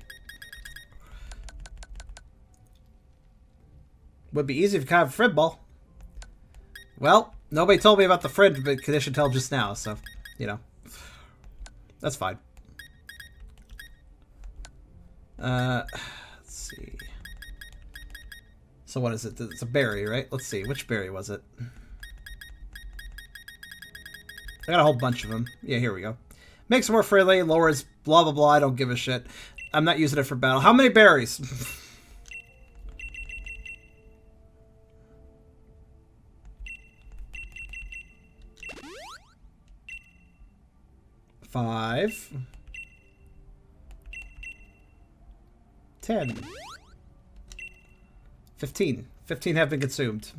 Speaker 1: Would be easy if you could have a Fred Ball. Well, nobody told me about the friend condition until just now, so, you know. That's fine. Let's see. So what is it? It's a berry, right? Let's see. Which berry was it? I got a whole bunch of them. Yeah, here we go. Makes it more friendly, lowers blah, blah, blah. I don't give a shit. I'm not using it for battle. How many berries? 5, 10, 15. 15 have been consumed.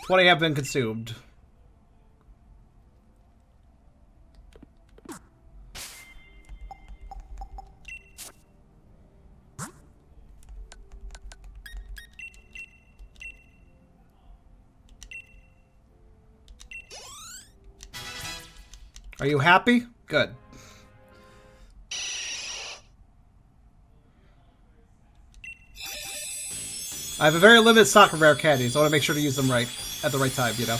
Speaker 1: $20 have been consumed. Are you happy? Good. I have a very limited stock of rare candies. I want to make sure to use them right at the right time, you know.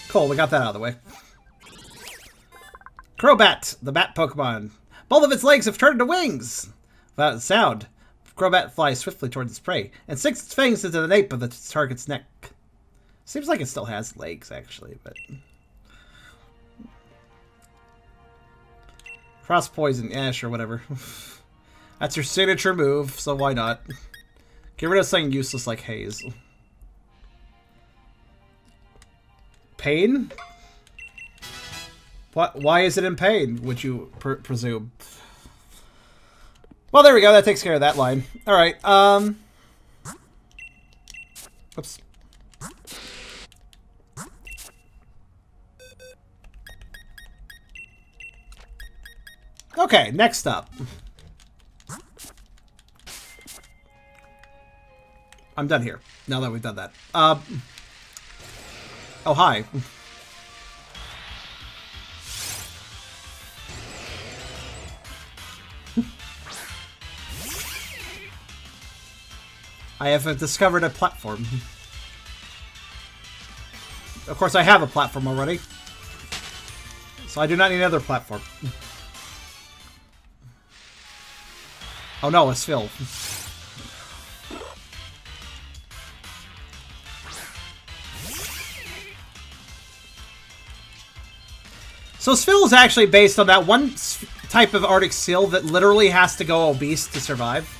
Speaker 1: Cool, we got that out of the way. Crobat, the bat Pokemon. Both of its legs have turned into wings. Without a sound, Crobat flies swiftly towards its prey and sinks its fangs into the nape of the target's neck. Seems like it still has legs, actually, but... Cross poison, yeah, sure, whatever. That's your signature move, so why not? Get rid of something useless like haze. Pain? What? Why is it in pain, would you presume? Well, there we go, that takes care of that line. Alright, Oops. Okay, next up. I'm done here, now that we've done that. Oh, hi. I have discovered a platform. Of course, I have a platform already. So I do not need another platform. Oh no, it's Phil. So Sphil is actually based on that one type of Arctic seal that literally has to go obese to survive.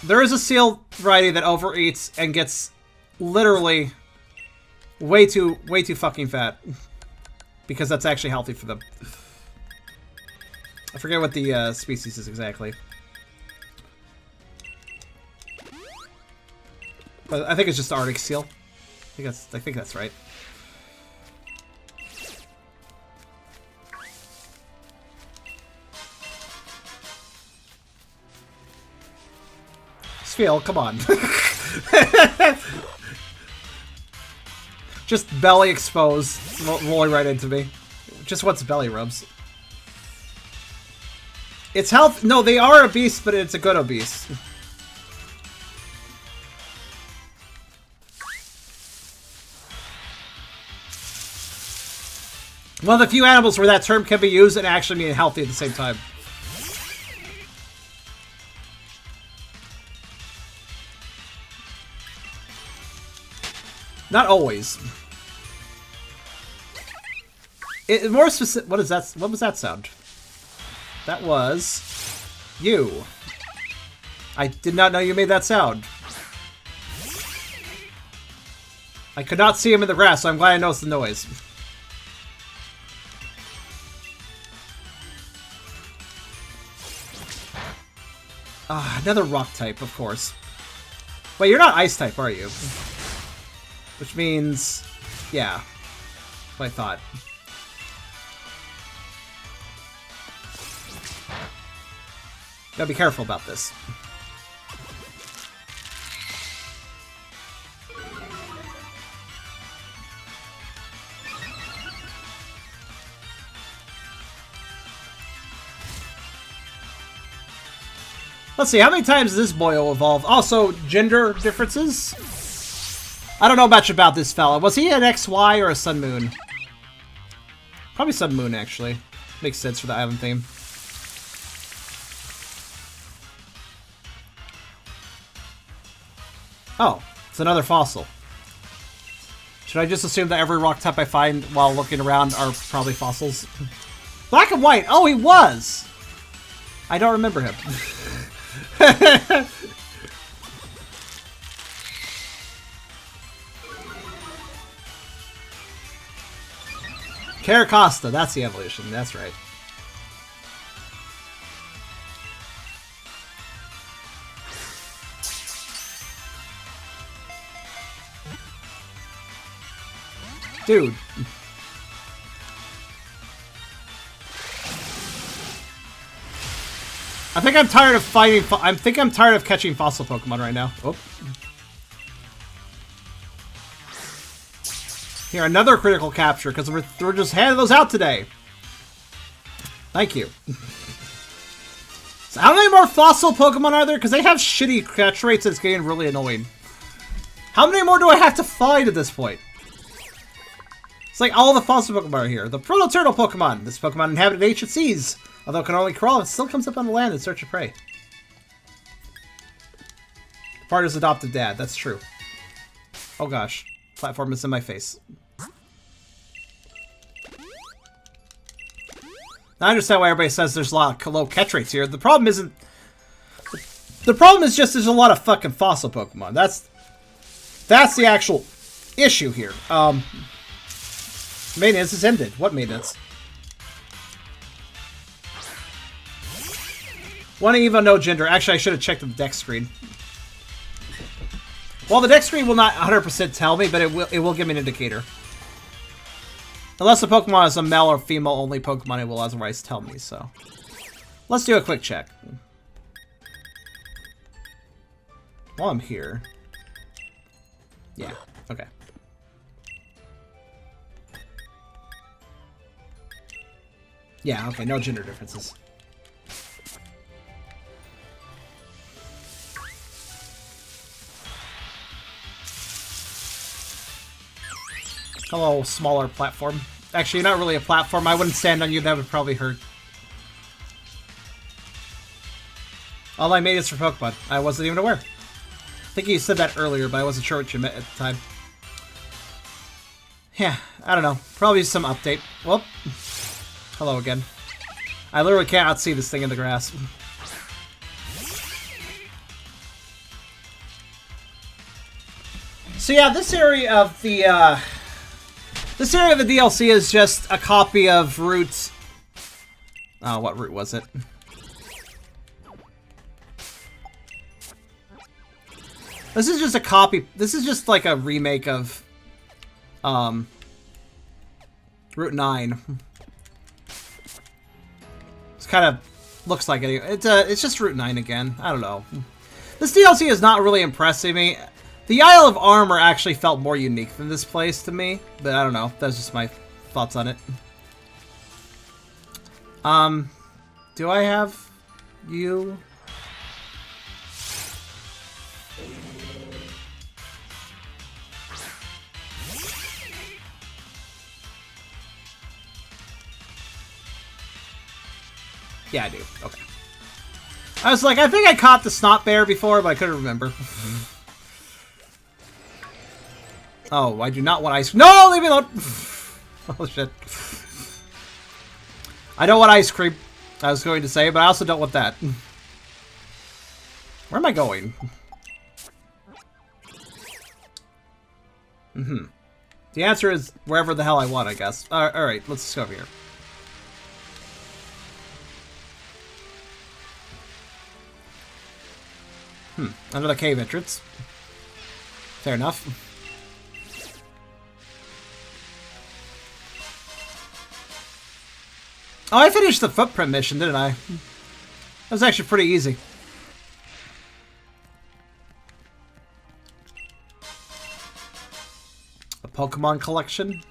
Speaker 1: There is a seal variety that overeats and gets literally way too fucking fat. Because that's actually healthy for them. I forget what the species is exactly. But I think it's just the Arctic seal. I think that's right. Sphil, come on. Just belly exposed, rolling right into me. Just wants belly rubs. It's health. No, they are obese, but it's a good obese. One of the few animals where that term can be used and actually mean healthy at the same time. Not always. More specific. What is that? What was that sound? That was you. I did not know you made that sound. I could not see him in the grass, so I'm glad I noticed the noise. Ah, another rock type, of course. Wait, you're not ice type, are you? Which means, yeah, what I thought. Gotta be careful about this. Let's see, how many times does this boy evolve? Also, gender differences? I don't know much about this fella. Was he an XY or a Sun Moon? Probably Sun Moon, actually. Makes sense for the island theme. Oh, it's another fossil. Should I just assume that every rock type I find while looking around are probably fossils? Black and white! Oh, he was! I don't remember him. Caracosta, that's the evolution, that's right. Dude. I think I'm tired of fighting. I'm tired of catching fossil Pokemon right now. Oh. Here, another critical capture, because we're just handing those out today. Thank you. So how many more fossil Pokemon are there? Because they have shitty catch rates that's getting really annoying. How many more do I have to find at this point? It's like all the fossil Pokemon are here. The Proto-Turtle Pokemon. This Pokemon inhabited ancient seas. Although it can only crawl, it still comes up on the land in search of prey. Partner's adopted dad. That's true. Oh gosh. Platform is in my face. I understand why everybody says there's a lot of low catch rates here. The problem isn't... The problem is just there's a lot of fucking fossil Pokemon. That's the actual issue here. Maintenance is ended. What maintenance? One Evo, no gender. Actually, I should have checked the deck screen. Well, the deck screen will not 100% tell me, but it will give me an indicator. Unless the Pokemon is a male or female only Pokemon, it will otherwise tell me, so. Let's do a quick check. While I'm here. Yeah. Okay. Yeah, okay, no gender differences. Hello, smaller platform. Actually, you're not really a platform. I wouldn't stand on you. That would probably hurt. All I made is for Pokemon. I wasn't even aware. I think you said that earlier, but I wasn't sure what you meant at the time. Yeah, I don't know. Probably some update. Whoop. Hello again. I literally can't outsee this thing in the grass. So yeah, this area of the DLC is just a copy of Route's... Oh, what route was it? This is just a copy. This is just like a remake of Route 9. It's kind of looks like it. It's just Route 9 again. I don't know. This DLC is not really impressing me. The Isle of Armor actually felt more unique than this place to me, but I don't know. That's just my thoughts on it. Do I have you? Yeah, I do. Okay. I was like, I think I caught the Snot Bear before, but I couldn't remember. Oh, I do not want ice cream. No, leave me alone! Oh, shit. I don't want ice cream, I was going to say, but I also don't want that. Where am I going? The answer is wherever the hell I want, I guess. Alright, let's just go over here. Another cave entrance. Fair enough. Oh, I finished the footprint mission, didn't I? That was actually pretty easy. A Pokemon collection?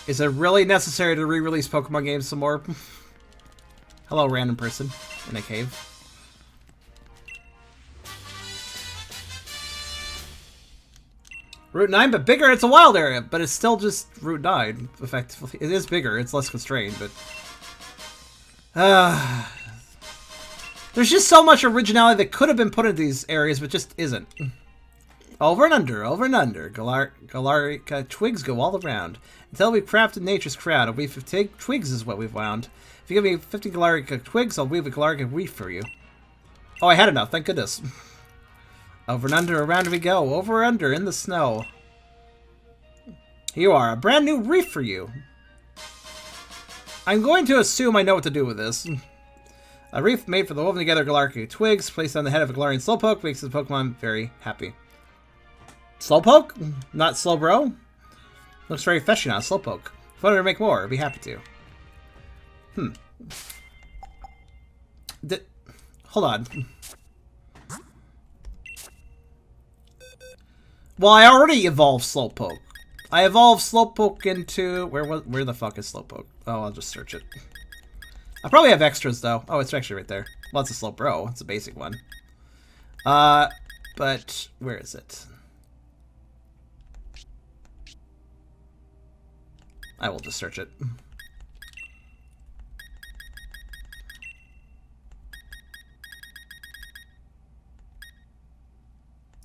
Speaker 1: Is it really necessary to re-release Pokemon games some more? Hello, random person in a cave. Route 9, but bigger. It's a wild area, but it's still just Route 9, effectively. It is bigger. It's less constrained, but... there's just so much originality that could have been put into these areas, but just isn't. Over and under, over and under. Galarica twigs go all around. Until we've crafted nature's crown, a weave of twigs is what we've wound. If you give me 50 Galarica twigs, I'll weave a Galarica wreath for you. Oh, I had enough. Thank goodness. Over and under, around we go. Over and under, in the snow. Here you are, a brand new wreath for you. I'm going to assume I know what to do with this. A wreath made for the woven together Galarica twigs, placed on the head of a Galarian Slowpoke, makes the Pokemon very happy. Slowpoke? Not Slowbro? Looks very feshy now, Slowpoke. If I wanted to make more, I'd be happy to. Hold on. Well, I already evolved Slowpoke. I evolved Slowpoke into... Where the fuck is Slowpoke? Oh, I'll just search it. I probably have extras, though. Oh, it's actually right there. Well, it's a Slowbro. It's a basic one. But... where is it? I will just search it.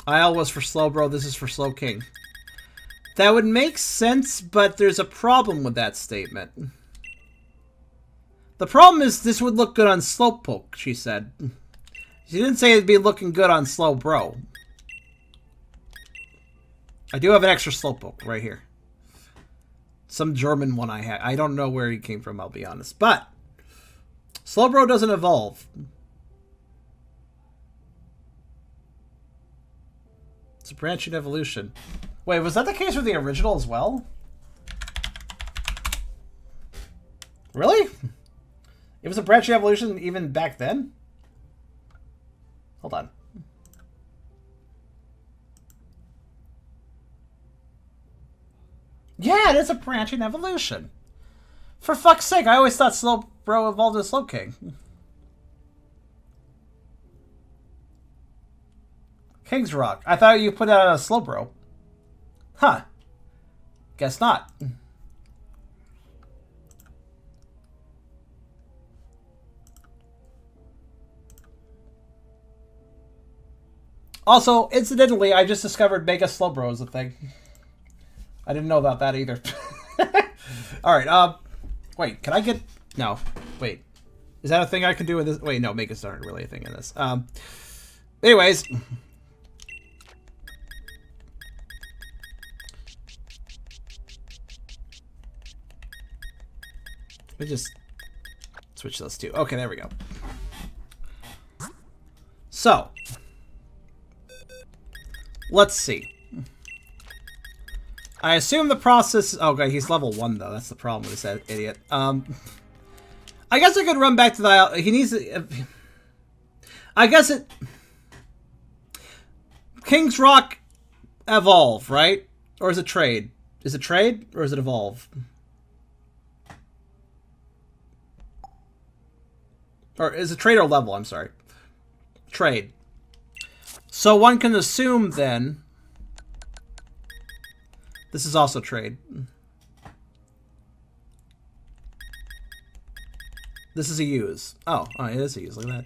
Speaker 1: Isle was for Slowbro, this is for Slowking. That would make sense, but there's a problem with that statement. The problem is this would look good on Slowpoke, she said. She didn't say it'd be looking good on Slowbro. I do have an extra Slowpoke right here. Some German one I had. I don't know where he came from, I'll be honest. But Slowbro doesn't evolve. It's a branching evolution. Wait, was that the case with the original as well? Really? It was a branching evolution even back then? Hold on. Yeah, it is a branching evolution. For fuck's sake, I always thought Slowbro evolved as Slowking. King's Rock. I thought you put that on a Slowbro. Huh. Guess not. Also, incidentally, I just discovered Mega Slowbro is a thing. I didn't know about that either. Alright, wait, can I get... No, wait. Is that a thing I can do in this? Wait, no, Megas aren't really a thing in this. Anyways... Let me just switch those two. Okay, there we go. So, let's see. I assume the process... Oh, okay, he's level 1, though. That's the problem with this idiot. I guess I could run back to the... He needs... I guess it... King's Rock evolve, right? Or is it trade? Is it trade, or is it evolve? Or is it trade or level? I'm sorry. Trade. So one can assume, then... This is also trade. This is a use. Oh, it is a use. Look at that.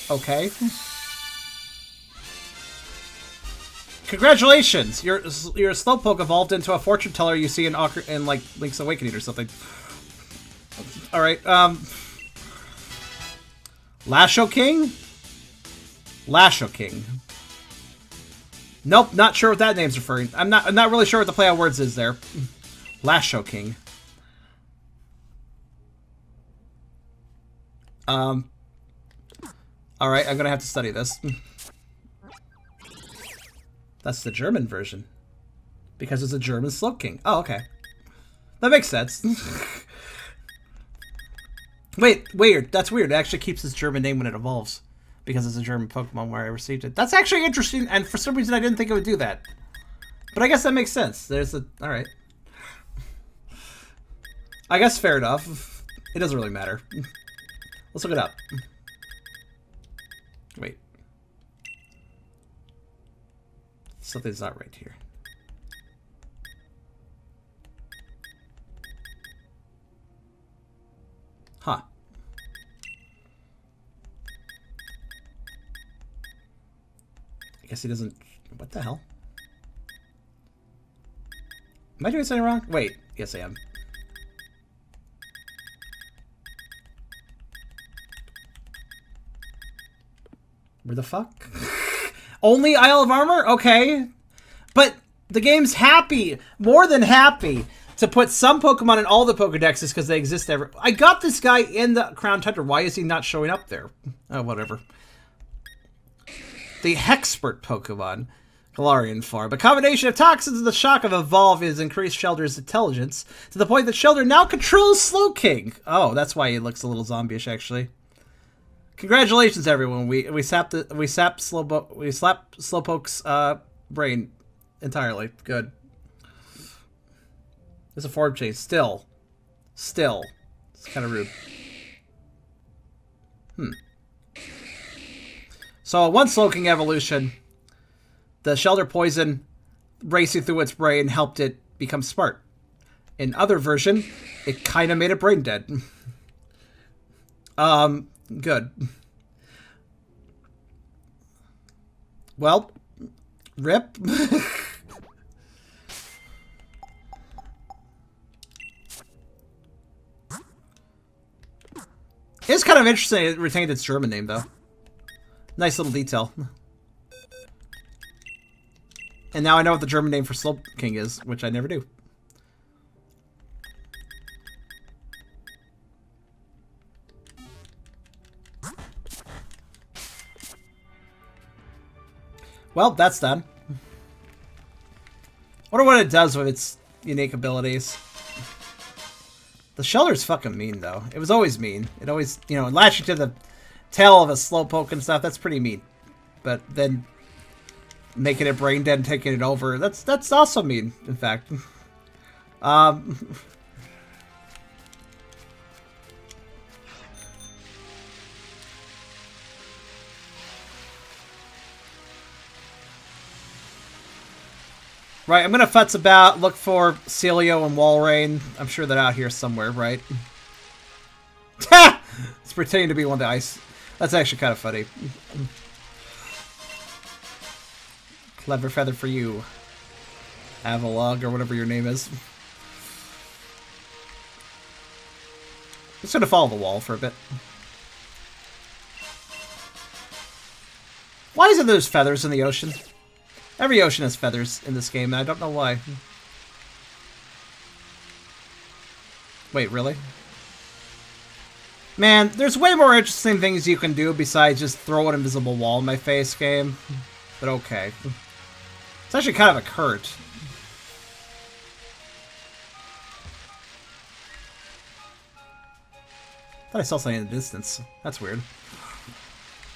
Speaker 1: Okay. Congratulations! Your Slowpoke evolved into a fortune teller you see in like Link's Awakening or something. All right. Lasho King. Lasho King. Nope, not sure what that name's referring. I'm not really sure what the play on words is there. Lasho King. All right, I'm gonna have to study this. That's the German version. Because it's a German Slowking. Oh, okay. That makes sense. Wait, weird. That's weird. It actually keeps its German name when it evolves. Because it's a German Pokemon where I received it. That's actually interesting, and for some reason I didn't think it would do that. But I guess that makes sense. There's a... Alright. I guess fair enough. It doesn't really matter. Let's look it up. Wait. Something's not right here. Huh. I guess he doesn't... What the hell? Am I doing something wrong? Wait. Yes, I am. Where the fuck? Only Isle of Armor? Okay. But the game's happy, more than happy, to put some Pokemon in all the Pokedexes because they exist everywhere. I got this guy in the Crown Tundra. Why is he not showing up there? Oh, whatever. The Hexpert Pokemon. Galarian form. A combination of toxins and the shock of Evolve has increased Shelter's intelligence to the point that Shelter now controls Slowking. Oh, that's why he looks a little zombie-ish, actually. Congratulations, everyone. We slapped Slowpoke's brain entirely. Good. There's a form change. Still. It's kind of rude. So, one Slowking evolution, the Shelter Poison racing through its brain helped it become smart. In other version, it kind of made it brain dead. Good. Well, rip. It's kind of interesting it retained its German name, though. Nice little detail. And now I know what the German name for Slowking is, which I never do. Well, that's done. Wonder what it does with its unique abilities. The shelter's fucking mean, though. It was always mean. It always, you know, latching to the tail of a slowpoke and stuff, that's pretty mean. But then making it brain dead and taking it over, that's also mean, in fact. Right, I'm gonna futz about, look for Celio and Walrein. I'm sure they're out here somewhere, right? Ha! It's pretending to be one of the ice. That's actually kind of funny. Clever feather for you. Avalog, or whatever your name is. Just gonna follow the wall for a bit. Why isn't there feathers in the ocean? Every ocean has feathers in this game, and I don't know why. Wait, really? Man, there's way more interesting things you can do besides just throw an invisible wall in my face, game. But okay. It's actually kind of a curt. Thought I saw something in the distance. That's weird.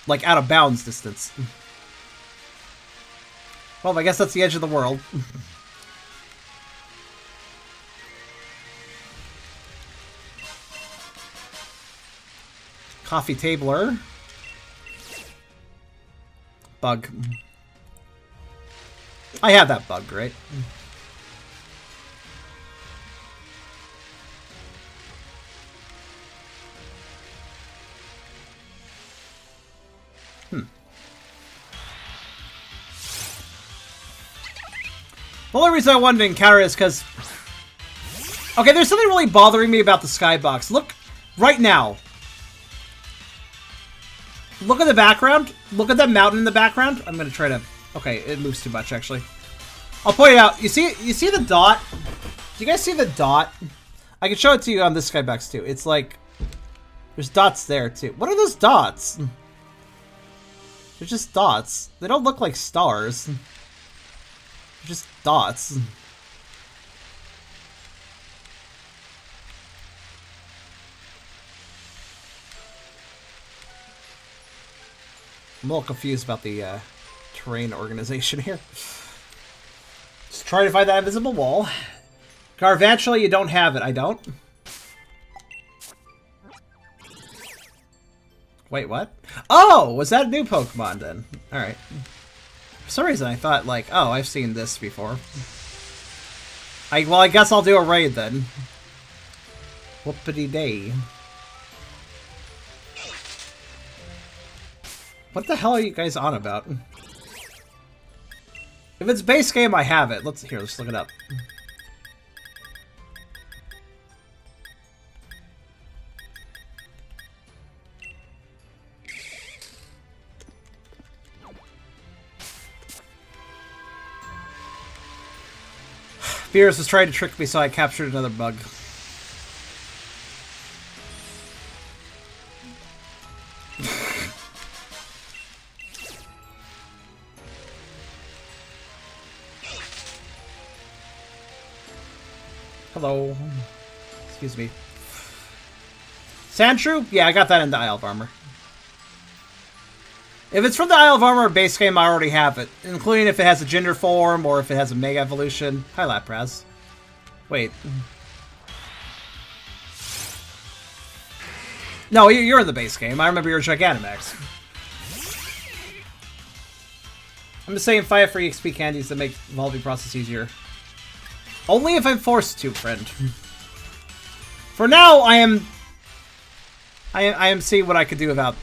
Speaker 1: Like, out of bounds distance. Well, I guess that's the edge of the world. Coffee tabler. Bug. I have that bug, right? The only reason I wanted to encounter is because... Okay, there's something really bothering me about the skybox. Look, right now. Look at the background. Look at that mountain in the background. I'm going to try to... Okay, it moves too much, actually. I'll point it out. You see the dot? Do you guys see the dot? I can show it to you on this skybox, too. It's like... There's dots there, too. What are those dots? They're just dots. They don't look like stars. Just dots. I'm a little confused about the terrain organization here. Just trying to find that invisible wall. Garvantula, you don't have it. I don't. Wait, what? Oh, was that a new Pokemon then? Alright. For some reason I thought, like, oh, I've seen this before. Well, I guess I'll do a raid then. Whoopity-day. What the hell are you guys on about? If it's base game, I have it. Let's look it up. Beerus was trying to trick me, so I captured another bug. Hello. Excuse me. Sandshrew? Yeah, I got that in the Isle of Armor. If it's from the Isle of Armor base game, I already have it. Including if it has a gender form or if it has a Mega Evolution. Hi, Lapras. Wait. No, you're in the base game. I remember you're Gigantamax. I'm just saying 5 free XP candies that make the evolving process easier. Only if I'm forced to, friend. For now, I am seeing what I could do about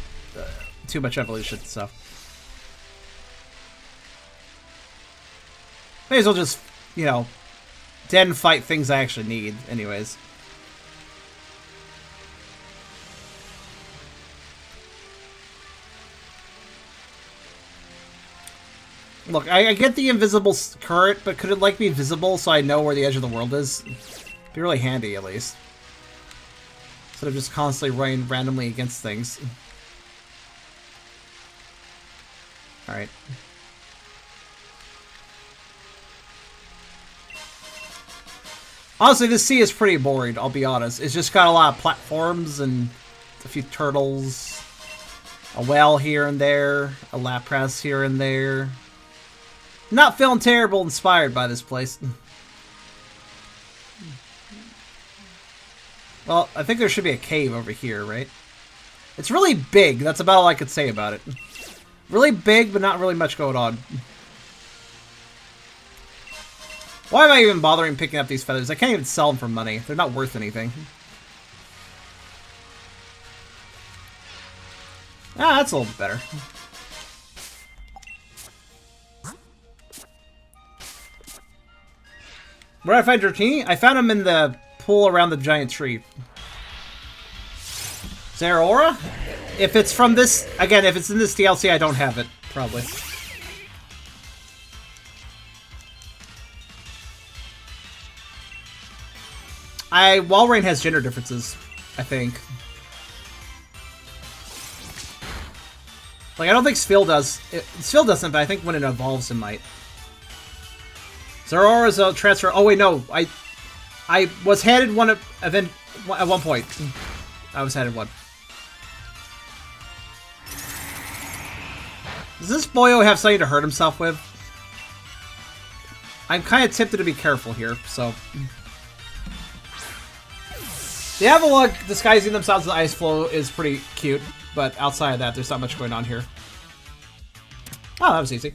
Speaker 1: too much evolution, so. May as well just, you know, den fight things I actually need, anyways. Look, I get the invisible current, but could it, like, be visible so I know where the edge of the world is? Be really handy, at least. Instead of just constantly running randomly against things. Alright. Honestly, this sea is pretty boring, I'll be honest. It's just got a lot of platforms and a few turtles, a whale here and there, a lapras here and there. Not feeling terrible inspired by this place. Well, I think there should be a cave over here, right? It's really big. That's about all I could say about it. Really big, but not really much going on. Why am I even bothering picking up these feathers? I can't even sell them for money. They're not worth anything. Ah, that's a little bit better. Where did I find Dratini? I found him in the pool around the giant tree. Zeraora? If it's from this... Again, if it's in this DLC, I don't have it. Probably. Walrein has gender differences, I think. Like, I don't think Sphil does. Sphil doesn't, but I think when it evolves, it might. Zeraora's a transfer... Oh, wait, no. I was handed one event at one point. I was handed one. Does this boyo have something to hurt himself with? I'm kind of tempted to be careful here, so... The Avalugg disguising themselves as ice flow is pretty cute, but outside of that, there's not much going on here. Oh, that was easy.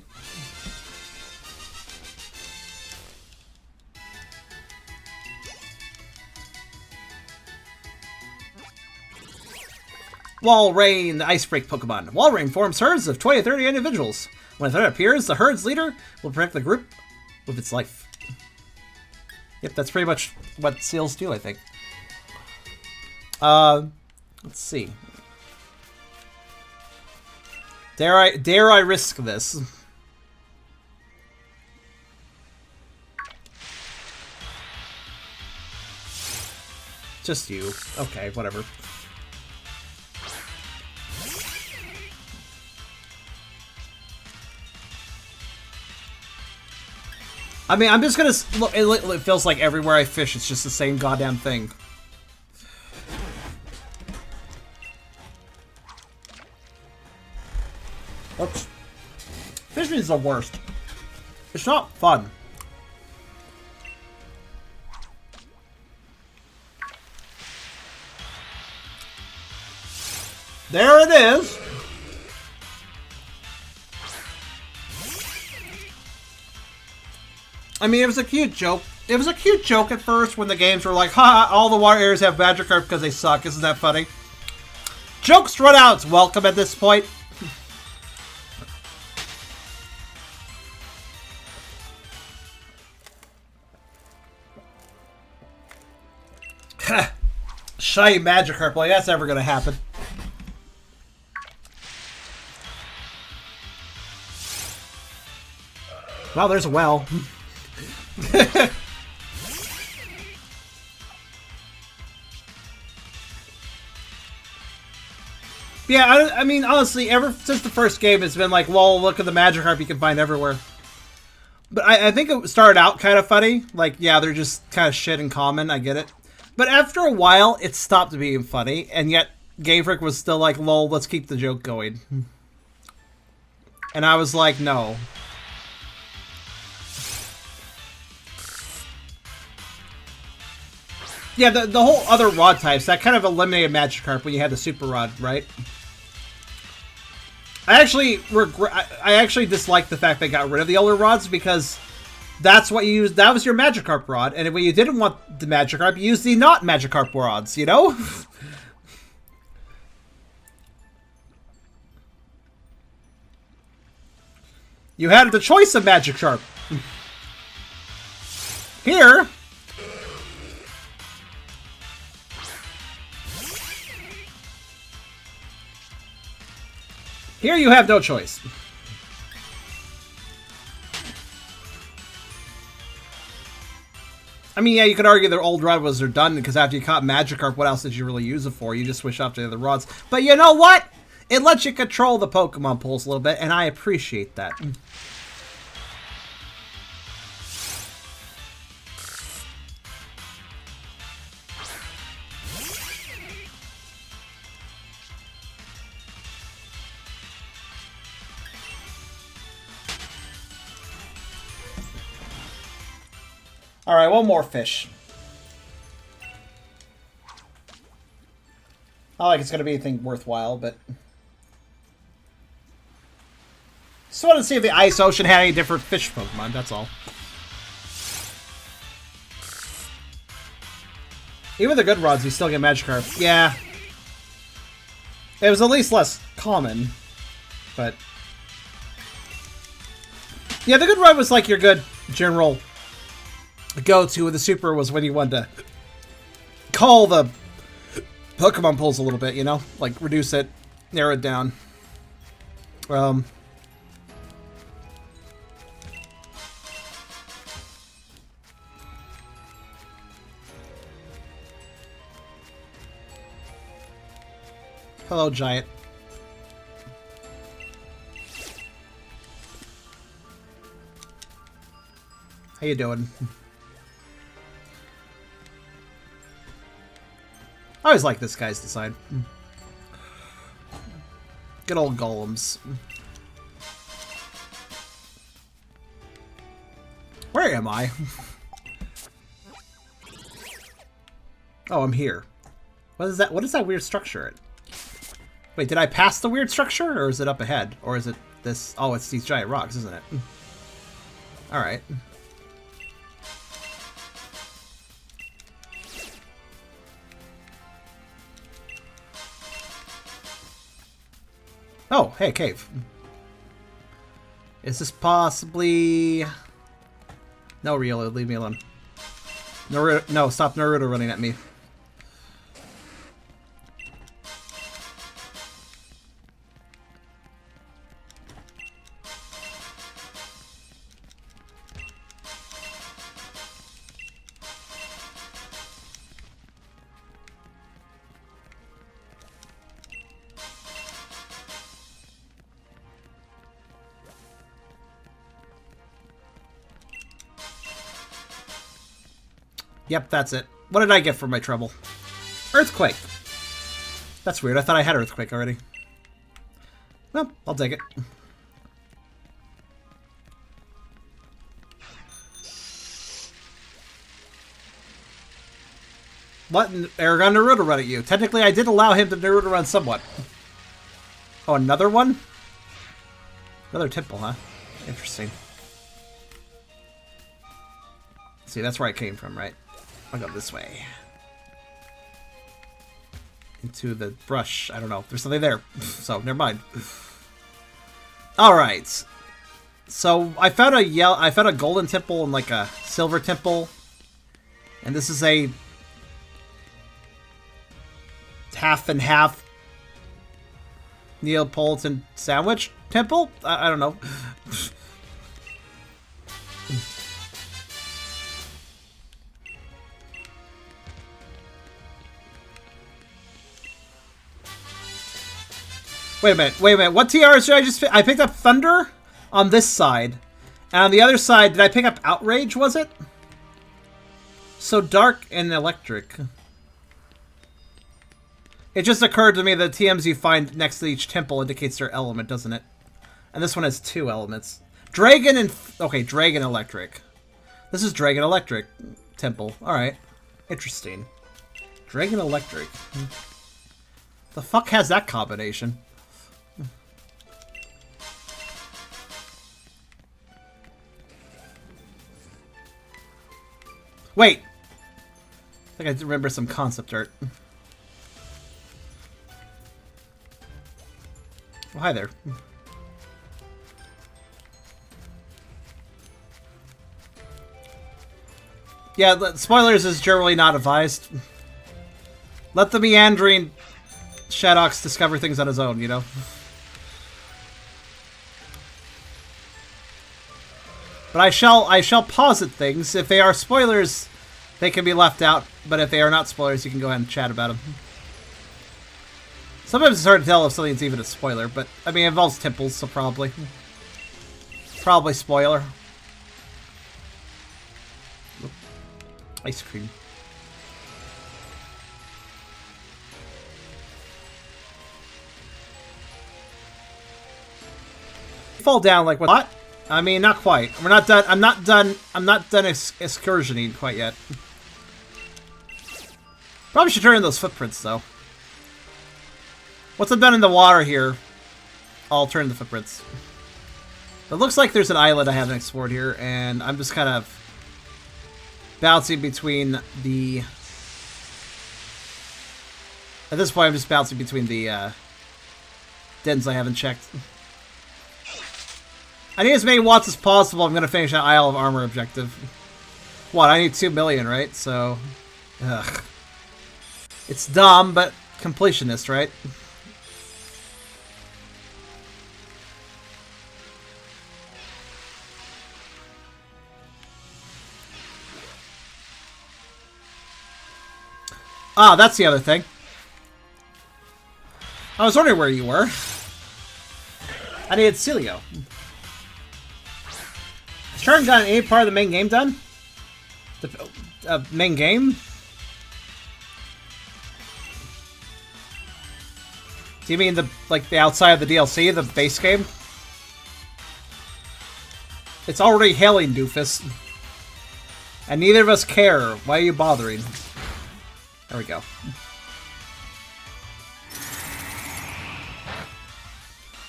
Speaker 1: Walrein, the Ice Break Pokemon. Walrein forms herds of 20 to 30 individuals. When a threat appears, the herd's leader will protect the group with its life. Yep, that's pretty much what seals do, I think. Let's see. Dare I risk this? Just you. Okay, whatever. I mean, I'm just gonna look. It feels like everywhere I fish, it's just the same goddamn thing. Oops. Fishing is the worst. It's not fun. There it is. I mean, it was a cute joke. It was a cute joke at first when the games were like, ha, all the water areas have Magikarp because they suck. Isn't that funny? Jokes run out. It's welcome at this point. Shiny Magikarp, like that's never gonna happen. Well, there's a well. Yeah, I mean, honestly, ever since the first game, it's been like, well, look at the Magikarp you can find everywhere. But I think it started out kind of funny. Like, yeah, they're just kind of shit and common, I get it. But after a while, it stopped being funny, and yet Game Freak was still like, lol, let's keep the joke going. And I was like, no. Yeah, the whole other rod types, that kind of eliminated Magikarp when you had the Super Rod, right? I actually dislike the fact they got rid of the older rods because that's what you used. That was your Magikarp rod, and when you didn't want the Magikarp, you used the not Magikarp rods, you know? You had the choice of Magikarp. Here... Here you have no choice. I mean, yeah, you could argue their old rod was redundant because after you caught Magikarp, what else did you really use it for? You just switch off to the other rods. But you know what? It lets you control the Pokemon pools a little bit, and I appreciate that. Alright, one more fish. Not like it's going to be anything worthwhile, but... Just wanted to see if the Ice Ocean had any different fish Pokemon, that's all. Even the good rods, you still get Magikarp. Yeah. It was at least less common, but... Yeah, the good rod was like your good general go-to. The super was when you wanted to call the Pokemon pulls a little bit, you know? Like, reduce it, narrow it down. Hello, Giant. How you doing? I always like this guy's design. Good old golems. Where am I? Oh, I'm here. What is that? What is that weird structure? Wait, did I pass the weird structure, or is it up ahead? Or is it this? Oh, it's these giant rocks, isn't it? Alright. Oh, hey, cave. Is this possibly... No, Riola, leave me alone. Naruto, no, stop Naruto running at me. Yep, that's it. What did I get for my trouble? Earthquake! That's weird. I thought I had Earthquake already. Well, I'll take it. What? Aragon Naruto run at you. Technically, I did allow him to Naruto run somewhat. Oh, another one? Another temple, huh? Interesting. See, that's where I came from, right? I'll go this way. Into the brush. I don't know. There's something there. So, never mind. Alright. So, I found a golden temple and like a silver temple. And this is a half and half Neapolitan sandwich temple? I don't know. Wait a minute. What TRs did I just I picked up Thunder on this side. And on the other side, did I pick up Outrage, was it? So Dark and Electric. It just occurred to me that TMs you find next to each temple indicates their element, doesn't it? And this one has two elements. Dragon and... Okay, Dragon Electric. This is Dragon Electric temple. Alright. Interesting. Dragon Electric. The fuck has that combination? Wait! I think I remember some concept art. Oh, hi there. Yeah, spoilers is generally not advised. Let the meandering Shadox discover things on his own, you know? But I shall posit things. If they are spoilers, they can be left out. But if they are not spoilers, you can go ahead and chat about them. Sometimes it's hard to tell if something's even a spoiler, but, I mean, it involves temples, so probably. Probably spoiler. Oop. Ice cream. Fall down like what? I mean, not quite. We're not done. I'm not done excursioning quite yet. Probably should turn in those footprints, though. Once I'm done in the water here, I'll turn in the footprints. It looks like there's an island I haven't explored here, and I'm just kind of bouncing between the... At this point, I'm just bouncing between the dens I haven't checked. I need as many watts as possible. I'm going to finish that Isle of Armor objective. What, I need 2 million, right? So, ugh. It's dumb, but completionist, right? Ah, that's the other thing. I was wondering where you were. I needed Celio. Has Sharon gotten any part of the main game done? The main game? Do you mean the outside of the DLC, the base game? It's already hailing, doofus. And neither of us care. Why are you bothering? There we go.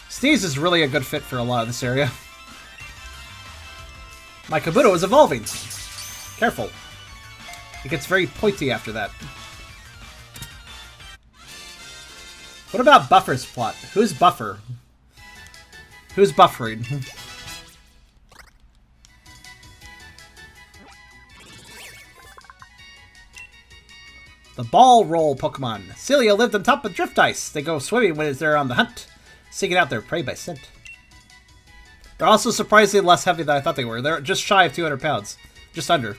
Speaker 1: Sneeze is really a good fit for a lot of this area. My Kabuto is evolving. Careful. It gets very pointy after that. What about Buffer's plot? Who's Buffer? Who's buffering? The ball roll Pokemon. Celia lived on top of drift ice. They go swimming when they're on the hunt, seeking out their prey by scent. They're also surprisingly less heavy than I thought they were. They're just shy of 200 pounds. Just under.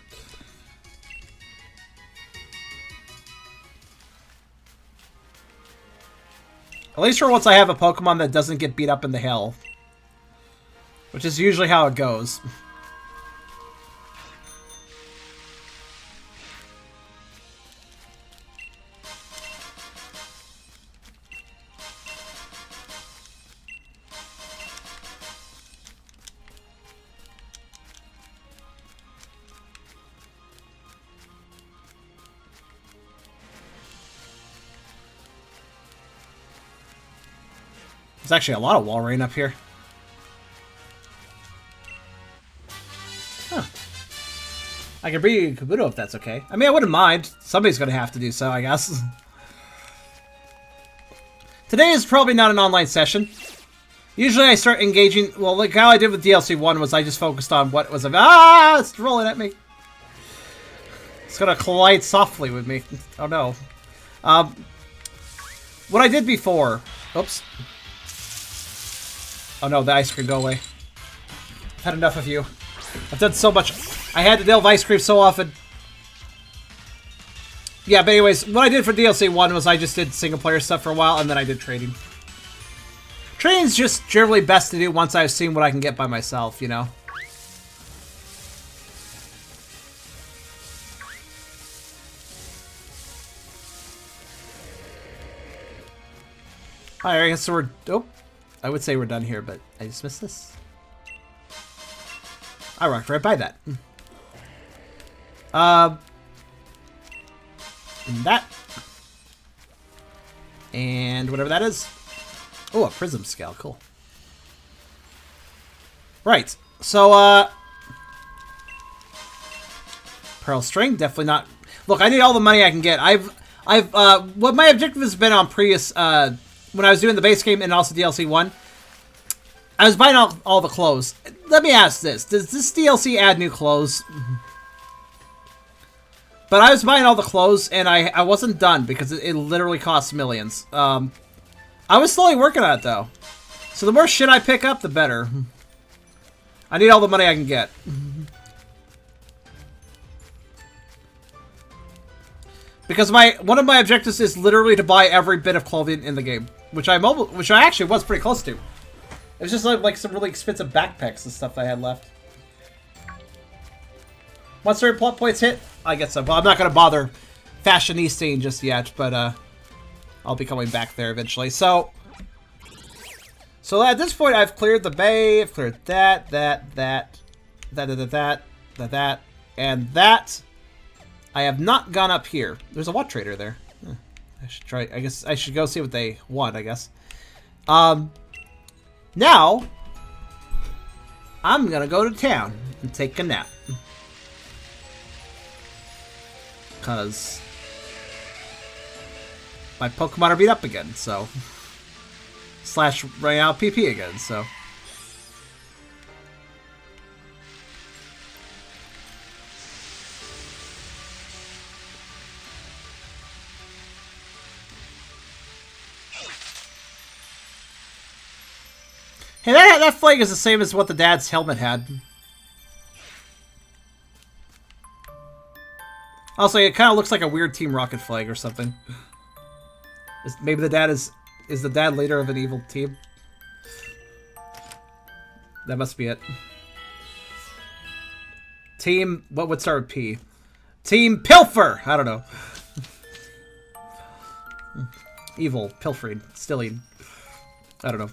Speaker 1: At least for once I have a Pokemon that doesn't get beat up in the hail. Which is usually how it goes. There's actually a lot of wall rain up here. Huh. I can bring you Kabuto if that's okay. I mean, I wouldn't mind. Somebody's going to have to do so, I guess. Today is probably not an online session. Usually I start engaging... Well, like how I did with DLC 1 was I just focused on what was... Ah! It's rolling at me. It's going to collide softly with me. Oh, no. What I did before... Oops. Oh no, the ice cream, go away. I've had enough of you. I've done so much. I had to deal with ice cream so often. Yeah, but anyways, what I did for DLC 1 was I just did single player stuff for a while, and then I did trading. Trading's just generally best to do once I've seen what I can get by myself, you know? Alright, I guess so we're... Oh. I would say we're done here, but I just missed this. I rocked right by that. And that. And whatever that is. Oh, a prism scale. Cool. Right. So, Pearl String, definitely not... Look, I need all the money I can get. What my objective has been on previous, when I was doing the base game and also DLC 1, I was buying all the clothes. Let me ask this. Does this DLC add new clothes? But I was buying all the clothes, and I wasn't done because it literally costs millions. I was slowly working on it, though. So the more shit I pick up, the better. I need all the money I can get. Because one of my objectives is literally to buy every bit of clothing in the game, which I actually was pretty close to. It was just like some really expensive backpacks and stuff I had left. Once certain plot points hit, I get some. Well, I'm not going to bother fashionisting just yet, but I'll be coming back there eventually. So So at this point, I've cleared the bay. I've cleared that, and that. I have not gone up here. There's a what trader there. I should try. I guess I should go see what they want. I guess. Now, I'm gonna go to town and take a nap. Because my Pokemon are beat up again, so... Slash running out PP again, so... Hey, that flag is the same as what the dad's helmet had. Also, it kind of looks like a weird Team Rocket flag or something. Maybe the dad is the dad leader of an evil team? That must be it. Team... What would start with P? Team Pilfer! I don't know. Evil. Pilfering. Stealing. I don't know.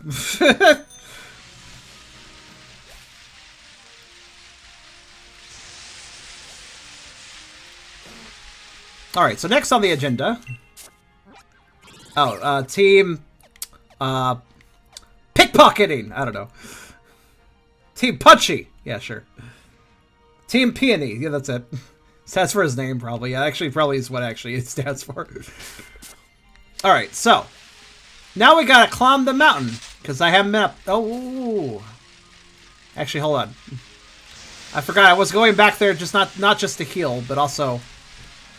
Speaker 1: Alright, so next on the agenda... Oh, team... Pickpocketing! I don't know. Team Punchy! Yeah, sure. Team Peony! Yeah, that's it. Stands for his name, probably. Yeah, actually, probably is what actually it stands for. Alright, so... Now we gotta climb the mountain. Because I haven't been up... Oh! Actually, hold on. I forgot, I was going back there just not just to heal, but also...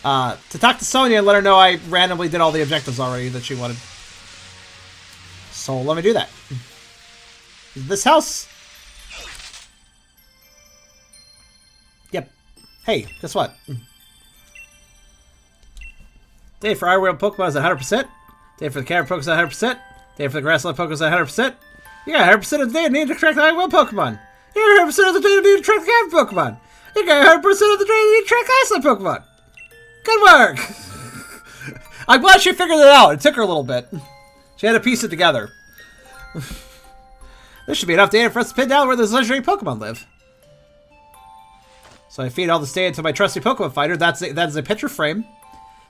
Speaker 1: to talk to Sonia and let her know I randomly did all the objectives already that she wanted. So let me do that. This house? Yep. Hey, guess what? Day for our real Pokemon is at 100%. Day for the camera Pokemon is at 100%. Day for the grassland Pokemon is at 100%. You got 100% of the day need to track the Iron Pokemon. You got 100% of the day need to track the camera Pokemon. You got 100% of the day need to track Iceland Pokemon. Good work! I'm glad she figured it out. It took her a little bit. She had to piece it together. There should be enough data for us to pin down where those legendary Pokemon live. So I feed all this data to my trusty Pokemon fighter. That is a picture frame.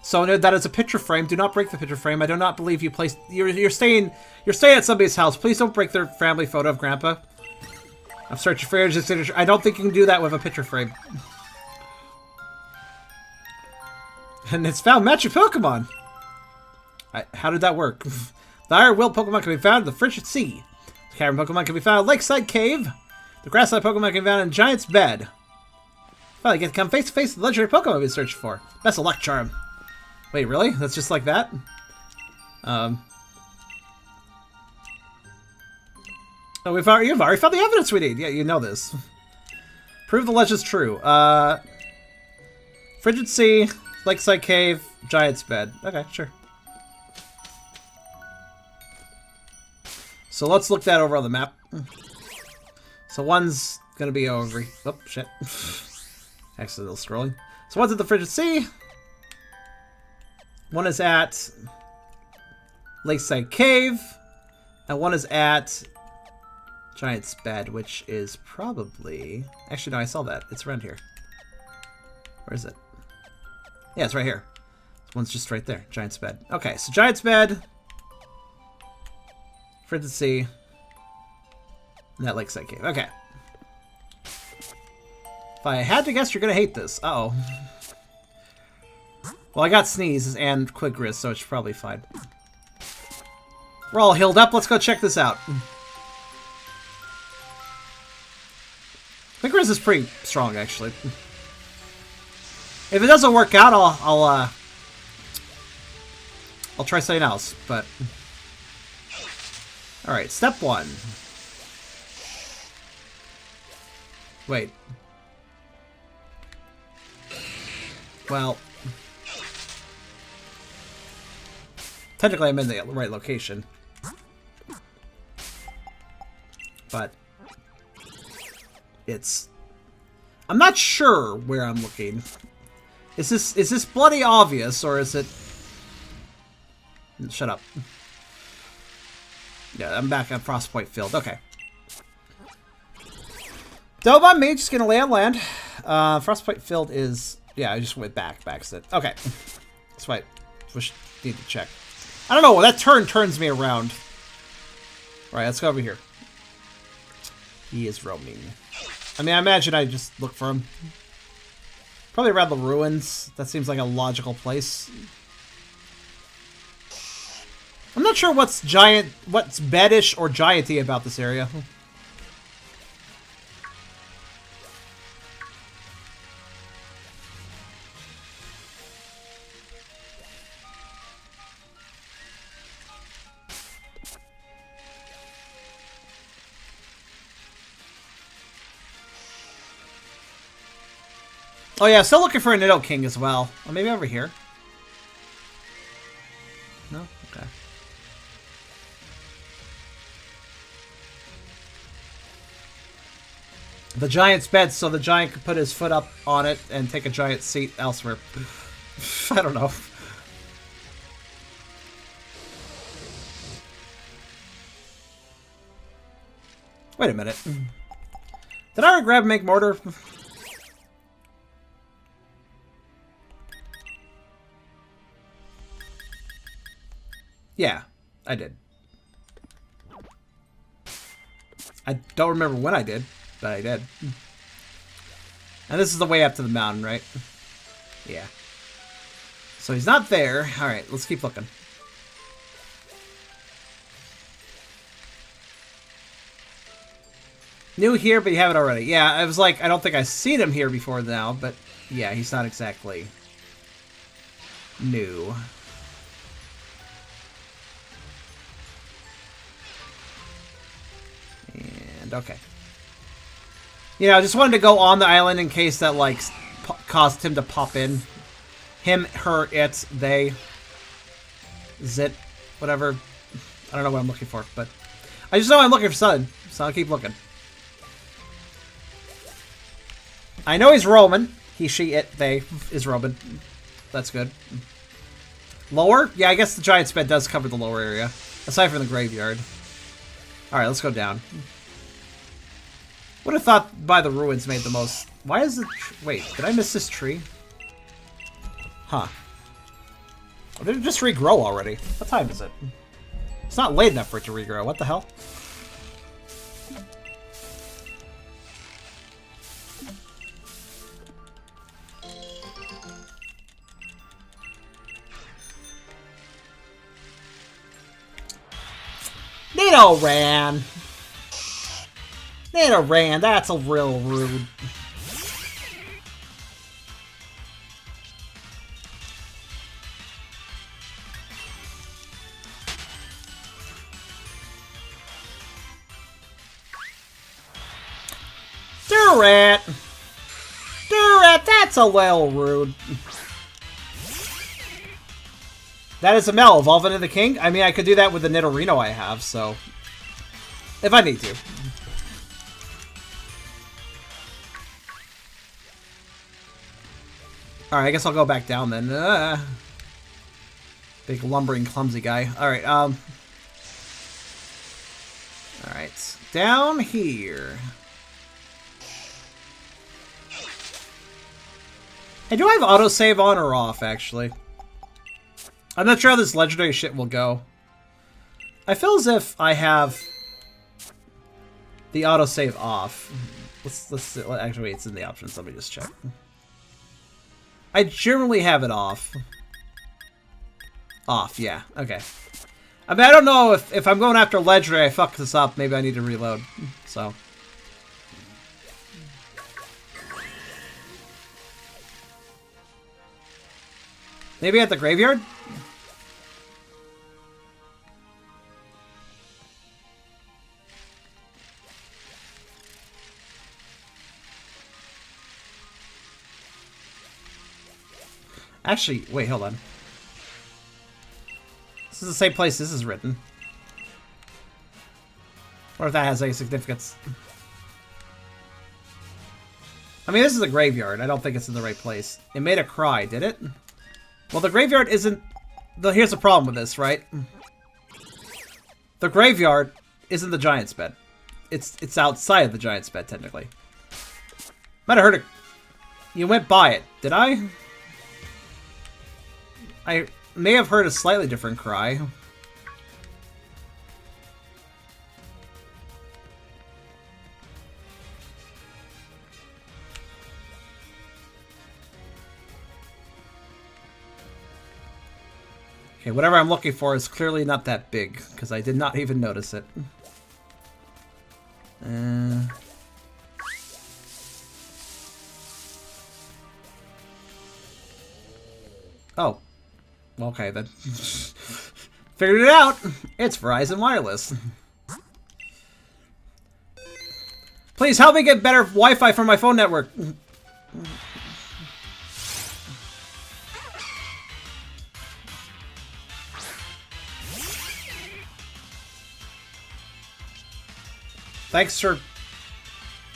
Speaker 1: Sonia, that is a picture frame. Do not break the picture frame. I do not believe you placed... You're staying at somebody's house. Please don't break their family photo of Grandpa. I'm searching for your signature. I don't think you can do that with a picture frame. And it's found matching Pokemon. How did that work? The Iron Will Pokemon can be found in the Frigid Sea. The Cavern Pokemon can be found in Lakeside Cave. The Grassland Pokemon can be found in Giant's Bed. Finally, get to come face to face with the legendary Pokemon we've been searching for. Best of luck, Charm. Wait, really? That's just like that? Oh, you've already found the evidence we need. Yeah, you know this. Prove the legend's true. Frigid Sea, Lakeside Cave, Giant's Bed. Okay, sure. So let's look that over on the map. So one's gonna be over... Oh, shit. Accidental scrolling. So one's at the Frigid Sea. One is at Lakeside Cave. And one is at Giant's Bed, which is probably... Actually, no, I saw that. It's around here. Where is it? Yeah, it's right here. This one's just right there. Giant's Bed. Okay, so Giant's Bed... Frigid Sea. And that Lakeside Cave. Okay. If I had to guess, you're gonna hate this. Uh-oh. Well, I got Sneeze and Quick Grizz, so it's probably fine. We're all healed up. Let's go check this out. Quick Grizz is pretty strong, actually. If it doesn't work out, I'll try something else, but... Alright, step one. Wait. Well... Technically, I'm in the right location. But... It's... I'm not sure where I'm looking. Is this bloody obvious, or is it... Shut up. Yeah, I'm back at Frostpoint Field. Okay. Dobon Mage is going to lay on land. Frostpoint Field is... Yeah, I just went back. Backsit. Okay. That's why I need to check. I don't know. That turn turns me around. Alright, let's go over here. He is roaming. I mean, I imagine I just look for him. Probably around the ruins. That seems like a logical place. I'm not sure what's bedish or gianty about this area. Oh yeah, still looking for a Nido King as well. Or maybe over here. No? Okay. The giant's bed, so the giant could put his foot up on it and take a giant seat elsewhere. I don't know. Wait a minute. Did I grab make mortar? Yeah, I did. I don't remember when I did, but I did. And this is the way up to the mountain, right? Yeah. So he's not there. Alright, let's keep looking. New here, but you have it already. Yeah, I was like, I don't think I've seen him here before now, but yeah, he's not exactly new. And okay. You know, I just wanted to go on the island in case that, like, caused him to pop in. Him, her, it, they, zit, whatever. I don't know what I'm looking for, but I just know I'm looking for something, so I'll keep looking. I know he's Roman. He, she, it, they is Roman. That's good. Lower? Yeah, I guess the giant's bed does cover the lower area, aside from the graveyard. Alright, let's go down. Would have thought by the ruins made the most... Why is it... Wait, did I miss this tree? Huh. Or did it just regrow already? What time is it? It's not late enough for it to regrow. What the hell? Nito ran! Nito ran, that's a real rude. Durat! Durat, that's a little rude. That is a Mel, evolve into the king? I mean, I could do that with the Nidorino I have, so... If I need to. Alright, I guess I'll go back down then. Big lumbering, clumsy guy. Alright, Alright, down here. Hey, do I have autosave on or off, actually? I'm not sure how this legendary shit will go. I feel as if I have the autosave off. Let's actually wait, it's in the options. Let me just check. I generally have it off. Off, yeah. Okay. I mean, I don't know if I'm going after legendary, I fuck this up. Maybe I need to reload. So. Maybe at the graveyard? Actually, wait, hold on. This is the same place this is written. Or if that has any significance. I mean, this is a graveyard. I don't think it's in the right place. It made a cry, did it? Well, the graveyard isn't... Here's the problem with this, right? The graveyard isn't the giant's bed. It's outside of the giant's bed, technically. Might have heard it. You went by it. Did I? I may have heard a slightly different cry. Okay, whatever I'm looking for is clearly not that big, because I did not even notice it. Oh. Okay, then. Figured it out! It's Verizon Wireless. Please help me get better Wi-Fi for my phone network. Thanks for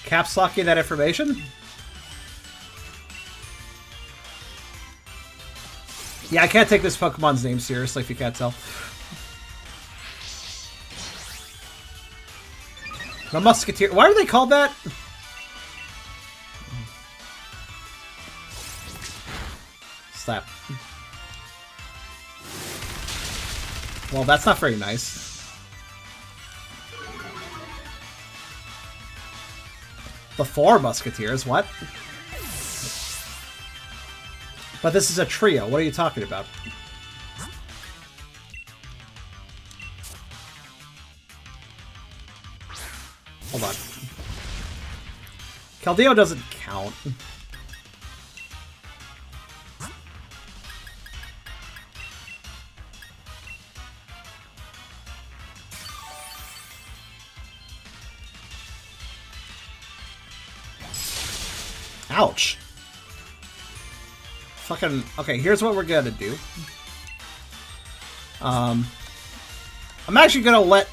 Speaker 1: caps locking that information. Yeah, I can't take this Pokemon's name seriously if you can't tell. The Musketeer. Why are they called that? Slap. Well, that's not very nice. The Four Musketeers, what? But this is a trio, what are you talking about? Hold on. Caldeo doesn't count. Ouch. Fucking... Okay, here's what we're gonna do. I'm actually gonna let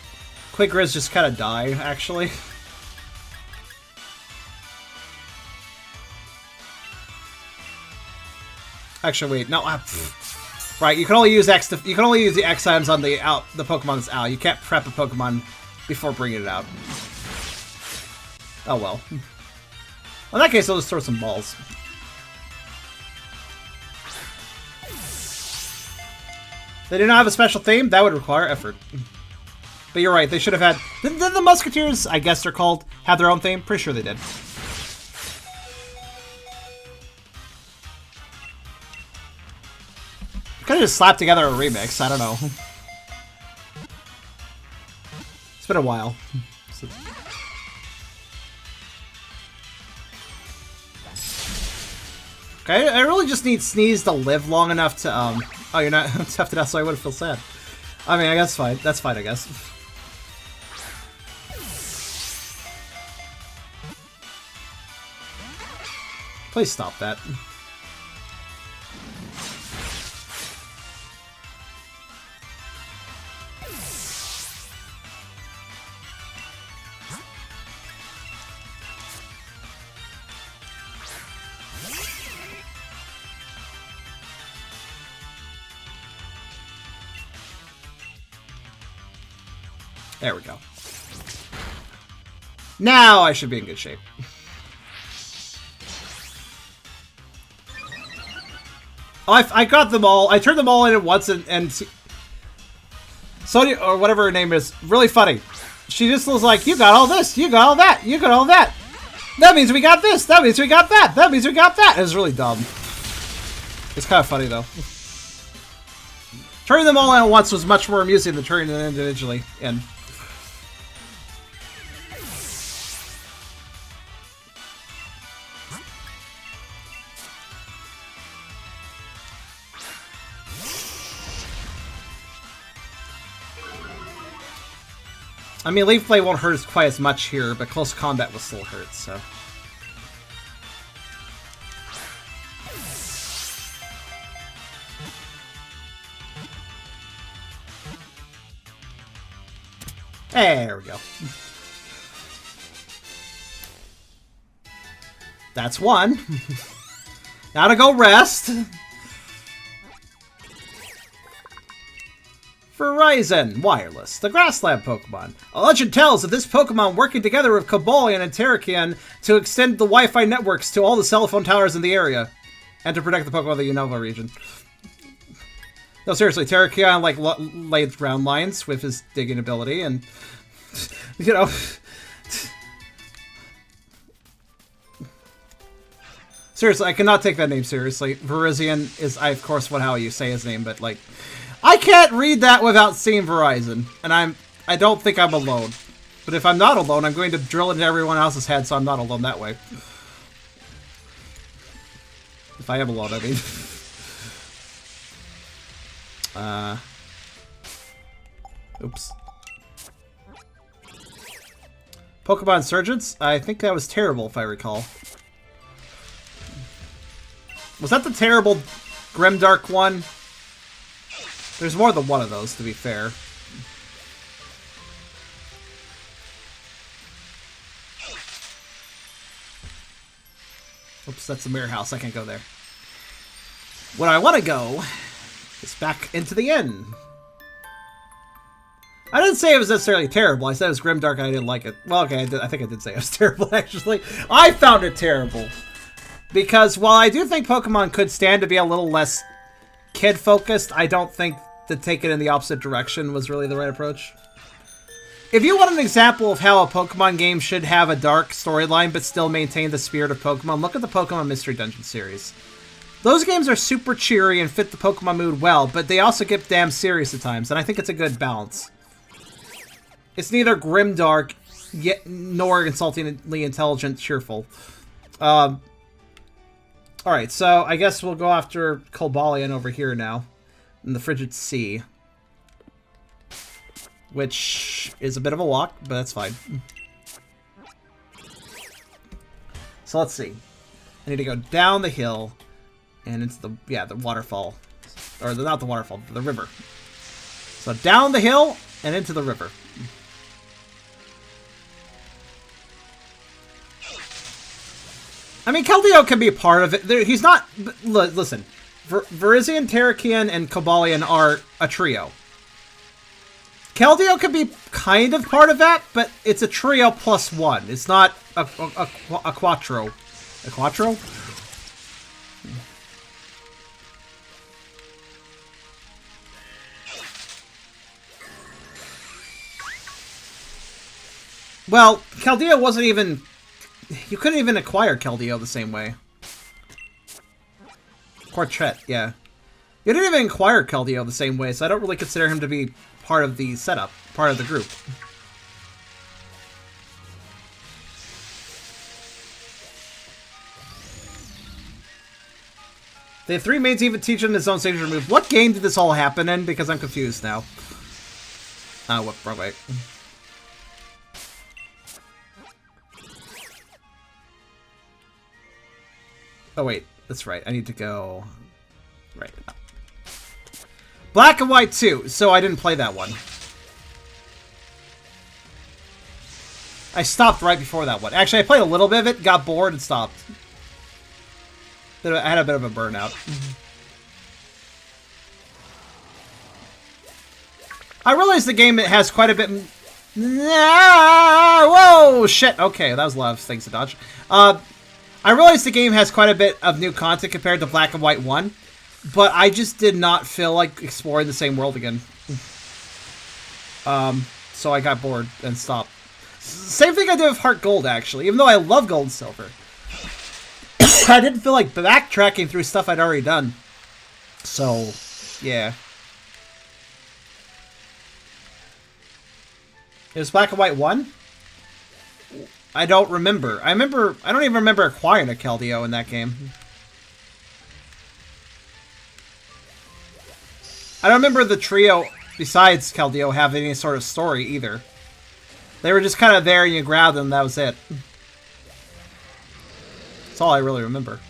Speaker 1: Quick Grizz just kind of die, actually. Actually, wait, no. Right, you can only use X. You can only use the X items on the Pokemon that's out. You can't prep a Pokemon before bringing it out. Oh well. In that case, I'll just throw some balls. They do not have a special theme? That would require effort. But you're right, they should have had... Did the Musketeers, I guess they're called, have their own theme? Pretty sure they did. Could have just slapped together a remix, I don't know. It's been a while. Okay, I really just need Sneeze to live long enough to, Oh, you're not tough enough, so I wouldn't feel sad. I mean, I guess fine. That's fine, I guess. Please stop that. There we go. Now I should be in good shape. Oh, I got them all. I turned them all in at once, and Sonia, or whatever her name is, really funny. She just was like, you got all this, you got all that, you got all that. That means we got this, that means we got that, that means we got that. It was really dumb. It's kind of funny, though. Turning them all in at once was much more amusing than turning them individually in. I mean, Leaf Blade won't hurt us quite as much here, but close combat will still hurt, so... There we go. That's one. Now to go rest. Verizon Wireless, the Grassland Pokemon. A legend tells of this Pokemon working together with Cobalion and Terrakion to extend the Wi-Fi networks to all the cell phone towers in the area, and to protect the Pokemon of the Unova region. No, seriously, Terrakion, like, laid ground lines with his digging ability, and, you know... Seriously, I cannot take that name seriously. Verizon is, of course, how you say his name, but, like... I can't read that without seeing Verizon, and I don't think I'm alone. But if I'm not alone, I'm going to drill into everyone else's head, so I'm not alone that way. If I am alone, I mean. Oops. Pokemon Surgents? I think that was terrible, if I recall. Was that the terrible Grimdark one? There's more than one of those, to be fair. Oops, that's the mirror house. I can't go there. What I want to go is back into the inn. I didn't say it was necessarily terrible. I said it was grimdark and I didn't like it. Well, okay, I think I did say it was terrible, actually. I found it terrible. Because while I do think Pokemon could stand to be a little less kid-focused, I don't think to take it in the opposite direction was really the right approach. If you want an example of how a Pokemon game should have a dark storyline but still maintain the spirit of Pokemon, look at the Pokemon Mystery Dungeon series. Those games are super cheery and fit the Pokemon mood well, but they also get damn serious at times, and I think it's a good balance. It's neither grimdark, yet nor insultingly intelligent cheerful. Alright, so I guess we'll go after Cobalion over here now. In the Frigid Sea. Which is a bit of a walk, but that's fine. So let's see. I need to go down the hill and into the, the waterfall. Or not the waterfall, the river. So down the hill and into the river. I mean, Keldeo can be a part of it. He's not... Listen. Virizion, Terrakion, and Cobalion are a trio. Keldeo could be kind of part of that, but it's a trio plus one. It's not a quattro. A quattro? Well, Keldeo wasn't even... You couldn't even acquire Keldeo the same way. Quartet, yeah. You didn't even acquire Keldeo the same way, so I don't really consider him to be part of the setup, part of the group. The three mains even teach him his own signature move. What game did this all happen in? Because I'm confused now. Oh, what? Wrong way. Oh, wait. That's right. I need to go... Right. Black and White 2. So I didn't play that one. I stopped right before that one. Actually, I played a little bit of it, got bored, and stopped. I had a bit of a burnout. I realized the game has quite a bit... Whoa! Shit! Okay, that was a lot of things to dodge. I realized the game has quite a bit of new content compared to Black and White 1, but I just did not feel like exploring the same world again. So I got bored and stopped. Same thing I did with Heart Gold, actually, even though I love Gold and Silver. I didn't feel like backtracking through stuff I'd already done. So, yeah. It was Black and White 1? I don't remember. I don't even remember acquiring a Keldeo in that game. I don't remember the trio, besides Keldeo, having any sort of story either. They were just kind of there and you grabbed them, that was it. That's all I really remember.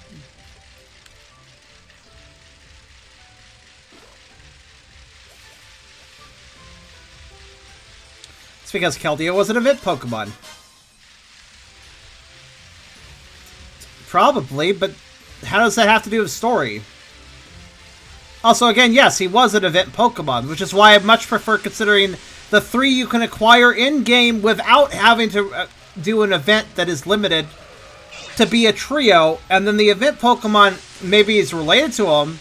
Speaker 1: It's because Keldeo wasn't a Vit Pokemon. Probably, but how does that have to do with story? Also, again, yes, he was an event Pokemon, which is why I much prefer considering the 3 you can acquire in-game without having to do an event that is limited to be a trio, and then the event Pokemon maybe is related to him,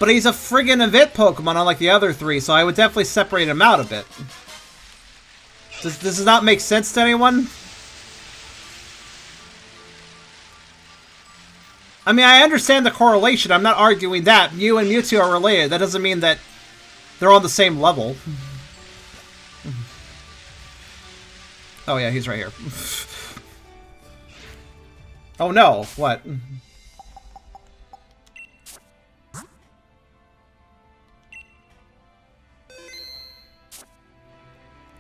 Speaker 1: but he's a friggin' event Pokemon unlike the other 3, so I would definitely separate him out a bit. Does this not make sense to anyone? I mean, I understand the correlation. I'm not arguing that. Mew and Mewtwo are related. That doesn't mean that they're on the same level. Oh yeah, he's right here. Oh no, what?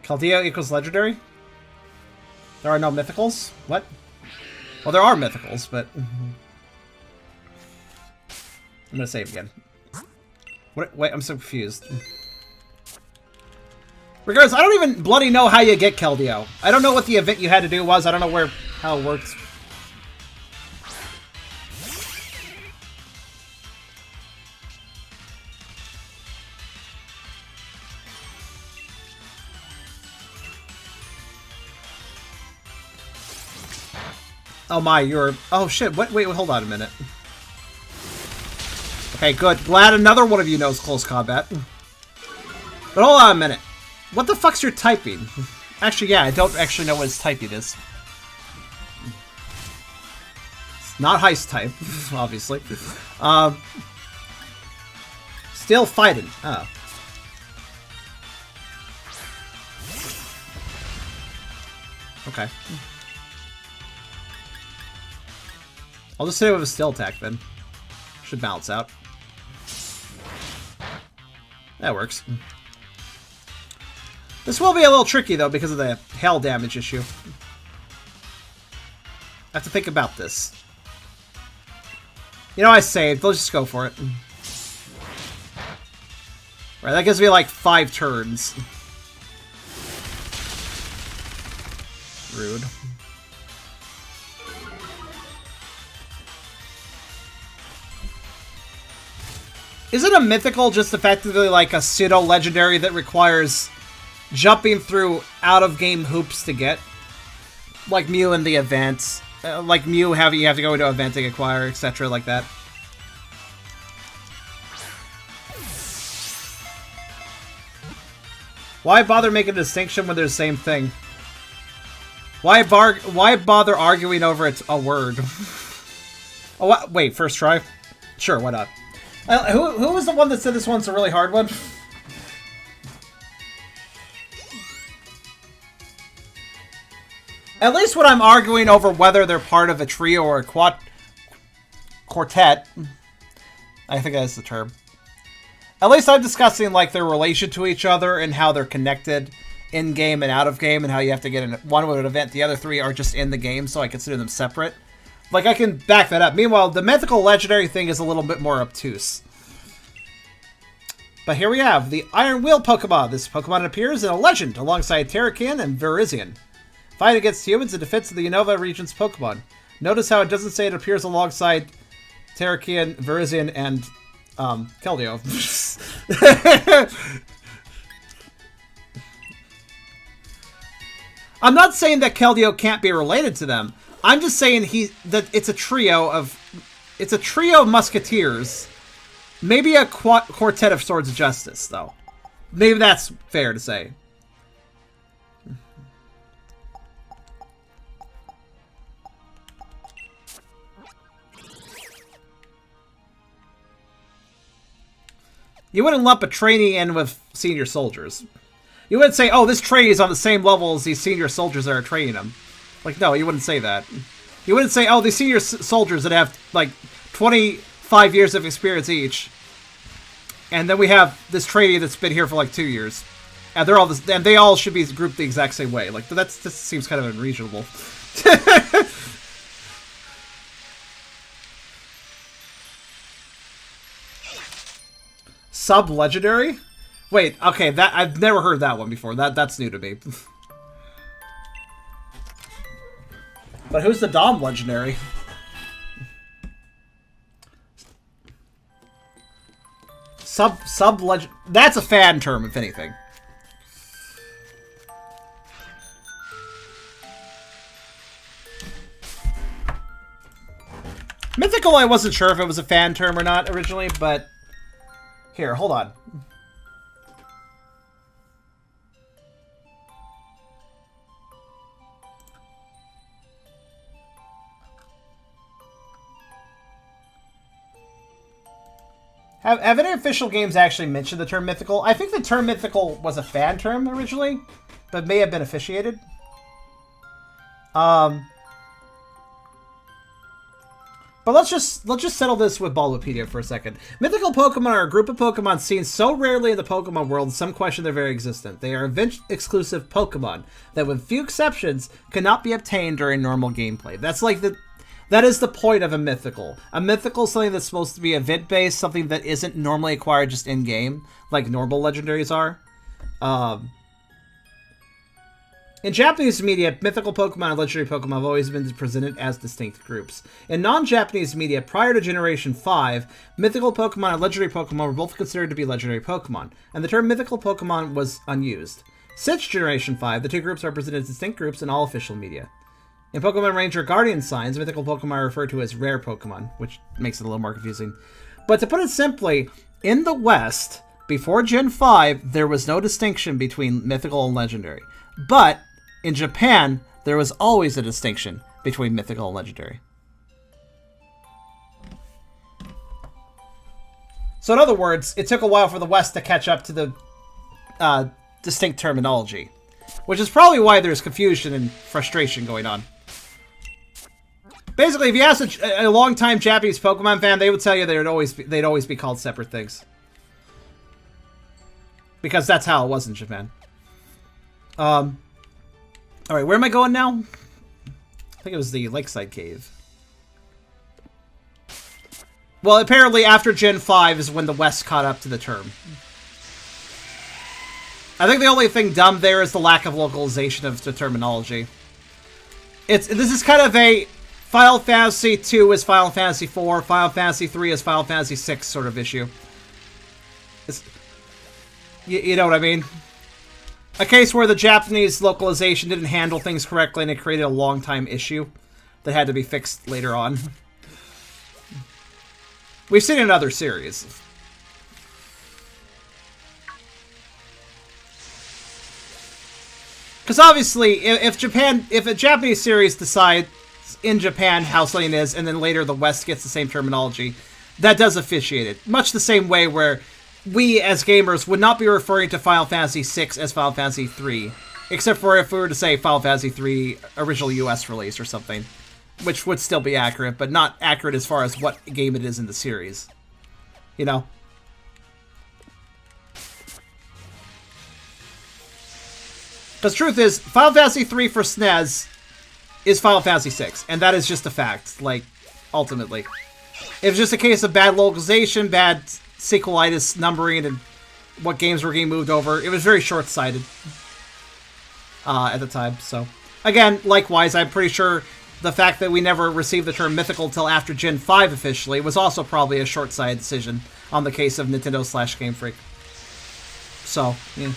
Speaker 1: Keldeo equals legendary? There are no mythicals? What? Well, there are mythicals, but... I'm gonna save again. What? Wait, I'm so confused. Regardless, I don't even bloody know how you get Keldeo. I don't know what the event you had to do was. I don't know how it works. Oh my, you're... Oh shit, what? Wait, hold on a minute. Okay, good. Glad another one of you knows close combat. But hold on a minute. What the fuck's your typing? Actually, yeah, I don't actually know what his typing is. It's not heist type, obviously. Still fighting. Oh. Okay. I'll just hit it with a still attack then. Should balance out. That works. This will be a little tricky though because of the hail damage issue. I have to think about this. You know, I saved. Let's just go for it. Right, that gives me like 5 turns. Rude. Isn't a mythical just effectively like a pseudo-legendary that requires jumping through out-of-game hoops to get? Like Mew in the events. Like Mew, you have to go into an event to acquire, etc. like that. Why bother making a distinction when they're the same thing? Why bother arguing over a word? Oh, what? Wait, first try? Sure, why not? Who was the one that said this one's a really hard one? At least when I'm arguing over whether they're part of a trio or a quartet, I think that's the term. At least I'm discussing like their relation to each other and how they're connected in game and out of game, and how you have to get in one with an event. The other 3 are just in the game, so I consider them separate. Like, I can back that up. Meanwhile, the mythical legendary thing is a little bit more obtuse. But here we have the Iron Wheel Pokemon. This Pokemon appears in a legend alongside Terrakion and Virizion. Fight against humans in defense of the Unova region's Pokemon. Notice how it doesn't say it appears alongside Terrakion, Virizion, and Keldeo. I'm not saying that Keldeo can't be related to them. I'm just saying that it's a trio of musketeers. Maybe a quartet of Swords of Justice, though. Maybe that's fair to say. You wouldn't lump a trainee in with senior soldiers. You wouldn't say, oh, this trainee is on the same level as these senior soldiers that are training him. Like, no, you wouldn't say that. You wouldn't say, oh, these senior soldiers that have, like, 25 years of experience each. And then we have this trainee that's been here for, like, 2 years. And they're all this, and they all should be grouped the exact same way. Like, that seems kind of unreasonable. Sub-legendary? Wait, okay, that I've never heard that one before. That's new to me. But who's the Dom legendary? Sub-legend... That's a fan term, if anything. Mythical, I wasn't sure if it was a fan term or not originally, but... Here, hold on. Have any official games actually mentioned the term mythical? I think the term mythical was a fan term originally, but may have been officiated. But let's just settle this with Bulbapedia for a second. Mythical Pokemon are a group of Pokemon seen so rarely in the Pokemon world, some question their very existence. They are event-exclusive Pokemon that, with few exceptions, cannot be obtained during normal gameplay. That is the point of a mythical. A mythical is something that's supposed to be event-based, something that isn't normally acquired just in-game, like normal legendaries are. In Japanese media, mythical Pokemon and legendary Pokemon have always been presented as distinct groups. In non-Japanese media, prior to Generation 5, mythical Pokemon and legendary Pokemon were both considered to be legendary Pokemon, and the term mythical Pokemon was unused. Since Generation 5, the two groups are presented as distinct groups in all official media. In Pokemon Ranger Guardian Signs, mythical Pokemon are referred to as rare Pokemon, which makes it a little more confusing. But to put it simply, in the West, before Gen 5, there was no distinction between mythical and legendary. But in Japan, there was always a distinction between mythical and legendary. So in other words, it took a while for the West to catch up to the distinct terminology, which is probably why there's confusion and frustration going on. Basically, if you ask a long-time Japanese Pokemon fan, they would tell you they'd always be called separate things, because that's how it was in Japan. All right, where am I going now? I think it was the Lakeside Cave. Well, apparently after Gen 5 is when the West caught up to the term. I think the only thing dumb there is the lack of localization of the terminology. This is kind of a Final Fantasy 2 is Final Fantasy 4, Final Fantasy 3 is Final Fantasy 6 sort of issue. You know what I mean? A case where the Japanese localization didn't handle things correctly and it created a long-time issue that had to be fixed later on. We've seen it in other series. Because obviously, if a Japanese series decides in Japan how something is, and then later the West gets the same terminology, that does officiate it. Much the same way where we, as gamers, would not be referring to Final Fantasy VI as Final Fantasy III, except for if we were to say Final Fantasy III original US release or something, which would still be accurate, but not accurate as far as what game it is in the series. You know? Because truth is, Final Fantasy III for SNES is Final Fantasy VI, and that is just a fact, like, ultimately. It was just a case of bad localization, bad sequelitis numbering, and what games were getting moved over. It was very short-sighted at the time, so. Again, likewise, I'm pretty sure the fact that we never received the term mythical until after Gen 5 officially was also probably a short-sighted decision on the case of Nintendo / Game Freak. So, yeah.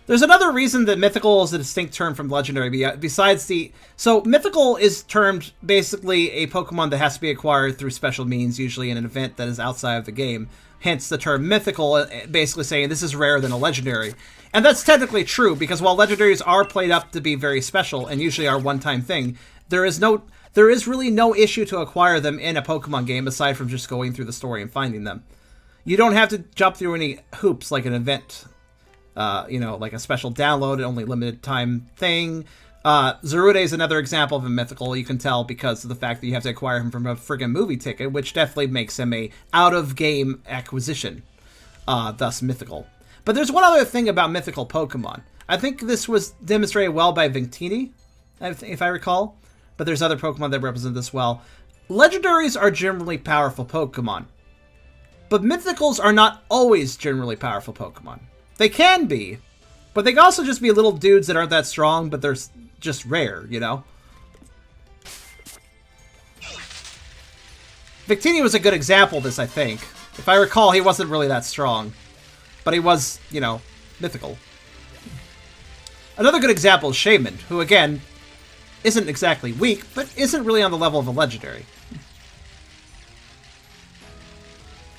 Speaker 1: There's another reason that mythical is a distinct term from legendary, besides the... So, mythical is termed basically a Pokemon that has to be acquired through special means, usually in an event that is outside of the game. Hence the term mythical, basically saying this is rarer than a legendary. And that's technically true, because while legendaries are played up to be very special, and usually are a one-time thing, there is really no issue to acquire them in a Pokemon game, aside from just going through the story and finding them. You don't have to jump through any hoops like an event. You know, like a special download, only limited time thing. Zarude is another example of a mythical, you can tell, because of the fact that you have to acquire him from a friggin' movie ticket, which definitely makes him a out-of-game acquisition, thus mythical. But there's one other thing about mythical Pokemon. I think this was demonstrated well by Victini, if I recall, but there's other Pokemon that represent this well. Legendaries are generally powerful Pokemon, but mythicals are not always generally powerful Pokemon. They can be, but they can also just be little dudes that aren't that strong, but they're just rare, you know? Victini was a good example of this, I think. If I recall, he wasn't really that strong. But he was, you know, mythical. Another good example is Shaman, who, again, isn't exactly weak, but isn't really on the level of a legendary.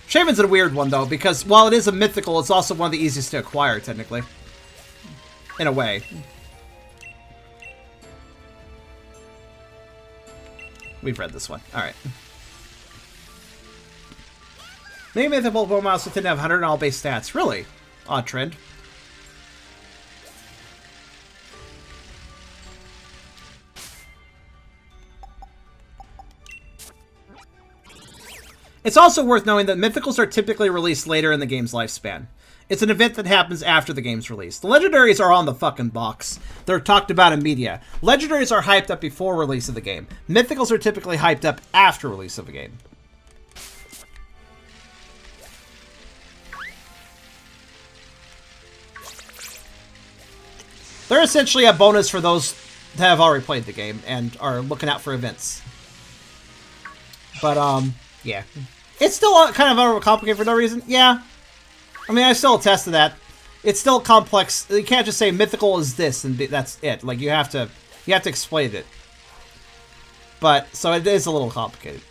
Speaker 1: Shaman's a weird one, though, because while it is a mythical, it's also one of the easiest to acquire, technically. In a way. We've read this one. Alright. Many mythical Pokemon also tend to have 100 all base stats. Really? Odd trend. It's also worth knowing that Mythicals are typically released later in the game's lifespan. It's an event that happens after the game's release. The Legendaries are on the fucking box. They're talked about in media. Legendaries are hyped up before release of the game. Mythicals are typically hyped up after release of the game. They're essentially a bonus for those that have already played the game and are looking out for events. But, yeah. It's still kind of overcomplicated for no reason. Yeah. I mean, I still attest to that. It's still complex. You can't just say mythical is this and that's it. Like, you have to explain it. But, so it is a little complicated.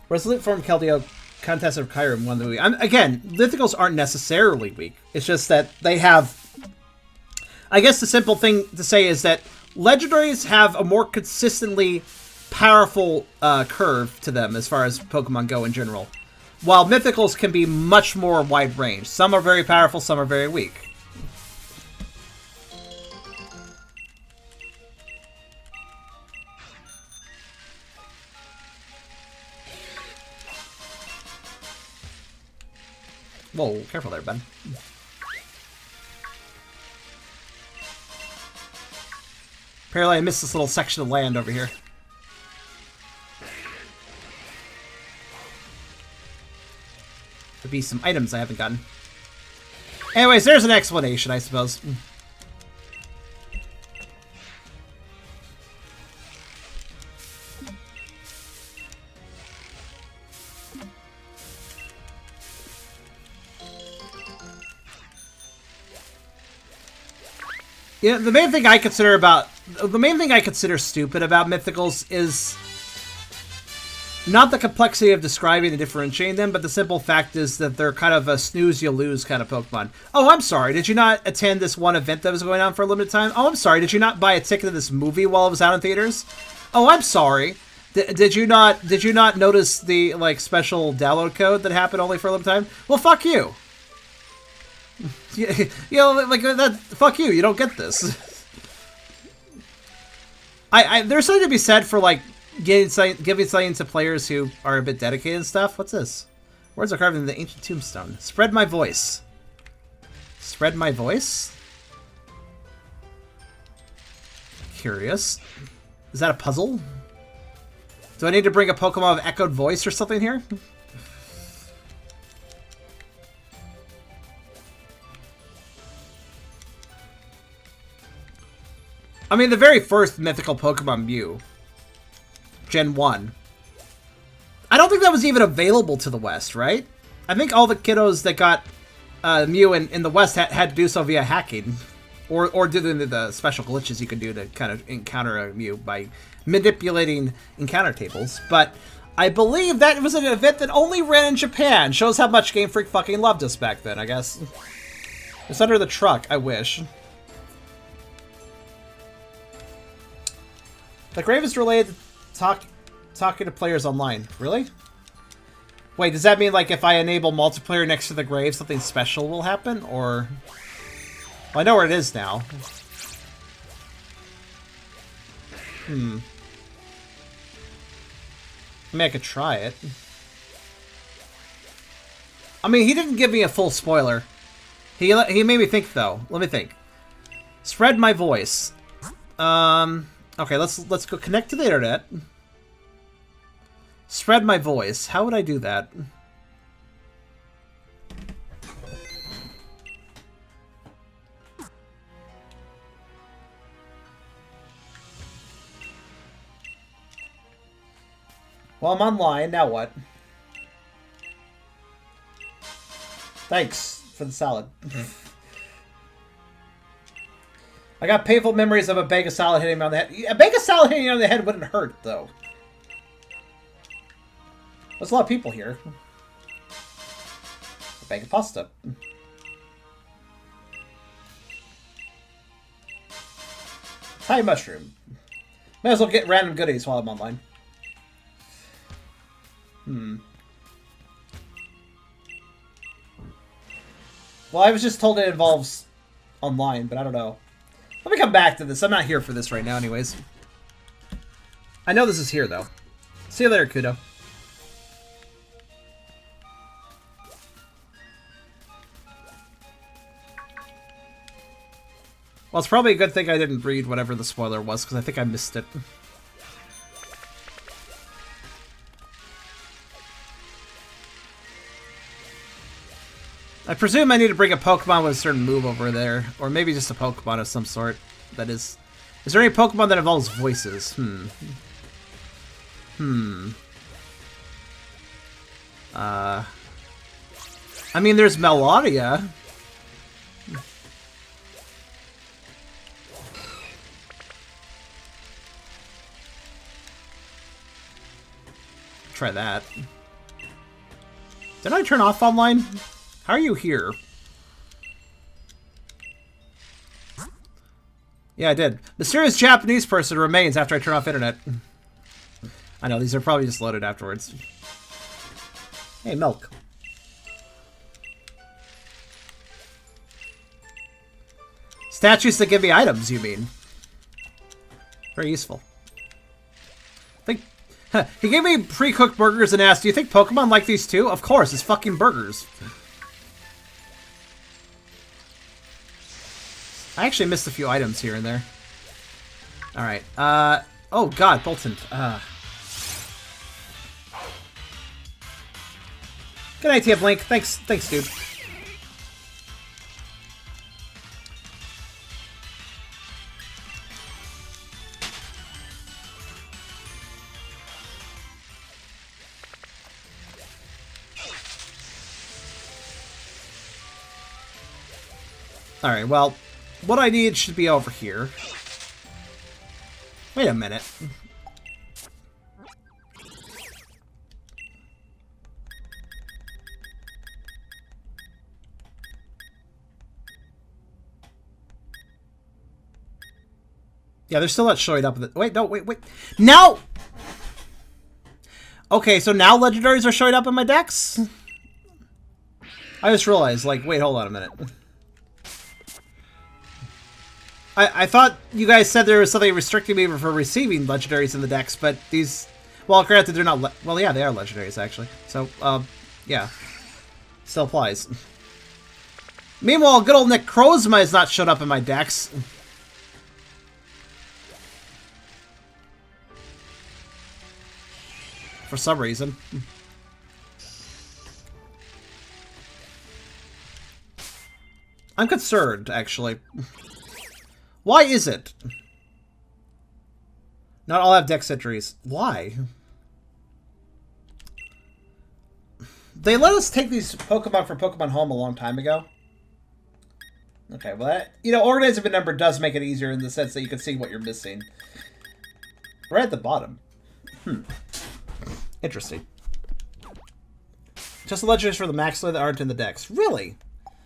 Speaker 1: Resolute form Keldeo, Contest of Kyurem won the week. Again, Mythicals aren't necessarily weak. It's just that they have... I guess the simple thing to say is that Legendaries have a more consistently powerful curve to them as far as Pokemon go in general. While Mythicals can be much more wide range. Some are very powerful, some are very weak. Whoa, careful there, Ben. Apparently I missed this little section of land over here. There'll be some items I haven't gotten. Anyways, there's an explanation, I suppose. Yeah, the main thing I consider stupid about Mythicals is not the complexity of describing and differentiating them, but the simple fact is that they're kind of a snooze you lose kind of Pokemon. Oh, I'm sorry, did you not attend this one event that was going on for a limited time? Oh, I'm sorry, did you not buy a ticket to this movie while it was out in theaters? Oh, I'm sorry. Did you not notice the like special download code that happened only for a limited time? Well, fuck you. You know, like that. Fuck you. You don't get this. There's something to be said for like giving something to players who are a bit dedicated and stuff. What's this? Words are carved in the ancient tombstone. Spread my voice. Spread my voice. Curious. Is that a puzzle? Do I need to bring a Pokemon of echoed voice or something here? I mean, the very first mythical Pokemon, Mew, Gen 1, I don't think that was even available to the West, right? I think all the kiddos that got Mew in the West had to do so via hacking, or do the special glitches you can do to kind of encounter a Mew by manipulating encounter tables. But I believe that was an event that only ran in Japan. Shows how much Game Freak fucking loved us back then, I guess. It's under the truck, I wish. The grave is related to talking to players online. Really? Wait, does that mean like if I enable multiplayer next to the grave, something special will happen? Or... Well, I know where it is now. I mean, I could try it. I mean, he didn't give me a full spoiler. He made me think, though. Let me think. Spread my voice. Okay, let's go connect to the internet. Spread my voice. How would I do that? Well, I'm online. Now what? Thanks for the salad. I got painful memories of a bag of salad hitting me on the head. A bag of salad hitting you on the head wouldn't hurt, though. There's a lot of people here. A bag of pasta. Thai mushroom. Might as well get random goodies while I'm online. Well, I was just told it involves online, but I don't know. Let me come back to this. I'm not here for this right now anyways. I know this is here, though. See you later, Kudo. Well, it's probably a good thing I didn't read whatever the spoiler was, because I think I missed it. I presume I need to bring a Pokemon with a certain move over there, or maybe just a Pokemon of some sort. That is... Is there any Pokemon that involves voices? I mean, there's Melodia. Try that. Did I turn off online? How are you here? Yeah, I did. Mysterious Japanese person remains after I turn off internet. I know, these are probably just loaded afterwards. Hey, milk. Statues that give me items, you mean? Very useful. He gave me pre-cooked burgers and asked, do you think Pokemon like these too? Of course, it's fucking burgers. I actually missed a few items here and there. Alright, oh god, Bolton. Good idea, Blink. Thanks, dude. Alright, well, what I need should be over here. Wait a minute. Yeah, they're still not showing up. Wait, no, wait. Now! Okay, so now legendaries are showing up in my decks? I just realized, like, wait, hold on a minute. I thought you guys said there was something restricting me for receiving legendaries in the decks, but these... Well, granted, they're not... Well, yeah, they are legendaries, actually. So, yeah. Still applies. Meanwhile, good old Necrozma has not showed up in my decks. For some reason. I'm concerned, actually. Why is it? Not all have dex entries. Why? They let us take these Pokemon from Pokemon Home a long time ago. Okay, well, that, you know, organizing by number does make it easier in the sense that you can see what you're missing. Right at the bottom. Interesting. Just the legendaries for the max that aren't in the decks. Really?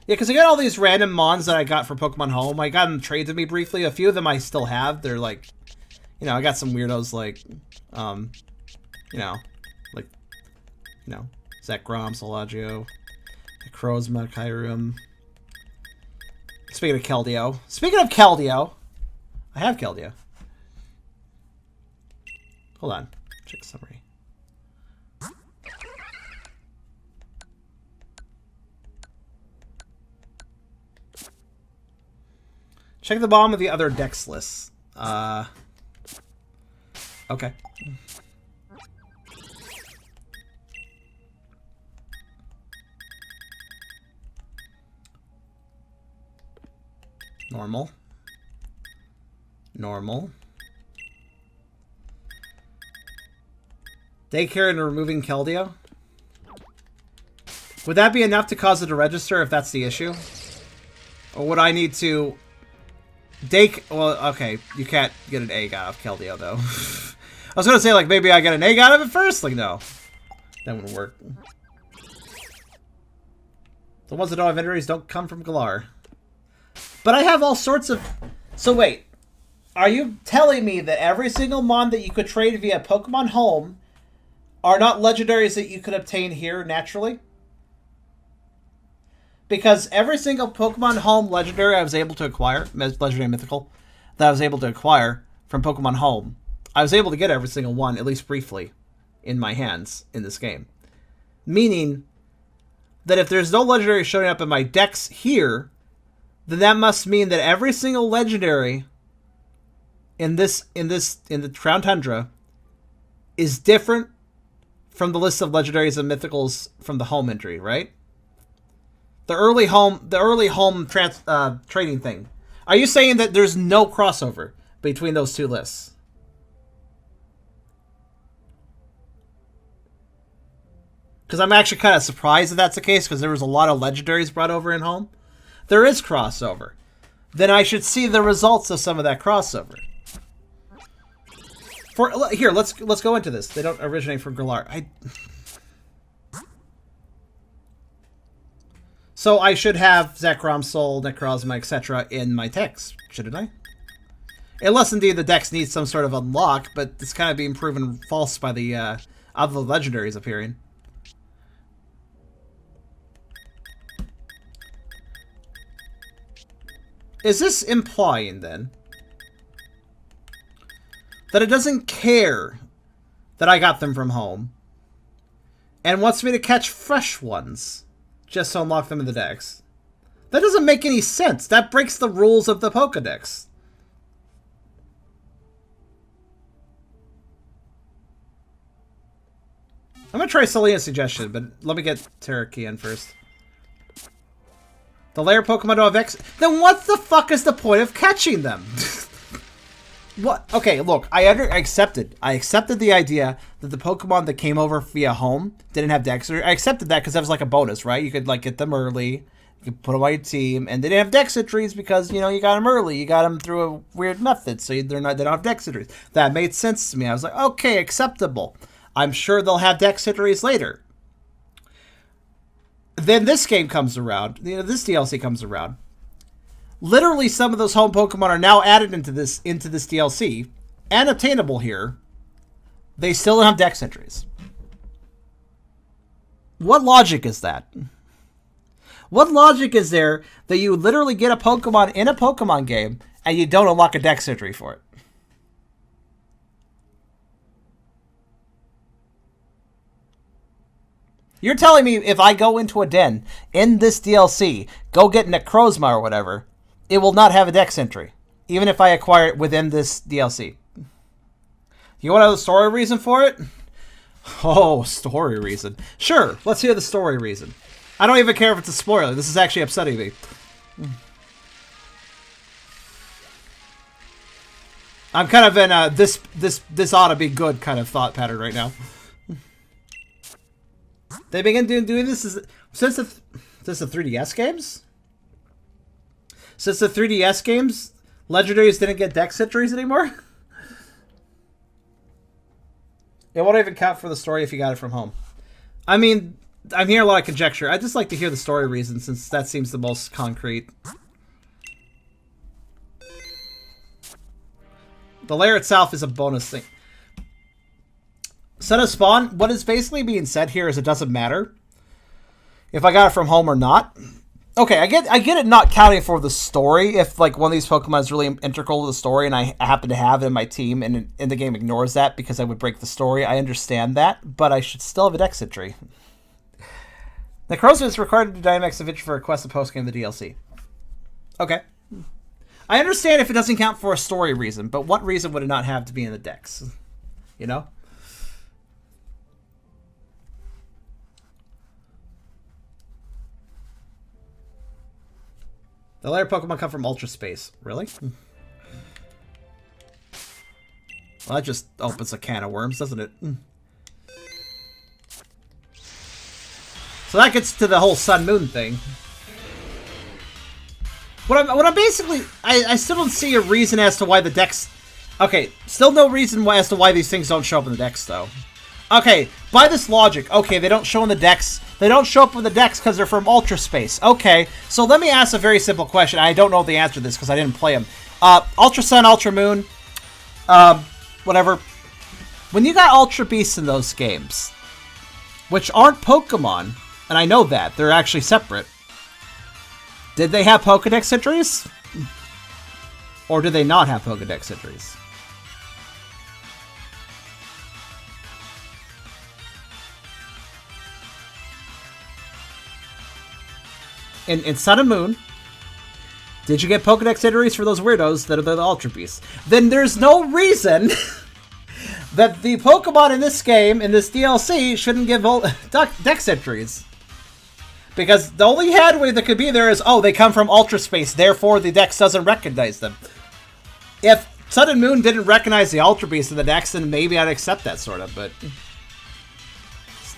Speaker 1: Yeah, because I got all these random mons that I got for Pokemon Home. I got them traded to me briefly. A few of them I still have. They're like, you know, I got some weirdos like, you know, like, you know, Zekrom, Solagio, Necrozma, Kyurem. Speaking of Keldeo. Speaking of Keldeo, I have Keldeo. Hold on. Check summary. Check the bottom of the other dex lists. Okay. Normal. Normal. Daycare and removing Keldeo? Would that be enough to cause it to register if that's the issue? Or would I need to... Well, okay, you can't get an egg out of Keldeo, though. I was gonna say, like, maybe I get an egg out of it first? Like, no. That wouldn't work. The ones that don't have injuries don't come from Galar. But I have all sorts of... So wait. Are you telling me that every single mon that you could trade via Pokemon Home are not legendaries that you could obtain here naturally? Because every single Pokemon Home legendary I was able to acquire, legendary and mythical, that I was able to acquire from Pokemon Home, I was able to get every single one, at least briefly, in my hands in this game. Meaning that if there's no legendary showing up in my decks here, then that must mean that every single legendary in the Crown Tundra is different from the list of legendaries and mythicals from the home entry, right? The early home trading thing. Are you saying that there's no crossover between those two lists? Because I'm actually kind of surprised that that's the case, because there was a lot of legendaries brought over in home. There is crossover. Then I should see the results of some of that crossover. Here, let's go into this. They don't originate from Galar. So I should have Zekrom, Soul, Necrozma, etc. in my text, shouldn't I? Unless indeed the decks need some sort of unlock, but it's kind of being proven false by the other legendaries appearing. Is this implying, then, that it doesn't care that I got them from home and wants me to catch fresh ones just to unlock them in the decks? That doesn't make any sense. That breaks the rules of the Pokedex. I'm going to try Selena's suggestion, but let me get Terraki in first. The layer Pokemon don't have X. Then what the fuck is the point of catching them? What? Okay, look, I accepted the idea that the Pokemon that came over via home didn't have Dex. I accepted that because that was like a bonus, right? You could like get them early, you could put them on your team, and they didn't have Dex entries because, you know, you got them early. You got them through a weird method, so they don't have Dex entries. That made sense to me. I was like, okay, acceptable. I'm sure they'll have Dex entries later. Then this game comes around. You know, this DLC comes around. Literally, some of those home Pokemon are now added into this DLC and obtainable here. They still don't have Dex entries. What logic is that? What logic is there that you literally get a Pokemon in a Pokemon game and you don't unlock a Dex entry for it? You're telling me if I go into a den in this DLC, go get Necrozma or whatever, it will not have a Dex entry, even if I acquire it within this DLC. You want to know the story reason for it? Oh, story reason. Sure, let's hear the story reason. I don't even care if it's a spoiler. This is actually upsetting me. I'm kind of in this ought to be good kind of thought pattern right now. They began doing this since the 3DS games? Since the 3DS games, legendaries didn't get Dex entries anymore? It won't even count for the story if you got it from home. I mean, I'm hearing a lot of conjecture. I just like to hear the story reason since that seems the most concrete. The layer itself is a bonus thing. Set of spawn, what is basically being said here is it doesn't matter if I got it from home or not. Okay, I get it not counting for the story if like one of these Pokemon is really integral to the story and I happen to have it in my team and the game ignores that because I would break the story. I understand that, but I should still have a Dex entry. Necrozma is required to do Dynamax Adventure for a quest and post-game of the DLC. Okay. I understand if it doesn't count for a story reason, but what reason would it not have to be in the Dex? You know? The layer Pokemon come from Ultra Space. Really? Well, that just opens a can of worms, doesn't it? So that gets to the whole sun-moon thing. What I'm basically... I still don't see a reason as to why the decks... Okay, still no reason as to why these things don't show up in the decks, though. Okay, by this logic, okay, they don't show in the decks. They don't show up in the decks because they're from Ultra Space. Okay, so let me ask a very simple question. I don't know the answer to this because I didn't play them. Ultra Sun, Ultra Moon, whatever. When you got Ultra Beasts in those games, which aren't Pokemon, and I know that, they're actually separate, did they have Pokedex entries? Or did they not have Pokedex entries? In Sun and Moon, did you get Pokedex entries for those weirdos that are the Ultra Beasts? Then there's no reason that the Pokemon in this game, in this DLC, shouldn't give Dex entries. Because the only headway that could be there is, oh, they come from Ultra Space, therefore the Dex doesn't recognize them. If Sun and Moon didn't recognize the Ultra Beast in the Dex, then maybe I'd accept that, sort of, but...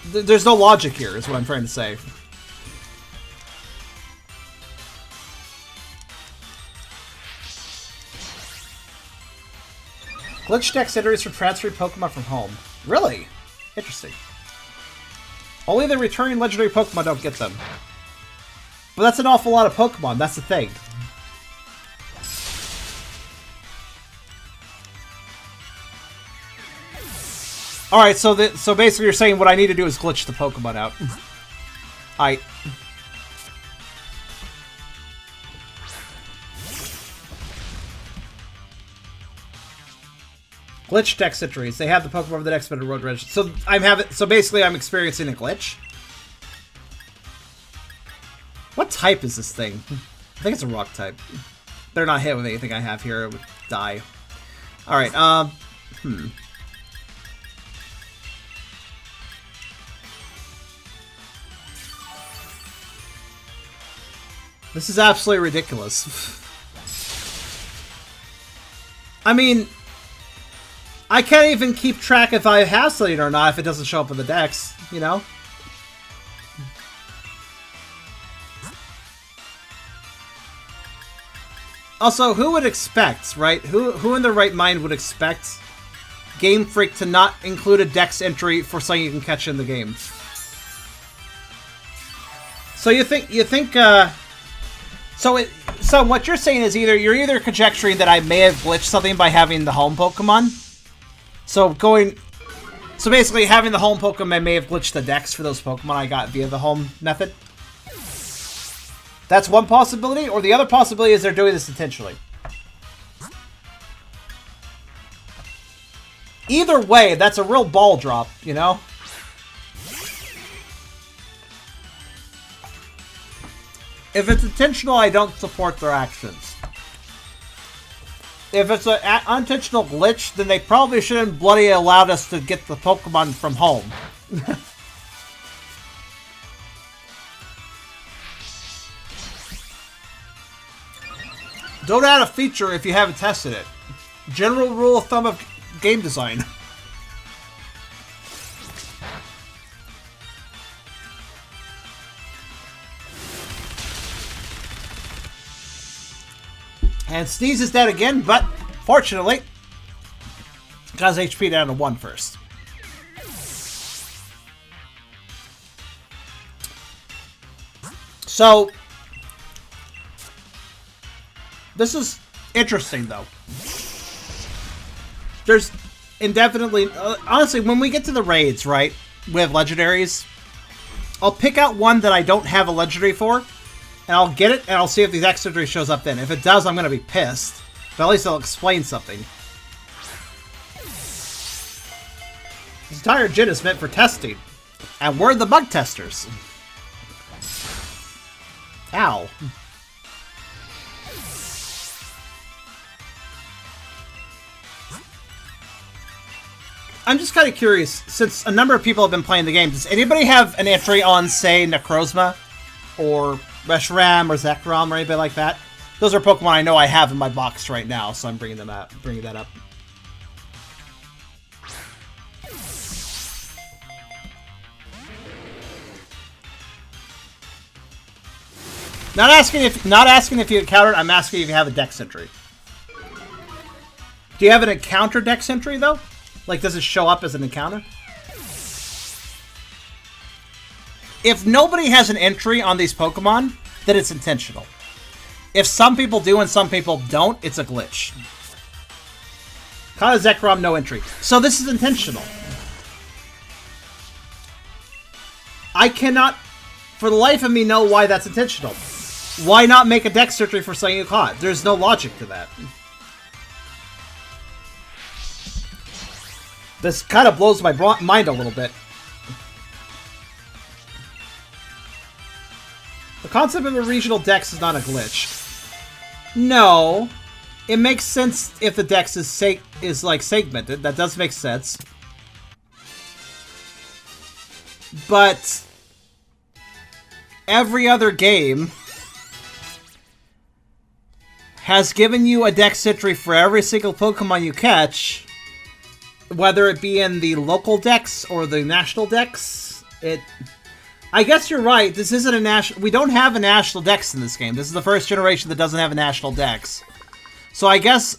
Speaker 1: There's no logic here, is what I'm trying to say. Glitch Dex entries for transferring Pokemon from home. Really? Interesting. Only the returning legendary Pokemon don't get them. But that's an awful lot of Pokemon, that's the thing. Alright, so basically you're saying what I need to do is glitch the Pokemon out. Glitch Dex entries. They have the Pokemon of the Dex, but a road reg. So basically I'm experiencing a glitch. What type is this thing? I think it's a rock type. Better not hit with anything I have here, it would die. Alright, This is absolutely ridiculous. I mean, I can't even keep track if I have something or not if it doesn't show up in the Dex, you know? Also, who would expect, right? Who in their right mind would expect Game Freak to not include a Dex entry for something you can catch in the game? So So what you're saying is you're either conjecturing that I may have glitched something by having the home Pokemon. So basically having the home Pokemon may have glitched the Dex for those Pokemon I got via the home method. That's one possibility, or the other possibility is they're doing this intentionally. Either way, that's a real ball drop, you know? If it's intentional, I don't support their actions. If it's an unintentional glitch, then they probably shouldn't bloody allowed us to get the Pokemon from home. Don't add a feature if you haven't tested it. General rule of thumb of game design. And Sneeze is dead again, but fortunately, got his HP down to 1 first. So, this is interesting, though. There's indefinitely... honestly, when we get to the raids, right, with legendaries, I'll pick out one that I don't have a legendary for, and I'll get it, and I'll see if the Dex entry shows up then. If it does, I'm going to be pissed. But at least I'll explain something. This entire gym is meant for testing. And we're the bug testers. Ow. I'm just kind of curious, since a number of people have been playing the game, does anybody have an entry on, say, Necrozma? Or Reshiram or Zekrom or anything like that? Those are Pokemon I know I have in my box right now, so I'm bringing that up. Not asking if you encountered. I'm asking if you have a dex entry. Do you have an encounter dex entry though? Like, does it show up as an encounter? If nobody has an entry on these Pokemon, then it's intentional. If some people do and some people don't, it's a glitch. Kana Zekrom, no entry. So this is intentional. I cannot, for the life of me, know why that's intentional. Why not make a dex entry for something you caught? There's no logic to that. This kind of blows my mind a little bit. The concept of a regional dex is not a glitch. No. It makes sense if the dex is like segmented. That does make sense. But every other game has given you a dex entry for every single Pokemon you catch, whether it be in the local dex or the national dex. I guess you're right. This isn't a national. We don't have a national dex in this game. This is the first generation that doesn't have a national dex. So I guess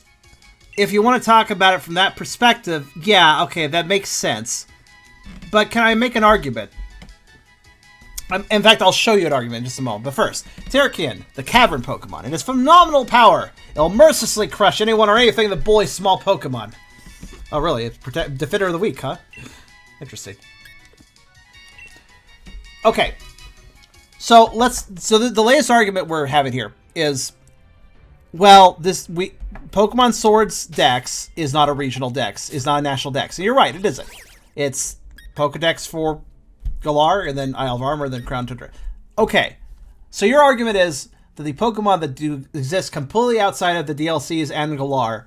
Speaker 1: if you want to talk about it from that perspective, yeah, okay, that makes sense. But can I make an argument? In fact, I'll show you an argument in just a moment. But first, Terrakion, the cavern Pokemon, and its phenomenal power. It'll mercilessly crush anyone or anything that bullies small Pokemon. Oh, really? It's Defender of the Week, huh? Interesting. Okay. So the latest argument we're having here is, well, Pokemon Sword's dex is not a regional dex, is not a national dex. And you're right, it isn't. It's Pokedex for Galar, and then Isle of Armor, and then Crown Tundra. Okay, so your argument is that the Pokemon that do exist completely outside of the DLCs and Galar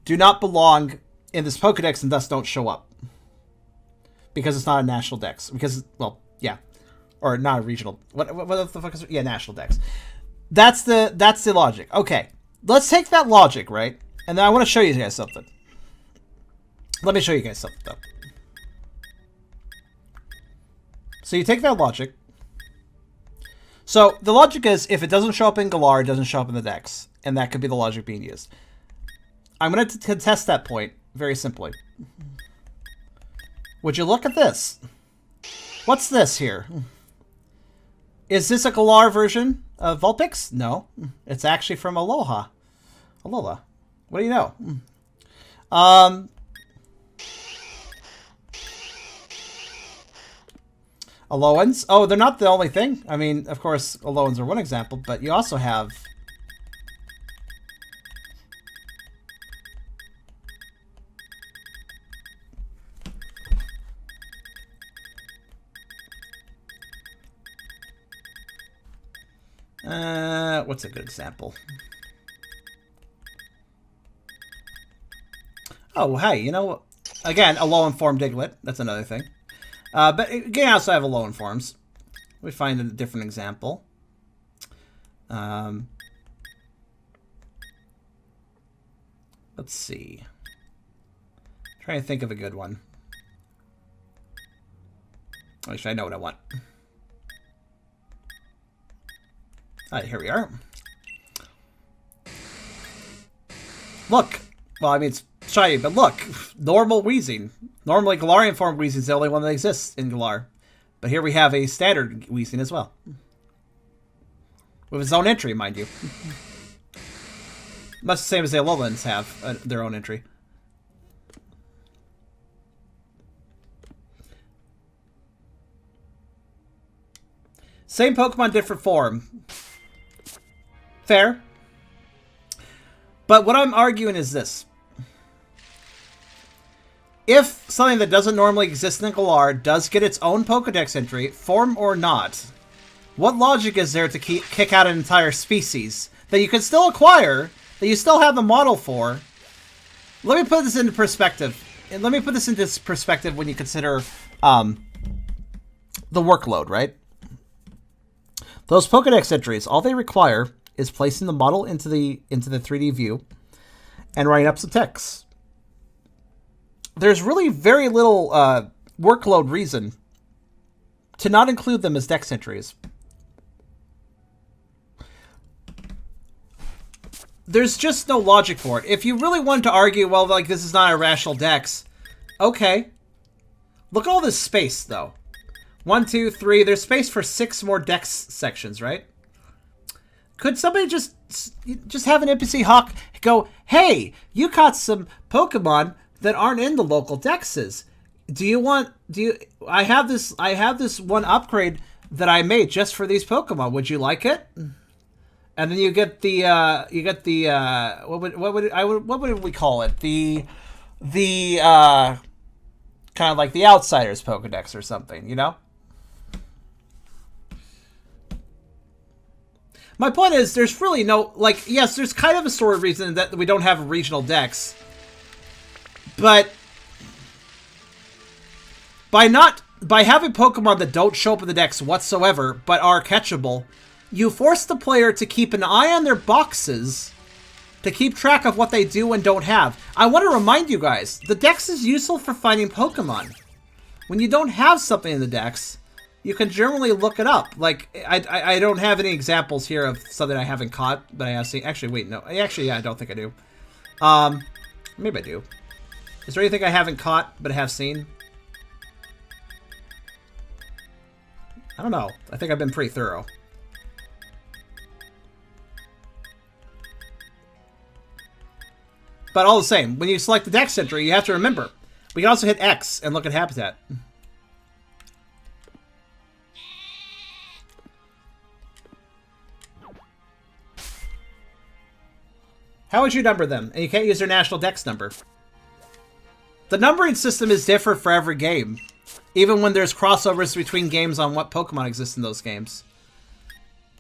Speaker 1: do not belong in this Pokedex and thus don't show up. Because it's not a national dex. Because, well, yeah. Or not a regional. What the fuck is it? Yeah, national dex. That's the logic. Okay, let's take that logic, right? And then I want to show you guys something. Let me show you guys something, though. So you take that logic. So the logic is, if it doesn't show up in Galar, it doesn't show up in the dex. And that could be the logic being used. I'm going to contest that point very simply. Would you look at this? What's this here? Is this a Galar version of Vulpix? No. It's actually from Alola. What do you know? Aloans. Oh, they're not the only thing. I mean, of course, Aloans are one example, but you also have... what's a good example? Oh, hey, you know, again, a low informed Diglett. That's another thing. But again, I also have a low informs. We find a different example. Let's see. Trying to think of a good one. Actually, I know what I want. Alright, here we are. Look! Well, I mean, it's shiny, but look! Normal Weezing. Normally, Galarian form Weezing is the only one that exists in Galar. But here we have a standard Weezing as well. With its own entry, mind you. Much the same as the Alolans have their own entry. Same Pokemon, different form. Fair. But what I'm arguing is this. If something that doesn't normally exist in Galar does get its own Pokedex entry, form or not, what logic is there to kick out an entire species that you can still acquire, that you still have the model for? Let me put this into perspective. And let me put this into perspective when you consider the workload, right? Those Pokedex entries, all they require is placing the model into the 3D view and writing up some text. There's really very little workload reason to not include them as dex entries. there's just no logic for it. If you really wanted to argue, well, like, this is not a rational dex, okay. Look at all this space, though. 1, 2, 3. There's space for 6 more dex sections, right? Could somebody just have an NPC Hawk go, hey, you caught some Pokemon that aren't in the local dexes. I have this one upgrade that I made just for these Pokemon. Would you like it? And then you get the what would we call it? The kind of like the Outsiders Pokedex or something, you know? My point is, there's really no, like, yes, there's kind of a sort of reason that we don't have a regional dex, but by having Pokemon that don't show up in the dex whatsoever, but are catchable, you force the player to keep an eye on their boxes to keep track of what they do and don't have. I want to remind you guys, the dex is useful for finding Pokemon. When you don't have something in the dex, you can generally look it up. Like, I don't have any examples here of something I haven't caught, but I have seen. Actually, wait, no. Actually, yeah, I don't think I do. Maybe I do. Is there anything I haven't caught, but have seen? I don't know. I think I've been pretty thorough. But all the same, when you select the dex entry, you have to remember. We can also hit X and look at habitat. How would you number them? And you can't use their national dex number. The numbering system is different for every game. Even when there's crossovers between games on what Pokemon exist in those games.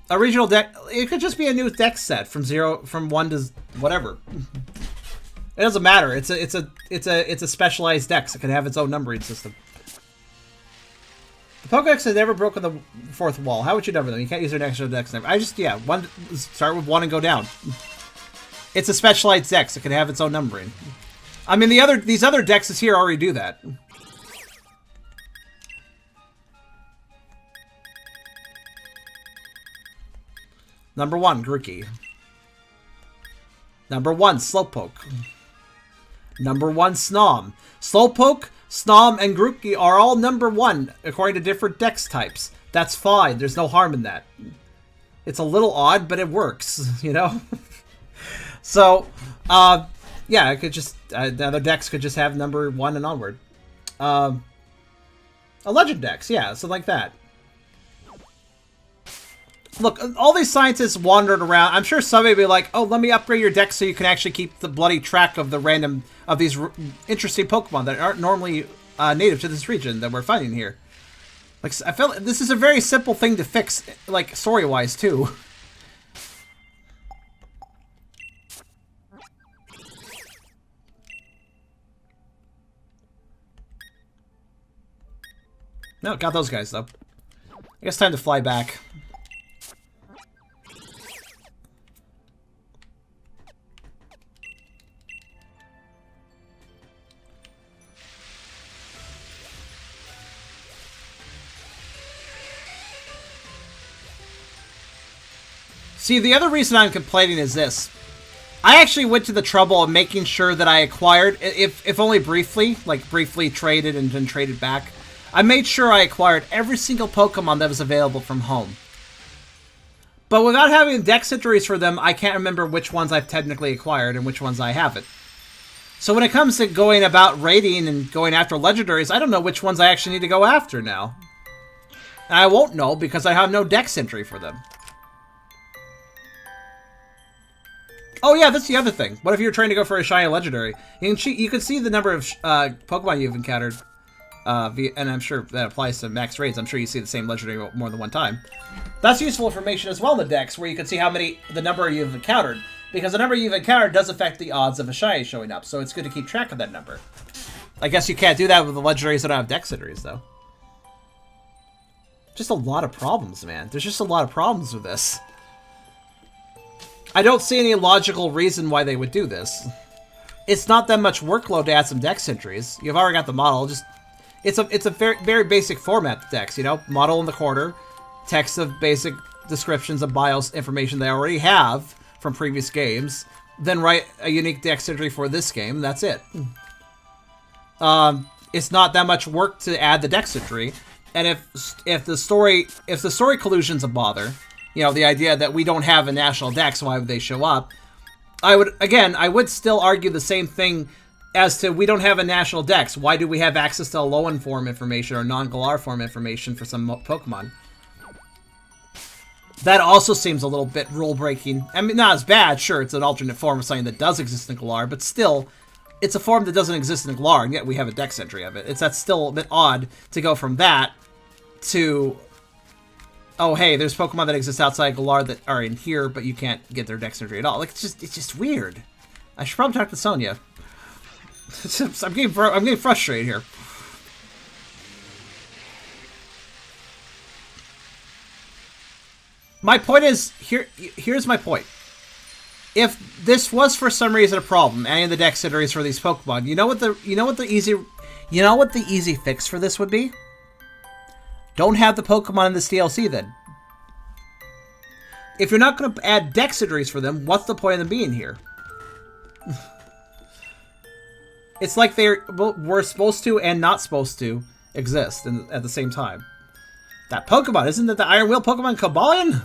Speaker 1: A regional deck, it could just be a new dex set from 1 to whatever. It doesn't matter. It's a specialized dex. It can have its own numbering system. The Pokedex has never broken the 4th wall. How would you number them? You can't use their national dex number. Start with 1 and go down. It's a specialized dex. It can have its own numbering. I mean, these other dexes here already do that. Number 1, Grookey. Number 1, Slowpoke. Number 1, Snom. Slowpoke, Snom, and Grookey are all number 1 according to different dex types. That's fine. There's no harm in that. It's a little odd, but it works, you know? So, yeah, it could just, the other decks could just have number 1 and onward. A legend dex, yeah, something like that. Look, all these scientists wandered around. I'm sure somebody would be like, oh, let me upgrade your dex so you can actually keep the bloody track of the of these interesting Pokemon that aren't normally native to this region that we're finding here. Like, I feel like this is a very simple thing to fix, like, story-wise, too. No, got those guys, though. I guess time to fly back. See, the other reason I'm complaining is this. I actually went to the trouble of making sure that I acquired, if only briefly, like briefly traded and then traded back, I made sure I acquired every single Pokemon that was available from home. But without having dex entries for them, I can't remember which ones I've technically acquired and which ones I haven't. So when it comes to going about raiding and going after legendaries, I don't know which ones I actually need to go after now. And I won't know because I have no dex entry for them. Oh yeah, that's the other thing. What if you're trying to go for a shiny legendary? You can see the number of Pokemon you've encountered, and I'm sure that applies to max raids. I'm sure you see the same legendary more than one time. That's useful information as well in the dex, where you can see the number you've encountered, because the number you've encountered does affect the odds of a shiny showing up. So it's good to keep track of that number. I guess you can't do that with the legendaries that don't have dex entries, though. Just a lot of problems, man. There's just a lot of problems with this. I don't see any logical reason why they would do this. It's not that much workload to add some dex entries. You've already got the model. It's a very, very basic format dex, you know? Model in the corner, text of basic descriptions of BIOS information they already have from previous games, then write a unique dex entry for this game. That's it. It's not that much work to add the dex entry, and if the story collusion's a bother, you know, the idea that we don't have a national dex, why would they show up? I would still argue the same thing as to we don't have a national dex. Why do we have access to Alolan form information or non-Galar form information for some Pokemon? That also seems a little bit rule-breaking. I mean, not as bad. Sure, it's an alternate form of something that does exist in Galar, but still, it's a form that doesn't exist in Galar, and yet we have a dex entry of it. That's still a bit odd to go from that to, oh, hey, there's Pokemon that exist outside Galar that are in here, but you can't get their dex entry at all. Like, it's just weird. I should probably talk to Sonia. I'm getting frustrated here. My point is, here's my point. If this was for some reason a problem, any of the dex entries for these Pokemon, you know what the easy fix for this would be? Don't have the Pokemon in this DLC then. If you're not going to add dex entries for them, what's the point of them being here? It's like we're supposed to and not supposed to exist at the same time. That Pokemon, isn't it the Iron Wheel Pokemon Cobalion?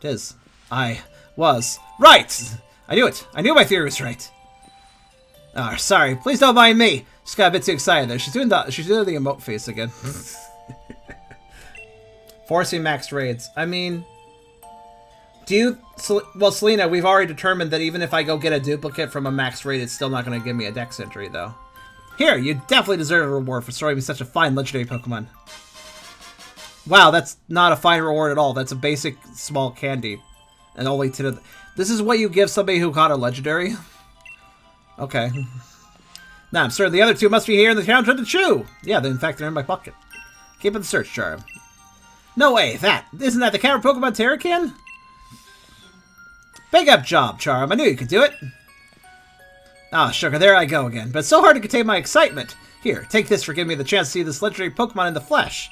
Speaker 1: It is. I was right! I knew it. I knew my theory was right. Oh, sorry. Please don't mind me. Just got a bit too excited there. She's doing the emote face again. Forcing max raids. I mean, well, Selena, we've already determined that even if I go get a duplicate from a max raid, it's still not going to give me a dex entry, though. Here, you definitely deserve a reward for throwing me such a fine legendary Pokemon. Wow, that's not a fine reward at all. That's a basic small candy. And only to this is what you give somebody who caught a legendary? Okay. Now, I'm certain the other two must be here in the town trying to chew. Yeah, in fact, they're in my pocket. Keep it the search, Charm. No way, isn't that the camera Pokemon Terracan? Big up job, Charm. I knew you could do it. Ah, sugar, there I go again. But it's so hard to contain my excitement. Here, take this for giving me the chance to see this legendary Pokemon in the flesh.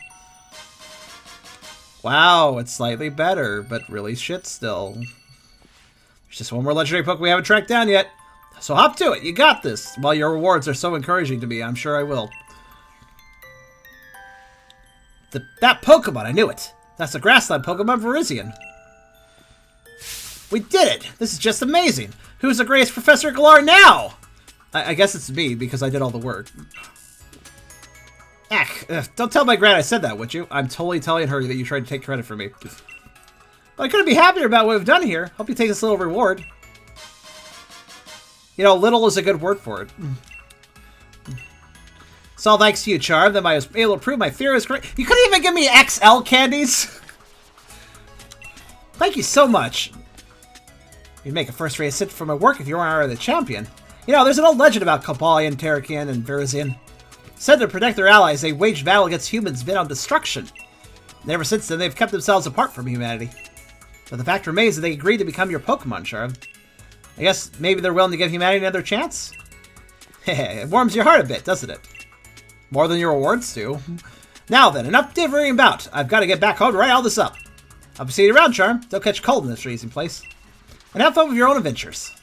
Speaker 1: Wow, it's slightly better, but really shit still. There's just one more legendary Pokemon we haven't tracked down yet. So hop to it, you got this. Well, your rewards are so encouraging to me, I'm sure I will. That Pokemon, I knew it. That's the grassland Pokemon Virizion. We did it! This is just amazing! Who's the greatest Professor Galar now? I guess it's me, because I did all the work. Don't tell my Gran I said that, would you? I'm totally telling her that you tried to take credit for me. But I couldn't be happier about what we've done here. Hope you take this little reward. You know, little is a good word for it. It's all thanks to you, Charm, that I was able to prove my theory was correct. You couldn't even give me XL candies? Thank you so much. You'd make a first-rate assistant for my work if you weren't already the champion. You know, there's an old legend about Cobalion, Terracan, and Virizion. Said to protect their allies, they waged battle against humans bent on destruction. And ever since then, they've kept themselves apart from humanity. But the fact remains that they agreed to become your Pokemon, Charm. I guess maybe they're willing to give humanity another chance? It warms your heart a bit, doesn't it? More than your rewards do. Now then, enough differing about. I've got to get back home to write all this up. I'll be seeing you around, Charm. Don't catch cold in this freezing place. And have fun with your own adventures.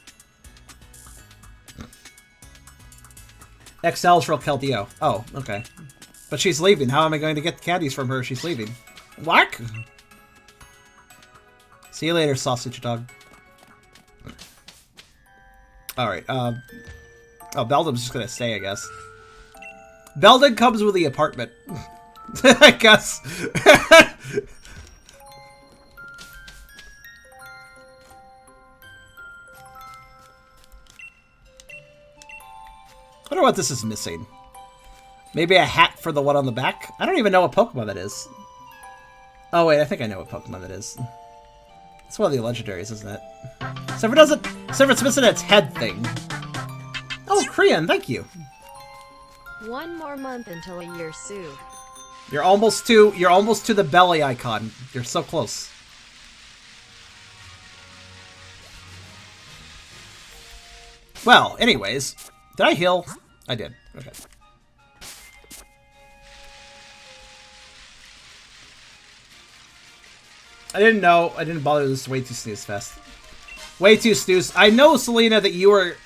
Speaker 1: XL's for Keldeo. Oh, okay. But she's leaving. How am I going to get candies from her if she's leaving? What? See you later, sausage dog. Alright, oh, Beldum's just gonna stay, I guess. Beldum comes with the apartment. I guess. I wonder what this is missing. Maybe a hat for the one on the back? I don't even know what Pokemon that is. Oh wait, I think I know what Pokemon that is. It's one of the legendaries, isn't it? Except for it's missing its head thing. Oh, Krian, thank you.
Speaker 2: One more month until a year soon.
Speaker 1: You're almost to the belly icon. You're so close. Well, anyways, did I heal? I did. Okay. I didn't know. I didn't bother this way too sneeze fest. Way too Stews. I know, Selena, that you were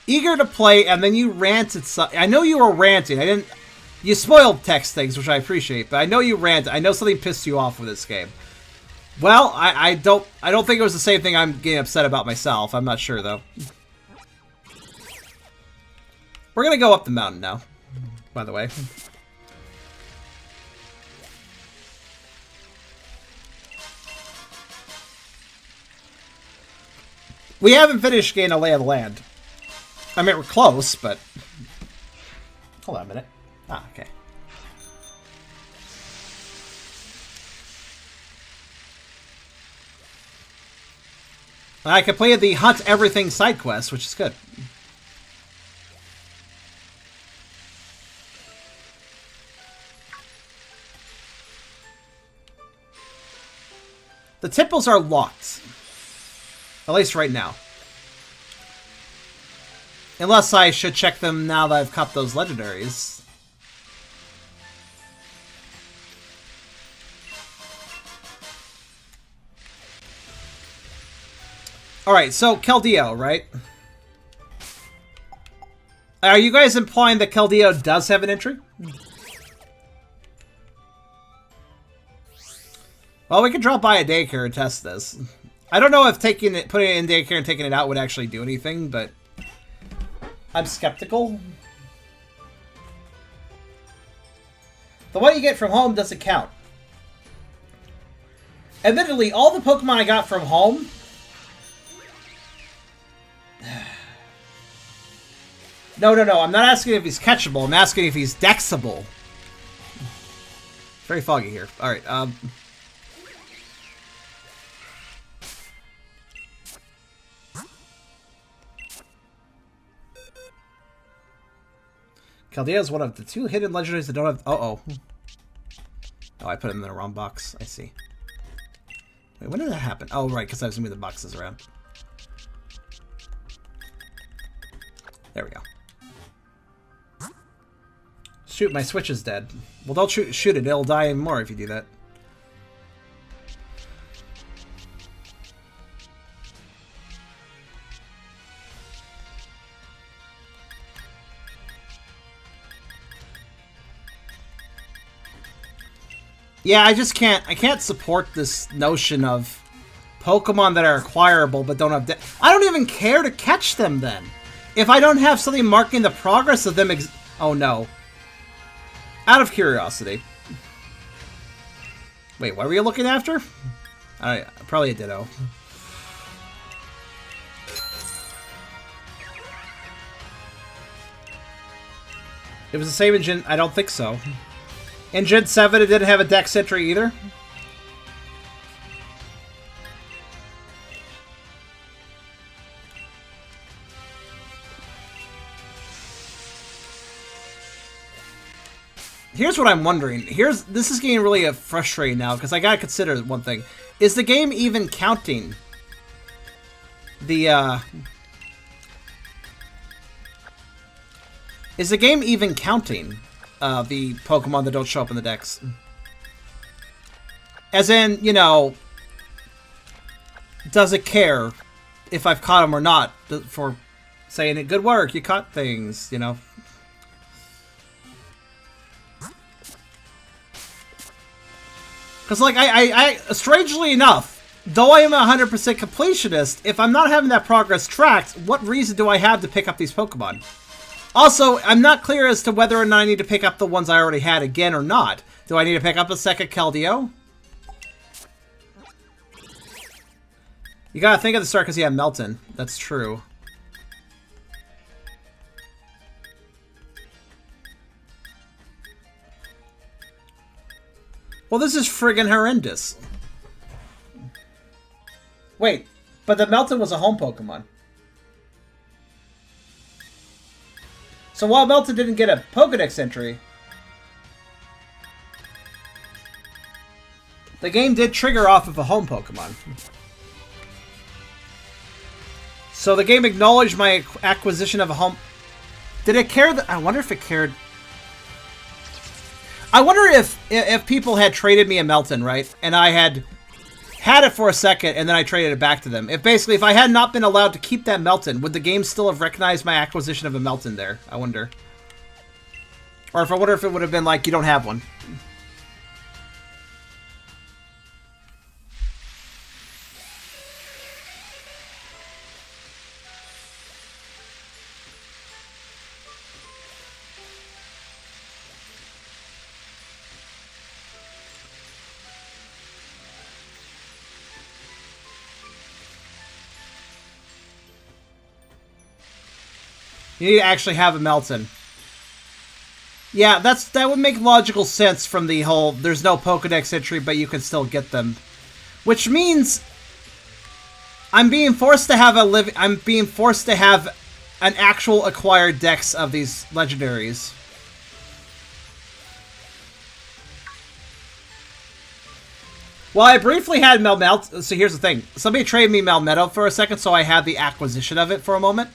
Speaker 1: eager to play, and then you ranted. I know you were ranting. I didn't. You spoiled text things, which I appreciate, but I know you ranted. I know something pissed you off with this game. Well, I don't think it was the same thing I'm getting upset about myself. I'm not sure though. We're gonna go up the mountain now, by the way. We haven't finished getting a lay of the land. I mean, we're close, but... Hold on a minute. Ah, okay. I completed the Hunt Everything side quest, which is good. The temples are locked. At least right now. Unless I should check them now that I've caught those legendaries. Alright, so Keldeo, right? Are you guys implying that Keldeo does have an entry? Well, we could drop by a daycare and test this. I don't know if putting it in daycare and taking it out would actually do anything, but I'm skeptical. The what you get from home doesn't count. Admittedly, all the Pokemon I got from home... No, I'm not asking if he's catchable. I'm asking if he's dexable. Very foggy here. Alright, Keldeo is one of the 2 hidden legendaries that don't have... Oh, I put it in the wrong box. I see. Wait, when did that happen? Oh, right, because I was moving the boxes around. There we go. Shoot, my Switch is dead. Well, don't shoot it. It'll die even more if you do that. Yeah, I can't support this notion of Pokemon that are acquirable but don't have... I don't even care to catch them then. If I don't have something marking the progress of them oh no. Out of curiosity. Wait, what were you looking after? Probably a Ditto. It was the same in Gen... I don't think so. In Gen 7, it didn't have a Dex entry either. Here's what I'm wondering. This is getting really frustrating now, because I gotta consider one thing. Is the game even counting the, Is the game even counting the Pokemon that don't show up in the Dex? As in, you know, does it care if I've caught them or not for saying, good work, you caught things, you know? Because, like, I strangely enough, though I am a 100% completionist, if I'm not having that progress tracked, what reason do I have to pick up these Pokemon? Also, I'm not clear as to whether or not I need to pick up the ones I already had again or not. Do I need to pick up a second Keldeo? You gotta think at the start because you have Melton. That's true. Well, this is friggin' horrendous. Wait, but the Melton was a home Pokemon. So while Melton didn't get a Pokedex entry, the game did trigger off of a home Pokemon. So the game acknowledged my acquisition of a home... Did it care that... I wonder if it cared... I wonder if people had traded me a Melton, right? And I had had it for a second, and then I traded it back to them. If I had not been allowed to keep that Melton, would the game still have recognized my acquisition of a Melton there? I wonder. Or if I wonder if it would have been like, you don't have one. You need to actually have a Melton. Yeah, that would make logical sense from the whole there's no Pokedex entry, but you can still get them. Which means I'm being forced to have an actual acquired dex of these legendaries. Well, I briefly had Melmetal. So here's the thing. Somebody traded me Melmetal for a second, so I had the acquisition of it for a moment.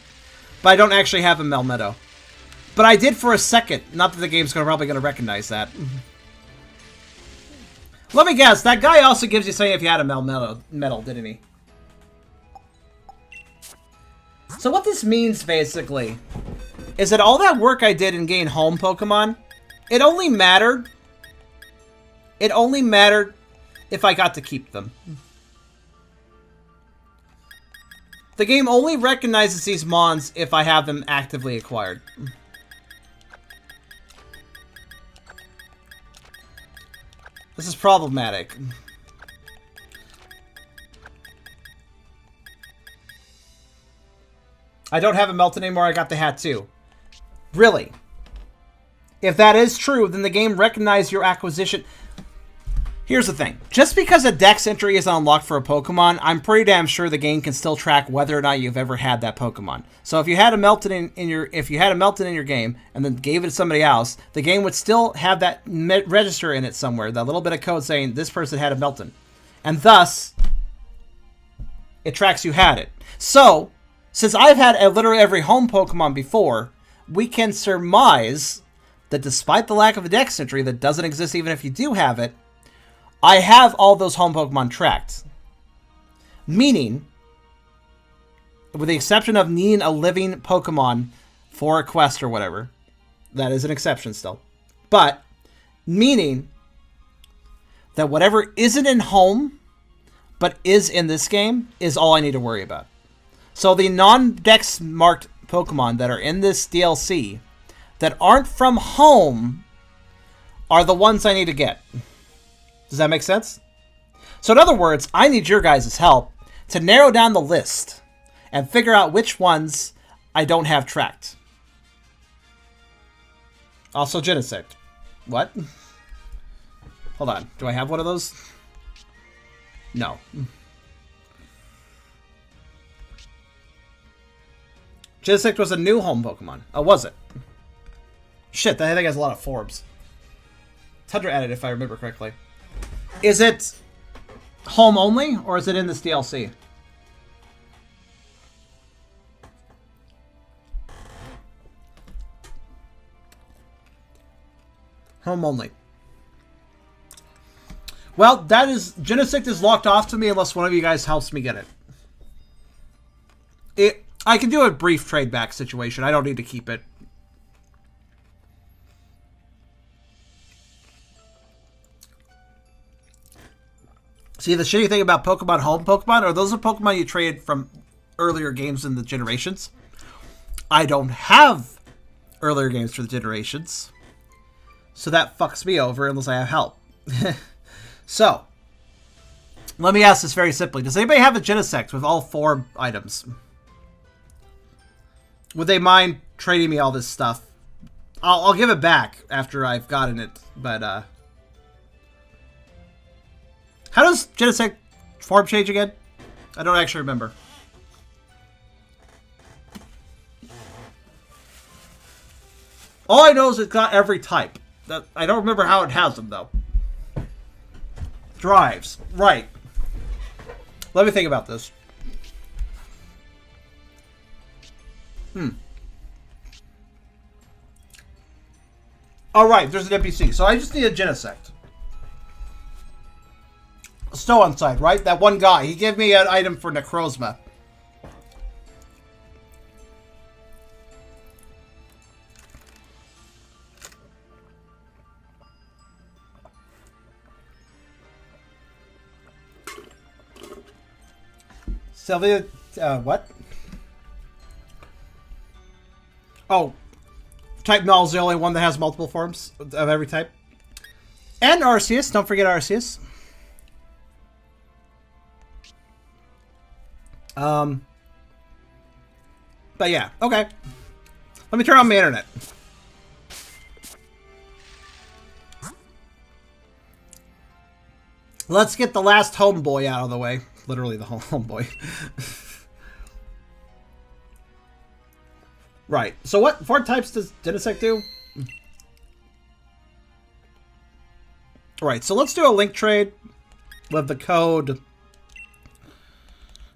Speaker 1: But I don't actually have a Melmetal. But I did for a second. Not that the game's probably going to recognize that. Let me guess. That guy also gives you something if you had a Melmetal, didn't he? So what this means, basically, is that all that work I did in getting home Pokemon, it only mattered if I got to keep them. The game only recognizes these Mons if I have them actively acquired. This is problematic. I don't have a Melton anymore, I got the hat too. Really? If that is true, then the game recognized your acquisition. Here's the thing. Just because a Dex entry is unlocked for a Pokemon, I'm pretty damn sure the game can still track whether or not you've ever had that Pokemon. So if you had a Melton in your game and then gave it to somebody else, the game would still have that register in it somewhere, that little bit of code saying this person had a Melton. And thus, it tracks you had it. So, since I've had literally every home Pokemon before, we can surmise that despite the lack of a Dex entry that doesn't exist even if you do have it, I have all those home Pokemon tracked. Meaning, with the exception of needing a living Pokemon for a quest or whatever, that is an exception still. But, meaning that whatever isn't in home, but is in this game, is all I need to worry about. So the non-Dex marked Pokemon that are in this DLC, that aren't from home, are the ones I need to get. Does that make sense? So in other words, I need your guys' help to narrow down the list and figure out which ones I don't have tracked. Also Genesect. What? Hold on. Do I have one of those? No. Genesect was a new home Pokemon. Oh, was it? Shit, that thing has a lot of forbs. Tundra added, if I remember correctly. Is it home only, or is it in this DLC? Home only. Well, that is... Genesect is locked off to me unless one of you guys helps me get it. I can do a brief trade back situation. I don't need to keep it. See, the shitty thing about Pokemon Home Pokemon are those are Pokemon you traded from earlier games in the generations. I don't have earlier games for the generations. So that fucks me over unless I have help. So, let me ask this very simply. Does anybody have a Genesect with all 4 items? Would they mind trading me all this stuff? I'll give it back after I've gotten it, but how does Genesect form change again? I don't actually remember. All I know is it's got every type. I don't remember how it has them, though. Drives. Right. Let me think about this. Alright, there's an NPC. So I just need a Genesect. Stow-on-Side, right? That one guy. He gave me an item for Necrozma. Sylvia, what? Oh, type null is the only one that has multiple forms of every type. And Arceus, don't forget Arceus. But yeah, okay. Let me turn on my internet. Let's get the last homeboy out of the way. Literally the homeboy. Right. So what 4 types does Genesect do? Right. So let's do a link trade with the code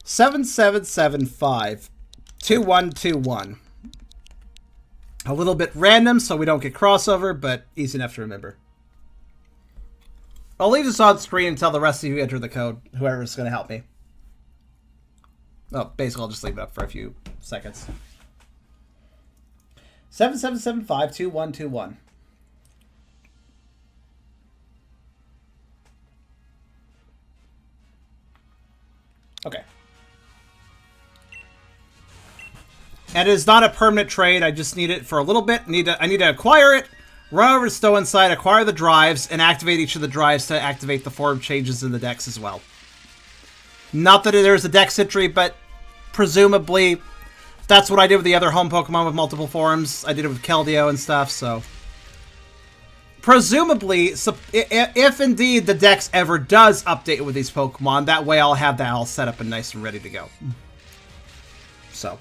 Speaker 1: 77752121. A little bit random so we don't get crossover, but easy enough to remember. I'll leave this on screen until the rest of you enter the code, whoever's going to help me. Oh, basically I'll just leave it up for a few seconds. 77752121. Okay. And it is not a permanent trade. I just need it for a little bit. I need to acquire it, run over to Stow-on-Side, acquire the drives, and activate each of the drives to activate the form changes in the decks as well. Not that there's a dex entry, but presumably that's what I did with the other home Pokemon with multiple forms. I did it with Keldeo and stuff, so... Presumably, if indeed the dex ever does update with these Pokemon, that way I'll have that all set up and nice and ready to go. So...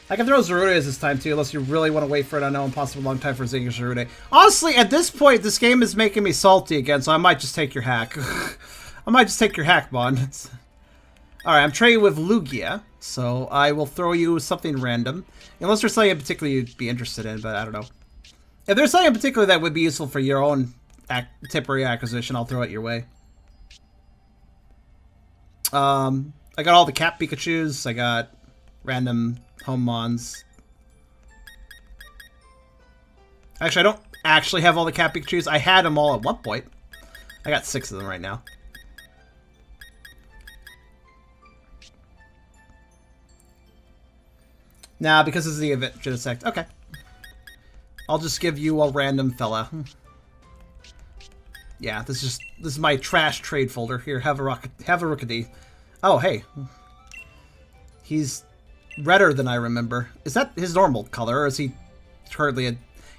Speaker 1: I can throw Zarude this time too, unless you really want to wait for an unknown, possible long time for Zing or Zarude. Honestly, at this point, this game is making me salty again, so I might just take your hack. I might just take your hack, Bond. Alright, I'm trading with Lugia, so I will throw you something random. Unless there's something in particular you'd be interested in, but I don't know. If there's something in particular that would be useful for your own temporary acquisition, I'll throw it your way. I got all the Cat Pikachus, I got random home mons. Actually, I don't actually have all the Cat Pikachus. I had them all at one point. I got 6 of them right now. Nah, because this is the event Genesect. Okay. I'll just give you a random fella. Yeah, this is my trash trade folder. Here, have a Rookity. Oh, hey. He's redder than I remember. Is that his normal color, or is he currently a...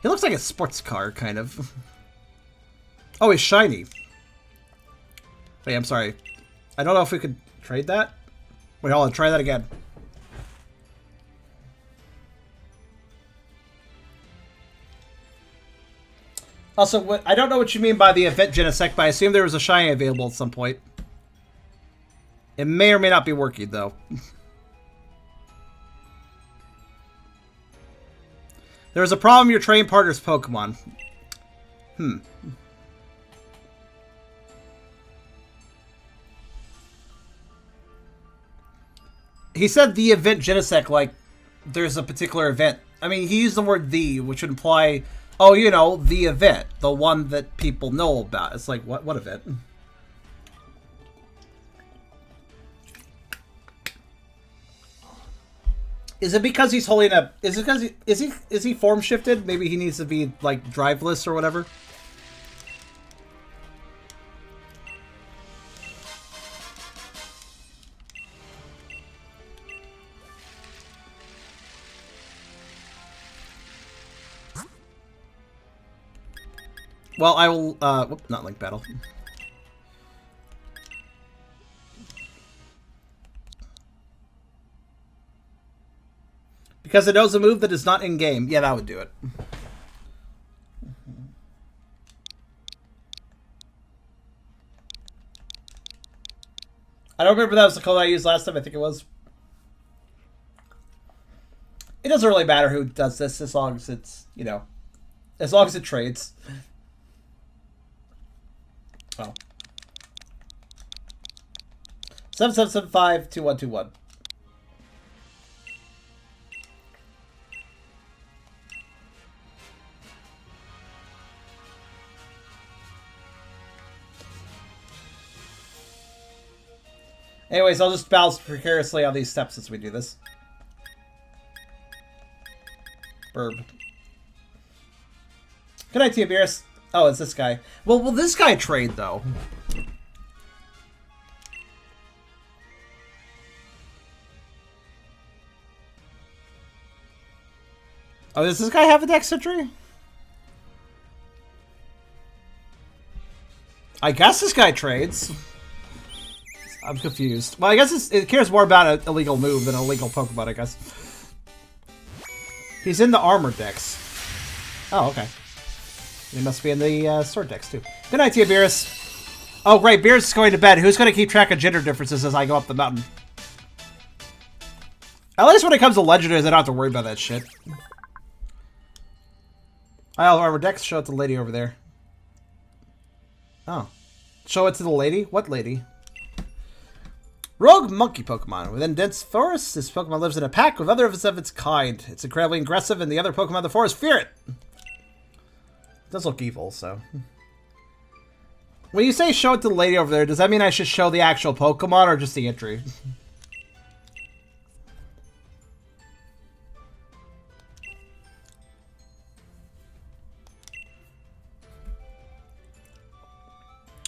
Speaker 1: He looks like a sports car, kind of. Oh, he's shiny. Wait, I'm sorry. I don't know if we could trade that. Wait, hold on, try that again. Also, I don't know what you mean by the event Genesect, but I assume there was a shiny available at some point. It may or may not be working, though. There was a problem with your train partner's Pokemon. He said the event Genesect, like there's a particular event. I mean, he used the word "the," which would imply, oh, you know, the event, the one that people know about. It's like, what event? Is it because he's holding a... Is it because is he form shifted? Maybe he needs to be like driveless or whatever. Well, I will. Whoop, not link battle. Because it knows a move that is not in game. Yeah, that would do it. I don't remember if that was the code I used last time. I think it was. It doesn't really matter who does this as long as it's, you know, as long as it trades. Oh. 7775-2121. Anyways, I'll just balance precariously on these steps as we do this. Burb. Good night to you, Beerus. Oh, it's this guy. Well, will this guy trade, though? Oh, does this guy have a dex entry? I guess this guy trades. I'm confused. Well, I guess it cares more about an illegal move than a legal Pokemon, I guess. He's in the armor dex. Oh, okay. He must be in the sword dex, too. Good night to you, Beerus. Oh, great. Beerus is going to bed. Who's going to keep track of gender differences as I go up the mountain? At least when it comes to legendaries, I don't have to worry about that shit. I'll armor dex. Show it to the lady over there. Oh. Show it to the lady? What lady? Rogue monkey Pokemon. Within dense forests, this Pokemon lives in a pack with others of its kind. It's incredibly aggressive, and the other Pokemon in the forest fear it. It does look evil, so. When you say show it to the lady over there, does that mean I should show the actual Pokemon or just the entry?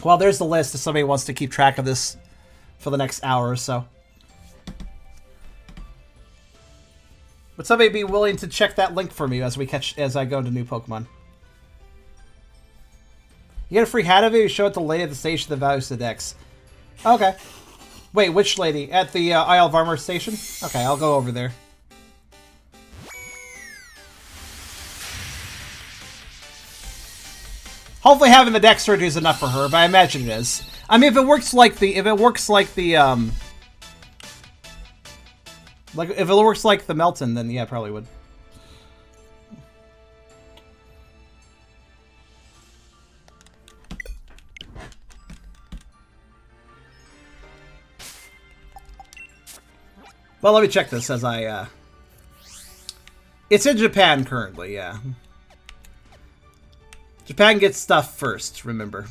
Speaker 1: Well, there's the list if somebody wants to keep track of this for the next hour or so. Would somebody be willing to check that link for me as I go into new Pokemon? You get a free hat of it, you show it to the lady at the station that values the dex. Okay. Wait, which lady? At the Isle of Armor station? Okay, I'll go over there. Hopefully having the dex surgery is enough for her, but I imagine it is. I mean, if it works like the Melton, then yeah, probably would. Well, let me check this as I, It's in Japan currently, yeah. Japan gets stuff first, remember.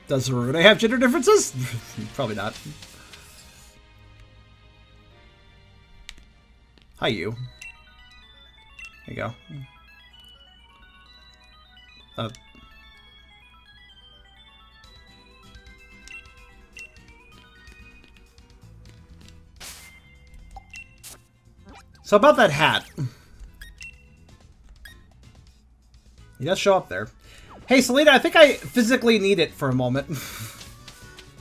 Speaker 1: Does Harune have gender differences? Probably not. Hi, you. There you go. So about that hat. He does show up there. Hey, Selena, I think I physically need it for a moment.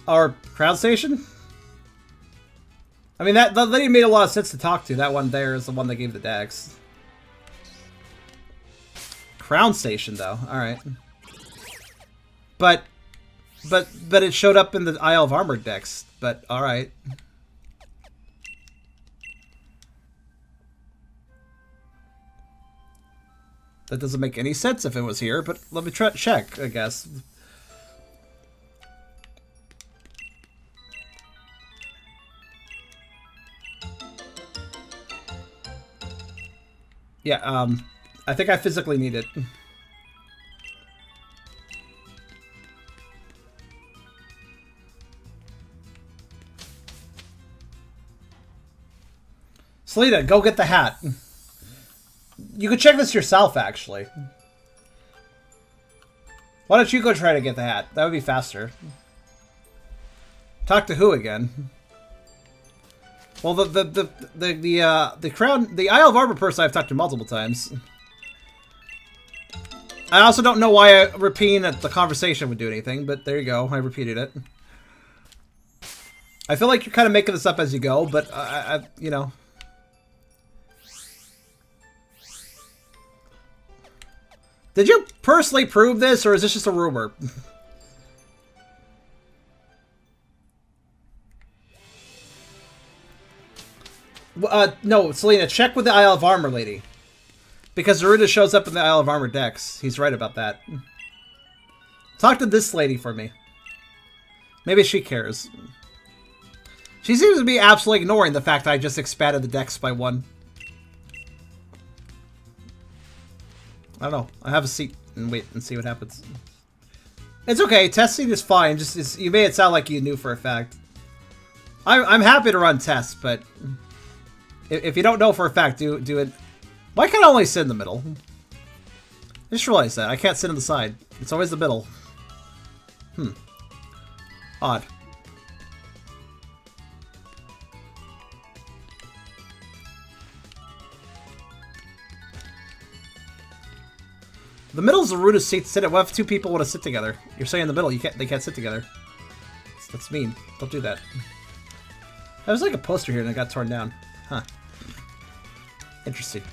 Speaker 1: Our crowd station? I mean, that lady made a lot of sense to talk to. That one there is the one that gave the dex. Crown station, though. Alright. But it showed up in the Isle of Armor dex. But, alright. That doesn't make any sense if it was here, but let me check, I guess. Yeah, I think I physically need it. Selena, go get the hat. You could check this yourself, actually. Why don't you go try to get the hat? That would be faster. Talk to who again? Well, the crown, the Isle of Armor person I've talked to multiple times. I also don't know why repeating the conversation would do anything, but there you go. I repeated it. I feel like you're kind of making this up as you go, but you know. Did you personally prove this, or is this just a rumor? No, Selena, check with the Isle of Armor lady. Because Zaruda shows up in the Isle of Armor decks. He's right about that. Talk to this lady for me. Maybe she cares. She seems to be absolutely ignoring the fact that I just expanded the decks by 1. I don't know. I have a seat and wait and see what happens. It's okay. Testing is fine. Just you made it sound like you knew for a fact. I'm happy to run tests, but if you don't know for a fact, do it. Why can't I only sit in the middle? I just realized that. I can't sit on the side. It's always the middle. Odd. The middle's the rudest seat to sit at. What if 2 people want to sit together? You're saying in the middle, they can't sit together. That's mean. Don't do that. There was like a poster here and it got torn down. Huh. Interesting.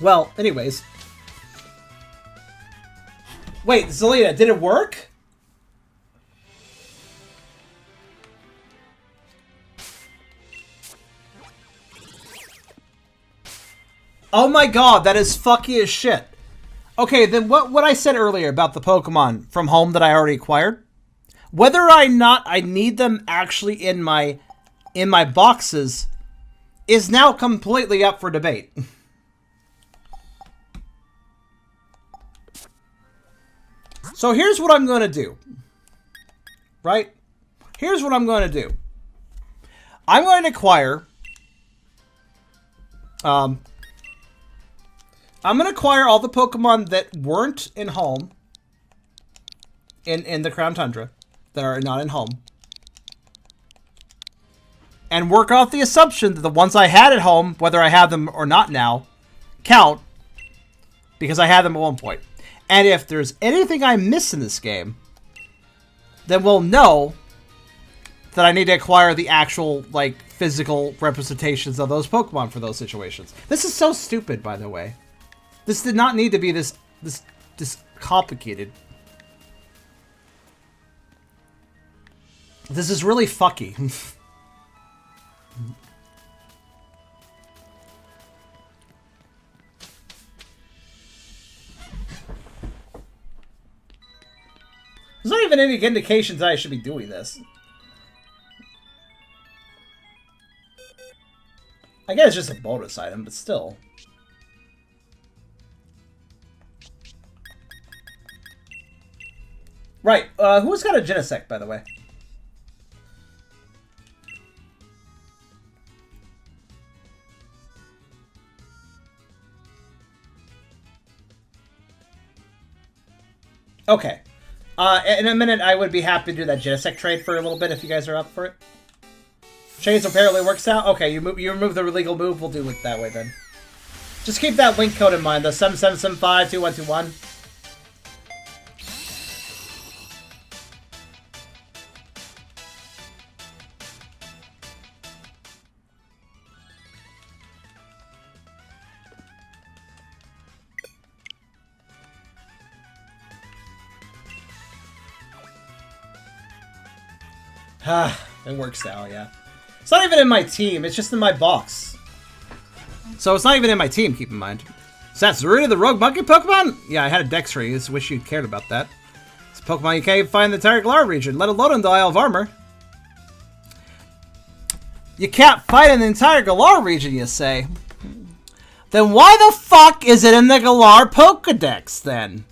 Speaker 1: Well, anyways. Wait, Zelina, did it work? Oh my god, that is fucky as shit. Okay, then what I said earlier about the Pokemon from home that I already acquired, whether or not I need them actually in my boxes is now completely up for debate. So here's what I'm going to do. Right? Here's what I'm going to do. I'm going to acquire I'm going to acquire all the Pokemon that weren't in home, in the Crown Tundra, that are not in home, and work off the assumption that the ones I had at home, whether I have them or not now, count, because I had them at one point. And if there's anything I miss in this game, then we'll know that I need to acquire the actual, like, physical representations of those Pokemon for those situations. This is so stupid, by the way. This did not need to be this complicated. This is really fucky. There's not even any indications that I should be doing this. I guess it's just a bonus item, but still. Right, who's got a Genesect, by the way? Okay. In a minute, I would be happy to do that Genesect trade for a little bit if you guys are up for it. Chains apparently works out. Okay, you remove the illegal move. We'll do it that way then. Just keep that link code in mind, though. 77752121. It works out, yeah. It's not even in my team, it's just in my box. So it's not even in my team, keep in mind. Is that Zaruda, the Rogue Monkey Pokemon? Yeah, I had a Dex ring. I just wish you cared about that. It's a Pokemon you can't even find in the entire Galar region, let alone in the Isle of Armor. You can't fight in the entire Galar region, you say? Then why the fuck is it in the Galar Pokedex, then?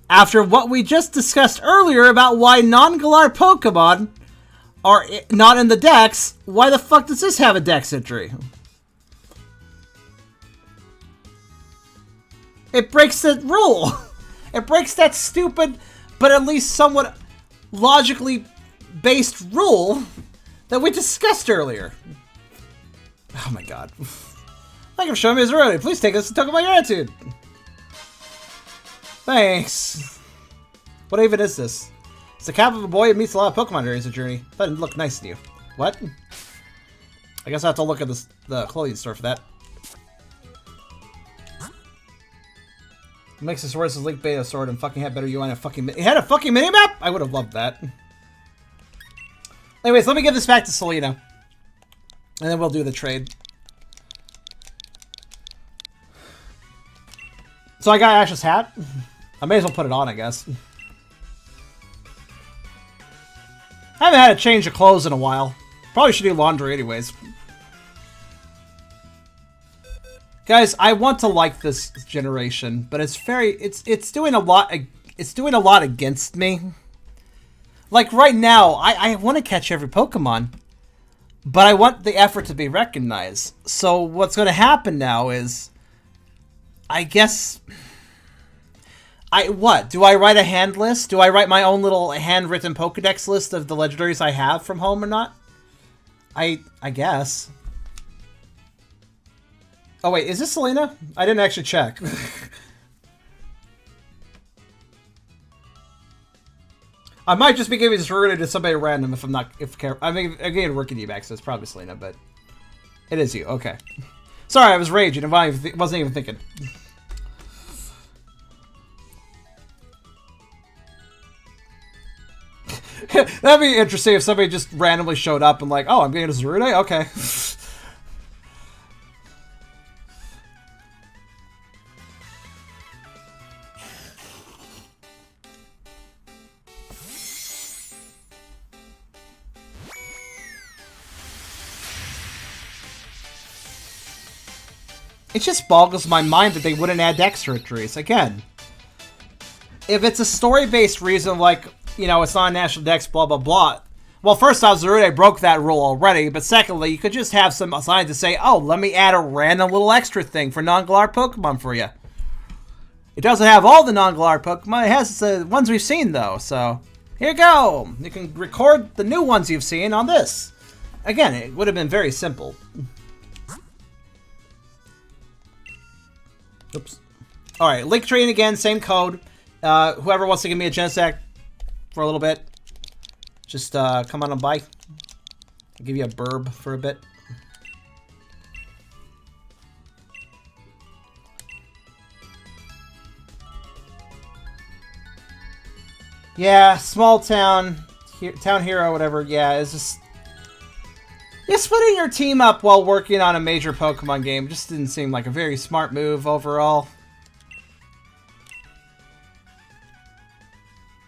Speaker 1: After what we just discussed earlier about why non-Galar Pokemon are not in the Dex, why the fuck does this have a Dex entry? It breaks the rule. It breaks that stupid, but at least somewhat logically based rule that we discussed earlier. Oh my god. Thank you for showing me his road. Please take this to talk about your attitude. Thanks. What even is this? It's the cap of a boy who meets a lot of Pokemon during his journey. That didn't look nice to you. What? I guess I have to look at the clothing store for that. What makes this worse is Link Beta Sword and fucking had better UI and a fucking... It had a fucking minimap? I would have loved that. Anyways, let me give this back to Selena. And then we'll do the trade. So I got Ash's hat. I may as well put it on, I guess. I haven't had a change of clothes in a while. Probably should do laundry anyways. Guys, I want to like this generation, but it's doing a lot. It's doing a lot against me. Like right now, I want to catch every Pokemon, but I want the effort to be recognized. So what's going to happen now is, I guess, what? Do I write a hand list? Do I write my own little handwritten Pokedex list of the legendaries I have from home or not? I guess. Oh wait, is this Selena? I didn't actually check. I might just be giving this rooted to somebody random if I'm not I mean, again, rookie D-back, so it's probably Selena, but it is you. Okay. Sorry, I was raging. I wasn't even thinking. That'd be interesting if somebody just randomly showed up and like, oh, I'm getting a Zarude? Okay. It just boggles my mind that they wouldn't add dex victories. Again, if it's a story-based reason, like, you know, it's not a national dex, blah, blah, blah. Well, first off, Zarude broke that rule already, but secondly, you could just have some signs to say, oh, let me add a random little extra thing for non-Galar Pokemon for you. It doesn't have all the non-Galar Pokemon. It has the ones we've seen, though, so here you go. You can record the new ones you've seen on this. Again, it would have been very simple. Oops. Alright, link train again, same code. Whoever wants to give me a Genesect for a little bit, just come on and buy. I'll give you a burb for a bit. Yeah, small town, town hero, whatever. Yeah, it's just... Yeah, splitting your team up while working on a major Pokemon game just didn't seem like a very smart move overall.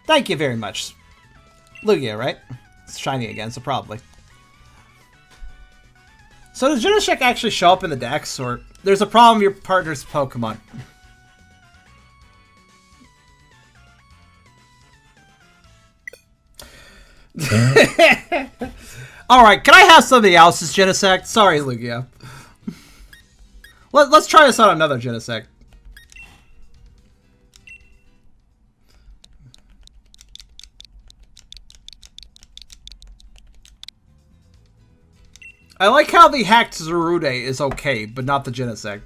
Speaker 1: Thank you very much. Lugia, right? It's shiny again, so probably. So does Genesect actually show up in the Dex, or there's a problem with your partner's Pokemon? Alright, can I have somebody else's Genesect? Sorry, Lugia. Let's try this on another Genesect. I like how the hacked Zarude is okay, but not the Genesect.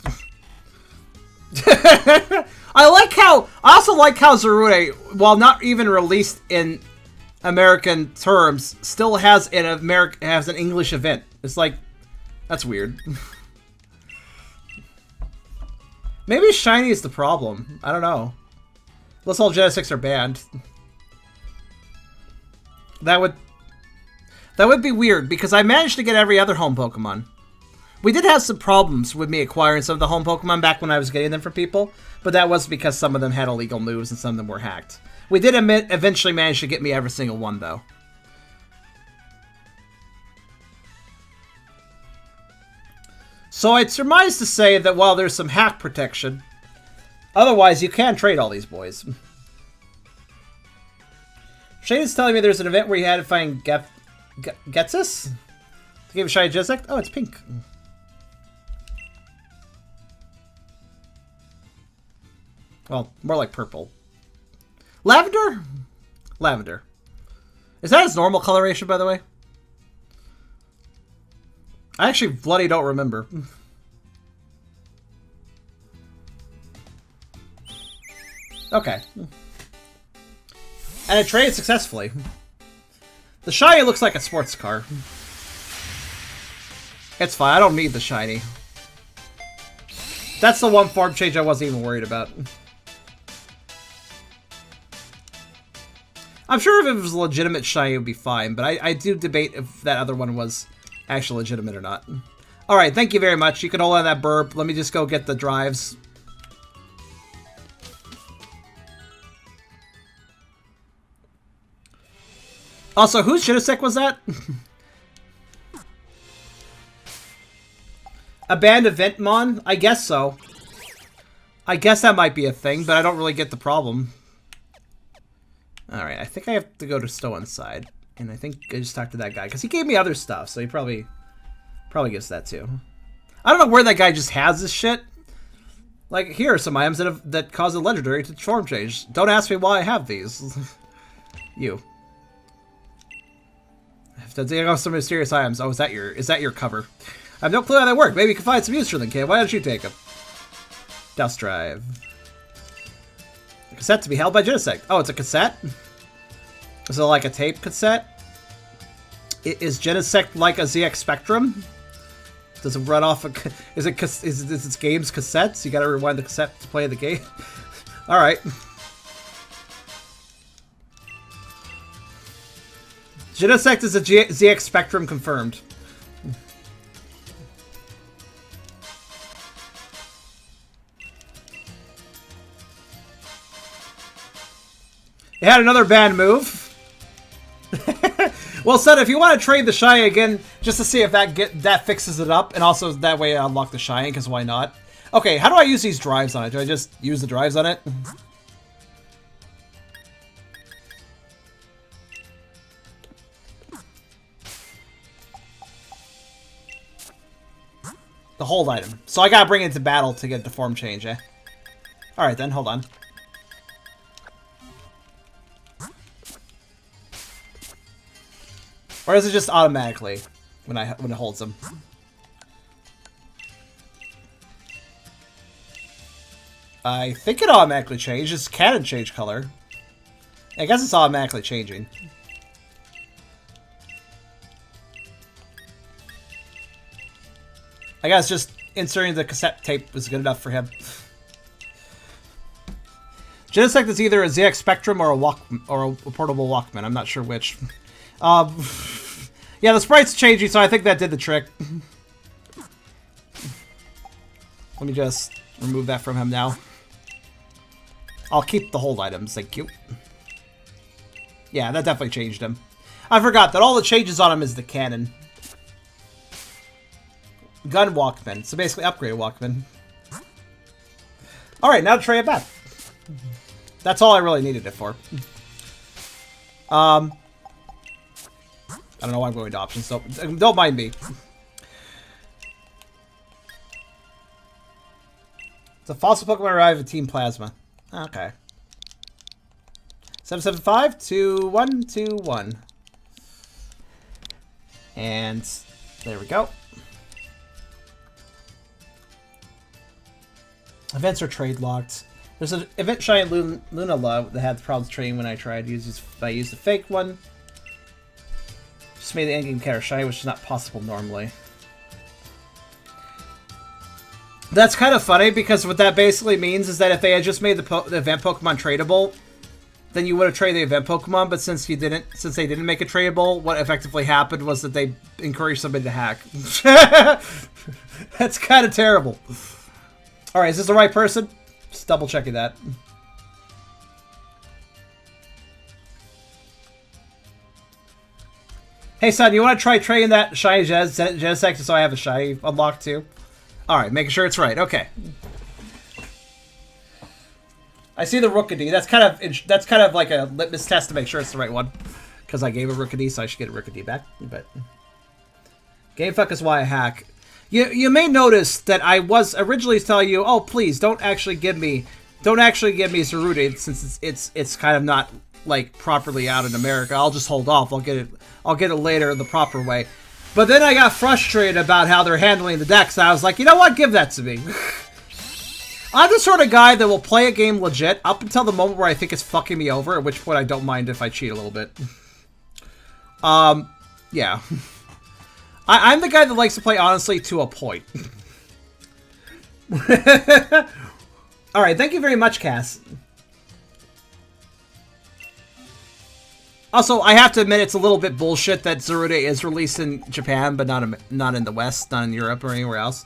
Speaker 1: I also like how Zarude, while not even released in American terms, still has an English event. It's like, that's weird. Maybe shiny is the problem. I don't know. Unless all Genesects are banned. That would be weird, because I managed to get every other home Pokemon. We did have some problems with me acquiring some of the home Pokemon back when I was getting them from people, but that was because some of them had illegal moves and some of them were hacked. We did eventually manage to get me every single one, though. So I'd surmise to say that while there's some hack protection, otherwise you can trade all these boys. Shaden's telling me there's an event where you had to find Getsus? To give a shiny Genesect? Oh, it's pink. Well, more like purple. Lavender? Lavender. Is that his normal coloration, by the way? I actually bloody don't remember. Okay. And it traded successfully. The shiny looks like a sports car. It's fine, I don't need the shiny. That's the one form change I wasn't even worried about. I'm sure if it was a legitimate shiny, it would be fine, but I do debate if that other one was actually legitimate or not. Alright, thank you very much. You can hold on that burp. Let me just go get the drives. Also, whose Jitasek was that? A banned event mon? I guess so. I guess that might be a thing, but I don't really get the problem. Alright, I think I have to go to Stowen's side. And I think I just talked to that guy, because he gave me other stuff, so he probably gets that too. I don't know where that guy just has this shit. Like, here are some items that cause a legendary to form change. Don't ask me why I have these. You. I have to dig off some mysterious items. Oh, is that your cover? I have no clue how they work. Maybe you can find some use for them, kid. Why don't you take them? Dust drive. A cassette to be held by Jitasek. Oh, it's a cassette? Is it like a tape cassette? Is Jitasek like a ZX Spectrum? Does it run off a... Is it games cassettes? You gotta rewind the cassette to play the game? Alright. Jitasek is a ZX Spectrum confirmed. It had another banned move. Well, son, if you want to trade the Shiny again, just to see if that fixes it up, and also that way I unlock the Shiny, because why not? Okay, how do I use these drives on it? Do I just use the drives on it? The hold item. So I gotta bring it to battle to get the form change, eh? Alright then, hold on. Or is it just automatically when it holds them? I think it automatically changes. Can change color? I guess it's automatically changing. I guess just inserting the cassette tape was good enough for him. Jitasek is either a ZX Spectrum or a portable Walkman. I'm not sure which. Yeah, the sprite's changing, so I think that did the trick. Let me just remove that from him now. I'll keep the hold items, thank you. Yeah, that definitely changed him. I forgot that all the changes on him is the cannon. Gun Walkman, so basically upgrade Walkman. Alright, now to trade it back. That's all I really needed it for. I don't know why I'm going to options, so don't mind me. It's a fossil Pokemon arrived with Team Plasma. Okay. 775-2121. And there we go. Events are trade locked. There's an event Shiny Lunala that had problems trading when I tried to use this. I used the fake one. Just made the endgame character shiny, which is not possible normally. That's kind of funny, because what that basically means is that if they had just made the event Pokemon tradable, then you would have traded the event Pokemon, but since they didn't make it tradable, what effectively happened was that they encouraged somebody to hack. That's kind of terrible. Alright, is this the right person? Just double checking that. Hey son, you want to try trading that shiny Genesect so I have a shiny unlocked too? Alright, making sure it's right. Okay. I see the Rookidee. That's kind of like a litmus test to make sure it's the right one. Because I gave a Rookidee, so I should get a Rookidee back. But GameFuck is why I hack. You may notice that I was originally telling you, oh please don't actually give me Cerruti since it's kind of not like properly out in America. I'll just hold off. I'll get it later the proper way. But then I got frustrated about how they're handling the decks. And I was like, you know what? Give that to me. I'm the sort of guy that will play a game legit up until the moment where I think it's fucking me over, at which point I don't mind if I cheat a little bit. Yeah. I'm the guy that likes to play honestly to a point. Alright, thank you very much, Cass. Also, I have to admit it's a little bit bullshit that Zerude is released in Japan, but not in the West, not in Europe or anywhere else.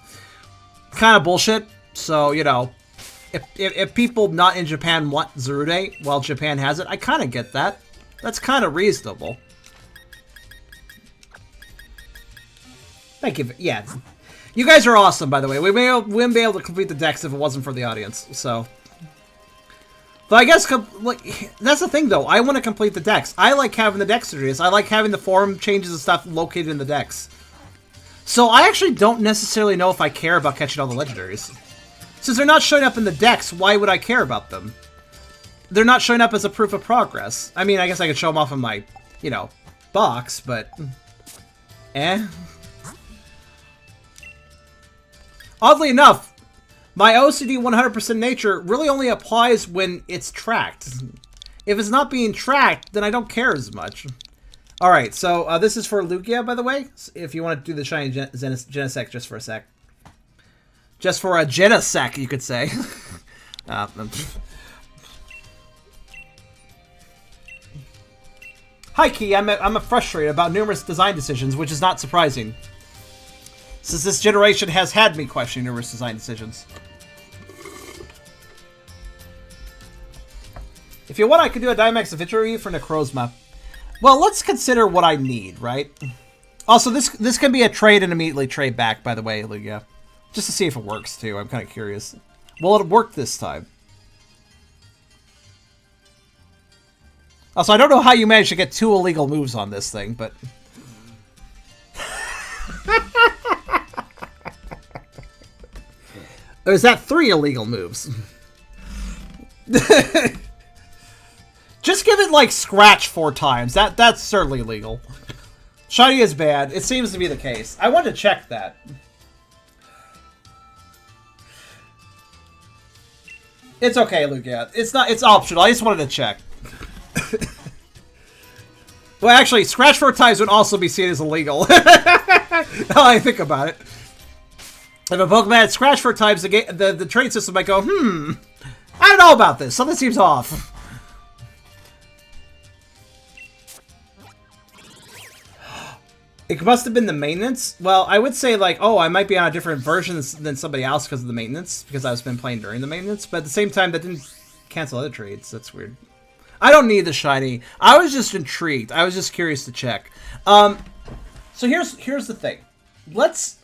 Speaker 1: Kind of bullshit. So, you know, if people not in Japan want Zerude while Japan has it, I kind of get that. That's kind of reasonable. Thank you. Yeah. You guys are awesome, by the way. We wouldn't be able to complete the decks if it wasn't for the audience, so... But I guess, like, that's the thing, though. I want to complete the decks. I like having the deck series. I like having the form changes and stuff located in the decks. So I actually don't necessarily know if I care about catching all the legendaries. Since they're not showing up in the decks, why would I care about them? They're not showing up as a proof of progress. I mean, I guess I could show them off in my, you know, box, but... Oddly enough, my OCD 100% nature really only applies when it's tracked. If it's not being tracked, then I don't care as much. Alright, so this is for Lugia, by the way. If you want to do the shiny Genesect just for a sec. Just for a Genesect, you could say. Hi, Key. I'm frustrated about numerous design decisions, which is not surprising. Since this generation has had me questioning numerous design decisions. If you want, I could do a Dynamax Victory for Necrozma. Well, let's consider what I need, right? Also, this can be a trade and immediately trade back, by the way, Lugia. Just to see if it works, too. I'm kind of curious. Will it work this time? Also, I don't know how you managed to get 2 illegal moves on this thing, but... Or is that 3 illegal moves? Just give it, like, scratch 4 times. That's certainly illegal. Shiny is bad. It seems to be the case. I want to check that. It's okay, Lugia. It's optional. I just wanted to check. Well, actually, scratch 4 times would also be seen as illegal. Now I think about it. If a Pokemon had scratch 4 times, the trade system might go, I don't know about this. Something seems off. It must have been the maintenance. Well, I would say, like, oh, I might be on a different version than somebody else because of the maintenance, because I've been playing during the maintenance. But at the same time, that didn't cancel other trades. That's weird. I don't need the shiny. I was just intrigued. I was just curious to check. So here's the thing. Let's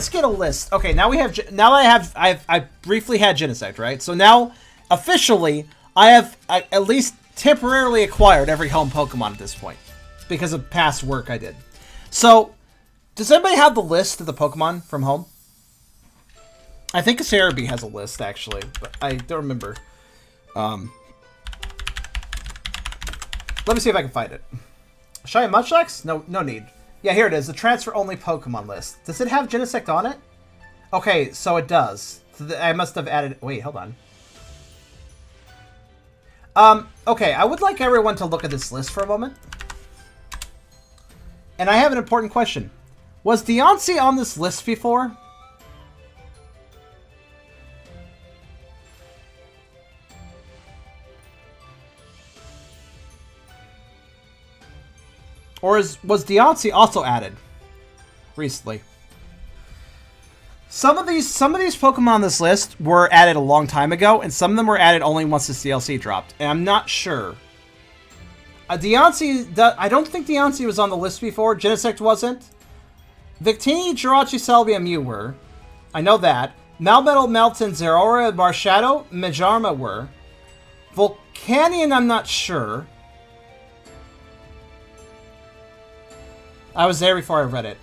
Speaker 1: get a list. Okay, now we have. Now I briefly had Genesect, right? So now officially I have at least temporarily acquired every home Pokemon at this point because of past work I did. So does anybody have the list of the Pokemon from home? I think Cerebi has a list actually, but I don't remember. Let me see if I can find it. Shiny Munchlax? No need. Yeah, here it is. The transfer-only Pokemon list. Does it have Genesect on it? Okay, so it does. So I must have added... Wait, hold on. Okay, I would like everyone to look at this list for a moment. And I have an important question. Was Deontay on this list before? Or was Deontay also added recently? Some of these Pokemon on this list were added a long time ago, and some of them were added only once this DLC dropped. And I'm not sure. Deontay, I don't think Deontay was on the list before. Genesect wasn't. Victini, Jirachi, Celebi, and Mew were. I know that. Melmetal, Melton, Zeraora, Marshadow, Majarma were. Volcanion, I'm not sure. I was there before I read it.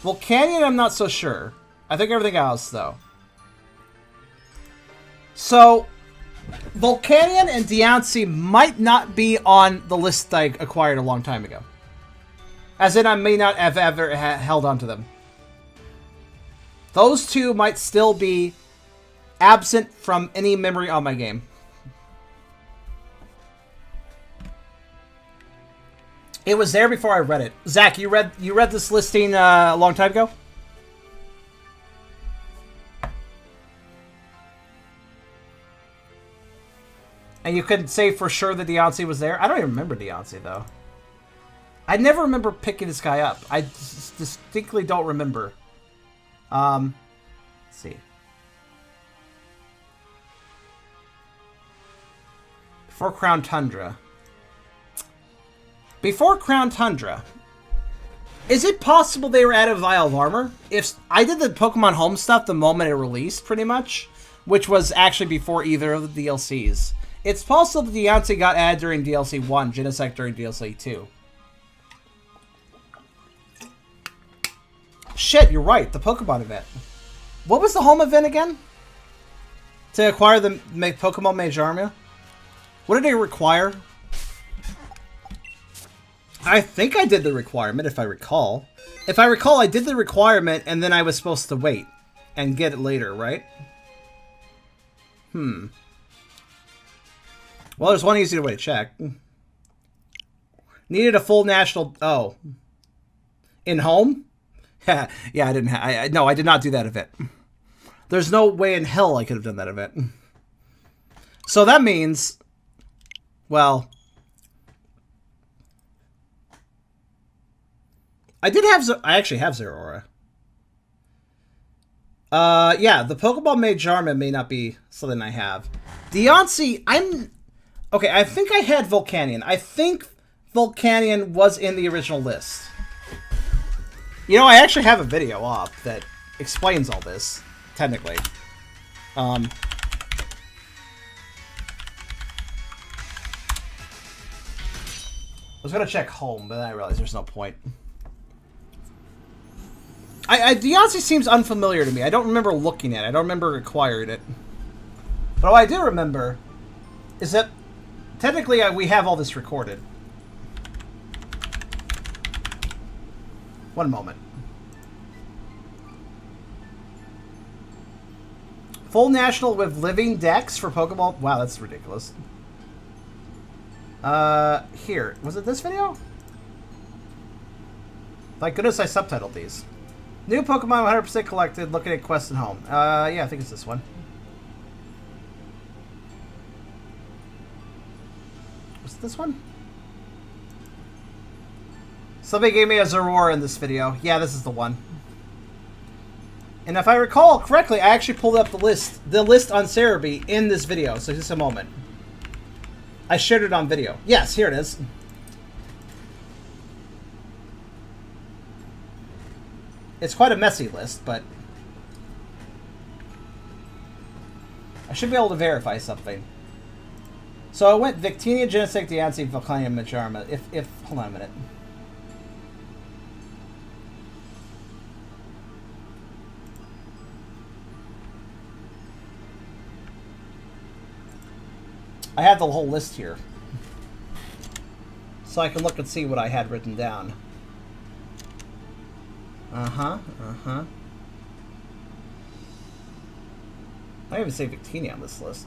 Speaker 1: Volcanion, I'm not so sure. I think everything else, though. So, Volcanion and Deontay might not be on the list I acquired a long time ago. As in, I may not have ever held on to them. Those two might still be absent from any memory on my game. It was there before I read it. Zach, you read this listing a long time ago? And you couldn't say for sure that Deontay was there? I don't even remember Deontay, though. I never remember picking this guy up. I distinctly don't remember. Let's see. Before Crown Tundra. Before Crown Tundra. Is it possible they were out of Vial of Armor? If I did the Pokemon Home stuff the moment it released, pretty much, which was actually before either of the DLCs. It's possible that Deontay got added during DLC 1, Genesect during DLC 2. Shit, you're right. The Pokemon event. What was the home event again? To acquire the Pokemon Mage Armor? What did it require? I think I did the requirement, if I recall. If I recall, I did the requirement, and then I was supposed to wait and get it later, right? Well, there's one easy way to check. Needed a full national... Oh. In home? Yeah, I didn't have... No, I did not do that event. There's no way in hell I could have done that event. So that means... Well... I actually have Zeraora. Yeah, the Pokeball Mage Armor may not be something I have. Deontay, okay, I think I had Volcanion. I think Volcanion was in the original list. You know, I actually have a video up that explains all this, technically. I was gonna check home, but then I realized there's no point. Deontay seems unfamiliar to me. I don't remember looking at it. I don't remember acquiring it. But what I do remember is that technically we have all this recorded. One moment. Full national with living decks for Pokeball. Wow, that's ridiculous. Here. Was it this video? Thank goodness I subtitled these. New Pokemon 100% collected, looking at Quest and Home. Yeah, I think it's this one. Was it this one? Somebody gave me a Zeraora in this video. Yeah, this is the one. And if I recall correctly, I actually pulled up the list on Cerebi in this video, so just a moment. I shared it on video. Yes, here it is. It's quite a messy list, but I should be able to verify something. So I went Victini, Genesect, Deontay, Volcanion, Majarma. If hold on a minute. I have the whole list here, so I can look and see what I had written down. I don't even say Victini on this list.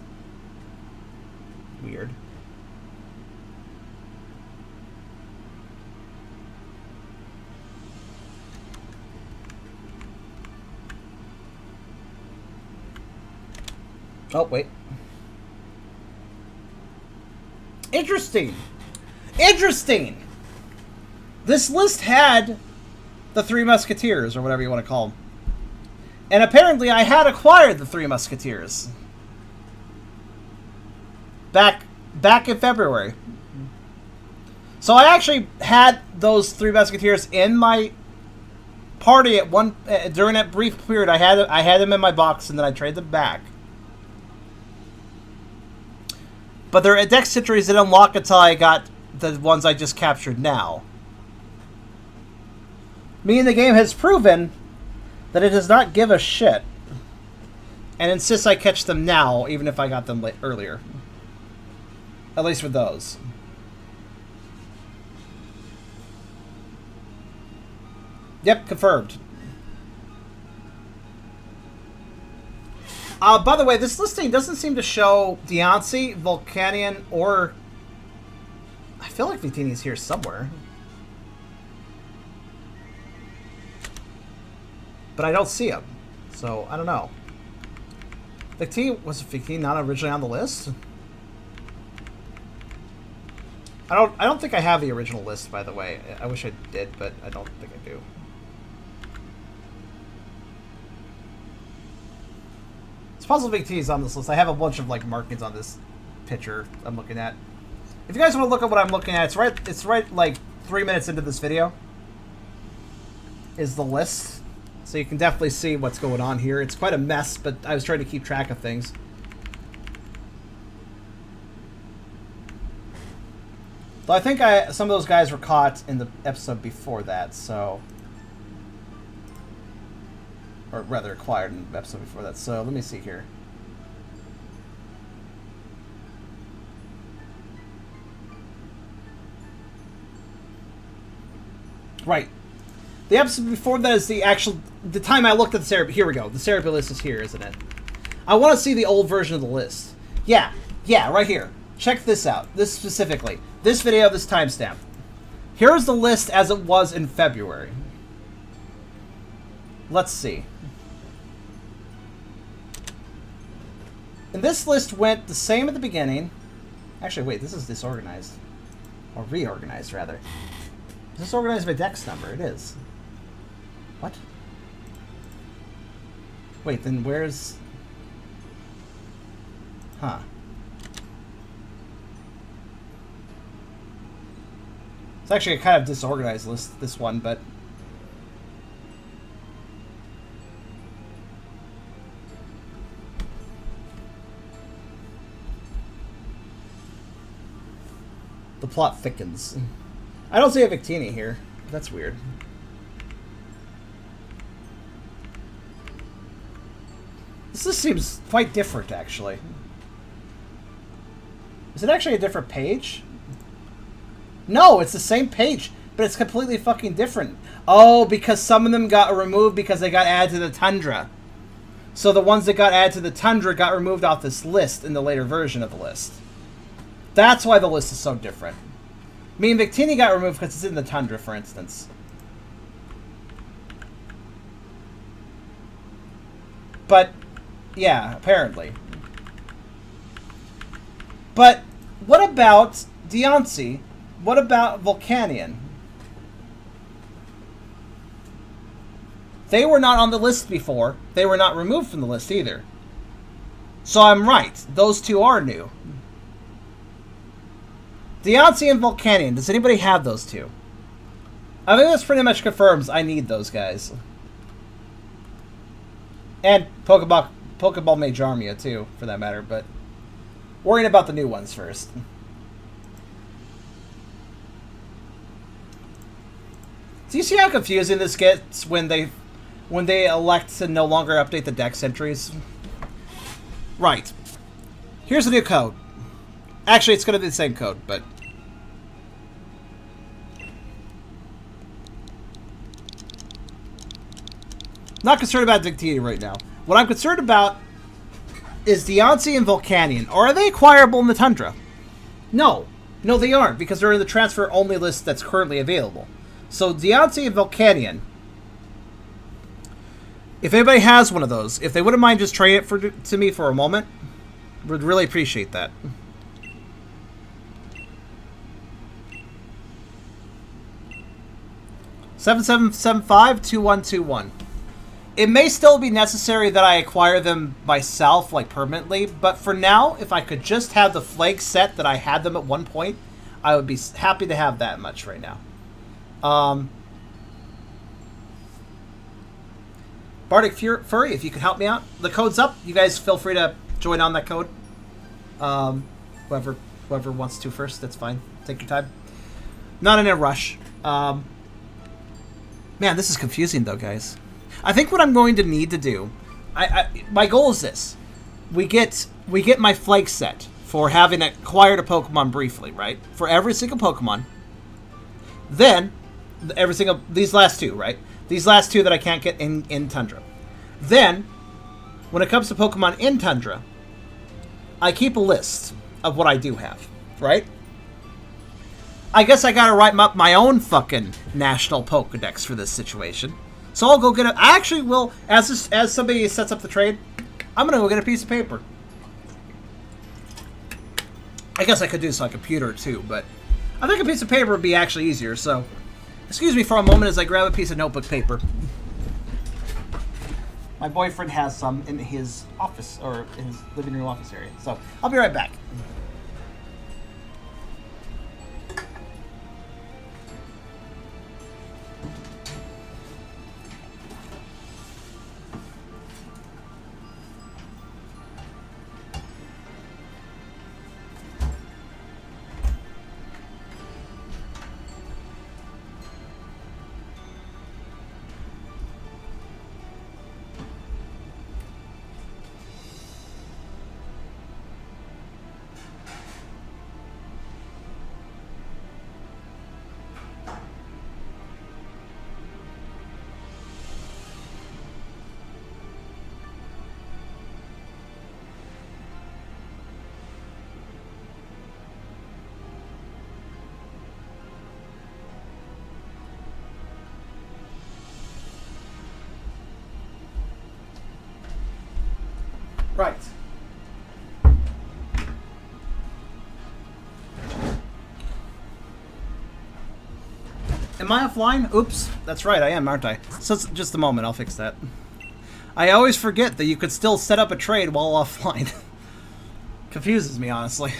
Speaker 1: Weird. Oh, wait. Interesting. Interesting. This list had the Three Musketeers, or whatever you want to call them. And apparently I had acquired the Three Musketeers. Back in February. So I actually had those Three Musketeers in my party at one during that brief period. I had them in my box, and then I traded them back. But their dex entries didn't unlock until I got the ones I just captured now. Meaning the game has proven that it does not give a shit and insists I catch them now, even if I got them earlier. At least with those. Yep, confirmed. By the way, this listing doesn't seem to show Deontay, Volcanion, or... I feel like Victini's here somewhere. But I don't see him, so I don't know. Was Victini not originally on the list? I don't think I have the original list, by the way. I wish I did, but I don't think I do. It's possible VT is on this list. I have a bunch of like markings on this picture I'm looking at. If you guys want to look at what I'm looking at, it's right like 3 minutes into this video is the list. So you can definitely see what's going on here. It's quite a mess, but I was trying to keep track of things. Though I think some of those guys were caught in the episode before that, so... Or rather, acquired in the episode before that. So, let me see here. Right. The episode before that is the actual... The time I looked at the Cerebral... Here we go. The Cerebral list is here, isn't it? I want to see the old version of the list. Yeah, right here. Check this out. This specifically. This video, this timestamp. Here's the list as it was in February. Let's see. And this list went the same at the beginning. Actually, wait, this is disorganized. Or reorganized, rather. Is this organized by dex number? It is. What? Wait, then where's... Huh. It's actually a kind of disorganized list, this one, but... The plot thickens. I don't see a Victini here. That's weird. This seems quite different, actually. Is it actually a different page? No, it's the same page, but it's completely fucking different. Oh, because some of them got removed because they got added to the Tundra. So the ones that got added to the Tundra got removed off this list in the later version of the list. That's why the list is so different. I mean, Victini got removed because it's in the Tundra, for instance. But, yeah, apparently. But, what about Deoncy? What about Volcanion? They were not on the list before. They were not removed from the list either. So I'm right. Those two are new. Deoncy and Volcanion. Does anybody have those two? I think this pretty much confirms I need those guys. And Pokeball Mage Armia too, for that matter, but worrying about the new ones first. Do you see how confusing this gets when they elect to no longer update the dex entries? Right. Here's the new code. Actually, it's going to be the same code, but... Not concerned about Victini right now. What I'm concerned about is Deoncy and Volcanion. Or are they acquirable in the Tundra? No. No, they aren't, because they're in the transfer-only list that's currently available. So, Deoncy and Volcanion. If anybody has one of those, if they wouldn't mind just trading it to me for a moment, would really appreciate that. (7775-2121). It may still be necessary that I acquire them myself, like permanently, but for now, if I could just have the flake set that I had them at one point, I would be happy to have that much right now. Bardic Furry, if you could help me out. The code's up. You guys feel free to join on that code. Whoever wants to first, that's fine. Take your time. Not in a rush. Man, this is confusing though, guys. I think what I'm going to need to do, my goal is this: we get my flake set for having acquired a Pokemon briefly, right? For every single Pokemon. Then these last two, right? These last two that I can't get in Tundra. Then, when it comes to Pokemon in Tundra, I keep a list of what I do have, right? I guess I gotta write up my own fucking national Pokedex for this situation. So I'll go get it. I actually will, as somebody sets up the trade, I'm gonna go get a piece of paper. I guess I could do this on a computer too, but I think a piece of paper would be actually easier, so... Excuse me for a moment as I grab a piece of notebook paper. My boyfriend has some in his office, or in his living room office area. So, I'll be right back. Right. Am I offline? Oops. That's right, I am, aren't I? So just a moment, I'll fix that. I always forget that you could still set up a trade while offline. Confuses me, honestly.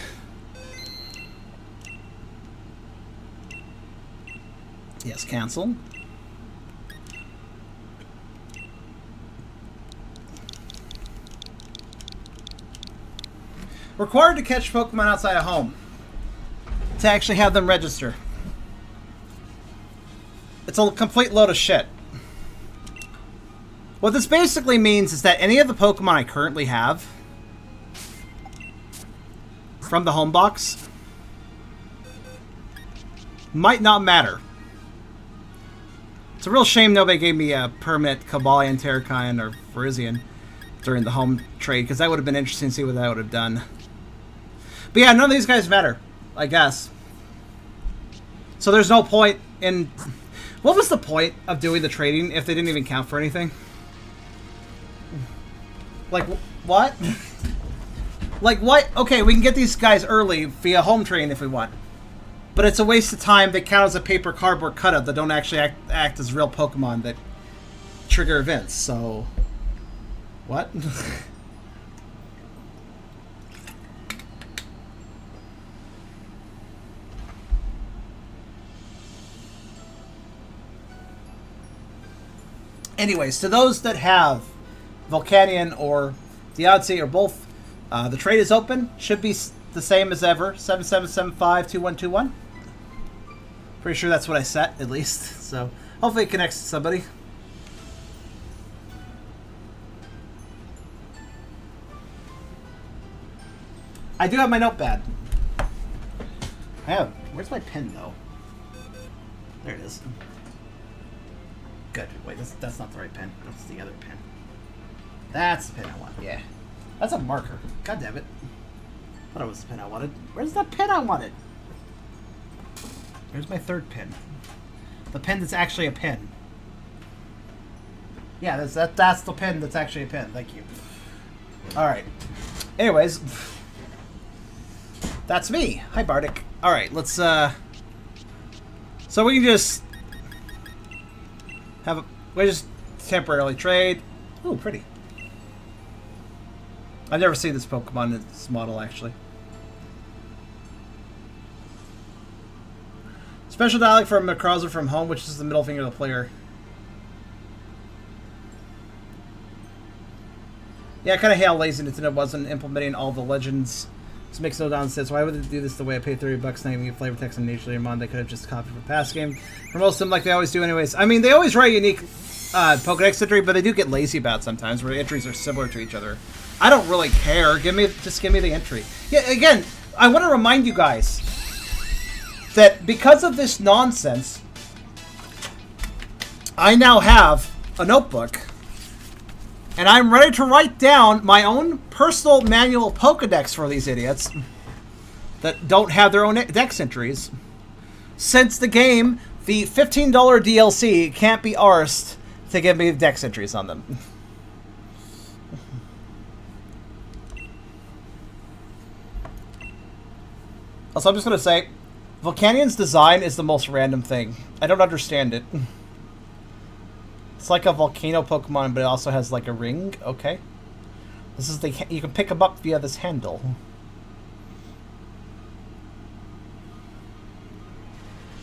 Speaker 1: Yes, cancel. Required to catch Pokemon outside of home. To actually have them register. It's a complete load of shit. What this basically means is that any of the Pokemon I currently have from the home box might not matter. It's a real shame nobody gave me a permanent Cobalion, Terrakion, or Virizion during the home trade, because that would have been interesting to see what that would have done. But yeah, none of these guys matter, I guess. So there's no point in... What was the point of doing the trading if they didn't even count for anything? Like, what? Like, what? Okay, we can get these guys early via home trading if we want. But it's a waste of time. They count as a paper cardboard cutout that don't actually act as real Pokemon that trigger events, so... What? Anyways, to those that have Volcanion or Deoxys or both, the trade is open. Should be the same as ever. 7775-2121. Pretty sure that's what I set, at least. So, hopefully it connects to somebody. I do have my notepad. I have. Where's my pen, though? There it is. Good. Wait, that's not the right pen. That's the other pen. That's the pen I want. Yeah. That's a marker. God damn it. Thought it was the pen I wanted. Where's the pen I wanted? Where's my third pen? The pen that's actually a pen. Yeah, that's the pen that's actually a pen. Thank you. Alright. Anyways. That's me. Hi, Bardic. Alright, let's, So we can just... we just temporarily trade. Ooh, pretty. I've never seen this Pokemon in this model, actually. Special dialogue from Macroza from home, which is the middle finger of the player. Yeah, I kind of hate how lazy Nintendo wasn't implementing all the legends. This makes no sense. Why would they do this the way I paid $30 not even get flavor text and nature mon? They could have just copied from past game. For most of them, like they always do anyways. I mean, they always write unique Pokedex entry, but they do get lazy about it sometimes, where entries are similar to each other. I don't really care. Just give me the entry. Yeah, again, I want to remind you guys that because of this nonsense, I now have a notebook, and I'm ready to write down my own personal manual Pokedex for these idiots that don't have their own dex entries. Since the game, the $15 DLC can't be arsed to give me dex entries on them. Also, I'm just going to say, Volcanion's design is the most random thing. I don't understand it. It's like a volcano Pokemon, but it also has like a ring. Okay. This is the... You can pick them up via this handle.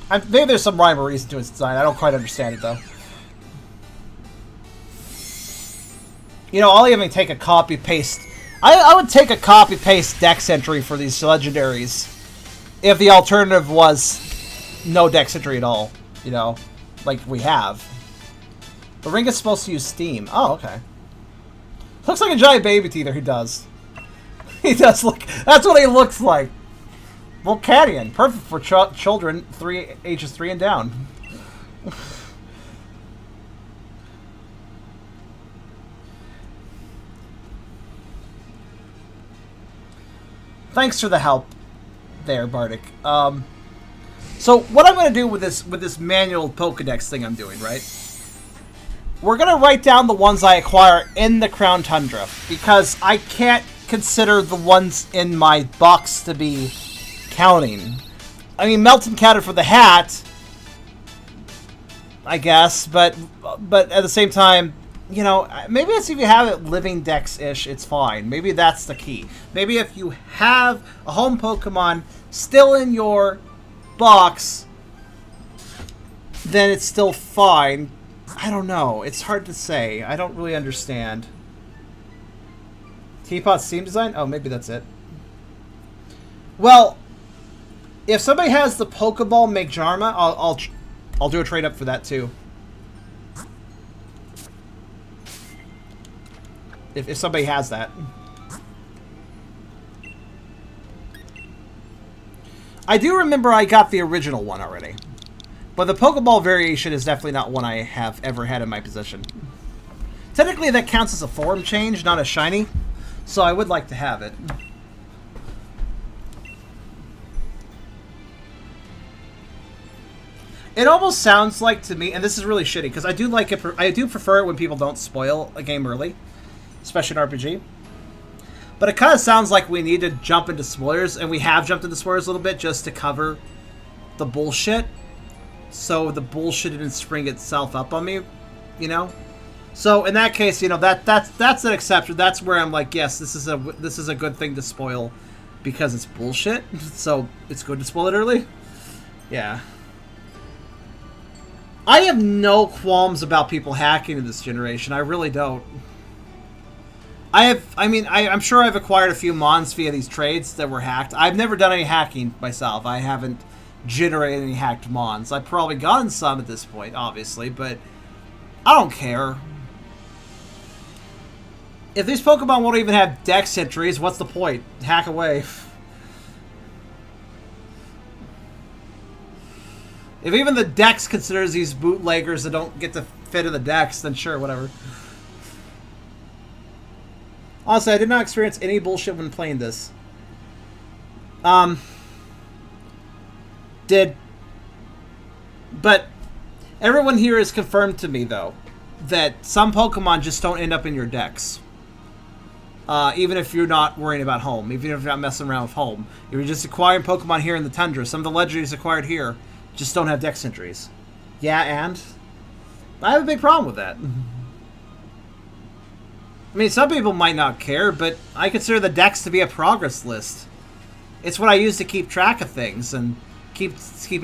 Speaker 1: Maybe there's some rhyme or reason to its design. I don't quite understand it, though. You know, I'll even take a copy-paste... I would take a copy-paste dex entry for these legendaries if the alternative was no dex entry at all. You know, like we have. The ring is supposed to use steam. Oh, okay. Looks like a giant baby teether. He does. He does look... That's what he looks like. Volcanion. Perfect for children ages 3 and down. Thanks for the help there, Bardic. So what I'm going to do with this manual Pokedex thing I'm doing, right? We're going to write down the ones I acquire in the Crown Tundra, because I can't consider the ones in my box to be counting. I mean, Melton counted for the hat, I guess, but at the same time, you know, maybe it's if you have it living dex-ish, it's fine. Maybe that's the key. Maybe if you have a home Pokemon still in your box, then it's still fine. I don't know. It's hard to say. I don't really understand. Teapot Steam Design? Oh, maybe that's it. Well, if somebody has the Pokeball Make Jarma, I'll do a trade up for that too. If somebody has that. I do remember I got the original one already. But the Pokeball variation is definitely not one I have ever had in my possession. Technically that counts as a form change, not a shiny. So I would like to have it. It almost sounds like to me, and this is really shitty, because I do like it. I do prefer it when people don't spoil a game early, especially an RPG. But it kind of sounds like we need to jump into spoilers, and we have jumped into spoilers a little bit just to cover the bullshit. So the bullshit didn't spring itself up on me, you know. So in that case, you know, that's an exception. That's where I'm like, yes, this is a good thing to spoil because it's bullshit. So it's good to spoil it early. Yeah. I have no qualms about people hacking in this generation. I really don't. I'm sure I've acquired a few mons via these trades that were hacked. I've never done any hacking myself. I haven't generated any hacked mons. I've probably gotten some at this point, obviously, but I don't care. If these Pokemon won't even have dex entries, what's the point? Hack away. If even the dex considers these bootleggers that don't get to fit in the dex, then sure, whatever. Honestly, I did not experience any bullshit when playing this. But everyone here has confirmed to me, though, that some Pokemon just don't end up in your decks. Even if you're not worrying about home, even if you're not messing around with home. If you're just acquiring Pokemon here in the Tundra, some of the legendaries acquired here just don't have dex entries. Yeah, and? I have a big problem with that. I mean, some people might not care, but I consider the dex to be a progress list. It's what I use to keep track of things and keep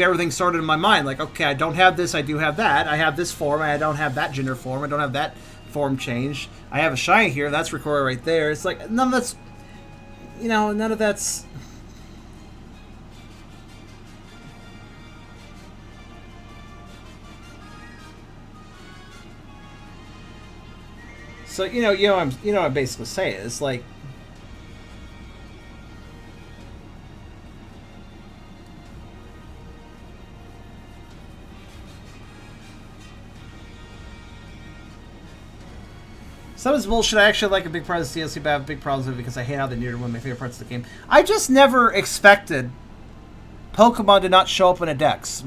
Speaker 1: everything sorted in my mind. Like, okay, I don't have this, I do have that. I have this form, I don't have that gender form, I don't have that form change. I have a shiny here, that's recorded right there. It's like, none of that's... You know, none of that's... So, you know what I'm basically saying. It's like... Some of this bullshit. I actually like a big part of the DLC, but I have big problems with it because I hate how they near one of my favorite parts of the game. I just never expected Pokemon to not show up in a dex.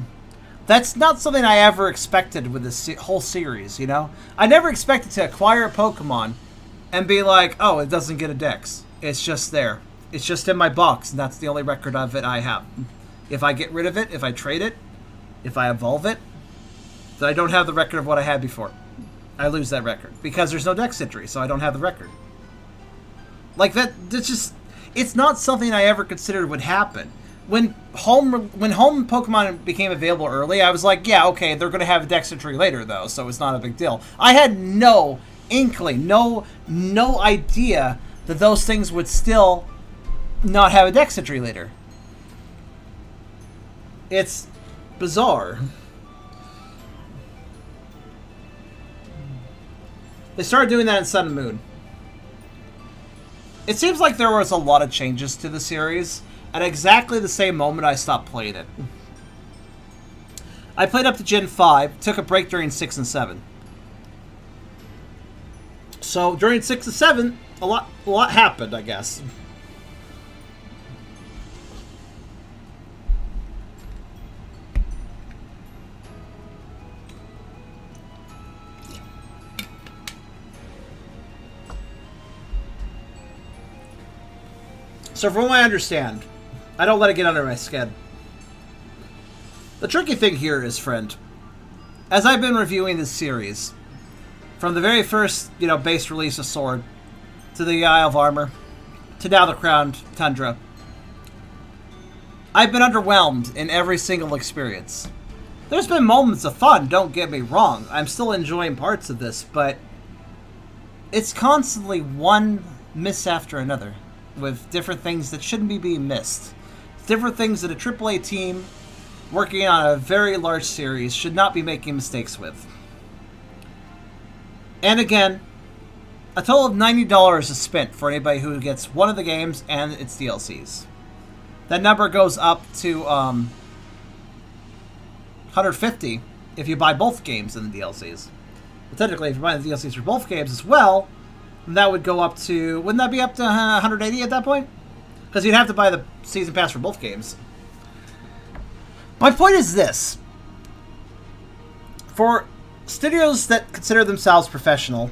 Speaker 1: That's not something I ever expected with this whole series, you know? I never expected to acquire a Pokemon and be like, oh, it doesn't get a dex. It's just there. It's just in my box, and that's the only record of it I have. if I get rid of it, if I trade it, if I evolve it, then I don't have the record of what I had before. I lose that record because there's no dex entry, so I don't have the record. Like that's just, it's not something I ever considered would happen. When home Pokemon became available early, I was like, yeah, okay, they're going to have a dex entry later though, so it's not a big deal. I had no inkling, no idea that those things would still not have a dex entry later. It's bizarre. They started doing that in Sun and Moon. It seems like there was a lot of changes to the series at exactly the same moment I stopped playing it. I played up to Gen 5, took a break during 6 and 7. So during 6 and 7, a lot happened, I guess. So from what I understand, I don't let it get under my skin. The tricky thing here is, friend, as I've been reviewing this series, from the very first, base release of Sword, to the Isle of Armor, to now the Crowned Tundra, I've been underwhelmed in every single experience. There's been moments of fun, don't get me wrong. I'm still enjoying parts of this, but it's constantly one miss after another, with different things that shouldn't be being missed. Different things that a AAA team working on a very large series should not be making mistakes with. And again, a total of $90 is spent for anybody who gets one of the games and its DLCs. That number goes up to $150 if you buy both games and the DLCs. But technically, if you buy the DLCs for both games as well, that would go up to... Wouldn't that be up to $180 at that point? Because you'd have to buy the Season Pass for both games. My point is this. For studios that consider themselves professional,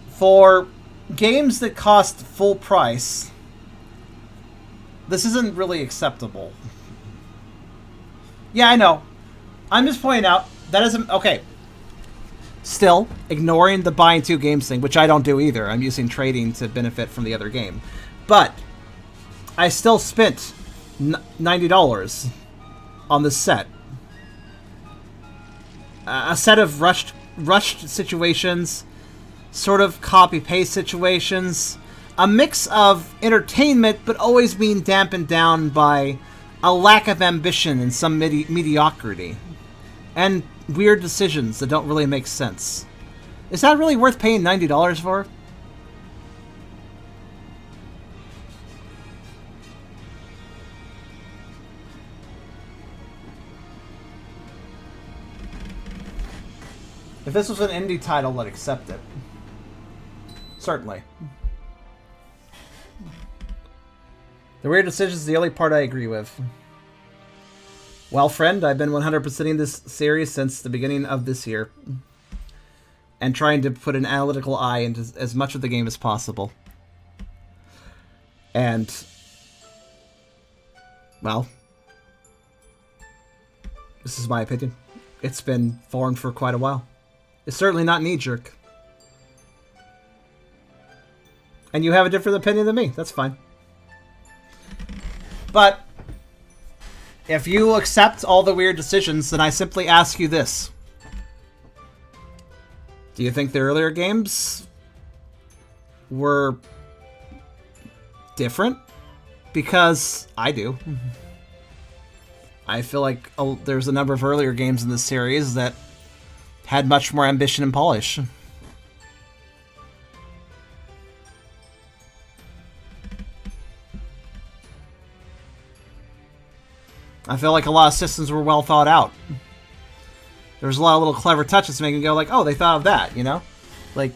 Speaker 1: for games that cost full price, this isn't really acceptable. Yeah, I know. I'm just pointing out, that isn't... Okay. Still, ignoring the buying two games thing, which I don't do either. I'm using trading to benefit from the other game. But I still spent $90 on this set. A set of rushed situations, sort of copy-paste situations, a mix of entertainment, but always being dampened down by a lack of ambition and some mediocrity. And weird decisions that don't really make sense. Is that really worth paying $90 for? If this was an indie title, I'd accept it. Certainly. The weird decisions is the only part I agree with. Well, friend, I've been 100%ing this series since the beginning of this year. And trying to put an analytical eye into as much of the game as possible. And... well... this is my opinion. It's been formed for quite a while. It's certainly not knee-jerk. And you have a different opinion than me. That's fine. But... if you accept all the weird decisions, then I simply ask you this. Do you think the earlier games were different? Because I do. I feel like there's a number of earlier games in this series that had much more ambition and polish. I feel like a lot of systems were well thought out. There was a lot of little clever touches to make you go like, oh, they thought of that, you know? Like...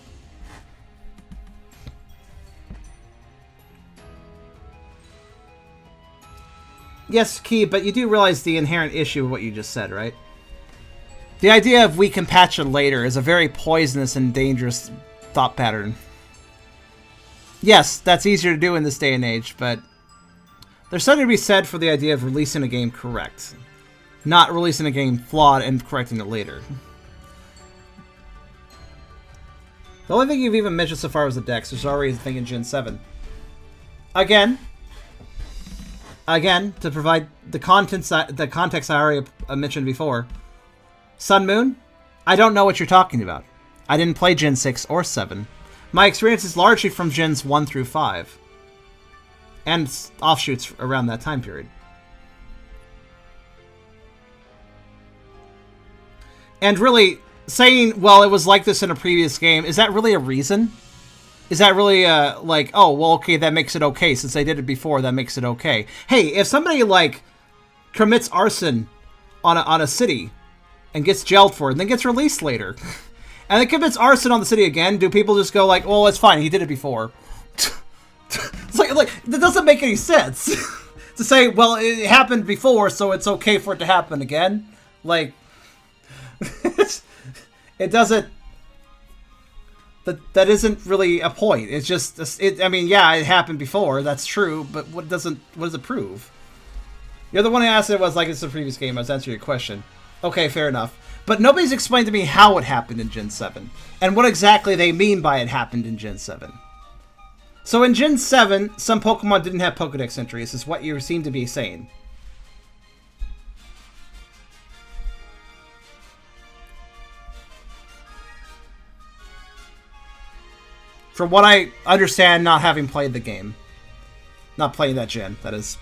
Speaker 1: yes, Key, but you do realize the inherent issue of what you just said, right? The idea of we can patch it later is a very poisonous and dangerous thought pattern. Yes, that's easier to do in this day and age, but There's something to be said for the idea of releasing a game correct. Not releasing a game flawed and correcting it later. The only thing you've even mentioned so far was the decks. There's already a thing in Gen 7. Again, to provide the context I already mentioned before. Sun Moon, I don't know what you're talking about. I didn't play Gen 6 or 7. My experience is largely from Gens 1 through 5. And offshoots around that time period. And really, saying, well, it was like this in a previous game, is that really a reason? Is that really, like, oh, well, okay, that makes it okay. Since they did it before, that makes it okay. Hey, if somebody, like, commits arson on a city and gets jailed for it and then gets released later, and then commits arson on the city again, do people just go like, well, it's fine, he did it before? It's like, that doesn't make any sense. To say, well, it happened before, so it's okay for it to happen again. Like, it doesn't... That isn't really a point. It's just... I mean, yeah, it happened before, that's true, but what does it prove? You're the one who asked it was like it's the previous game. I was answering your question. Okay, fair enough. But nobody's explained to me how it happened in Gen 7. And what exactly they mean by it happened in Gen 7. So in Gen 7, some Pokemon didn't have Pokedex entries, is what you seem to be saying. From what I understand, not having played the game. Not playing that gen, that is.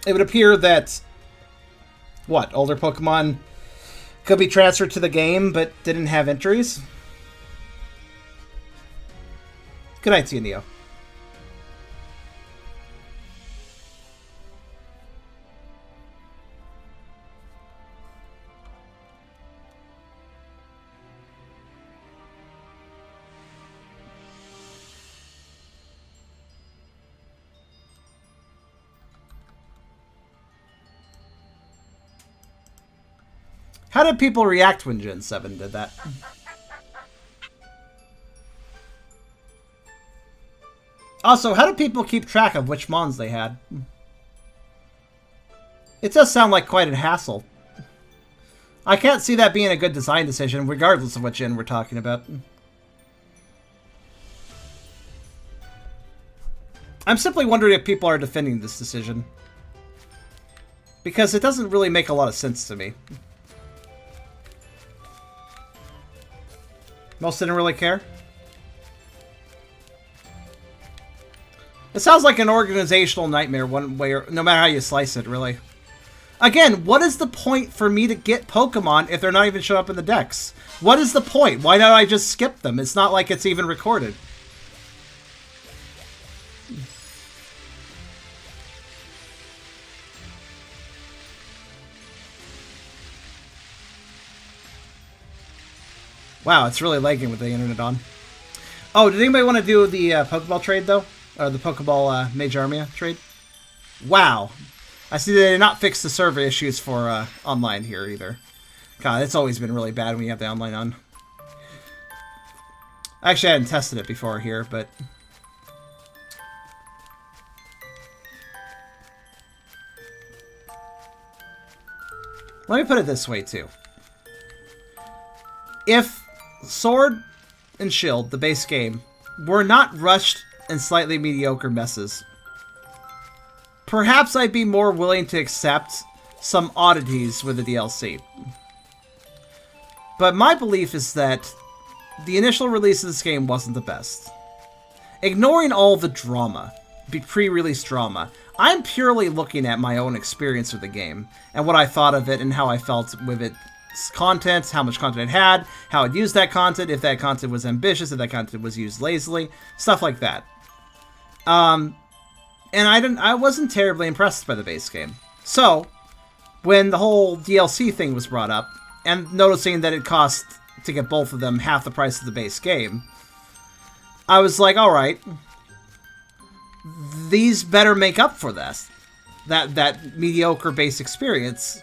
Speaker 1: It would appear that... What, older Pokemon could be transferred to the game, but didn't have entries? Good night to you, Neo. How did people react when Gen 7 did that? Also, how do people keep track of which mons they had? It does sound like quite a hassle. I can't see that being a good design decision, regardless of what gen we're talking about. I'm simply wondering if people are defending this decision. Because it doesn't really make a lot of sense to me. Most didn't really care. It sounds like an organizational nightmare one way or no matter how you slice it, really. Again, what is the point for me to get Pokemon if they're not even showing up in the decks? What is the point? Why don't I just skip them? It's not like it's even recorded. Wow, it's really lagging with the internet on. Oh, did anybody want to do the Pokeball trade, though? Or the Pokeball Mage Armia trade? Wow. I see they did not fix the server issues for online here, either. God, it's always been really bad when you have the online on. Actually, I hadn't tested it before here, but... Let me put it this way, too. If Sword and Shield, the base game, were not rushed and slightly mediocre messes, perhaps I'd be more willing to accept some oddities with the DLC. But my belief is that the initial release of this game wasn't the best. Ignoring all the drama, the pre-release drama, I'm purely looking at my own experience with the game, and what I thought of it and how I felt with its content, how much content it had, how it used that content, if that content was ambitious, if that content was used lazily, stuff like that. And I wasn't terribly impressed by the base game. So, when the whole DLC thing was brought up, and noticing that it cost to get both of them half the price of the base game, I was like, alright, these better make up for this. That mediocre base experience.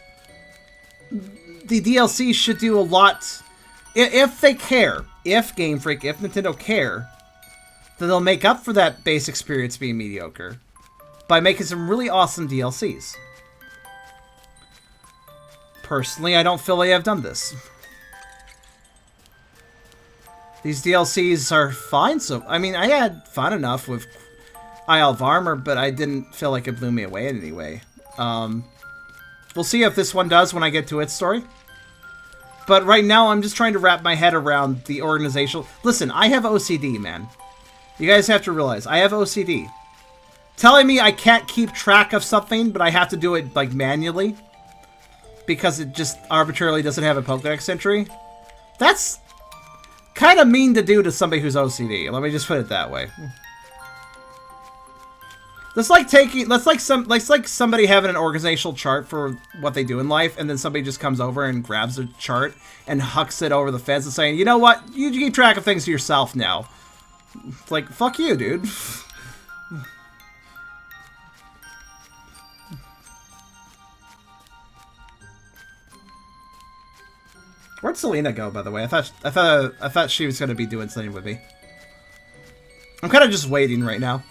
Speaker 1: The DLC should do a lot, if they care, if Game Freak, if Nintendo care, then they'll make up for that base experience being mediocre. by making some really awesome DLCs. Personally, I don't feel like I've done this. These DLCs are fine, so... I mean, I had fun enough with Isle of Armor, but I didn't feel like it blew me away in any way. We'll see if this one does when I get to its story. But right now, I'm just trying to wrap my head around the organizational... Listen, I have OCD, man. You guys have to realize, I have OCD. Telling me I can't keep track of something, but I have to do it, like, manually, because it just arbitrarily doesn't have a Pokédex entry. That's kind of mean to do to somebody who's OCD. Let me just put it that way. That's like somebody having an organizational chart for what they do in life, and then somebody just comes over and grabs a chart and hucks it over the fence and saying, you know what, you keep track of things to yourself now. It's like, fuck you, dude. Where'd Selena go, by the way? I thought she was gonna be doing something with me. I'm kind of just waiting right now.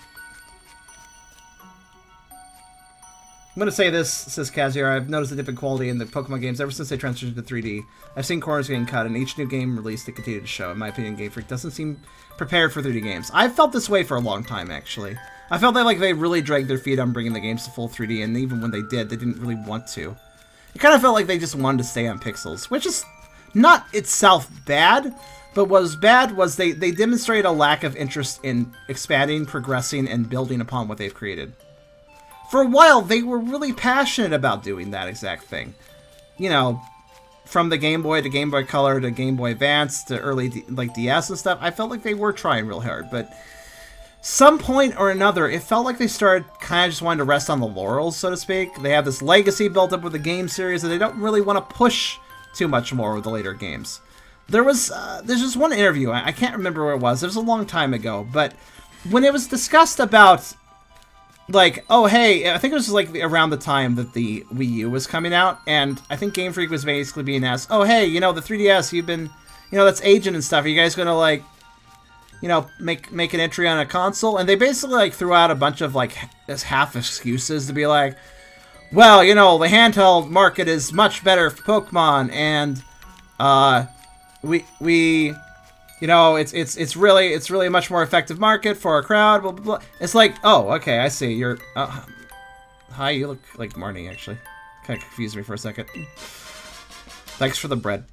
Speaker 1: I'm gonna say this, says Kazier. I've noticed a dip in quality in the Pokemon games ever since they transitioned to 3D. I've seen corners getting cut, and each new game released they continue to show. In my opinion, Game Freak doesn't seem prepared for 3D games. I've felt this way for a long time, actually. I felt like they really dragged their feet on bringing the games to full 3D, and even when they did, they didn't really want to. It kind of felt like they just wanted to stay on pixels, which is not itself bad, but what was bad was they demonstrated a lack of interest in expanding, progressing, and building upon what they've created. For a while, they were really passionate about doing that exact thing. You know, from the Game Boy to Game Boy Color to Game Boy Advance to early DS and stuff, I felt like they were trying real hard, but some point or another, it felt like they started kind of just wanting to rest on the laurels, so to speak. They have this legacy built up with the game series, and they don't really want to push too much more with the later games. There's just one interview, I can't remember where it was a long time ago, but when it was discussed about, like, oh hey, I think it was like around the time that the Wii U was coming out, and I think Game Freak was basically being asked, oh hey, you know, the 3DS, you've been, you know, that's aging and stuff, are you guys gonna, like, you know, make an entry on a console? And they basically, like, threw out a bunch of, like, half excuses to be like, well, you know, the handheld market is much better for Pokemon, and we you know, it's really a much more effective market for our crowd, blah, blah, blah. It's like, oh, okay, I see. You're hi, you look like Marnie, actually. Kind of confused me for a second. Thanks for the bread.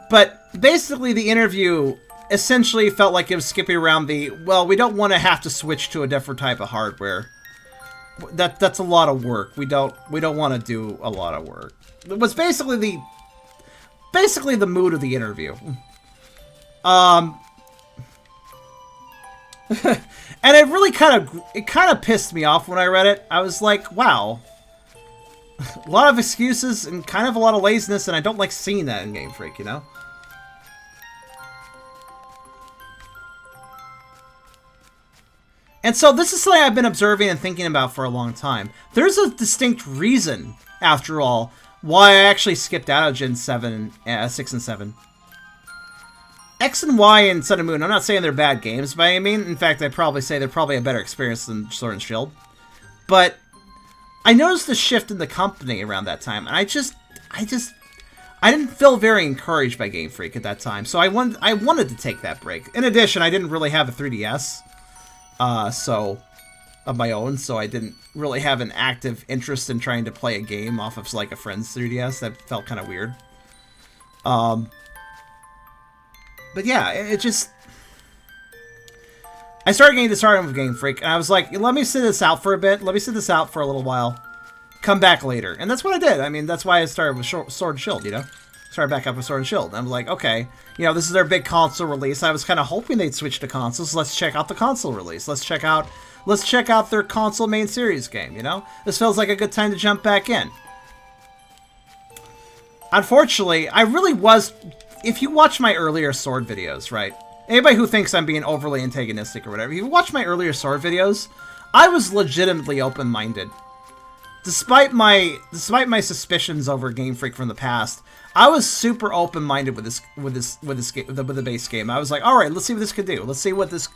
Speaker 1: But basically the interview essentially felt like it was skipping around the, well, we don't want to have to switch to a different type of hardware. That's a lot of work. We don't want to do a lot of work. It was basically the mood of the interview. And it really kind of pissed me off when I read it. I was like, wow. A lot of excuses and kind of a lot of laziness, and I don't like seeing that in Game Freak, you know? And so this is something I've been observing and thinking about for a long time. There's a distinct reason, after all, why I actually skipped out of Gen 7, 6 and 7. X and Y and Sun and Moon, I'm not saying they're bad games by any means. In fact, I'd probably say they're probably a better experience than Sword and Shield. But I noticed a shift in the company around that time, and I didn't feel very encouraged by Game Freak at that time. So I wanted to take that break. In addition, I didn't really have a 3DS. Of my own, so I didn't really have an active interest in trying to play a game off of, like, a friend's 3DS. That felt kind of weird. But yeah, it just... I started getting disheartened with Game Freak, and I was like, let me sit this out for a bit. Let me sit this out for a little while. Come back later. And that's what I did. I mean, that's why I started with Sword and Shield, you know? Started back up with Sword and Shield. And I'm like, okay, you know, this is their big console release. I was kind of hoping they'd switch to consoles. Let's check out the console release. Let's check out their console main series game, you know? This feels like a good time to jump back in. Unfortunately, I really was... If you watch my earlier Sword videos, right? Anybody who thinks I'm being overly antagonistic or whatever, if you watch my earlier Sword videos, I was legitimately open-minded despite my suspicions over Game Freak from the past, I was super open-minded with the base game. I was like, all right, let's see what this could do. Let's see where this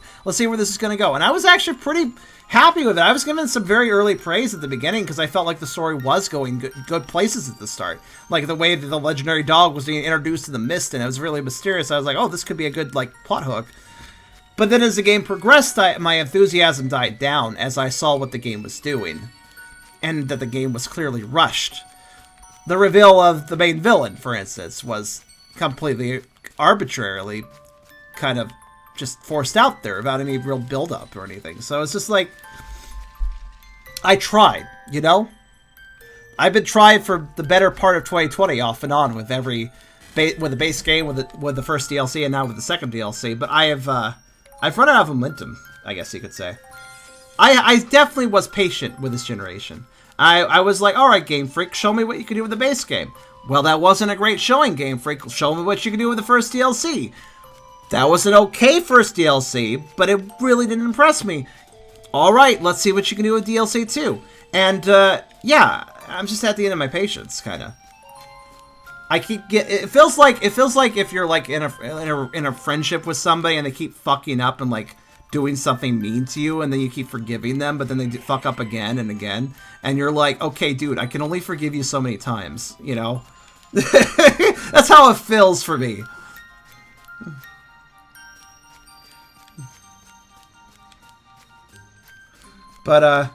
Speaker 1: is going to go. And I was actually pretty happy with it. I was given some very early praise at the beginning because I felt like the story was going good places at the start. Like the way that the legendary dog was being introduced to the mist, and it was really mysterious. I was like, oh, this could be a good like plot hook. But then as the game progressed, my enthusiasm died down as I saw what the game was doing, and that the game was clearly rushed. The reveal of the main villain, for instance, was completely arbitrarily kind of just forced out there without any real build-up or anything. So it's just like, I tried, you know? I've been trying for the better part of 2020 off and on with with the base game, with the first DLC, and now with the second DLC, but I've run out of momentum, I guess you could say. I definitely was patient with this generation. I was like, alright, Game Freak, show me what you can do with the base game. Well, that wasn't a great showing, Game Freak. Show me what you can do with the first DLC. That was an okay first DLC, but it really didn't impress me. Alright, let's see what you can do with DLC 2. And, yeah, I'm just at the end of my patience, kind of. It feels like if you're like in a friendship with somebody and they keep fucking up and like doing something mean to you, and then you keep forgiving them, but then they fuck up again and again, and you're like, okay, dude, I can only forgive you so many times, you know? That's how it feels for me. But,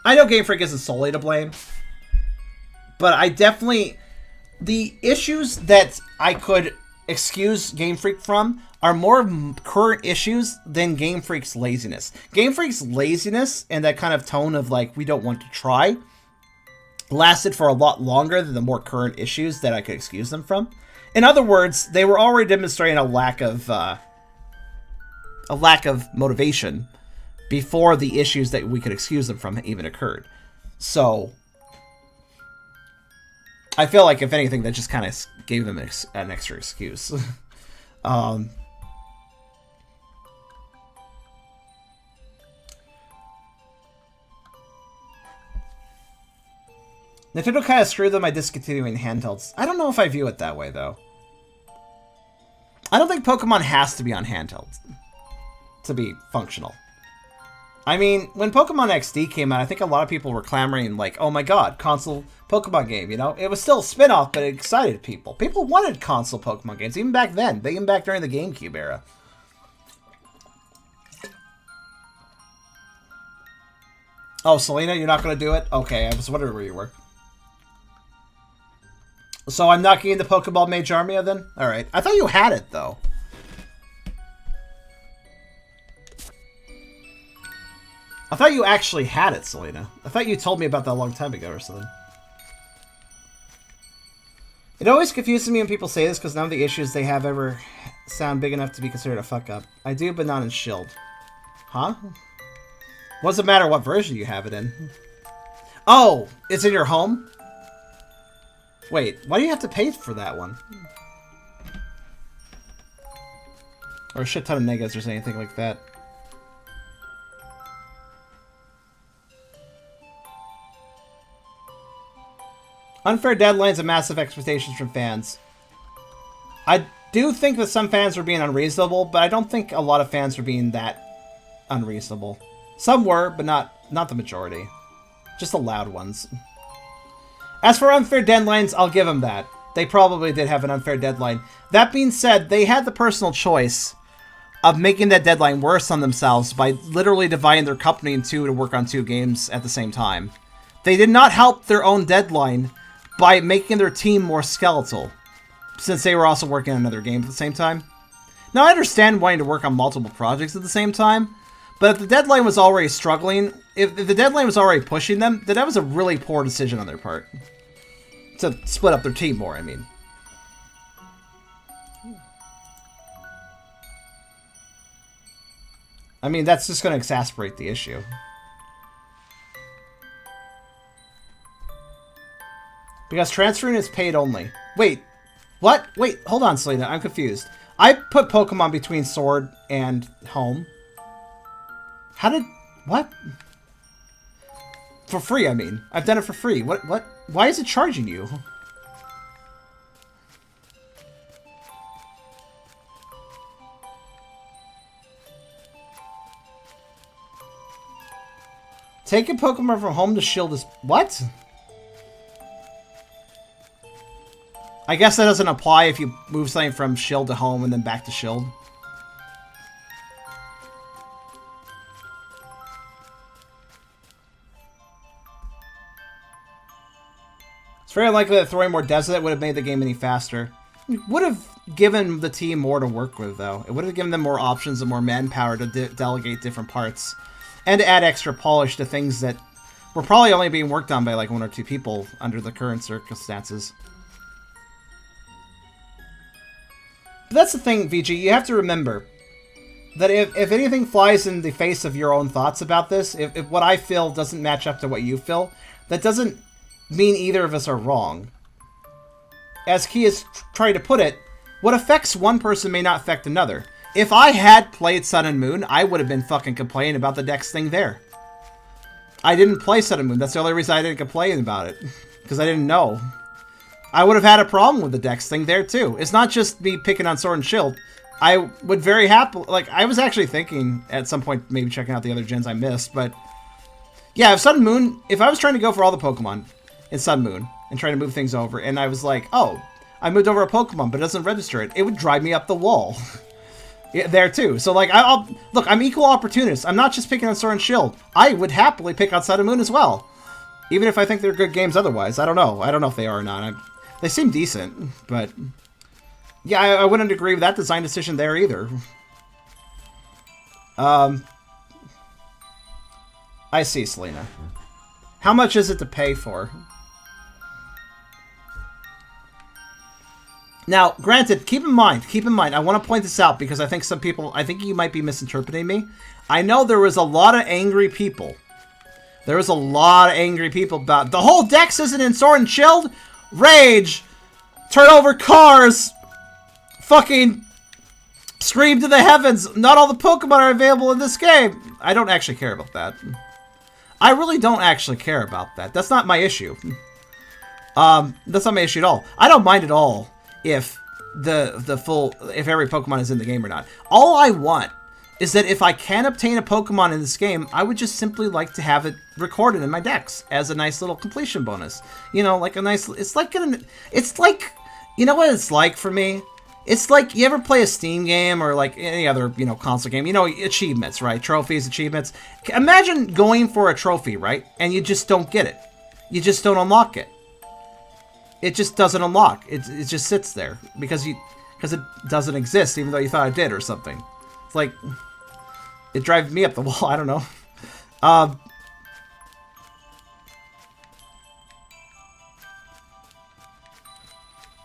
Speaker 1: I know Game Freak isn't solely to blame, but I definitely... The issues that I could excuse Game Freak from are more current issues than Game Freak's laziness. Game Freak's laziness and that kind of tone of, like, we don't want to try lasted for a lot longer than the more current issues that I could excuse them from. In other words, they were already demonstrating a lack of motivation before the issues that we could excuse them from even occurred. So I feel like, if anything, that just kind of gave them an extra excuse. Nintendo kind of screwed them by discontinuing handhelds. I don't know if I view it that way, though. I don't think Pokemon has to be on handhelds to be functional. I mean, when Pokemon XD came out, I think a lot of people were clamoring, like, oh my god, console Pokemon game, you know? It was still a spin-off, but it excited people. People wanted console Pokemon games, even back then. Even back during the GameCube era. Oh, Selena, you're not going to do it? Okay, I was wondering where you were. So I'm not getting the Pokeball Mage Armia then? Alright. I thought you had it, though. I thought you actually had it, Selena. I thought you told me about that a long time ago or something. It always confuses me when people say this because none of the issues they have ever sound big enough to be considered a fuck-up. I do, but not in Shield. Huh? What does it matter what version you have it in? Oh! It's in your home? Wait, why do you have to pay for that one? Or a shit ton of negatives or anything like that. Unfair deadlines and massive expectations from fans. I do think that some fans were being unreasonable, but I don't think a lot of fans were being that unreasonable. Some were, but not the majority. Just the loud ones. As for unfair deadlines, I'll give them that. They probably did have an unfair deadline. That being said, they had the personal choice of making that deadline worse on themselves by literally dividing their company in two to work on 2 games at the same time. They did not help their own deadline by making their team more skeletal, since they were also working on another game at the same time. Now, I understand wanting to work on multiple projects at the same time, but if the deadline was already struggling, if the deadline was already pushing them, then that was a really poor decision on their part. To split up their team more, I mean. I mean, that's just going to exacerbate the issue. Because transferring is paid only. Wait, what? Wait, hold on, Selena, I'm confused. I put Pokemon between Sword and Home. How did... what? For free, I mean. I've done it for free. What? Why is it charging you? Take a Pokemon from home to shield is... What? I guess that doesn't apply if you move something from shield to home and then back to shield. It's very unlikely that throwing more devs at it would have made the game any faster. It would have given the team more to work with, though. It would have given them more options and more manpower to delegate different parts. And to add extra polish to things that were probably only being worked on by like 1 or 2 people under the current circumstances. But that's the thing, VG, you have to remember that if anything flies in the face of your own thoughts about this, if what I feel doesn't match up to what you feel, that doesn't mean either of us are wrong. As Key is trying to put it, what affects one person may not affect another. If I had played Sun and Moon, I would have been fucking complaining about the Dex thing there. I didn't play Sun and Moon. That's the only reason I didn't complain about it. Because I didn't know. I would have had a problem with the Dex thing there, too. It's not just me picking on Sword and Shield. I would very happily... Like, I was actually thinking at some point maybe checking out the other gens I missed, but... Yeah, if Sun and Moon... If I was trying to go for all the Pokemon in Sun and Moon and trying to move things over, and I was like, oh, I moved over a Pokemon, but it doesn't register it, it would drive me up the wall. Yeah, there too. So like, look, I'm equal opportunist. I'm not just picking on Sword and Shield. I would happily pick on Sun and Moon as well, even if I think they're good games otherwise. I don't know. I don't know if they are or not. They seem decent, but yeah, I wouldn't agree with that design decision there either. I see, Selena. How much is it to pay for? Now, granted, keep in mind, I want to point this out because I think some people, I think you might be misinterpreting me. I know there was a lot of angry people. There was a lot of angry people about, the whole Dex isn't in Sword and Shield? Rage! Turn over cars! Fucking scream to the heavens! Not all the Pokemon are available in this game! I don't actually care about that. I really don't actually care about that. That's not my issue. That's not my issue at all. I don't mind at all if if every Pokemon is in the game or not. All I want is that if I can obtain a Pokemon in this game, I would just simply like to have it recorded in my Dex as a nice little completion bonus. You know, like a nice, it's like, you know what it's like for me? It's like, you ever play a Steam game or like any other, you know, console game, you know, achievements, right? Trophies, achievements. Imagine going for a trophy, right? And you just don't get it. You just don't unlock it. It just doesn't unlock. It just sits there because it doesn't exist, even though you thought it did or something. It's like, it drives me up the wall. I don't know.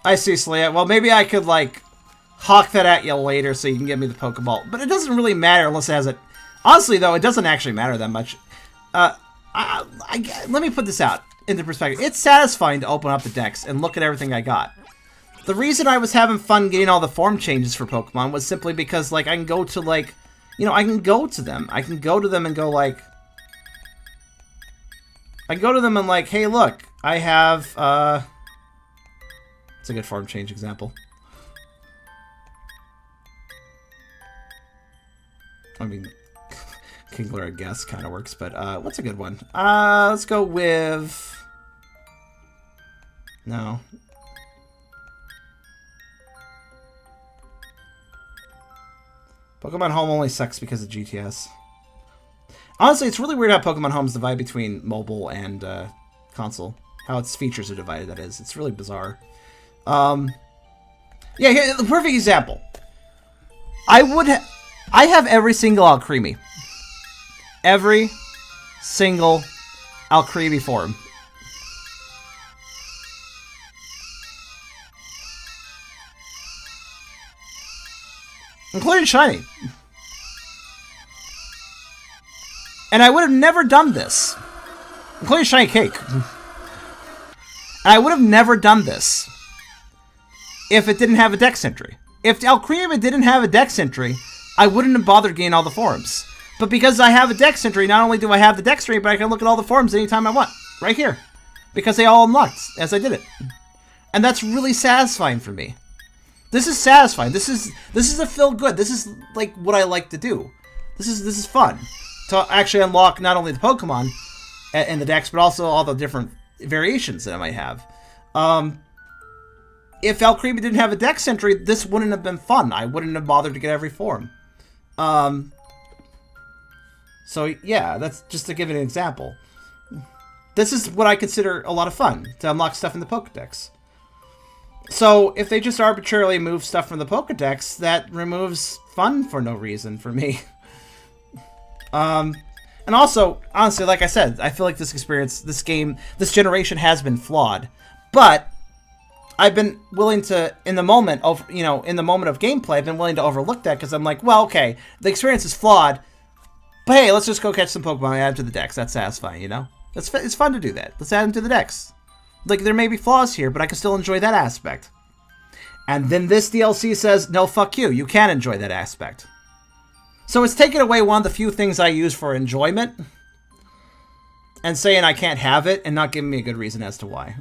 Speaker 1: I see, Slayer. Well, maybe I could, like, hawk that at you later so you can give me the Pokeball. But it doesn't really matter unless it has it. Honestly, though, it doesn't actually matter that much. Let me put this out into perspective. It's satisfying to open up the Dex and look at everything I got. The reason I was having fun getting all the form changes for Pokemon was simply because, like, I can go to, like, you know, I can go to them. I can go to them and go, like... I go to them and, like, hey, look, I have, it's a good form change example. I mean, Kingler, I guess, kind of works, but, what's a good one? Let's go with... No. Pokemon Home only sucks because of GTS. Honestly, it's really weird how Pokemon Home's divided between mobile and console. How its features are divided, that is. It's really bizarre. Yeah, here, the perfect example. I have every single Alcremie. Every single Alcremie form. Including Shiny. And I would have never done this. Including Shiny Cake. And I would have never done this if it didn't have a Dex entry. If Alcremie didn't have a Dex entry, I wouldn't have bothered getting all the forms. But because I have a dex entry, not only do I have the dex entry, but I can look at all the forms anytime I want. Right here. Because they all unlocked as I did it. And that's really satisfying for me. This is satisfying. This is a feel good. This is like what I like to do. This is fun. To actually unlock not only the Pokemon in the dex, but also all the different variations that I might have. If Alcremie didn't have a dex entry, this wouldn't have been fun. I wouldn't have bothered to get every form. So yeah, that's just to give an example. This is what I consider a lot of fun, to unlock stuff in the Pokedex. So if they just arbitrarily move stuff from the Pokedex, that removes fun for no reason for me. And also, honestly, like I said, I feel like this experience, this game, this generation has been flawed. But I've been willing to, in the moment of, in the moment of gameplay, I've been willing to overlook that because I'm like, well, okay, the experience is flawed, but hey, let's just go catch some Pokemon and add them to the Dex. That's satisfying, It's fun to do that. Let's add them to the Dex. Like, there may be flaws here, but I can still enjoy that aspect. And then this DLC says, no, fuck you. You can't enjoy that aspect. So it's taking away one of the few things I use for enjoyment and saying I can't have it and not giving me a good reason as to why.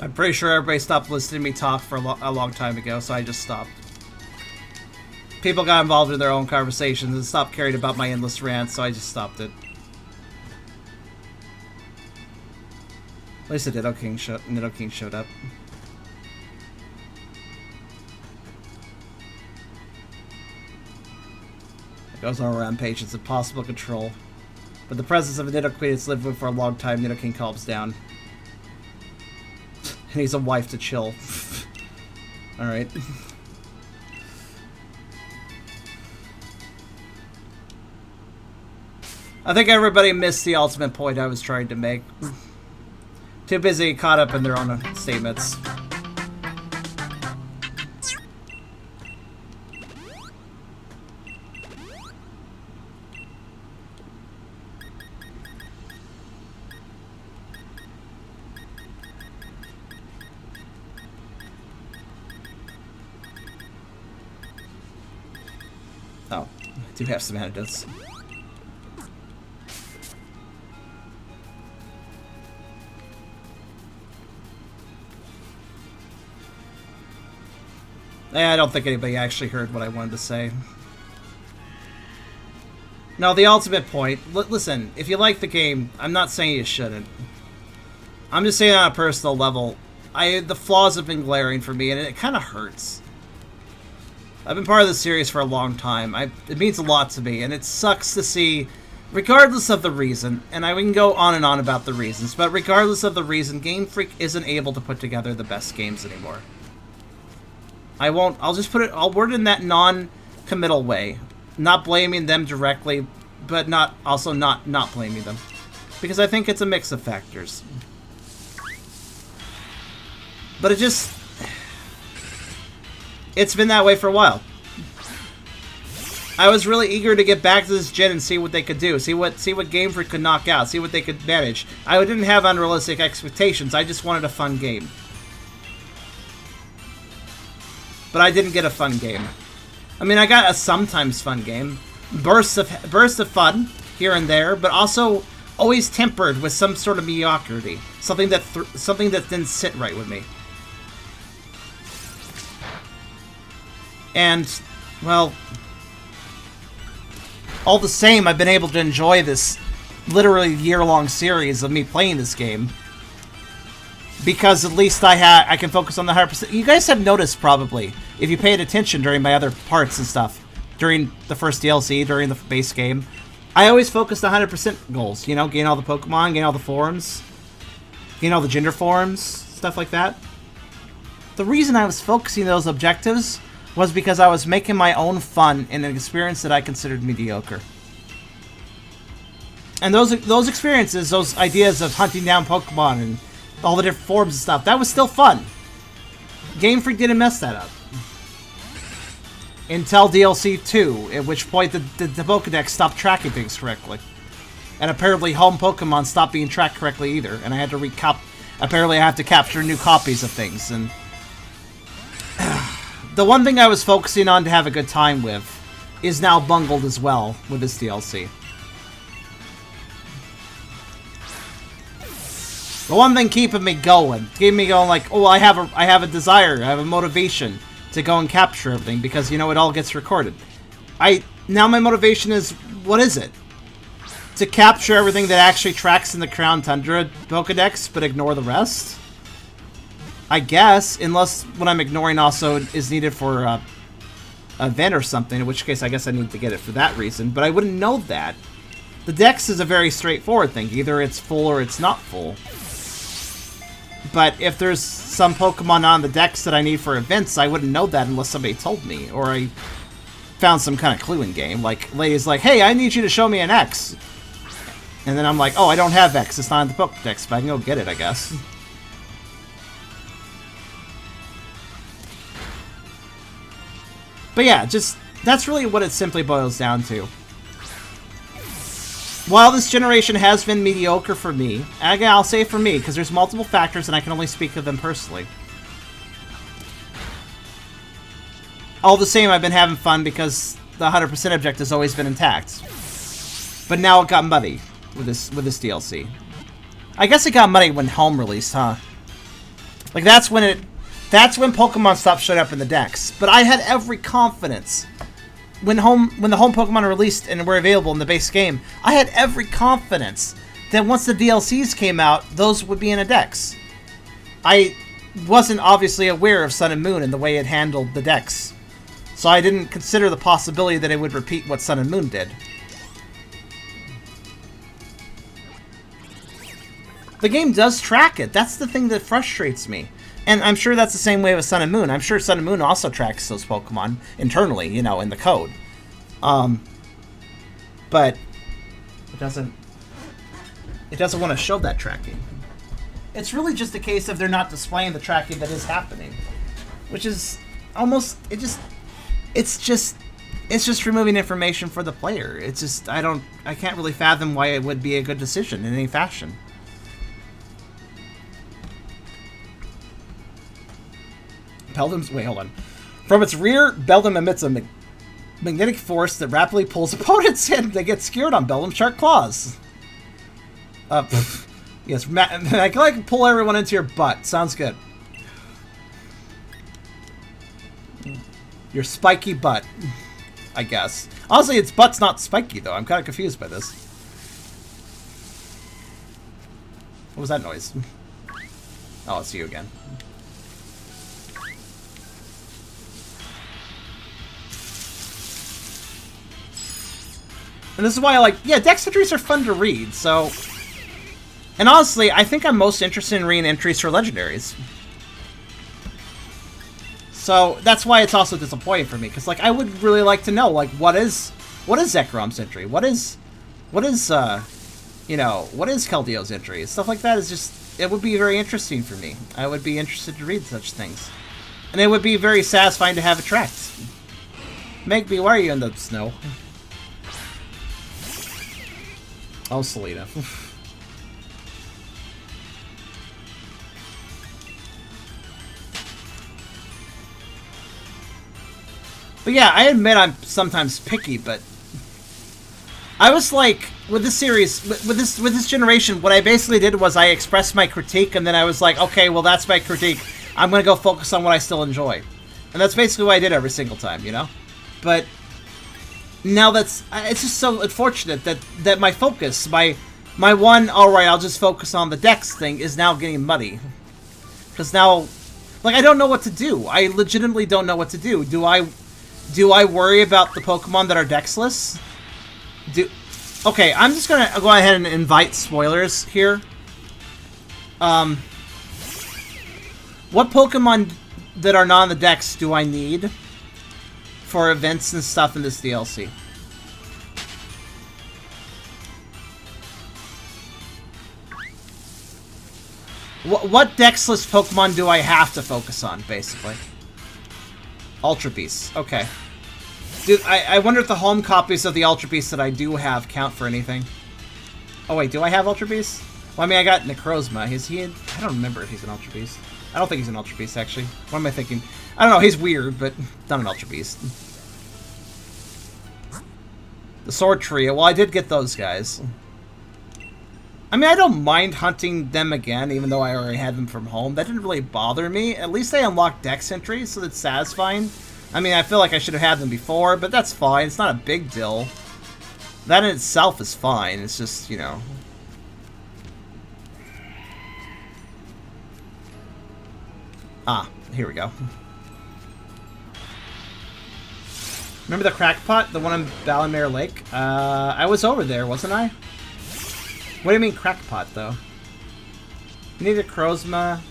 Speaker 1: I'm pretty sure everybody stopped listening to me talk for a long time ago, so I just stopped. People got involved in their own conversations and stopped caring about my endless rants, so I just stopped it. At least the Nido King showed up. It goes on a rampage. It's impossible to control. But the presence of a Nido Queen it's lived with for a long time, Nido King calms down. And he's a wife to chill. Alright. I think everybody missed the ultimate point I was trying to make. Too busy caught up in their own statements. Oh, I do have some antidotes. I don't think anybody actually heard what I wanted to say. No, the ultimate point... listen, if you like the game, I'm not saying you shouldn't. I'm just saying on a personal level, the flaws have been glaring for me, and it kind of hurts. I've been part of this series for a long time. It means a lot to me, and it sucks to see, regardless of the reason, and we can go on and on about the reasons, but regardless of the reason, Game Freak isn't able to put together the best games anymore. I'll just put it, I'll word it in that non-committal way. Not blaming them directly, but not blaming them. Because I think it's a mix of factors. But it's been that way for a while. I was really eager to get back to this gen and see what they could do. See what Game Freak could knock out. See what they could manage. I didn't have unrealistic expectations. I just wanted a fun game. But I didn't get a fun game. I mean, I got a sometimes fun game. Bursts of fun here and there, but also always tempered with some sort of mediocrity. Something that didn't sit right with me. And, well, all the same, I've been able to enjoy this literally year-long series of me playing this game. Because at least I can focus on the 100%. You guys have noticed, probably, if you paid attention during my other parts and stuff, during the first DLC, during the base game, I always focused on 100% goals. You know, gain all the Pokemon, gain all the forms, gain all the gender forms, stuff like that. The reason I was focusing those objectives was because I was making my own fun in an experience that I considered mediocre. And those experiences, those ideas of hunting down Pokemon and all the different forms and stuff, that was still fun. Game Freak didn't mess that up. Until DLC 2, at which point the Pokédex stopped tracking things correctly. And apparently home Pokemon stopped being tracked correctly either, and I had to apparently I have to capture new copies of things, and... the one thing I was focusing on to have a good time with is now bungled as well with this DLC. The one thing keeping me going like, oh, I have a desire, I have a motivation to go and capture everything because, you know, it all gets recorded. Now my motivation is, what is it? To capture everything that actually tracks in the Crown Tundra Pokedex, but ignore the rest? I guess, unless what I'm ignoring also is needed for an event or something, in which case I guess I need to get it for that reason, but I wouldn't know that. The Dex is a very straightforward thing. Either it's full or it's not full. But if there's some Pokemon on the Dex that I need for events, I wouldn't know that unless somebody told me, or I found some kind of clue in game. Like, lady's like, hey, I need you to show me an X. And then I'm like, oh, I don't have X, it's not in the Pokedex, but I can go get it, I guess. But yeah, that's really what it simply boils down to. While this generation has been mediocre for me, and again, I'll say for me, because there's multiple factors and I can only speak of them personally. All the same, I've been having fun because the 100% objective has always been intact. But now it got muddy with this DLC. I guess it got muddy when Home released, huh? Like, that's when Pokemon stopped showing up in the decks. But I had every confidence. When the home Pokemon are released and were available in the base game, I had every confidence that once the DLCs came out, those would be in the decks. I wasn't obviously aware of Sun and Moon and the way it handled the decks. So I didn't consider the possibility that it would repeat what Sun and Moon did. The game does track it. That's the thing that frustrates me. And I'm sure that's the same way with Sun and Moon. I'm sure Sun and Moon also tracks those Pokemon internally, you know, in the code. But it doesn't want to show that tracking. It's really just a case of they're not displaying the tracking that is happening, which is almost it's just removing information for the player. It's just I can't really fathom why it would be a good decision in any fashion. Wait, hold on. From its rear, Beldum emits a magnetic force that rapidly pulls opponents in. They get scared on Beldum's sharp claws. Yes, I can like pull everyone into your butt. Sounds good. Your spiky butt, I guess. Honestly, its butt's not spiky, though. I'm kind of confused by this. What was that noise? Oh, it's you again. And this is why I like, yeah, dex entries are fun to read, so... And honestly, I think I'm most interested in reading entries for legendaries. So, that's why it's also disappointing for me, because, like, I would really like to know, like, what is Zekrom's entry? What is Keldeo's entry? Stuff like that is just, it would be very interesting for me. I would be interested to read such things. And it would be very satisfying to have it tracked. Megby, why are you in the snow? Oh, Selena. But yeah, I admit I'm sometimes picky, but I was like, with this series, with this generation, what I basically did was I expressed my critique, and then I was like, okay, well, that's my critique. I'm going to go focus on what I still enjoy. And that's basically what I did every single time, you know? But now it's just so unfortunate that my focus, my one, alright, I'll just focus on the dex thing is now getting muddy. Because now, like, I don't know what to do. I legitimately don't know what to do. Do I worry about the Pokemon that are dexless? Okay, I'm just gonna go ahead and invite spoilers here. What Pokemon that are not on the dex do I need for events and stuff in this DLC? What dexless Pokemon do I have to focus on, basically? Ultra Beasts. Okay. Dude, I wonder if the home copies of the Ultra Beasts that I do have count for anything. Oh wait, do I have Ultra Beasts? Well, I mean, I got Necrozma. Is he in... I don't remember if he's an Ultra Beast. I don't think he's an Ultra Beast, actually. What am I thinking? I don't know, he's weird, but not an Ultra Beast. The Sword Trio. Well, I did get those guys. I mean, I don't mind hunting them again, even though I already had them from home. That didn't really bother me. At least they unlocked dex entries, so that's satisfying. I mean, I feel like I should have had them before, but that's fine. It's not a big deal. That in itself is fine. It's just, you know... Ah, here we go. Remember the crackpot? The one on Balamere Lake? I was over there, wasn't I? What do you mean crackpot, though? You need a Crozma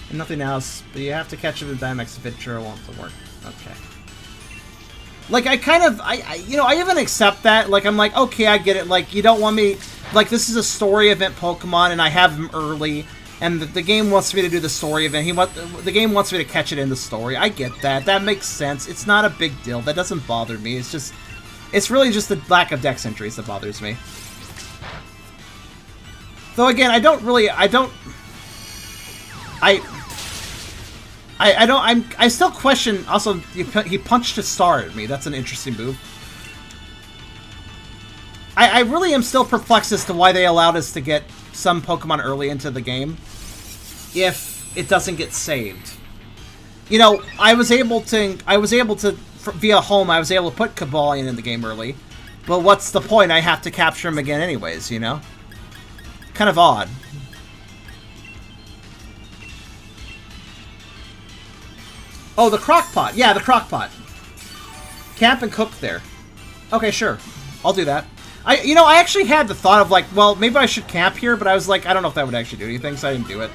Speaker 1: and nothing else, but you have to catch it with Dynamax Adventure or it won't work. Okay. Like, I kind of, you know, I even accept that. Like, I'm like, okay, I get it. Like, you don't want me, like, this is a story event Pokemon, and I have them early, and the game wants me to do the story event. The game wants me to catch it in the story. I get that. That makes sense. It's not a big deal. That doesn't bother me. It's just, it's really just the lack of dex entries that bothers me. Though again, I still question, also, he punched a star at me. That's an interesting move. I really am still perplexed as to why they allowed us to get some Pokemon early into the game. If it doesn't get saved. You know, I was able to via home, I was able to put Kabalion in the game early. But what's the point? I have to capture him again anyways, you know? Kind of odd. Oh, the crock pot. Yeah, the crock pot. Camp and cook there. Okay, sure. I'll do that. I actually had the thought of like, well, maybe I should camp here, but I was like, I don't know if that would actually do anything, so I didn't do it.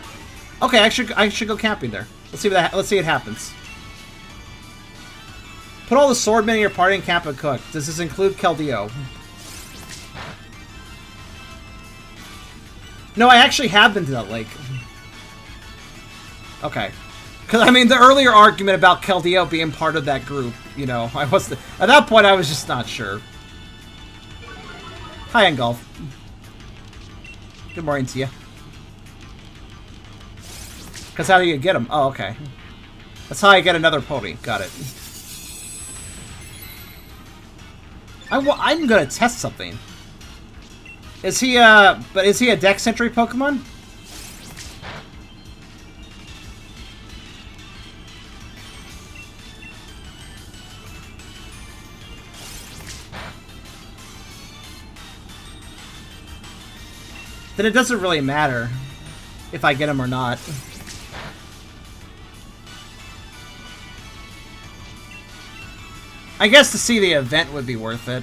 Speaker 1: Okay, I should go camping there. Let's see let's see it happens. Put all the swordmen in your party and camp and cook. Does this include Keldeo? No, I actually have been to that lake. Okay. Because, I mean, the earlier argument about Keldeo being part of that group, you know, at that point, I was just not sure. Hi, Engulf. Good morning to you. Because how do you get them? Oh, okay. That's how I get another pony. Got it. I'm gonna test something. Is he a Dex Sentry Pokemon? Then it doesn't really matter if I get him or not. I guess to see the event would be worth it.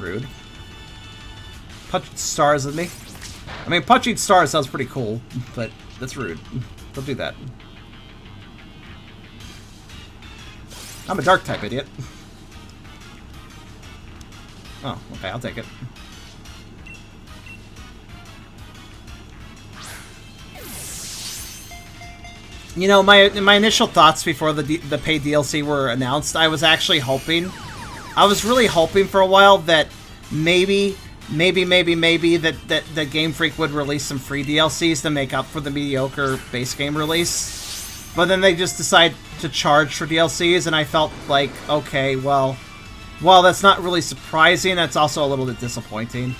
Speaker 1: Rude. Punching stars at me. I mean, punching stars sounds pretty cool, but that's rude. Don't do that. I'm a dark type idiot. Oh, okay, I'll take it. You know, my initial thoughts before the paid DLC were announced, I was actually hoping, I was really hoping for a while that maybe that Game Freak would release some free DLCs to make up for the mediocre base game release. But then they just decide to charge for DLCs, and I felt like, okay, well, that's not really surprising, that's also a little bit disappointing.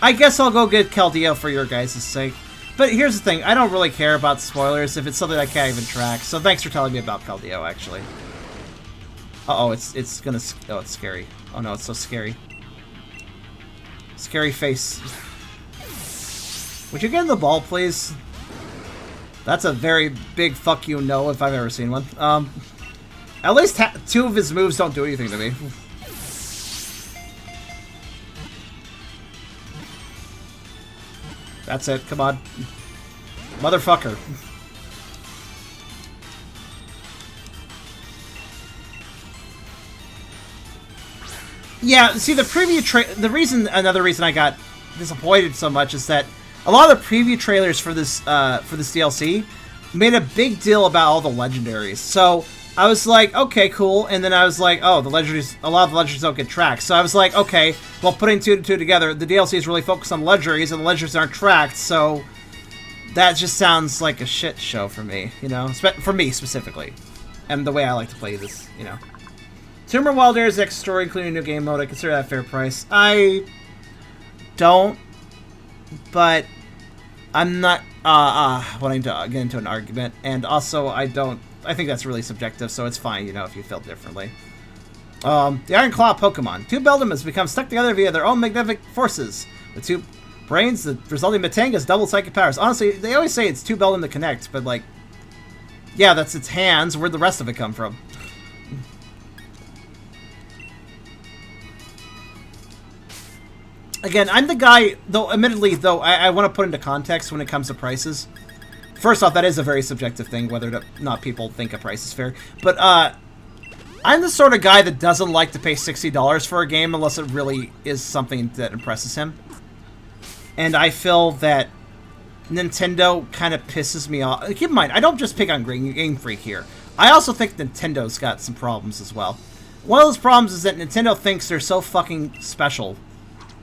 Speaker 1: I guess I'll go get Keldeo for your guys' sake. But here's the thing, I don't really care about spoilers if it's something I can't even track, so thanks for telling me about Keldeo, actually. Uh-oh, it's gonna... Oh, it's scary. Oh no, it's so scary. Scary face. Would you get in the ball, please? That's a very big fuck you no if I've ever seen one. At least two of his moves don't do anything to me. That's it, come on. Motherfucker. Yeah, see, the preview another reason I got disappointed so much is that a lot of the preview trailers for this DLC made a big deal about all the legendaries. So I was like, okay, cool, and then I was like, oh, a lot of the legendaries don't get tracked. So I was like, okay, well, putting two and two together, the DLC is really focused on legendaries, and the legendaries aren't tracked, so that just sounds like a shit show for me, you know? For me, specifically. And the way I like to play this, you know. Tomb Raider Wild Air's X story, including a new game mode, I consider that a fair price. I don't, but I'm not wanting to get into an argument, and also I think that's really subjective, so it's fine, you know, if you feel differently. The Iron Claw Pokemon. Two Beldum become stuck together via their own magnetic forces. With two brains, the resulting Metang has double psychic powers. Honestly, they always say it's two Beldum to connect, but like, yeah, that's its hands. Where'd the rest of it come from? Again, I'm the guy, though, admittedly, though, I want to put into context when it comes to prices. First off, that is a very subjective thing, whether or not people think a price is fair. But, I'm the sort of guy that doesn't like to pay $60 for a game unless it really is something that impresses him. And I feel that Nintendo kind of pisses me off. Keep in mind, I don't just pick on Game Freak here. I also think Nintendo's got some problems as well. One of those problems is that Nintendo thinks they're so fucking special.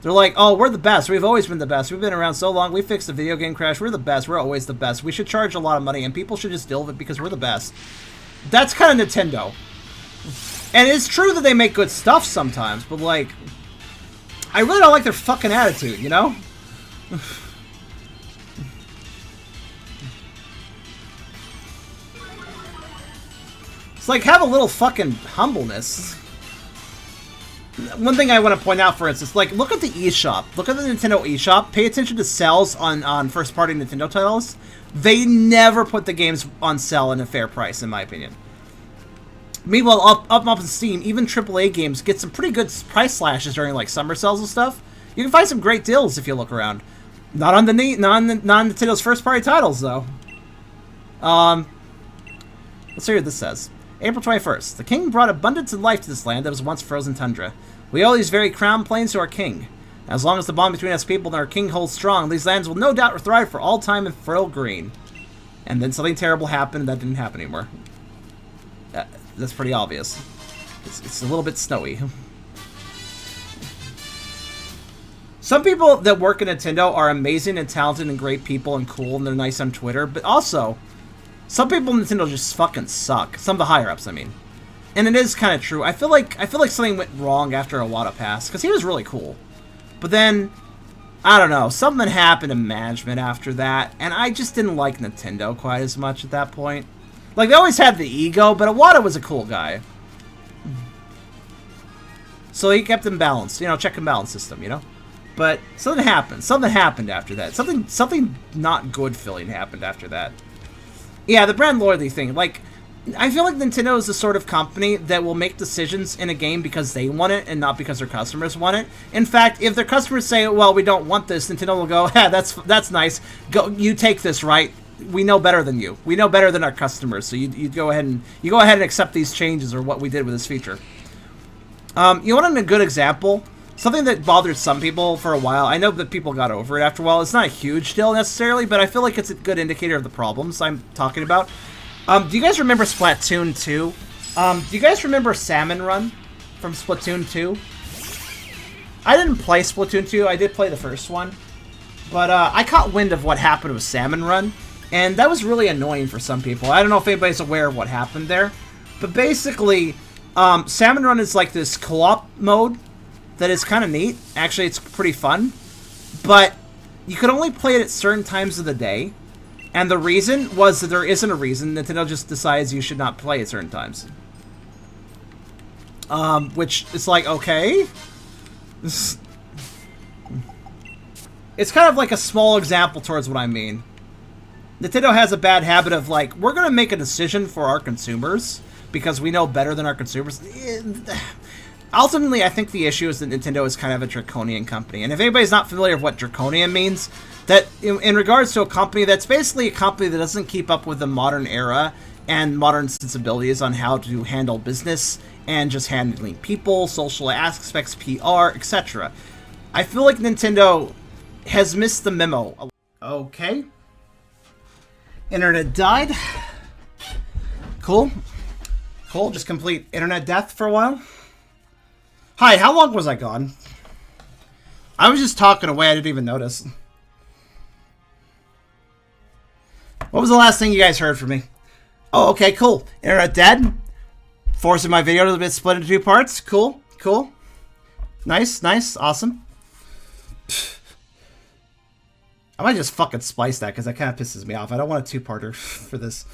Speaker 1: They're like, oh, we're the best. We've always been the best. We've been around so long. We fixed the video game crash. We're the best. We're always the best. We should charge a lot of money, and people should just deal with it because we're the best. That's kind of Nintendo. And it's true that they make good stuff sometimes, but, like, I really don't like their fucking attitude, you know? It's like, have a little fucking humbleness. One thing I want to point out, for instance, like, look at the eShop. Look at the Nintendo eShop. Pay attention to sales on first-party Nintendo titles. They never put the games on sale at a fair price, in my opinion. Meanwhile, up on Steam, even AAA games get some pretty good price slashes during, like, summer sales and stuff. You can find some great deals if you look around. Not on Nintendo's first-party titles, though. Let's see what this says. April 21st. The king brought abundance and life to this land that was once frozen tundra. We owe these very crown plains to our king. As long as the bond between us people and our king holds strong, these lands will no doubt thrive for all time in fertile green. And then something terrible happened, and that didn't happen anymore. That's pretty obvious. It's a little bit snowy. Some people that work at Nintendo are amazing and talented and great people and cool, and they're nice on Twitter, but also, some people in Nintendo just fucking suck. Some of the higher-ups, I mean. And it is kind of true. I feel like something went wrong after Iwata passed, because he was really cool. But then, I don't know, something happened in management after that, and I just didn't like Nintendo quite as much at that point. Like, they always had the ego, but Iwata was a cool guy. So he kept them balanced, you know, check and balance system, you know? But something happened. Something happened after that. Something not good feeling happened after that. Yeah, the brand loyalty thing. Like, I feel like Nintendo is the sort of company that will make decisions in a game because they want it and not because their customers want it. In fact, if their customers say, well, we don't want this, Nintendo will go, yeah, that's nice. Go, you take this, right? We know better than you. We know better than our customers, so you go ahead and accept these changes or what we did with this feature. You want a good example? Something that bothered some people for a while. I know that people got over it after a while. It's not a huge deal necessarily, but I feel like it's a good indicator of the problems I'm talking about. Do you guys remember Splatoon 2? Do you guys remember Salmon Run from Splatoon 2? I didn't play Splatoon 2. I did play the first one. But I caught wind of what happened with Salmon Run, and that was really annoying for some people. I don't know if anybody's aware of what happened there. But basically, Salmon Run is like this co-op mode that is kind of neat. Actually, it's pretty fun. But you could only play it at certain times of the day. And the reason was that there isn't a reason. Nintendo just decides you should not play at certain times. Which is like, okay. It's kind of like a small example towards what I mean. Nintendo has a bad habit of like, we're going to make a decision for our consumers because we know better than our consumers. Ultimately, I think the issue is that Nintendo is kind of a draconian company. And if anybody's not familiar with what draconian means, that in regards to a company that's basically a company that doesn't keep up with the modern era and modern sensibilities on how to handle business and just handling people, social aspects, PR, etc. I feel like Nintendo has missed the memo. Okay. Internet died. Cool. Cool, just complete internet death for a while. Hi, how long was I gone? I was just talking away, I didn't even notice. What was the last thing you guys heard from me? Oh, okay, cool. Internet dead. Forcing my video to be split into 2 parts. Cool, cool. Nice, nice, awesome. I might just fucking splice that because that kind of pisses me off. I don't want a 2-parter for this.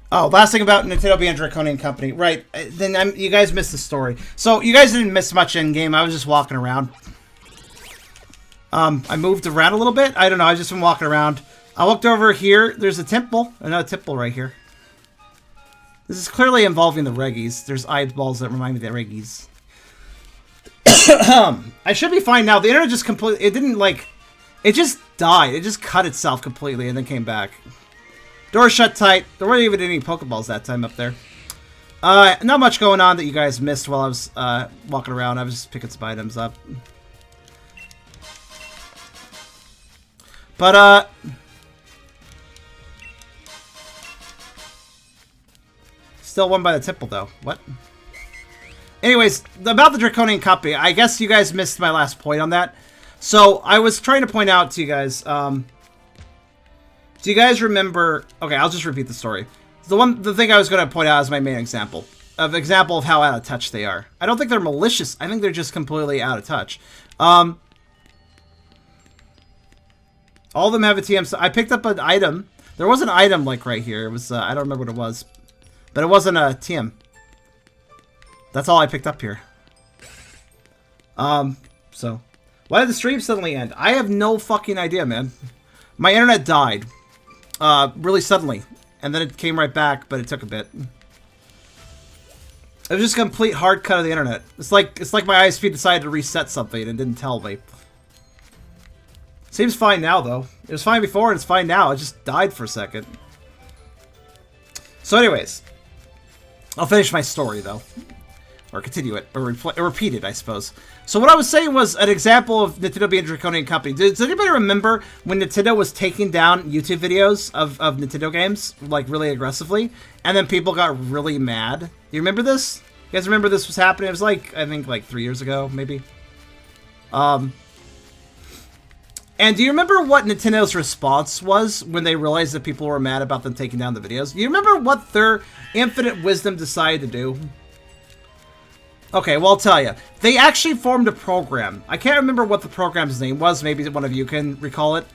Speaker 1: Oh, last thing about Nintendo being a draconian company. Right, then you guys missed the story. So, you guys didn't miss much in-game. I was just walking around. I moved around a little bit. I don't know, I've just been walking around. I looked over here. There's a temple. Another temple right here. This is clearly involving the Reggies. There's eyeballs that remind me of the Reggies. I should be fine now. The internet just completely... It didn't, like... It just died. It just cut itself completely and then came back. Door shut tight. There weren't even any Pokeballs that time up there. Not much going on that you guys missed while I was walking around. I was just picking some items up. But, still won by the temple, though. What? Anyways, about the Draconian Company, I guess you guys missed my last point on that. So, I was trying to point out to you guys, do you guys remember... Okay, I'll just repeat the story. The thing I was going to point out as my main example of how out of touch they are. I don't think they're malicious. I think they're just completely out of touch. All of them have a TM. I picked up an item. There was an item, like, right here. It was, I don't remember what it was. But it wasn't a TM. That's all I picked up here. So. Why did the stream suddenly end? I have no fucking idea, man. My internet died. Really suddenly. And then it came right back, but it took a bit. It was just a complete hard cut of the internet. It's like my ISP decided to reset something and didn't tell me. Seems fine now, though. It was fine before, and it's fine now. It just died for a second. So anyways. I'll finish my story, though. Or continue it. Or repeat it, I suppose. So what I was saying was an example of Nintendo being a Draconian Company. Does anybody remember when Nintendo was taking down YouTube videos of Nintendo games, like, really aggressively? And then people got really mad? You remember this? You guys remember this was happening? It was like, I think, like 3 years ago, maybe? And do you remember what Nintendo's response was when they realized that people were mad about them taking down the videos? Do you remember what their infinite wisdom decided to do? Okay, well, I'll tell you. They actually formed a program. I can't remember what the program's name was. Maybe one of you can recall it.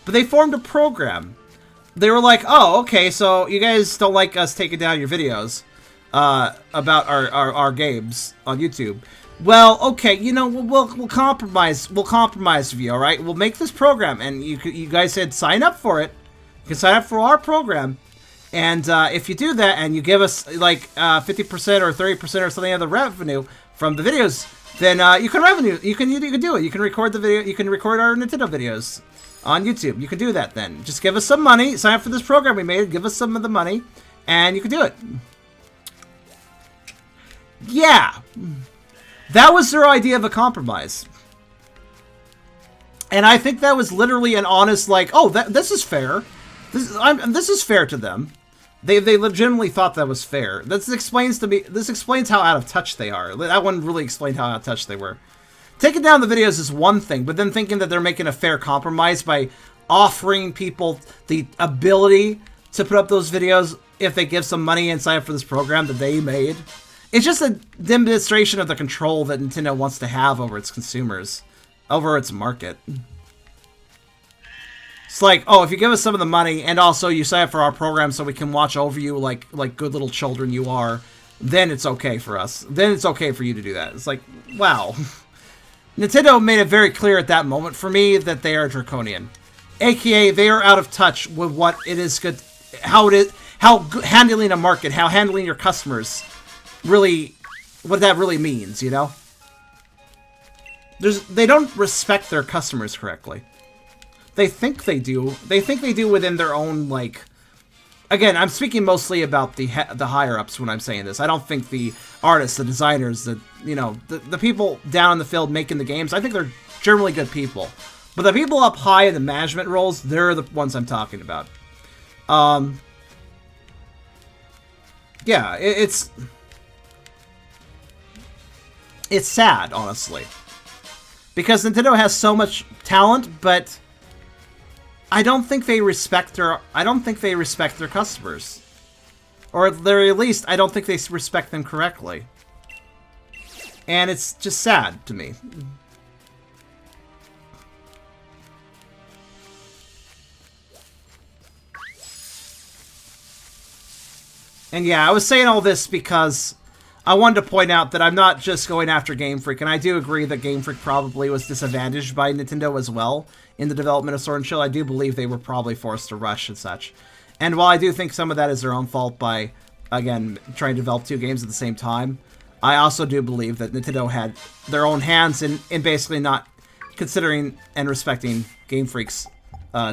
Speaker 1: But they formed a program. They were like, oh, okay, so you guys don't like us taking down your videos about our games on YouTube. Well, okay, you know, we'll compromise. We'll compromise with you, all right? We'll make this program, and you guys said sign up for it. You can sign up for our program. And if you do that and you give us like 50% or 30% or something of the revenue from the videos, then you can do it. You can record the video. You can record our Nintendo videos on YouTube. You can do that then. Just give us some money. Sign up for this program we made. Give us some of the money, and you can do it. Yeah, that was their idea of a compromise, and I think that was literally an honest like, oh, this is fair. This is fair to them. They legitimately thought that was fair. This explains how out of touch they are. That one really explained how out of touch they were. Taking down the videos is one thing, but then thinking that they're making a fair compromise by offering people the ability to put up those videos if they give some money and sign up for this program that they made. It's just a demonstration of the control that Nintendo wants to have over its consumers, over its market. It's like, oh, if you give us some of the money and also you sign up for our program so we can watch over you like good little children you are, then it's okay for us. Then it's okay for you to do that. It's like, wow. Nintendo made it very clear at that moment for me that they are draconian. AKA, they are out of touch with what it is good, how handling a market, how handling your customers really, what that really means, you know? They don't respect their customers correctly. They think they do. They think they do within their own, like... Again, I'm speaking mostly about the higher-ups when I'm saying this. I don't think the artists, the designers, the people down in the field making the games, I think they're generally good people. But the people up high in the management roles, they're the ones I'm talking about. Yeah, it's sad, honestly. Because Nintendo has so much talent, but... I don't think they respect their customers. Or at the very least, I don't think they respect them correctly. And it's just sad to me. And yeah, I was saying all this because I wanted to point out that I'm not just going after Game Freak, and I do agree that Game Freak probably was disadvantaged by Nintendo as well in the development of Sword and Shield. I do believe they were probably forced to rush and such. And while I do think some of that is their own fault by, again, trying to develop two games at the same time, I also do believe that Nintendo had their own hands in basically not considering and respecting Game Freak's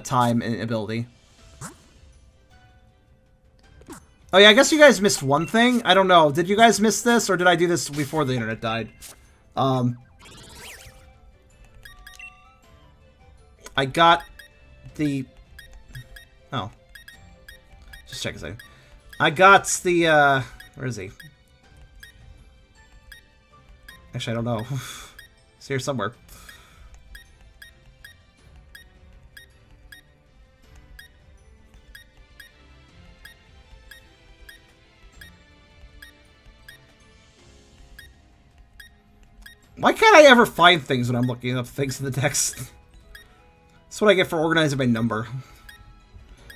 Speaker 1: time and ability. Oh yeah, I guess you guys missed one thing. I don't know. Did you guys miss this, or did I do this before the internet died? I got the... Oh. Just check a second. I got the, Where is he? Actually, I don't know. He's here somewhere. Why can't I ever find things when I'm looking up things in the text? That's what I get for organizing my number.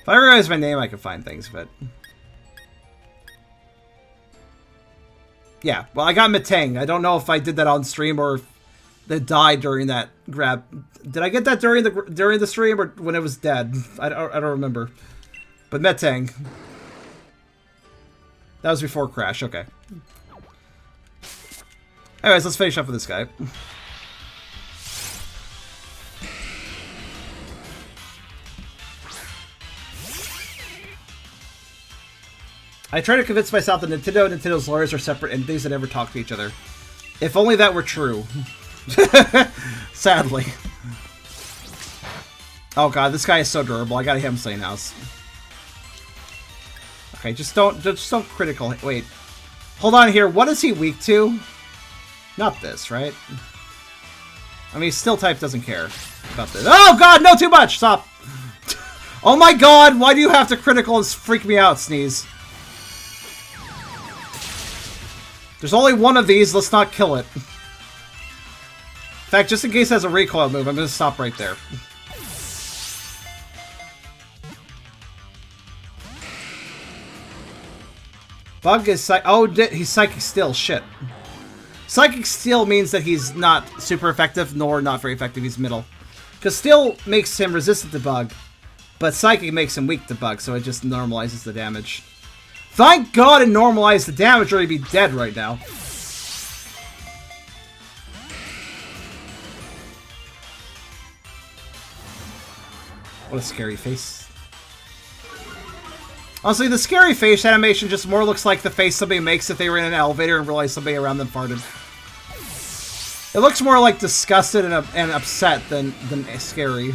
Speaker 1: If I organize my name, I can find things, but... Yeah, well, I got Metang. I don't know if I did that on stream or if it died during that grab. Did I get that during the stream or when it was dead? I don't remember. But Metang. That was before Crash, okay. Anyways, let's finish up with this guy. I try to convince myself that Nintendo and Nintendo's lawyers are separate entities that never talk to each other. If only that were true. Sadly. Oh god, this guy is so durable. I gotta hit him Slane House. Okay, just don't critical. Wait. Hold on here. What is he weak to? Not this, right? I mean, Steel type doesn't care about this. Oh god, no, too much! Stop! Oh my god, why do you have to critical and freak me out, Sneeze? There's only one of these, let's not kill it. In fact, just in case it has a recoil move, I'm gonna stop right there. Bug is he's Psychic Steel, shit. Psychic Steel means that he's not super effective, nor not very effective, he's middle. Because Steel makes him resistant to Bug, but Psychic makes him weak to Bug, so it just normalizes the damage. Thank God it normalized the damage or he'd be dead right now. What a scary face. Honestly, the scary face animation just more looks like the face somebody makes if they were in an elevator and realized somebody around them farted. It looks more like disgusted and upset than scary.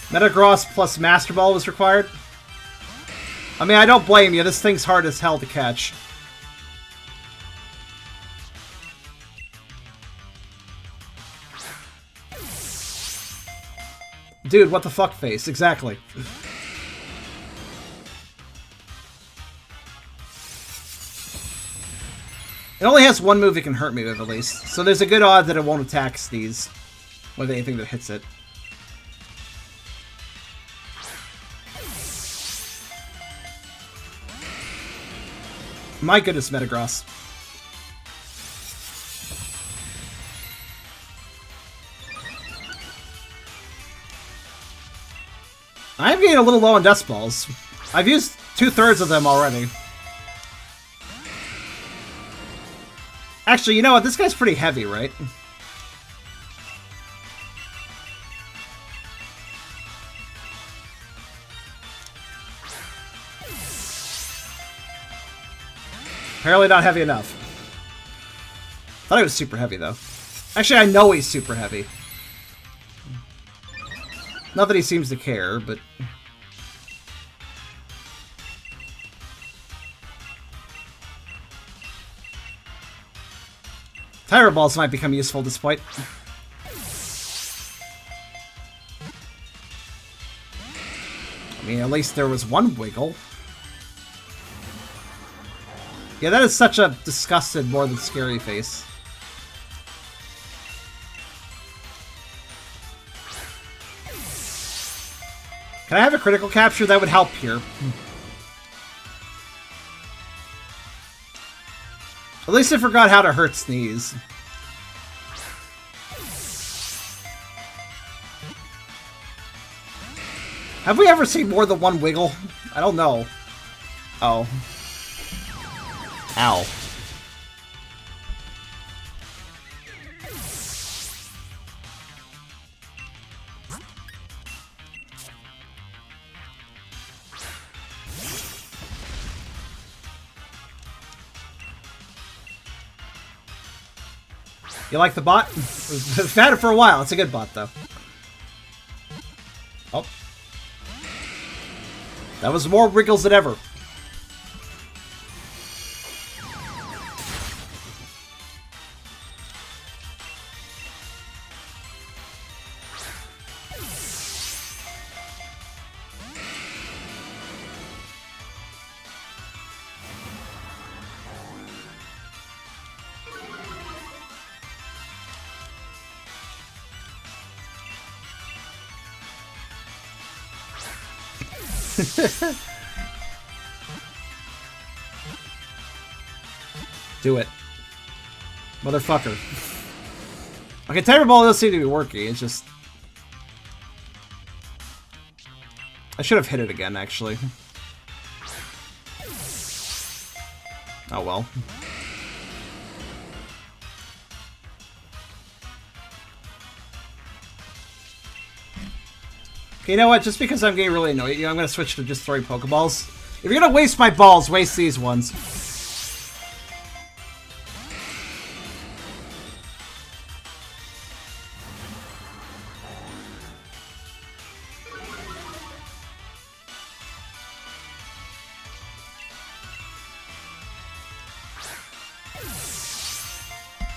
Speaker 1: Metagross plus Master Ball was required. I mean, I don't blame you. This thing's hard as hell to catch. Dude, what the fuck face? Exactly. It only has one move it can hurt me with, at least. So there's a good odd that it won't attack Sneeze with anything that hits it. My goodness, Metagross. I'm getting a little low on Dust Balls. I've used 2/3 of them already. Actually, you know what? This guy's pretty heavy, right? Apparently not heavy enough. Thought he was super heavy, though. Actually, I know he's super heavy. Not that he seems to care, but... Tire Balls might become useful at this point. I mean, at least there was one wiggle. Yeah, that is such a disgusted more than scary face. Can I have a critical capture? That would help here. At least I forgot how to hurt Sneeze. Have we ever seen more than one wiggle? I don't know. Oh. Ow. You like the bot? We've had it for a while. It's a good bot, though. That was more wriggles than ever. Do it. Motherfucker. Okay, Tiger Ball does seem to be working, it's just... I should have hit it again, actually. Oh well. Okay, you know what? Just because I'm getting really annoyed at you, I'm going to switch to just throwing Pokeballs. If you're going to waste my balls, waste these ones.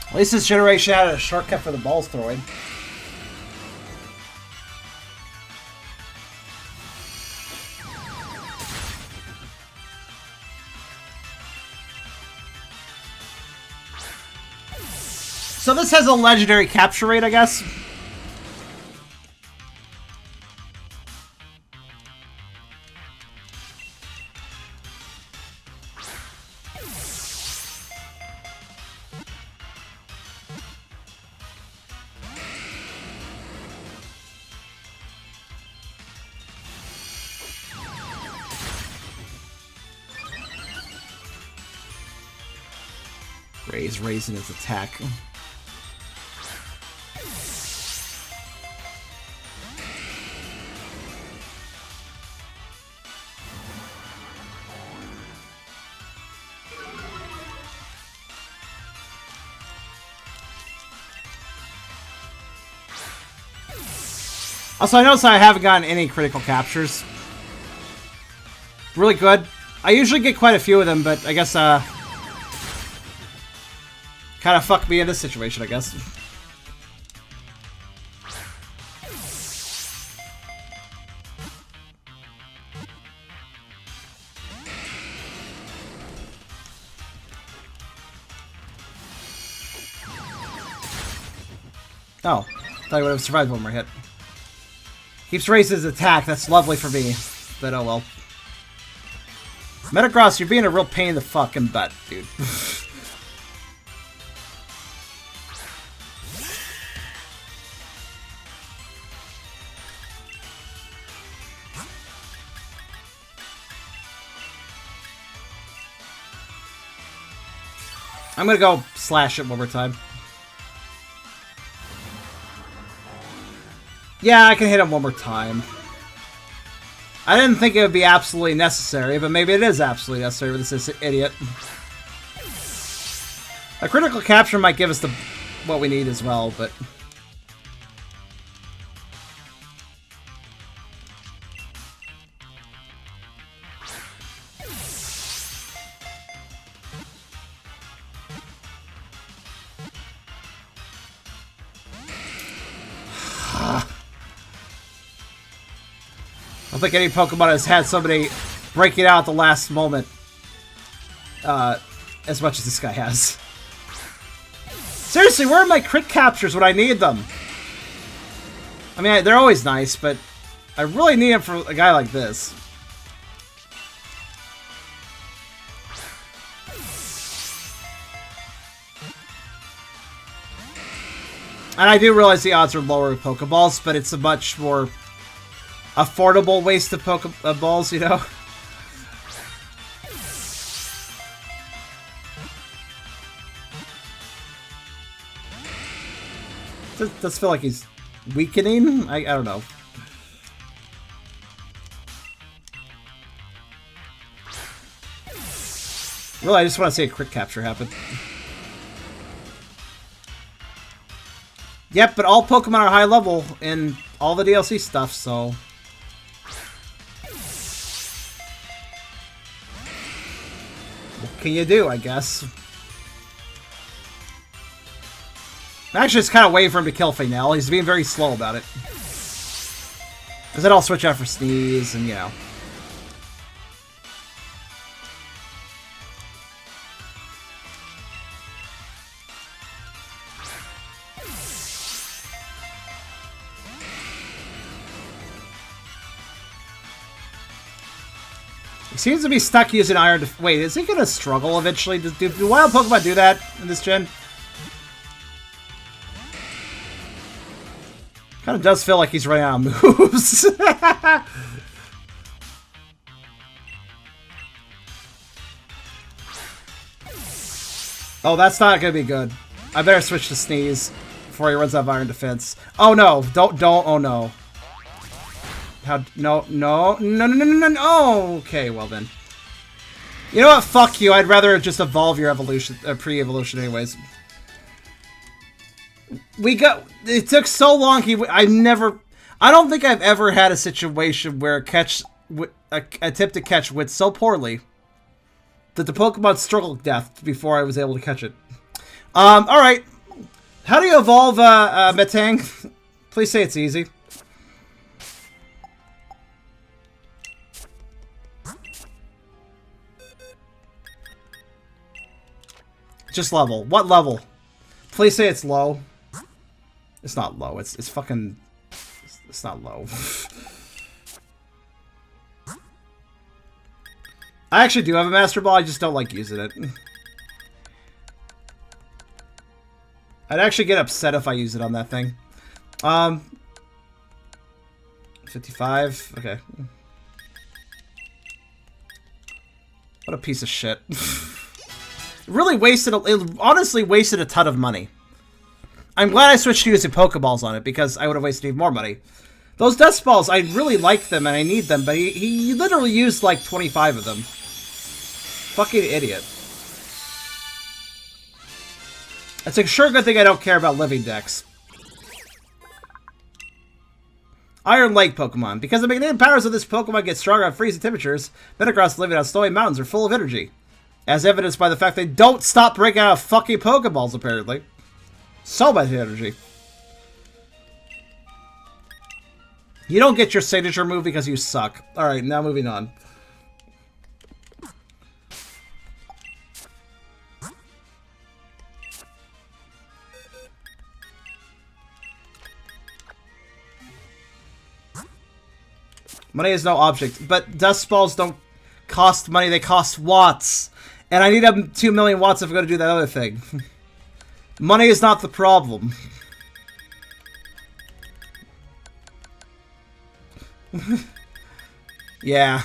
Speaker 1: At least this generation had a shortcut for the balls throwing. So this has a legendary capture rate, I guess. Ray's raising his attack. Also, I noticed I haven't gotten any critical captures. Really good. I usually get quite a few of them, but I guess, kind of fucked me in this situation, I guess. Oh, thought he would have survived one more hit. Keeps raising his attack, that's lovely for me. But oh well. Metagross, you're being a real pain in the fucking butt, dude. I'm gonna go slash it one more time. Yeah, I can hit him one more time. I didn't think it would be absolutely necessary, but maybe it is absolutely necessary with this idiot. A critical capture might give us the what we need as well, but... I don't think any Pokemon has had somebody break it out at the last moment as much as this guy has. Seriously, where are my crit captures when I need them? I mean, they're always nice, but I really need them for a guy like this. And I do realize the odds are lower with Pokeballs, but it's a much more affordable waste of Pokeballs, you know? Does feel like he's weakening? I don't know. Really, I just want to see a crit capture happen. Yep, but all Pokemon are high level in all the DLC stuff, so... can you do, I guess? Actually, it's kind of waiting for him to kill Finale. He's being very slow about it. Because then I'll switch out for Sneeze, and, you know. He seems to be stuck using Iron... Wait, is he going to struggle eventually? Do wild Pokemon do that in this gen? Kind of does feel like he's running out of moves. Oh, that's not going to be good. I better switch to Sneeze before he runs out of Iron Defense. Oh no, don't, oh no. No. Okay, well then. You know what? Fuck you. I'd rather just evolve your evolution, pre-evolution, anyways. It took so long. I don't think I've ever had a situation where a attempt to catch wit so poorly that the Pokemon struggled death before I was able to catch it. All right. How do you evolve Metang? Please say it's easy. Just level. What level? Please say it's low. It's not low. It's fucking... It's not low. I actually do have a Master Ball. I just don't like using it. I'd actually get upset if I use it on that thing. 55. Okay. What a piece of shit. It honestly wasted a ton of money. I'm glad I switched to using Pokeballs on it, because I would have wasted even more money. Those Dust Balls, I really like them and I need them, but he literally used like 25 of them. Fucking idiot. It's a sure good thing I don't care about living decks. Iron Lake Pokemon. Because the magnetic powers of this Pokemon get stronger at freezing temperatures, Metagross living on snowy mountains are full of energy. As evidenced by the fact they don't stop breaking out of fucking Pokeballs, apparently. So much energy. You don't get your signature move because you suck. Alright, now moving on. Money is no object, but Dust Balls don't cost money, they cost watts. And I need 2 million watts if I'm going to do that other thing. Money is not the problem. Yeah.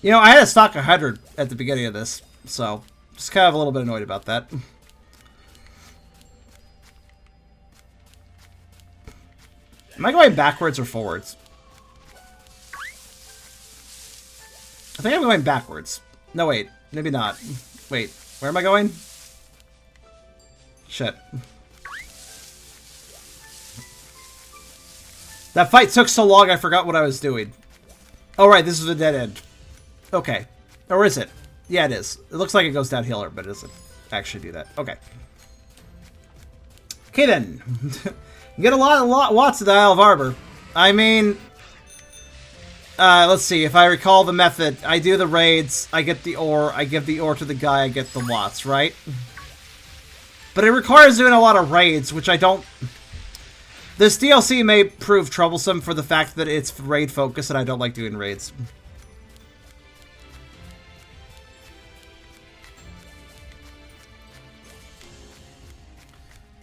Speaker 1: You know, I had a stock 100 at the beginning of this, so just kind of a little bit annoyed about that. Am I going backwards or forwards? I think I'm going backwards. No, wait. Maybe not. Wait. Where am I going? Shit. That fight took so long I forgot what I was doing. Oh, right. This is a dead end. Okay. Or is it? Yeah, it is. It looks like it goes downhill, but it doesn't actually do that. Okay. Okay, then. Get a lot of watts of the Isle of Arbor. I mean, let's see. If I recall the method, I do the raids, I get the ore, I give the ore to the guy, I get the watts, right? But it requires doing a lot of raids, which I don't... This DLC may prove troublesome for the fact that it's raid focused and I don't like doing raids.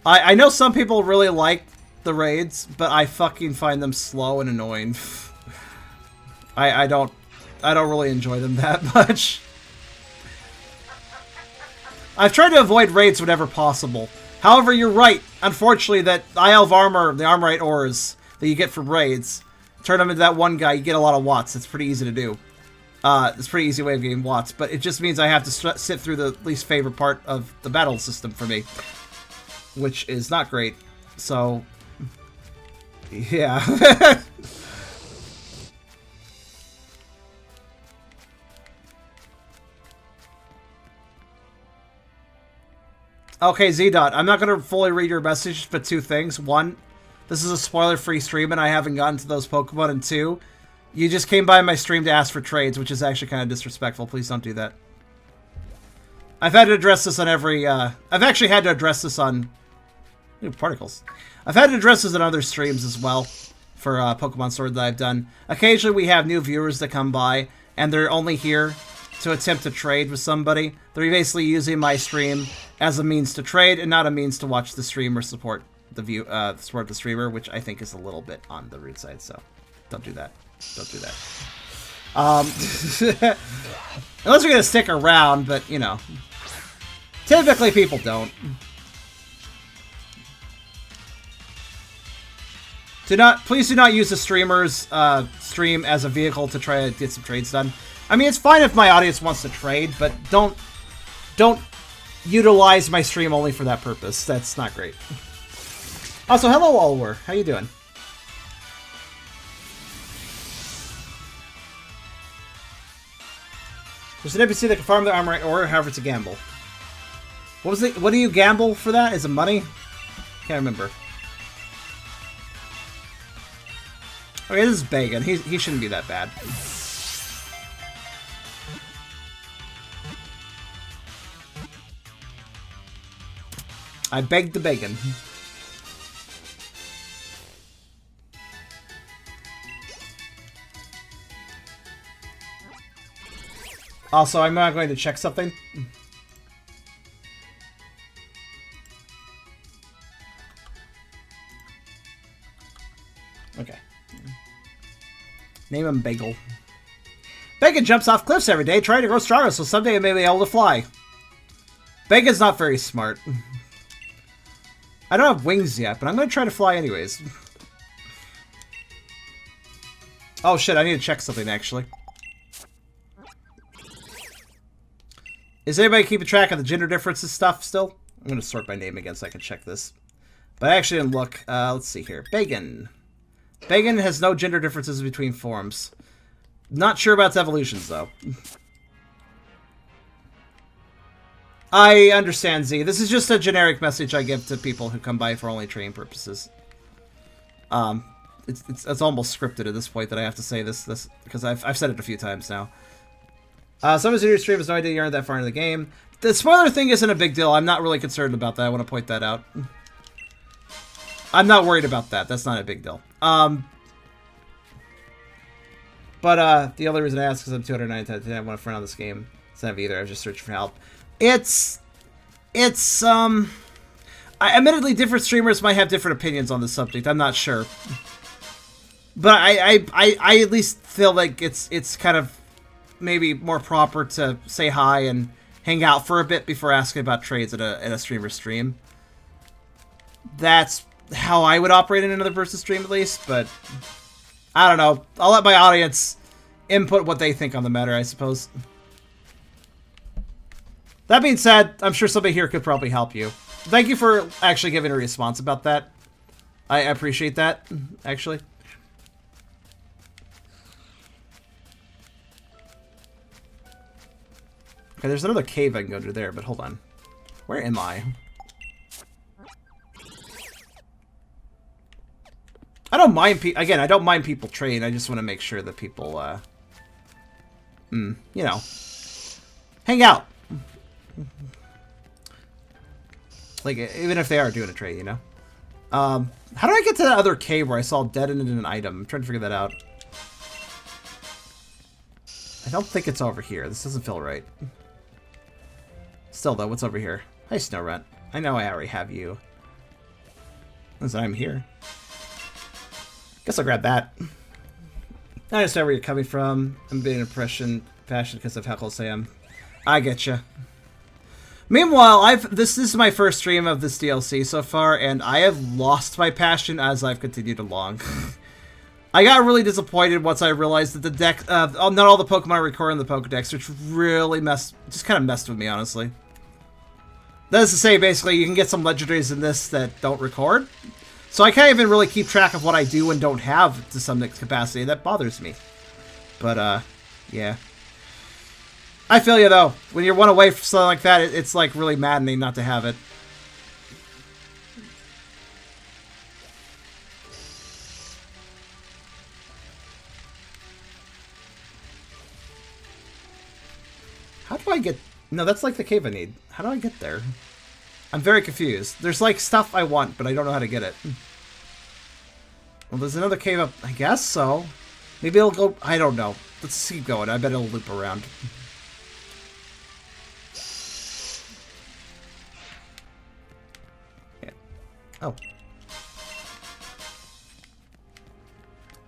Speaker 1: I know some people really like the raids, but I fucking find them slow and annoying. I don't really enjoy them that much. I've tried to avoid raids whenever possible. However, you're right. Unfortunately, that Isle of Armor, the Armorite ores that you get from raids, turn them into that one guy, you get a lot of watts. It's pretty easy to do. It's a pretty easy way of getting watts, but it just means I have to sit through the least favorite part of the battle system for me. which is not great. So, yeah. Okay, Z-Dot, I'm not going to fully read your message, but two things. One, this is a spoiler-free stream, and I haven't gotten to those Pokemon. And two, you just came by my stream to ask for trades, which is actually kind of disrespectful. Please don't do that. I've had to address this on every, I've actually had to address this on... Ooh, particles. I've had to address this on other streams as well, for Pokemon Sword that I've done. Occasionally we have new viewers that come by, and they're only here to attempt to trade with somebody. They're basically using my stream as a means to trade, and not a means to watch the stream or support the support the streamer, which I think is a little bit on the rude side, so don't do that. Don't do that. Unless you're gonna stick around, but, you know. Typically people don't. Please do not use the streamer's stream as a vehicle to try to get some trades done. I mean, it's fine if my audience wants to trade, but don't utilize my stream only for that purpose. That's not great. Also, hello, Alwar. How you doing? There's an NPC that can farm the armor, or however, it's a gamble. What was it? What do you gamble for that? Is it money? Can't remember. Okay, this is Bagan. He shouldn't be that bad. I begged the bacon. Also, I'm not going to check something. Okay. Name him Bagel. Bacon jumps off cliffs every day trying to grow stronger so someday he may be able to fly. Bacon's not very smart. I don't have wings yet, but I'm going to try to fly anyways. Oh shit, I need to check something actually. Is anybody keeping track of the gender differences stuff still? I'm going to sort by name again so I can check this. But I actually didn't look. Let's see here. Bacon. Bacon has no gender differences between forms. Not sure about its evolutions, though. I understand, Z. This is just a generic message I give to people who come by for only training purposes. It's almost scripted at this point that I have to say this because I've said it a few times now. Someone's in your stream has no idea you aren't that far into the game. The spoiler thing isn't a big deal. I'm not really concerned about that. I want to point that out. I'm not worried about that. That's not a big deal. But the only reason I ask is I'm 209 times. I didn't want a friend on this game. It's not either. I was just searching for help. Admittedly, different streamers might have different opinions on the subject. I'm not sure. But I at least feel like it's kind of maybe more proper to say hi and hang out for a bit before asking about trades at a streamer stream. That's how I would operate in another person's stream, at least, but I don't know. I'll let my audience input what they think on the matter, I suppose. That being said, I'm sure somebody here could probably help you. Thank you for actually giving a response about that. I appreciate that, actually. Okay, there's another cave I can go to there, but hold on. Where am I? I don't mind again, I don't mind people trading. I just want to make sure that people, you know, hang out. Like, even if they are doing a trade, you know? How do I get to that other cave where I saw dead in an item? I'm trying to figure that out. I don't think it's over here. This doesn't feel right. Still, though, what's over here? Hi, Snowrunt. I know I already have you. As I'm here. Guess I'll grab that. I understand where you're coming from. I'm being passionate because of how close I am. I get you. Meanwhile, this is my first stream of this DLC so far, and I have lost my passion as I've continued along. I got really disappointed once I realized that the deck, not all the Pokemon are recorded in the Pokedex, which really just kind of messed with me, honestly. That is to say, basically, you can get some legendaries in this that don't record. So I can't even really keep track of what I do and don't have to some capacity. That bothers me. But, yeah. I feel you, though. When you're one away from something like that, it's, like, really maddening not to have it. How do I get... No, that's like the cave I need. How do I get there? I'm very confused. There's like stuff I want, but I don't know how to get it. Well, there's another cave up. I guess so. Maybe it'll go... I don't know. Let's keep going. I bet it'll loop around. Yeah. Oh.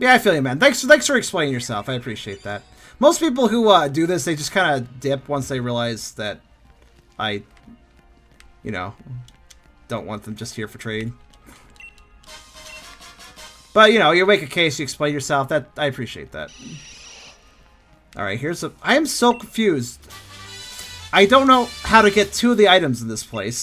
Speaker 1: Yeah, I feel you, man. Thanks for explaining yourself. I appreciate that. Most people who do this, they just kind of dip once they realize that I, you know, don't want them just here for trade. But, you know, you make a case, you explain yourself. That I appreciate that. Alright, here's a... I am so confused. I don't know how to get 2 of the items in this place.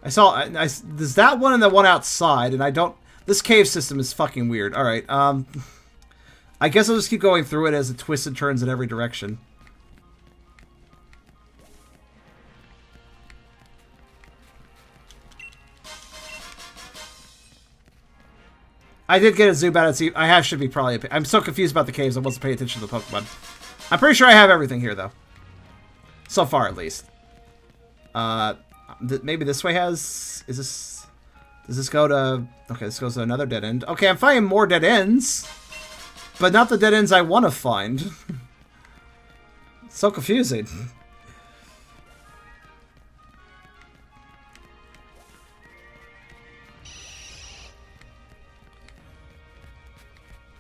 Speaker 1: There's that one and the one outside, and I don't... This cave system is fucking weird. Alright, I guess I'll just keep going through it as it twists and turns in every direction. I did get a Zubat. I should be probably... I'm so confused about the caves, I wasn't paying attention to the Pokemon. I'm pretty sure I have everything here, though. So far, at least. Maybe this way has... Is this... Does this go to... Okay, this goes to another dead end. Okay, I'm finding more dead ends. But not the dead ends I want to find. It's so confusing.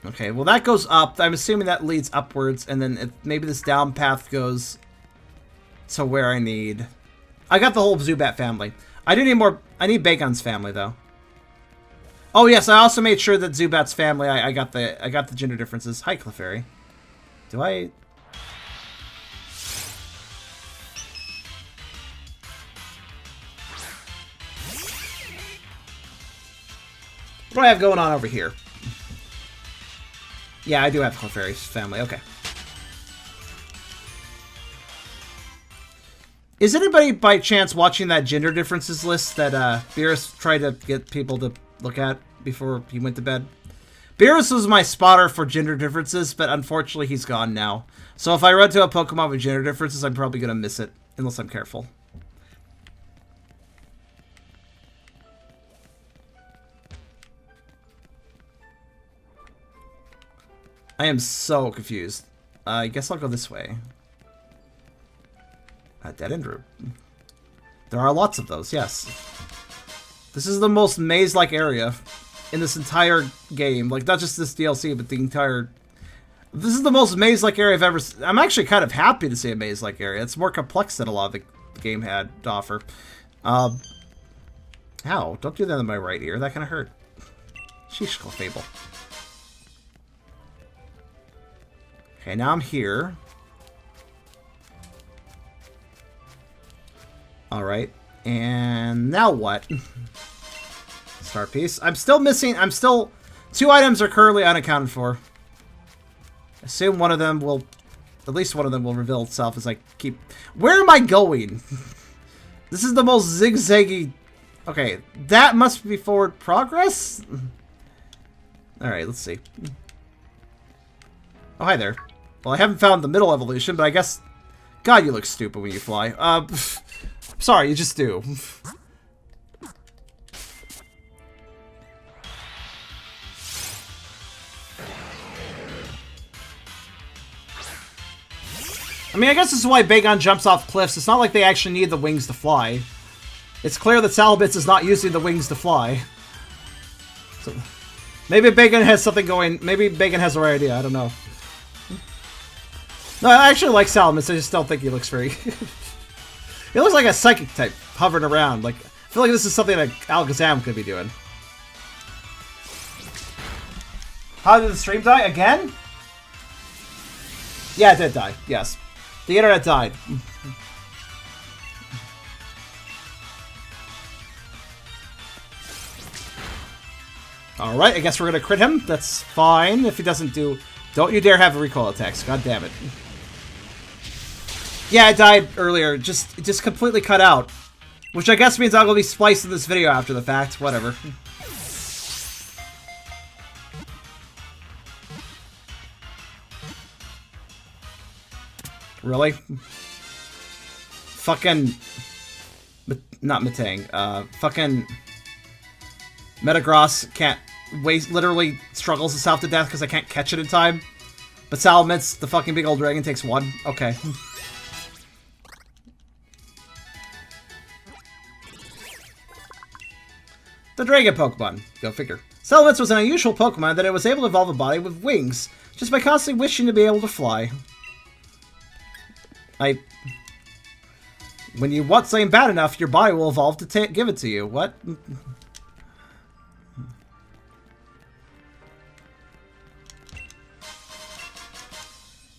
Speaker 1: Okay, well that goes up. I'm assuming that leads upwards, and then maybe this down path goes to where I need. I got the whole Zubat family. I do need more. I need Bacon's family though. Oh yes, I also made sure that Zubat's family. I got the gender differences. Hi, Clefairy. Do I? What do I have going on over here? Yeah, I do have Clefairy's family. Okay. Is anybody by chance watching that gender differences list that Beerus tried to get people to look at before he went to bed? Beerus was my spotter for gender differences, but unfortunately he's gone now. So if I run to a Pokemon with gender differences, I'm probably going to miss it, unless I'm careful. I am so confused. I guess I'll go this way. A dead end route. There are lots of those, yes. This is the most maze-like area in this entire game. Like, not just this DLC, but the entire... This is the most maze-like area I've ever... I'm actually kind of happy to see a maze-like area. It's more complex than a lot of the game had to offer. Ow. Don't do that in my right ear. That kind of hurt. Sheesh, Clefable. Okay, now I'm here. Alright. And now what? Star piece. I'm still missing... Two items are currently unaccounted for. I assume one of them will... At least one of them will reveal itself as I keep... Where am I going? This is the most zigzaggy... Okay, that must be forward progress? Alright, let's see. Oh, hi there. Well, I haven't found the middle evolution, but I guess... God, you look stupid when you fly. Sorry, you just do. I mean, I guess this is why Bagon jumps off cliffs. It's not like they actually need the wings to fly. It's clear that Salabits is not using the wings to fly. So, maybe Bagon has something going... Maybe Bagon has the right idea. I don't know. No, I actually like Salamence. I just don't think he looks very... He looks like a psychic type, hovering around. Like, I feel like this is something that Alakazam could be doing. How did the stream die? Again? Yeah, it did die. Yes. The internet died. Alright, I guess we're gonna crit him. That's fine if he doesn't do... Don't you dare have recoil attacks. God damn it. Yeah, I died earlier. It just completely cut out. Which I guess means I'm gonna be splicing this video after the fact. Whatever. Really? Fucking... Not Matang. Fucking... Metagross can't... literally struggles itself to death because I can't catch it in time. But Salamence, the fucking big old dragon, takes 1. Okay. The Dragon Pokemon. Go figure. Salamence was an unusual Pokemon that it was able to evolve a body with wings, just by constantly wishing to be able to fly. When you want something bad enough, your body will evolve to give it to you. What?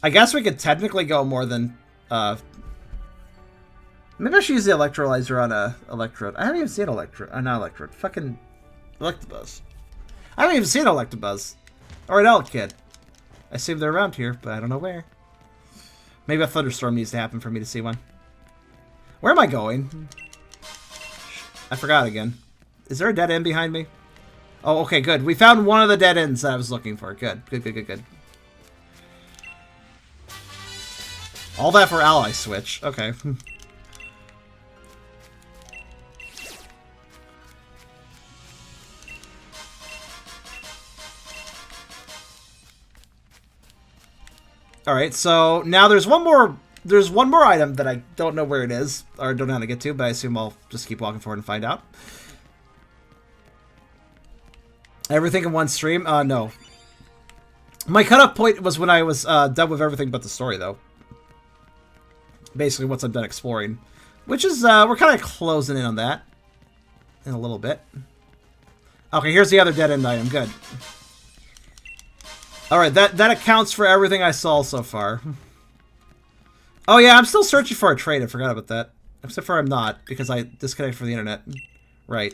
Speaker 1: I guess we could technically go more than, maybe I should use the Electrolyzer on a Electrode. I haven't even seen Electrode. Not Electrode. Fucking Electabuzz. I haven't even seen Electabuzz. Or an Elekid. I assume they're around here, but I don't know where. Maybe a thunderstorm needs to happen for me to see one. Where am I going? I forgot again. Is there a dead end behind me? Oh, okay, good. We found one of the dead ends that I was looking for. Good, good, good, good, good. All that for ally switch. Okay. Alright, so now there's one more item that I don't know where it is, or don't know how to get to, but I assume I'll just keep walking forward and find out. Everything in one stream? No. My cutoff point was when I was done with everything but the story, though. Basically, once I'm done exploring. Which is, we're kind of closing in on that. In a little bit. Okay, here's the other dead-end item. Good. Alright, that accounts for everything I saw so far. Oh yeah, I'm still searching for a trade. I forgot about that. Except for I'm not, because I disconnected from the internet. Right.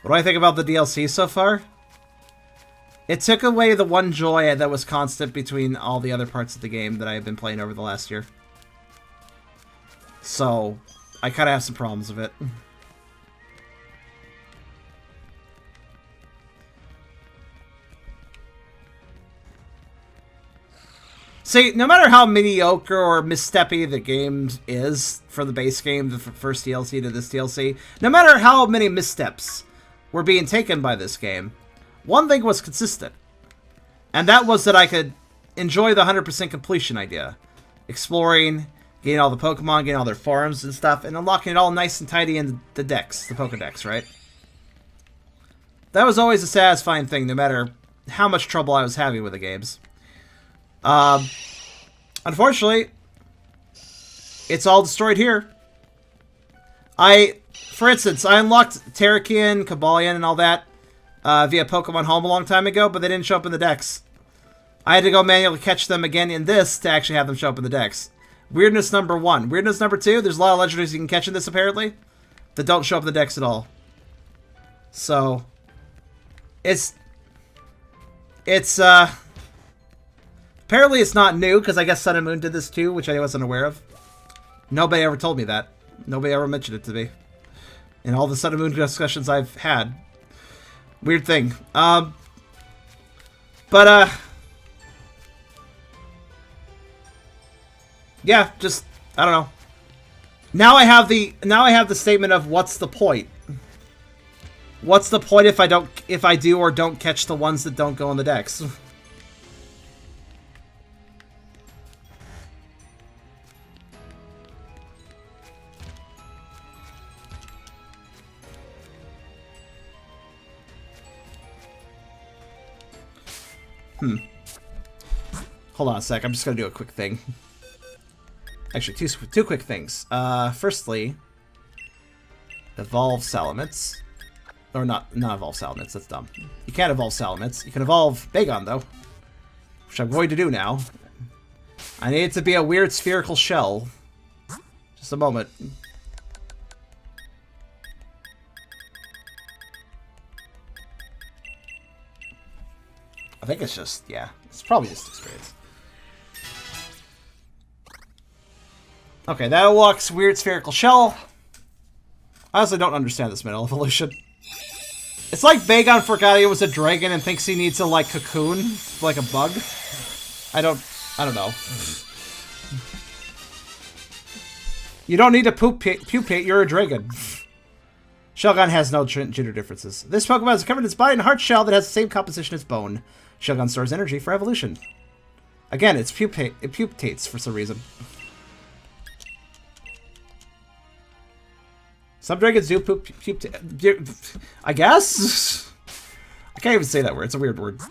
Speaker 1: What do I think about the DLC so far? It took away the one joy that was constant between all the other parts of the game that I have been playing over the last year. So, I kind of have some problems with it. See, no matter how mediocre or missteppy the game is for the base game, the first DLC to this DLC, no matter how many missteps were being taken by this game, one thing was consistent. And that was that I could enjoy the 100% completion idea. Exploring, getting all the Pokemon, getting all their farms and stuff, and unlocking it all nice and tidy in the decks, the Pokedex, right? That was always a satisfying thing, no matter how much trouble I was having with the games. Unfortunately, it's all destroyed here. For instance, I unlocked Terrakion, Cobalion, and all that via Pokemon Home a long time ago, but they didn't show up in the decks. I had to go manually catch them again in this to actually have them show up in the decks. Weirdness number 1. Weirdness number 2, there's a lot of legendaries you can catch in this, apparently, that don't show up in the decks at all. So, apparently it's not new, because I guess Sun and Moon did this too, which I wasn't aware of. Nobody ever told me that. Nobody ever mentioned it to me. In all the Sun and Moon discussions I've had. Weird thing. Yeah, just, I don't know. Now I have the statement of what's the point? What's the point if I do or don't catch the ones that don't go in the decks? Hold on a sec, I'm just gonna do a quick thing. Actually, two quick things. Firstly, evolve Salamence. Or not evolve Salamence, that's dumb. You can't evolve Salamence. You can evolve Bagon, though. Which I'm going to do now. I need it to be a weird spherical shell. Just a moment. I think it's just, yeah, it's probably just experience. Okay, that looks weird spherical shell. I honestly don't understand this middle evolution. It's like Vagon forgot he was a dragon and thinks he needs to, like, cocoon like a bug. I don't know. You don't need to pupate, you're a dragon. Shelgon has no gender differences. This Pokemon is covered in its body in a hard shell that has the same composition as bone. Shelgon stores energy for evolution. Again, it puptates for some reason. Some dragons do puptate. I guess? I can't even say that word. It's a weird word.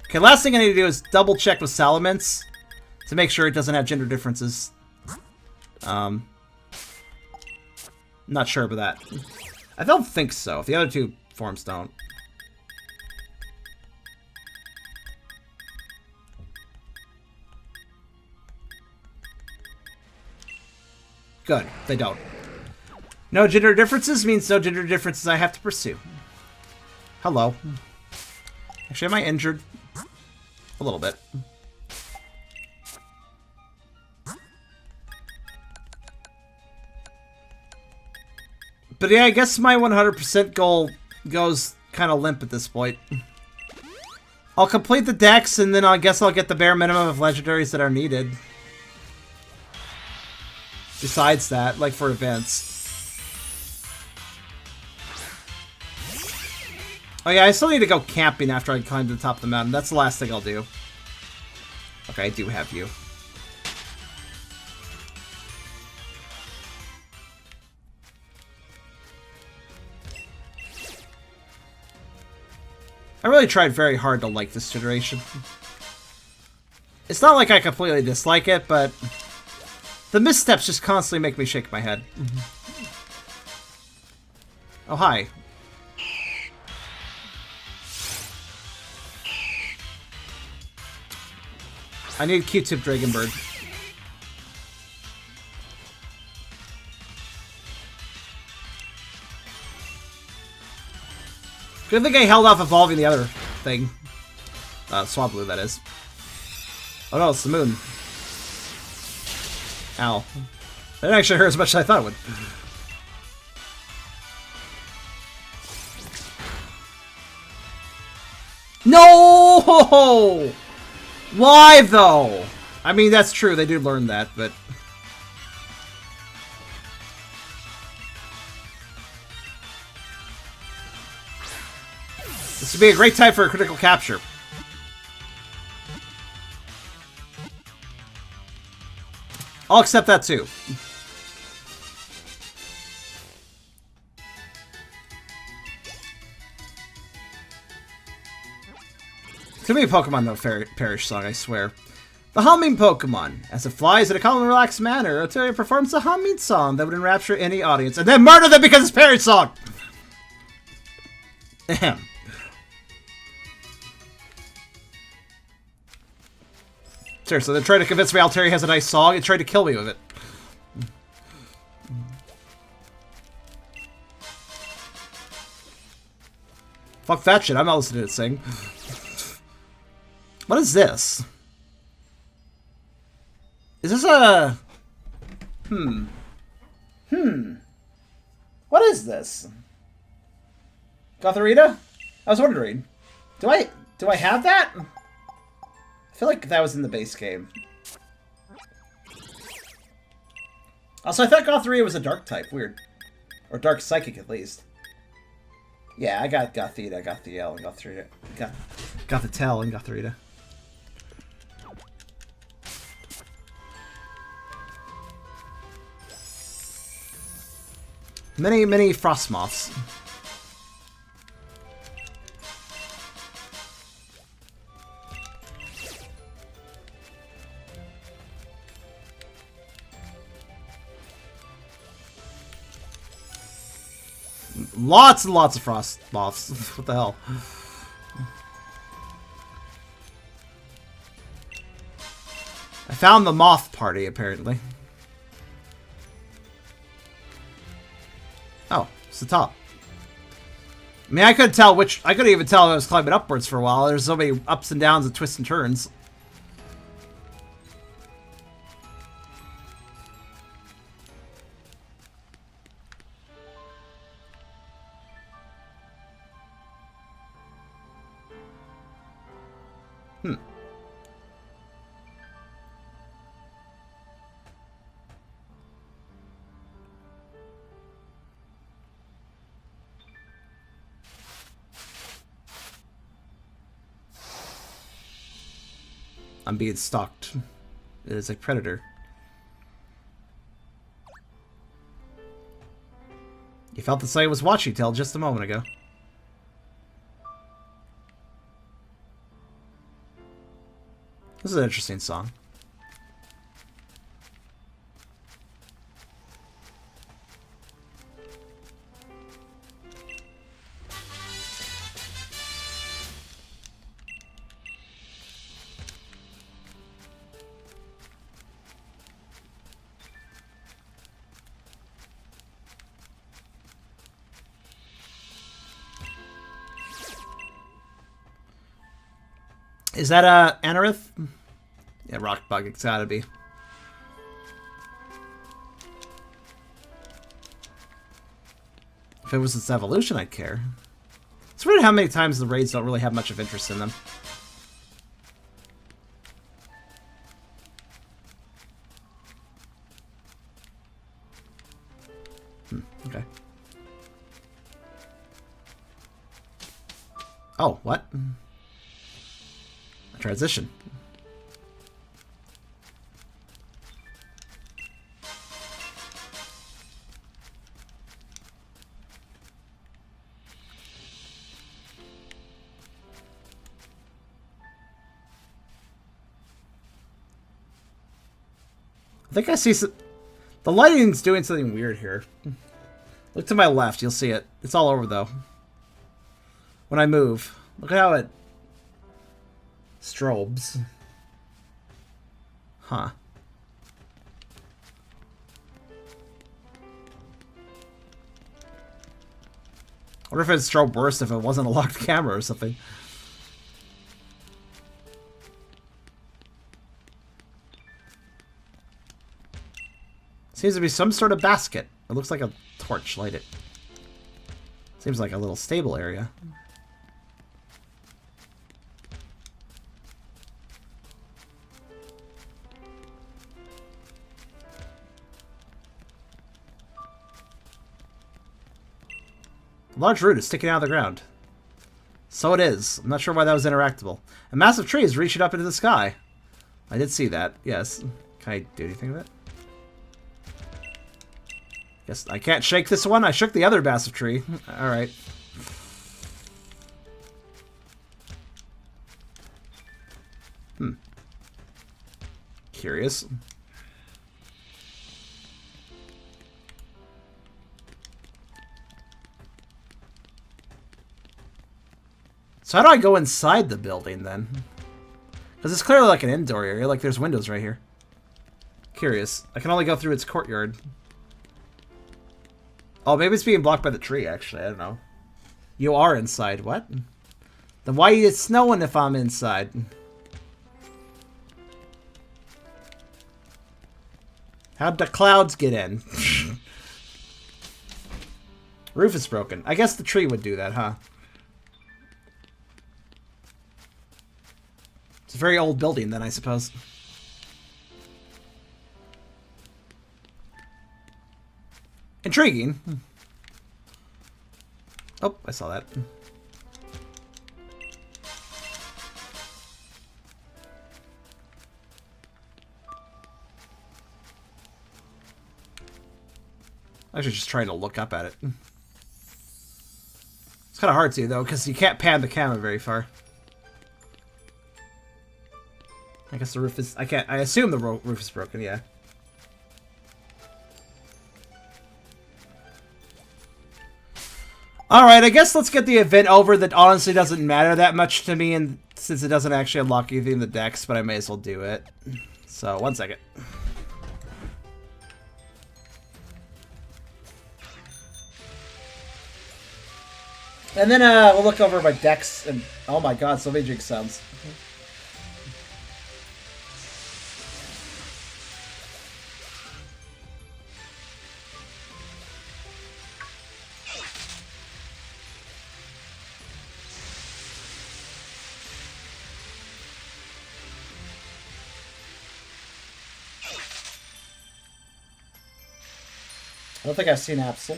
Speaker 1: Okay, last thing I need to do is double check with Salamence to make sure it doesn't have gender differences. Not sure about that. I don't think so. If the other two forms don't. Good. They don't. No gender differences means no gender differences I have to pursue. Hello. Actually, am I injured? A little bit. But yeah, I guess my 100% goal goes kind of limp at this point. I'll complete the decks, and then I guess I'll get the bare minimum of legendaries that are needed. Besides that, like for events. Oh yeah, I still need to go camping after I climb to the top of the mountain. That's the last thing I'll do. Okay, I do have you. I really tried very hard to like this generation. It's not like I completely dislike it, but the missteps just constantly make me shake my head. Oh, hi. I need Q-tip Dragon Bird. Good thing I held off evolving the other thing. Swablu, that is. Oh no, it's the moon. Ow. That didn't actually hurt as much as I thought it would. No! Why, though? I mean, that's true. They do learn that, but... This would be a great time for a critical capture. I'll accept that, too. Too many Pokemon no perish song, I swear. The humming Pokemon. As it flies in a calm and relaxed manner, Otelia performs a humming song that would enrapture any audience, and then murder them because it's perish song! Ahem. Seriously, they're trying to convince me Altaria has a nice song and tried to kill me with it. Fuck that shit, I'm not listening to it sing. What is this? Is this a... What is this? Gotharita? I was wondering. Do I have that? I feel like that was in the base game. Also, I thought Gotharita was a dark type. Weird. Or dark psychic, at least. Yeah, I got Gothita, I got the L, and Gotharita. Got the tail and Gotharita. Many frost moths. Lots and lots of frost moths. What the hell? I found the moth party, apparently. Oh, it's the top. I mean, I couldn't tell which... I couldn't even tell if I was climbing upwards for a while. There's so many ups and downs and twists and turns. I'm being stalked. It is a predator. You felt the same was watching till just a moment ago. This is an interesting song. Is that a Anorith? Yeah, rock bug. It's gotta be. If it was its evolution, I'd care. It's weird how many times the raids don't really have much of interest in them. Okay. Oh, what? Transition. I think I see some... The lighting's doing something weird here. Look to my left, you'll see it. It's all over, though. When I move. Look at how it... strobes. Huh. I wonder if it'd strobe worse if it wasn't a locked camera or something. Seems to be some sort of basket. It looks like a torch. Light it. Seems like a little stable area. A large root is sticking out of the ground. So it is. I'm not sure why that was interactable. A massive tree is reaching up into the sky. I did see that, yes. Can I do anything with it? Guess I can't shake this one. I shook the other massive tree. Alright. Curious. So how do I go inside the building, then? Because it's clearly like an indoor area. Like, there's windows right here. Curious. I can only go through its courtyard. Oh, maybe it's being blocked by the tree, actually. I don't know. You are inside. What? Then why is it snowing if I'm inside? How'd the clouds get in? Roof is broken. I guess the tree would do that, huh? It's a very old building, then, I suppose. Intriguing. Oh, I saw that. Actually, just trying to look up at it. It's kind of hard to, though, because you can't pan the camera very far. I guess the roof is... I assume the roof is broken, yeah. Alright, I guess let's get the event over that honestly doesn't matter that much to me, and since it doesn't actually unlock anything in the decks, but I may as well do it. So, 1 second. And then we'll look over my decks and oh my god, so many drink sounds. I don't think I've seen Absol.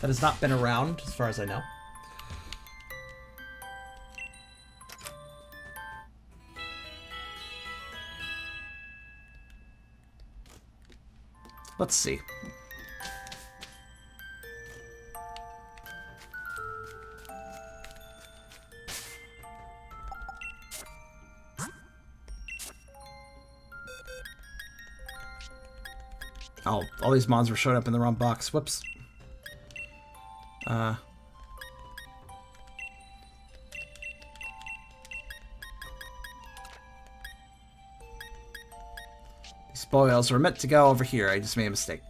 Speaker 1: That has not been around, as far as I know. Let's see. Oh, all these mons were showing up in the wrong box. Whoops. These spoils were meant to go over here. I just made a mistake.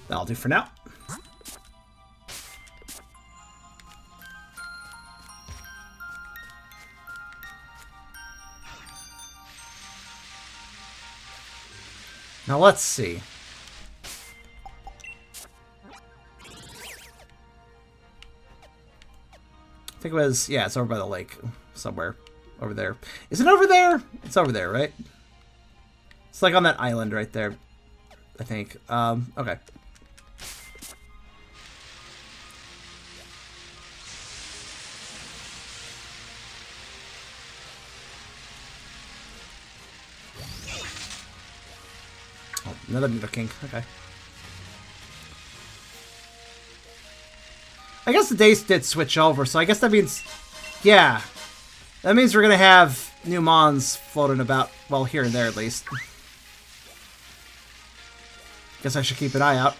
Speaker 1: That'll do for now. Now let's see. I think it was, yeah, it's over by the lake. Somewhere. Over there. Is it over there? It's over there, right? It's like on that island right there, I think. Okay. Oh, another Nido King. Okay. I guess the days did switch over, so I guess that means... Yeah. That means we're gonna have new mons floating about, well, here and there at least. Guess I should keep an eye out.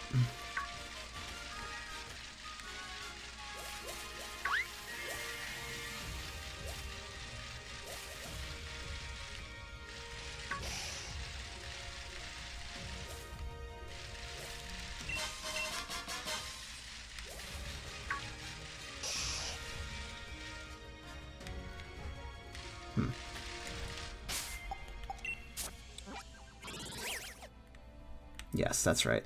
Speaker 1: Yes, that's right.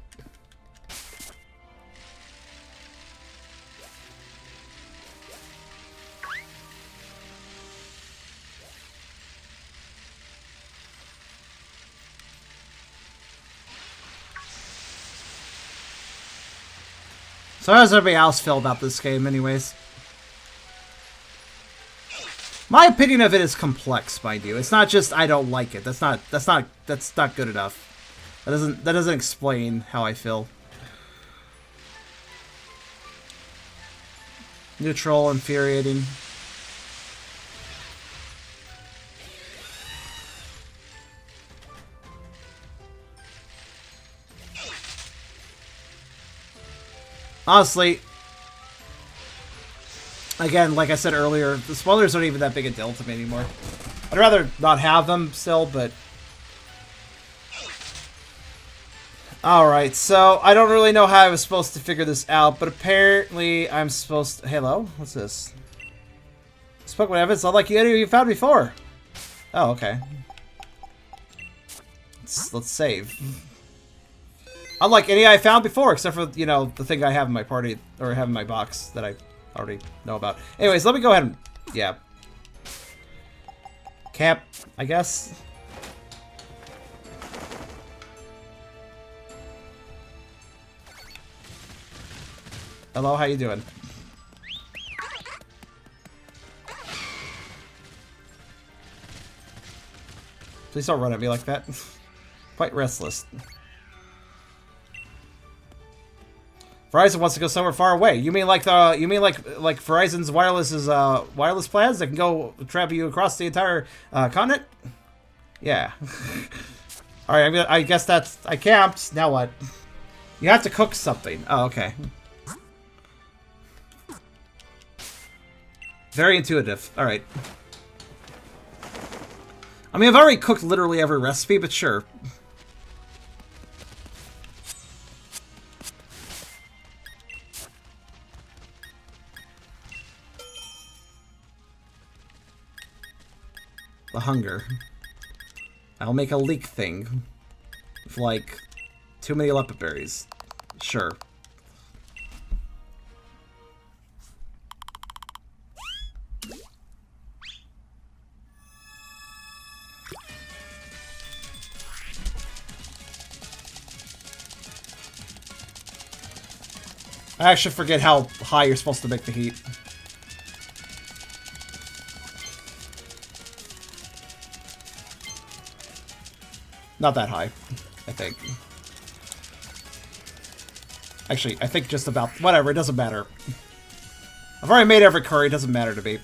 Speaker 1: So how does everybody else feel about this game anyways? My opinion of it is complex, mind you. It's not just I don't like it. That's not good enough. That doesn't explain how I feel. Neutral, infuriating. Honestly, again, like I said earlier, the spoilers aren't even that big a deal to me anymore. I'd rather not have them still, but... Alright, so I don't really know how I was supposed to figure this out, but apparently I'm supposed to... Hello? What's this? Spoke with evidence unlike any you found before. Oh, okay. Let's save. Unlike any I found before, except for, you know, the thing I have in my party, or have in my box that I already know about. Anyways, let me go ahead and... Yeah. Camp, I guess. Hello, how you doing? Please don't run at me like that. Quite restless. Verizon wants to go somewhere far away. You mean like Verizon's wireless plans that can go trap you across the entire continent? Yeah. All right. I guess I camped. Now what? You have to cook something. Oh, okay. Very intuitive. All right. I mean, I've already cooked literally every recipe, but sure. The hunger. I'll make a leek thing. With, like, too many leopard berries. Sure. I actually forget how high you're supposed to make the heat. Not that high, I think. Actually, I think just about... Whatever, it doesn't matter. I've already made every curry, it doesn't matter to me.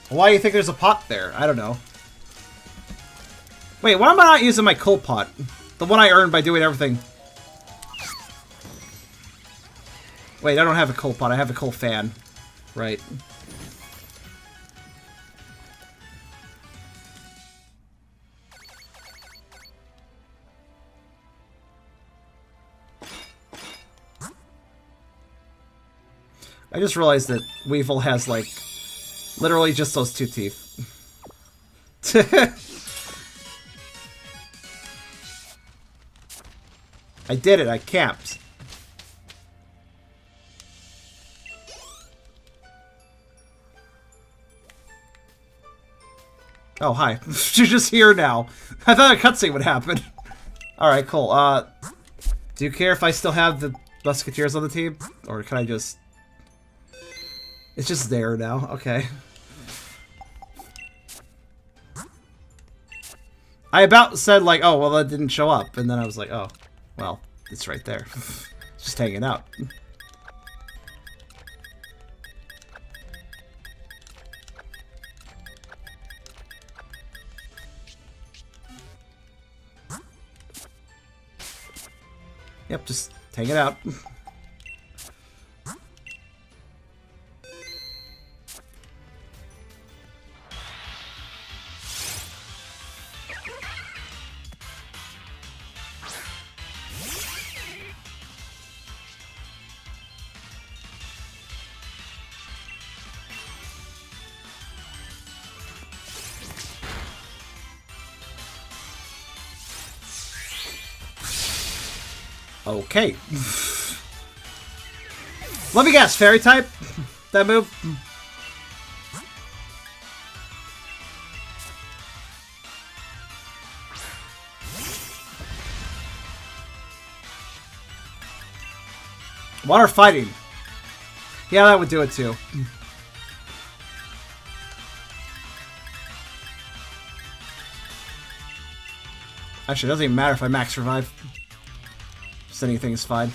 Speaker 1: Why do you think there's a pot there? I don't know. Wait, why am I not using my coal pot? The one I earned by doing everything. Wait, I don't have a coal pot. I have a coal fan. Right. I just realized that Weevil has, like, literally just those 2 teeth. I did it. I camped. Oh, hi. You're just here now. I thought a cutscene would happen. Alright, cool. Do you care if I still have the Musketeers on the team? Or can I just... It's just there now. Okay. I about said, like, oh, well, that didn't show up. And then I was like, oh, well, it's right there. It's just hanging out. Yep, just hanging out. Okay. Let me guess, fairy type? That move? Water fighting. Yeah, that would do it too. Actually, it doesn't even matter if I max revive. Just anything is fine.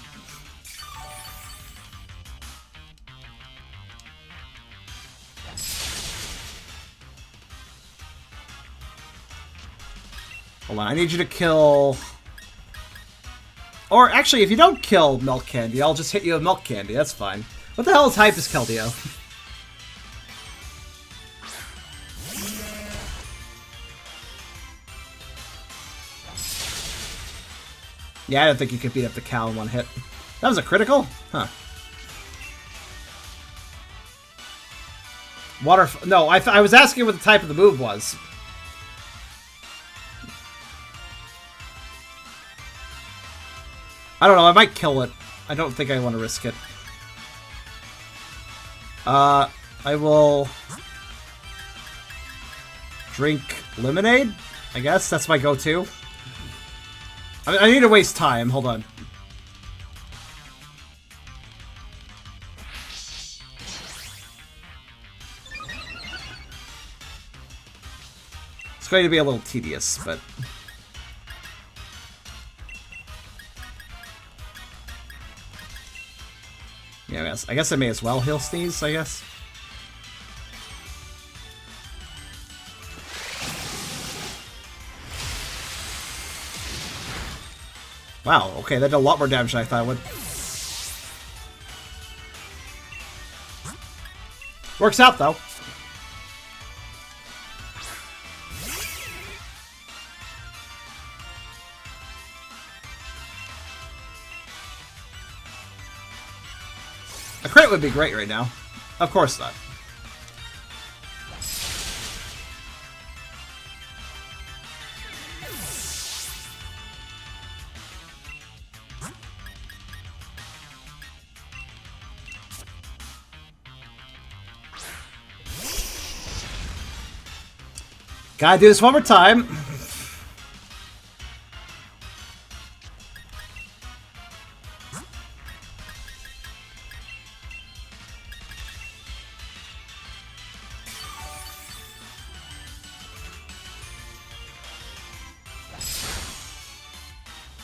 Speaker 1: Hold on, I need you to kill... Or actually, if you don't kill Milk Candy, I'll just hit you with Milk Candy. That's fine. What the hell type is Keldeo? Yeah, I don't think you could beat up the cow in one hit. That was a critical? Huh. Water... No, I was asking what the type of the move was. I don't know, I might kill it. I don't think I want to risk it. I will... drink lemonade? I guess that's my go-to. I need to waste time. Hold on. It's going to be a little tedious, but... yeah, I guess I may as well heal Sneeze, I guess. Wow, okay, that did a lot more damage than I thought it would. Works out, though. A crit would be great right now. Of course not. Gotta do this one more time.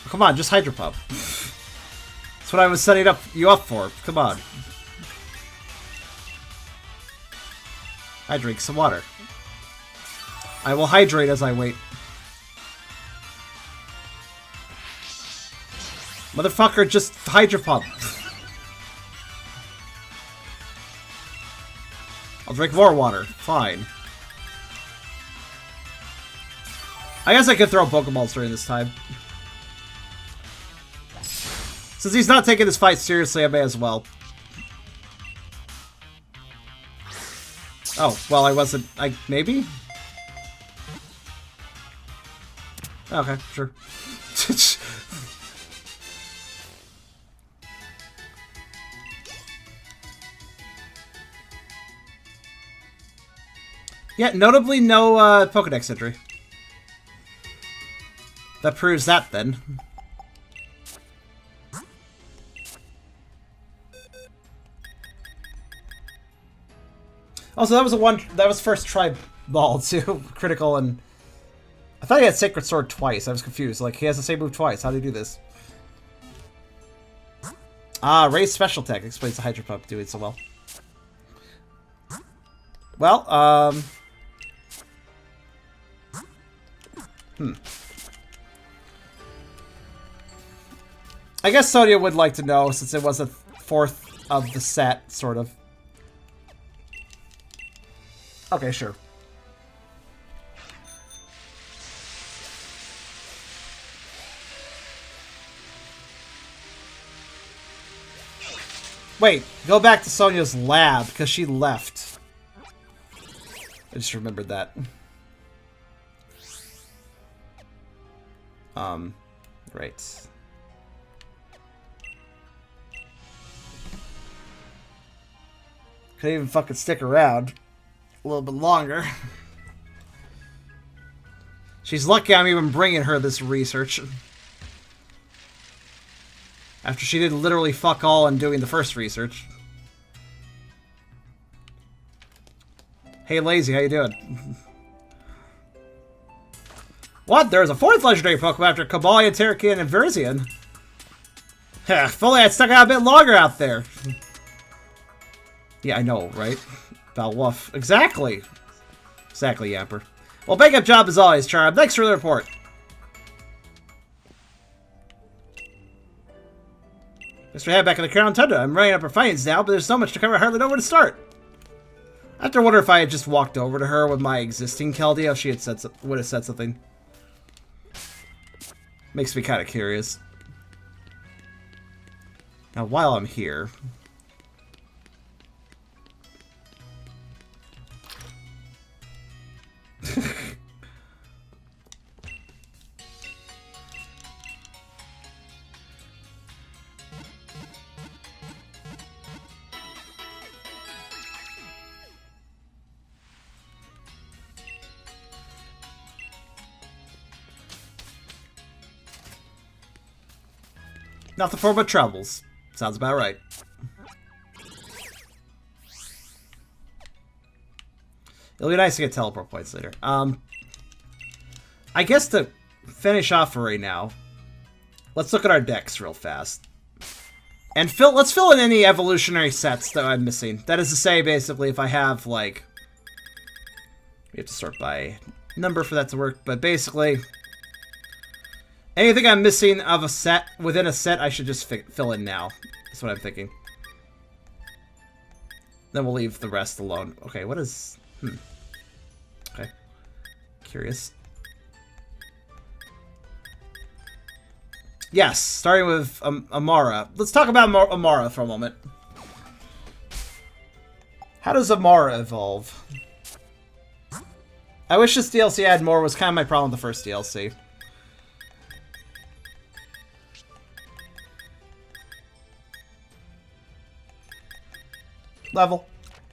Speaker 1: Come on, just Hydro Pump. That's what I was setting you up for. Come on. I drink some water. I will hydrate as I wait. Motherfucker, just Hydro Pump. I'll drink more water. Fine. I guess I could throw Pokeballs during this time. Since he's not taking this fight seriously, I may as well. Oh, well, I wasn't... maybe? Okay, sure. Yeah, notably no Pokedex entry. That proves that, then. Also, that was first try ball too, critical, and I thought he had Sacred Sword twice. I was confused. Like, he has the same move twice. How do you do this? Ah, Ray's special tech explains the Hydro Pump doing so well. Well, I guess Sonia would like to know, since it was a fourth of the set, sort of. Okay, sure. Wait, go back to Sonia's lab, because she left. I just remembered that. Right. Couldn't even fucking stick around a little bit longer. She's lucky I'm even bringing her this research. After she did literally fuck all in doing the first research. Hey, Lazy, how you doing? What? There's a fourth legendary Pokemon after Cobalion, Terrakion, and Verzian? If only I'd stuck out a bit longer out there. Yeah, I know, right? Balwoof. Exactly. Exactly, Yamper. Well, backup job as always, Charm. Thanks for the report. Mr. Head back in the Crown Tundra. I'm running up her findings now, but there's so much to cover I hardly know where to start. I have to wonder if I had just walked over to her with my existing Keldeo, if she had would have said something. Makes me kind of curious. Now, while I'm here... Not the form of troubles. Sounds about right. It'll be nice to get teleport points later. I guess to finish off for right now, let's look at our decks real fast. And let's fill in any evolutionary sets that I'm missing. That is to say, basically, if I have, like... We have to sort by number for that to work, but basically... Anything I'm missing of a set, within a set, I should just fill in now. That's what I'm thinking. Then we'll leave the rest alone. Okay, what is... Okay. Curious. Yes, starting with Amara. Let's talk about Amara for a moment. How does Amara evolve? I wish this DLC had more, was kind of my problem with the first DLC. Level.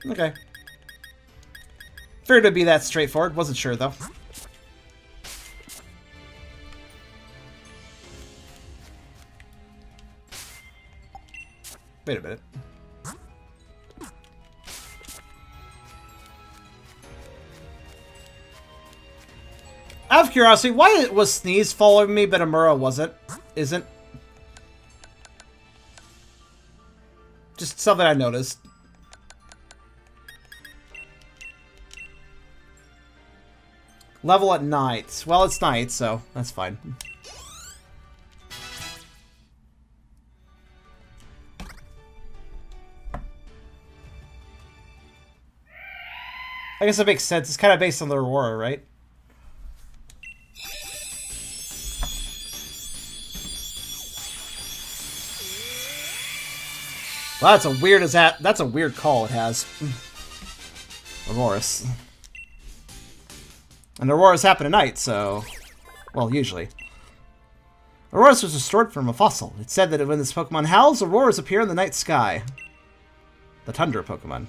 Speaker 1: Okay. Figured it'd be that straightforward. Wasn't sure, though. Wait a minute. Out of curiosity, why was Sneeze following me, but Amura isn't? Just something I noticed. Level at night. Well, it's night, so that's fine. I guess that makes sense. It's kind of based on the Aurora, right? Well, that's a weird that's a weird call it has. Auroras. And Auroras happen at night, so... Well, usually. Auroras was restored from a fossil. It's said that when this Pokemon howls, Auroras appear in the night sky. The Tundra Pokemon.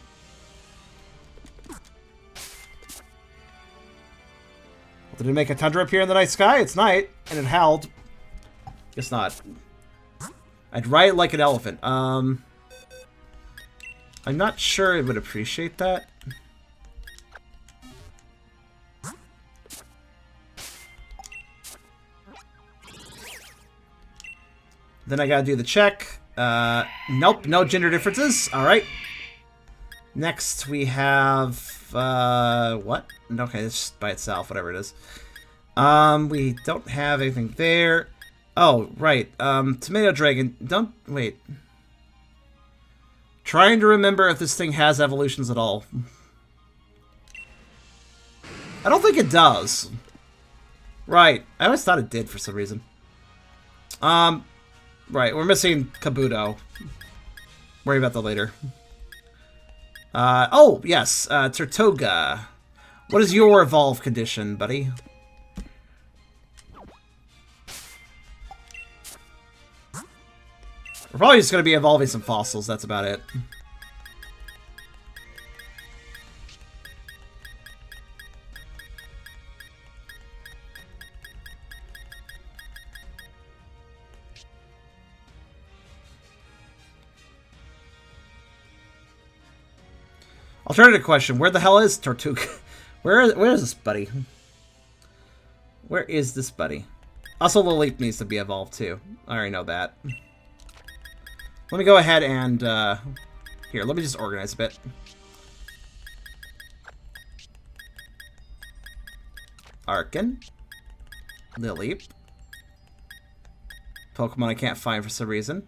Speaker 1: Did it make a Tundra appear in the night sky? It's night, and it howled. Guess not. I'd ride it like an elephant. I'm not sure it would appreciate that. Then I gotta do the check. Nope, no gender differences. Alright. Next we have... what? Okay, it's just by itself, whatever it is. We don't have anything there. Oh, right. Tomato Dragon. Don't... Wait. Trying to remember if this thing has evolutions at all. I don't think it does. Right. I always thought it did for some reason. Right. We're missing Kabuto. Worry about that later. Oh, yes. Tortuga. What is your evolve condition, buddy? We're probably just going to be evolving some fossils. That's about it. Alternative question. Where the hell is Tortuga? Where is this buddy? Where is this buddy? Also, Lilip needs to be evolved too. I already know that. Let me go ahead and, here, let me just organize a bit. Arkin. Lilip. Pokemon I can't find for some reason.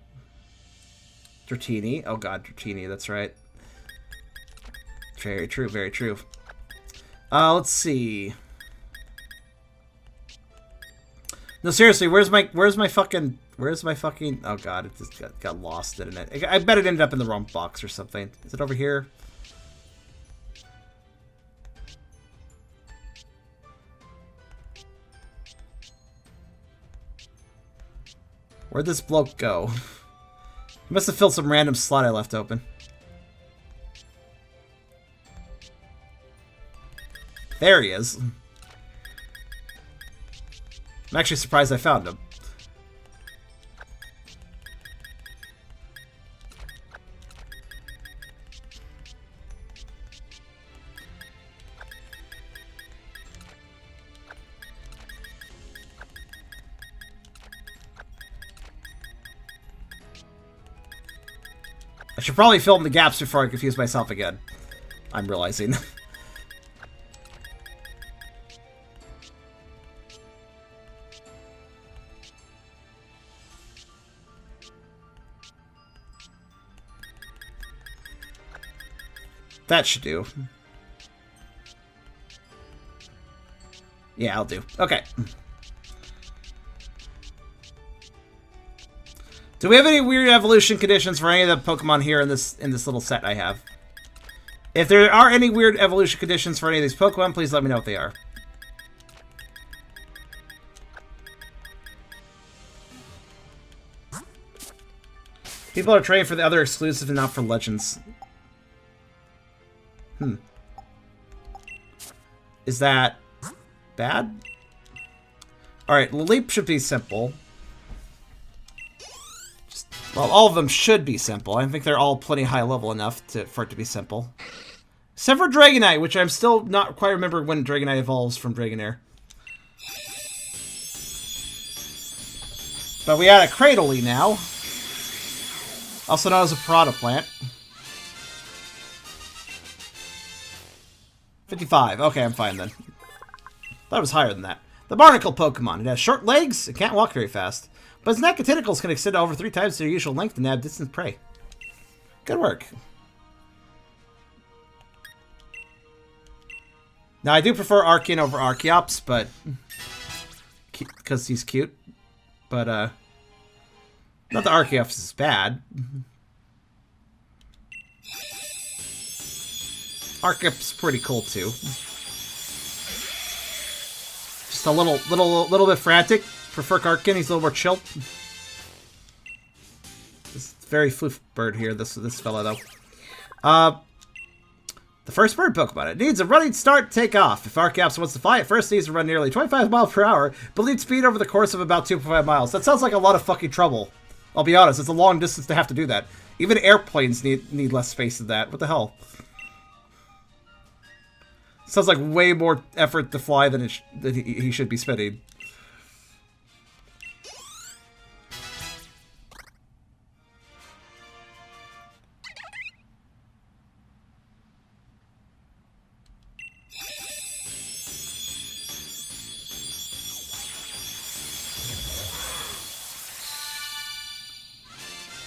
Speaker 1: Dratini. Oh god, Dratini, that's right. Very true, very true. Let's see. No, seriously, where's my fucking... Oh god, it just got lost, didn't it? I bet it ended up in the wrong box or something. Is it over here? Where'd this bloke go? He must have filled some random slot I left open. There he is. I'm actually surprised I found him. should probably fill in the gaps before I confuse myself again. I'm realizing. That should do. Yeah, I'll do. Okay. Do we have any weird evolution conditions for any of the Pokemon here in this little set I have? If there are any weird evolution conditions for any of these Pokemon, please let me know what they are. People are trained for the other exclusive and not for Legends. Is that bad? Alright, Leap should be simple. Well, all of them should be simple. I think they're all plenty high level enough for it to be simple. Except for Dragonite, which I'm still not quite remember when Dragonite evolves from Dragonair. But we add a Cradily now. Also known as a Parada plant. 55. Okay, I'm fine then. Thought it was higher than that. The Barnacle Pokemon. It has short legs. It can't walk very fast. But its neck and tentacles can extend over 3 times their usual length and have distant prey. Good work. Now, I do prefer Archean over Archeops, but... because he's cute. But, not that Archeops is bad. Archeops pretty cool, too. Just a little bit frantic. Prefer Archean, he's a little more chill. This very floof bird here, this fella, though. The first bird Pokemon. It needs a running start, take off. If Archeops wants to fly, it first needs to run nearly 25 miles per hour, but lead speed over the course of about 2.5 miles. That sounds like a lot of fucking trouble. I'll be honest, it's a long distance to have to do that. Even airplanes need less space than that. What the hell? Sounds like way more effort to fly than he should be spending.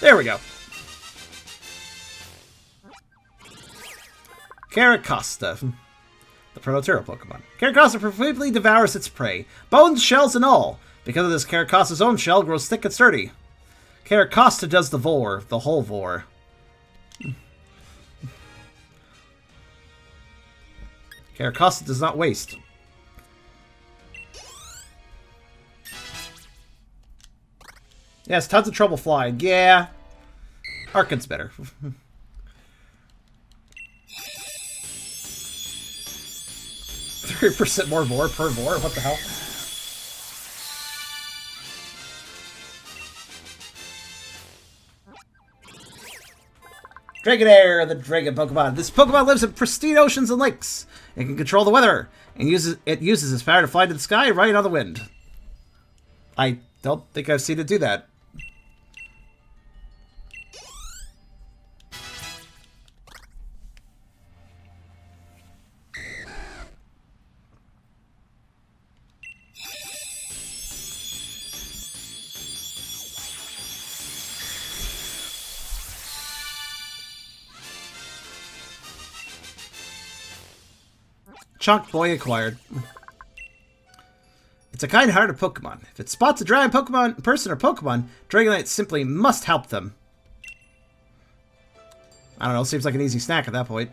Speaker 1: There we go. Caracosta. The Prototerra Pokemon. Caracosta completely devours its prey. Bones, shells, and all. Because of this, Caracosta's own shell grows thick and sturdy. Caracosta does the vor. The whole vor. Caracosta does not waste. Yes, tons of trouble flying. Yeah. Arcan's better. 3% more vor per vor? What the hell? Dragonair, the dragon Pokemon. This Pokemon lives in pristine oceans and lakes. It can control the weather, and uses its power to fly to the sky right on the wind. I don't think I've seen it do that. Chunk Boy acquired. It's a kind-hearted Pokemon. If it spots a dragon Pokemon, person or Pokemon, Dragonite simply must help them. I don't know, seems like an easy snack at that point.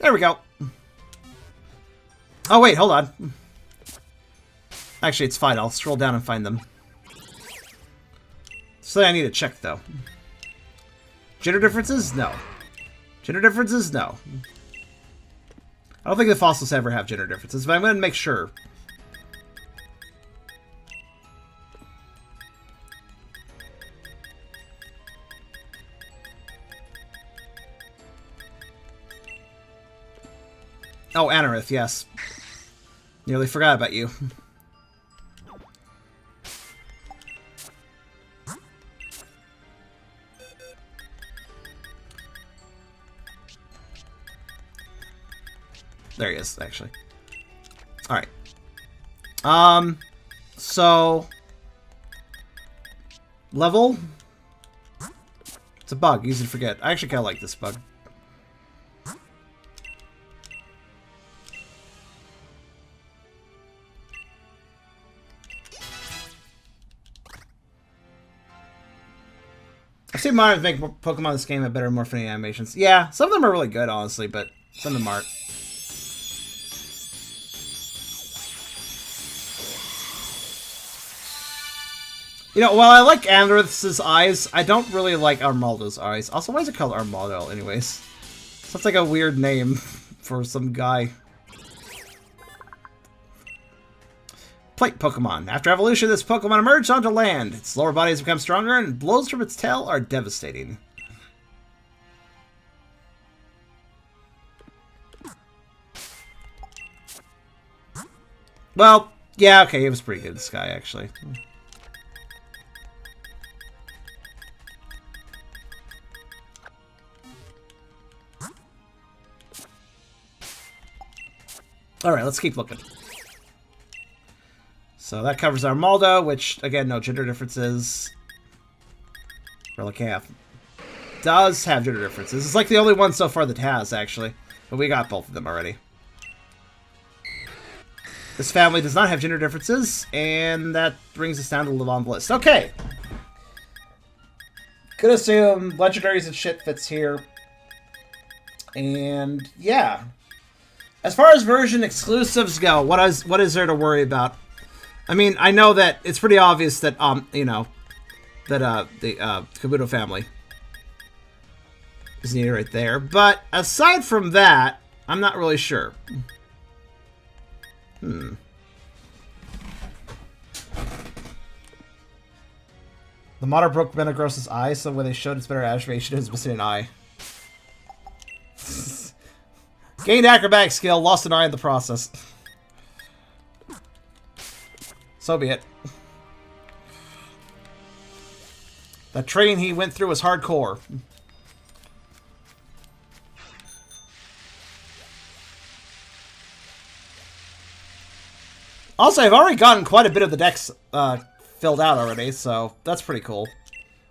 Speaker 1: There we go. Oh, wait, hold on. Actually, it's fine. I'll scroll down and find them. So I need to check, though. Gender differences? No. Gender differences? No. I don't think the fossils ever have gender differences, but I'm going to make sure. Oh, Anorith, yes. Nearly forgot about you. There he is, actually. Alright. So... Level? It's a bug, easy to forget. I actually kind of like this bug. I've seen Mario make Pokemon in this game have better morphing animations. Yeah, some of them are really good, honestly, but some of them aren't. You know, while I like Anorith's eyes, I don't really like Armaldo's eyes. Also, why is it called Armaldo, anyways? Sounds like a weird name for some guy. Plate Pokemon. After evolution, this Pokemon emerged onto land. Its lower body has become stronger, and blows from its tail are devastating. Well, yeah, okay, it was pretty good, this guy, actually. Alright, let's keep looking. So that covers Armaldo, which, again, no gender differences. Relicanth does have gender differences. It's like the only one so far that has, actually. But we got both of them already. This family does not have gender differences, and that brings us down to the bottom of the list. Okay! Could assume legendaries and shit fits here. And, yeah. As far as version exclusives go, what is there to worry about? I mean, I know that it's pretty obvious that, you know, that, the, Kabuto family is needed right there. But aside from that, I'm not really sure. The modder broke Metagross's eye, so when they showed its better aggravation, it was missing an eye. Gained acrobatic skill, lost an eye in the process. So be it. That train he went through was hardcore. Also, I've already gotten quite a bit of the decks filled out already, so that's pretty cool.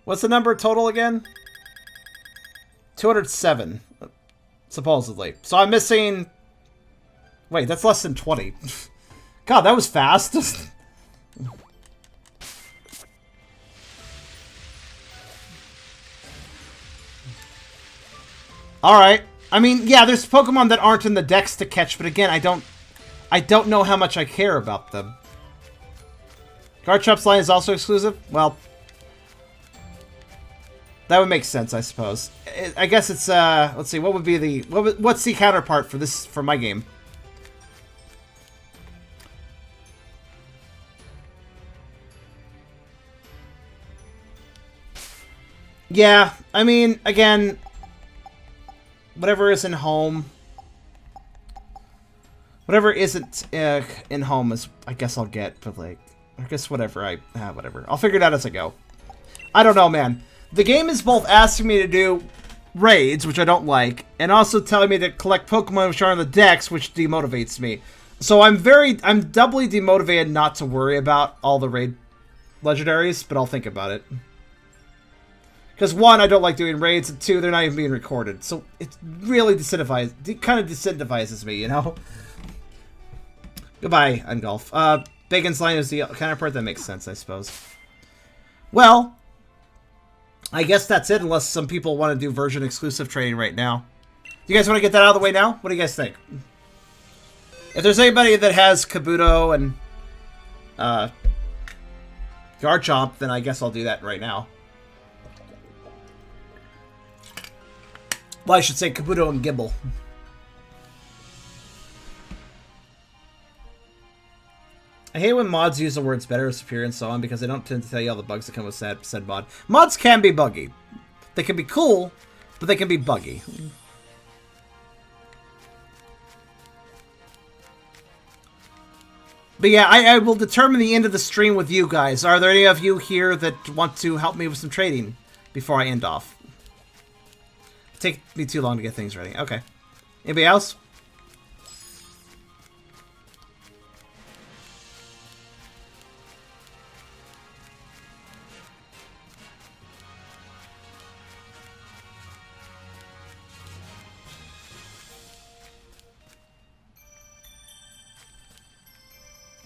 Speaker 1: What's the number total again? 207, supposedly. So I'm missing... Wait, that's less than 20. God, that was fast. Alright. I mean, yeah, there's Pokemon that aren't in the decks to catch, but again, I don't know how much I care about them. Garchomp's line is also exclusive? Well, that would make sense, I suppose. I guess it's, let's see, what would be the... What's the counterpart for this, for my game? Yeah, I mean, again... Whatever is in home. Whatever isn't in home is, I guess I'll get, but like, I guess whatever whatever. I'll figure it out as I go. I don't know, man. The game is both asking me to do raids, which I don't like, and also telling me to collect Pokemon which are on the decks, which demotivates me. So I'm doubly demotivated not to worry about all the raid legendaries, but I'll think about it. Because one, I don't like doing raids, and two, they're not even being recorded. So it really kind of disincentivizes me, you know? Goodbye, Ungolf. Bacon's line is the counterpart. That makes sense, I suppose. Well, I guess that's it, unless some people want to do version-exclusive trading right now. Do you guys want to get that out of the way now? What do you guys think? If there's anybody that has Kabuto and Garchomp, then I guess I'll do that right now. Well, I should say Kabuto and Gible. I hate when mods use the words better, superior, and so on because they don't tend to tell you all the bugs that come with said mod. Mods can be buggy. They can be cool, but they can be buggy. But yeah, I will determine the end of the stream with you guys. Are there any of you here that want to help me with some trading before I end off? It'll take me too long to get things ready. Okay. Anybody else?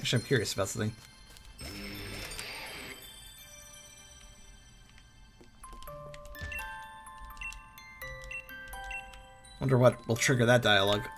Speaker 1: Actually, I'm curious about something. Wonder what will trigger that dialogue.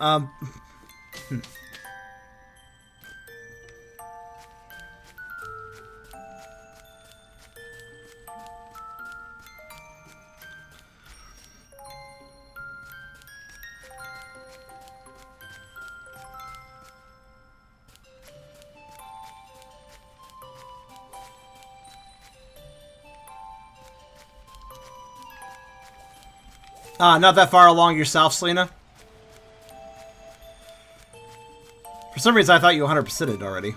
Speaker 1: Not that far along yourself, Selena. For some reason, I thought you 100%'d already.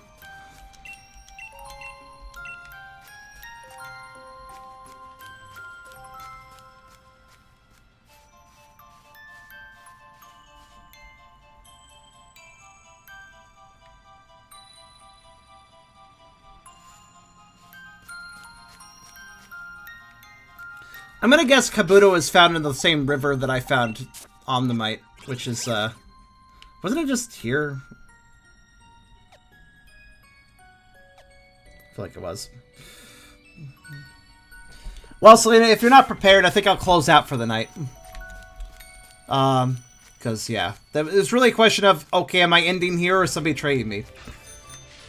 Speaker 1: I'm gonna guess Kabuto is found in the same river that I found Omnimite, which is, wasn't it just here? I feel like it was. Well, Selena, if you're not prepared, I think I'll close out for the night. Because, yeah. It's really a question of, okay, am I ending here or is somebody trading me?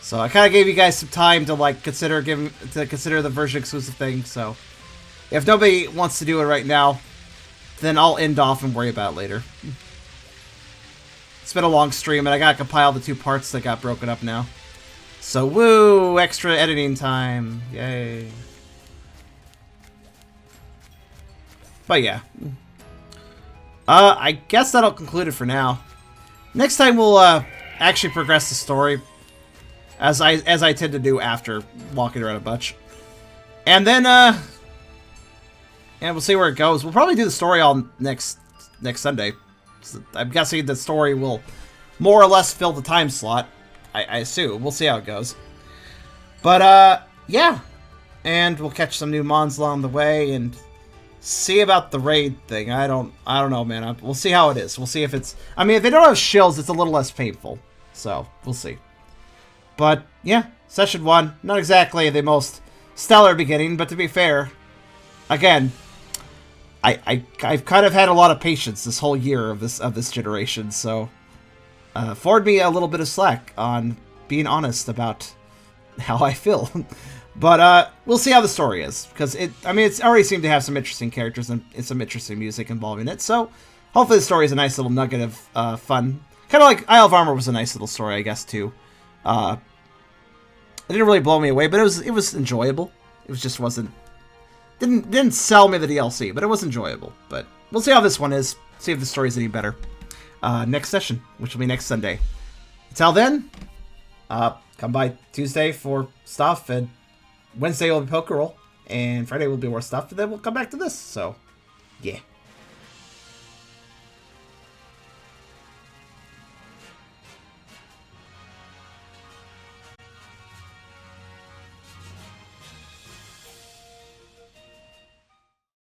Speaker 1: So I kind of gave you guys some time to, like, consider the version exclusive thing, so... If nobody wants to do it right now, then I'll end off and worry about it later. It's been a long stream, and I gotta compile the 2 parts that got broken up now. So, woo! Extra editing time. Yay. But yeah. I guess that'll conclude it for now. Next time we'll, actually progress the story. As I tend to do after walking around a bunch. And then, and we'll see where it goes. We'll probably do the story all next Sunday. So I'm guessing the story will more or less fill the time slot. I assume. We'll see how it goes. But, yeah. And we'll catch some new mons along the way and see about the raid thing. I don't know, man. We'll see how it is. We'll see if it's... I mean, if they don't have shills, it's a little less painful. So, we'll see. But, yeah. Session 1. Not exactly the most stellar beginning, but to be fair... Again... I've kind of had a lot of patience this whole year of this generation, so afford me a little bit of slack on being honest about how I feel. But we'll see how the story is, because it's already seemed to have some interesting characters and some interesting music involving it. So hopefully the story is a nice little nugget of fun, kind of like Isle of Armor was a nice little story, I guess too. It didn't really blow me away, but it was enjoyable. It just wasn't. Didn't sell me the DLC, but it was enjoyable. But we'll see how this one is. See if the story's any better. Next session, which will be next Sunday. Until then, come by Tuesday for stuff, and Wednesday will be Poker Roll, and Friday will be more stuff, and then we'll come back to this. So, yeah.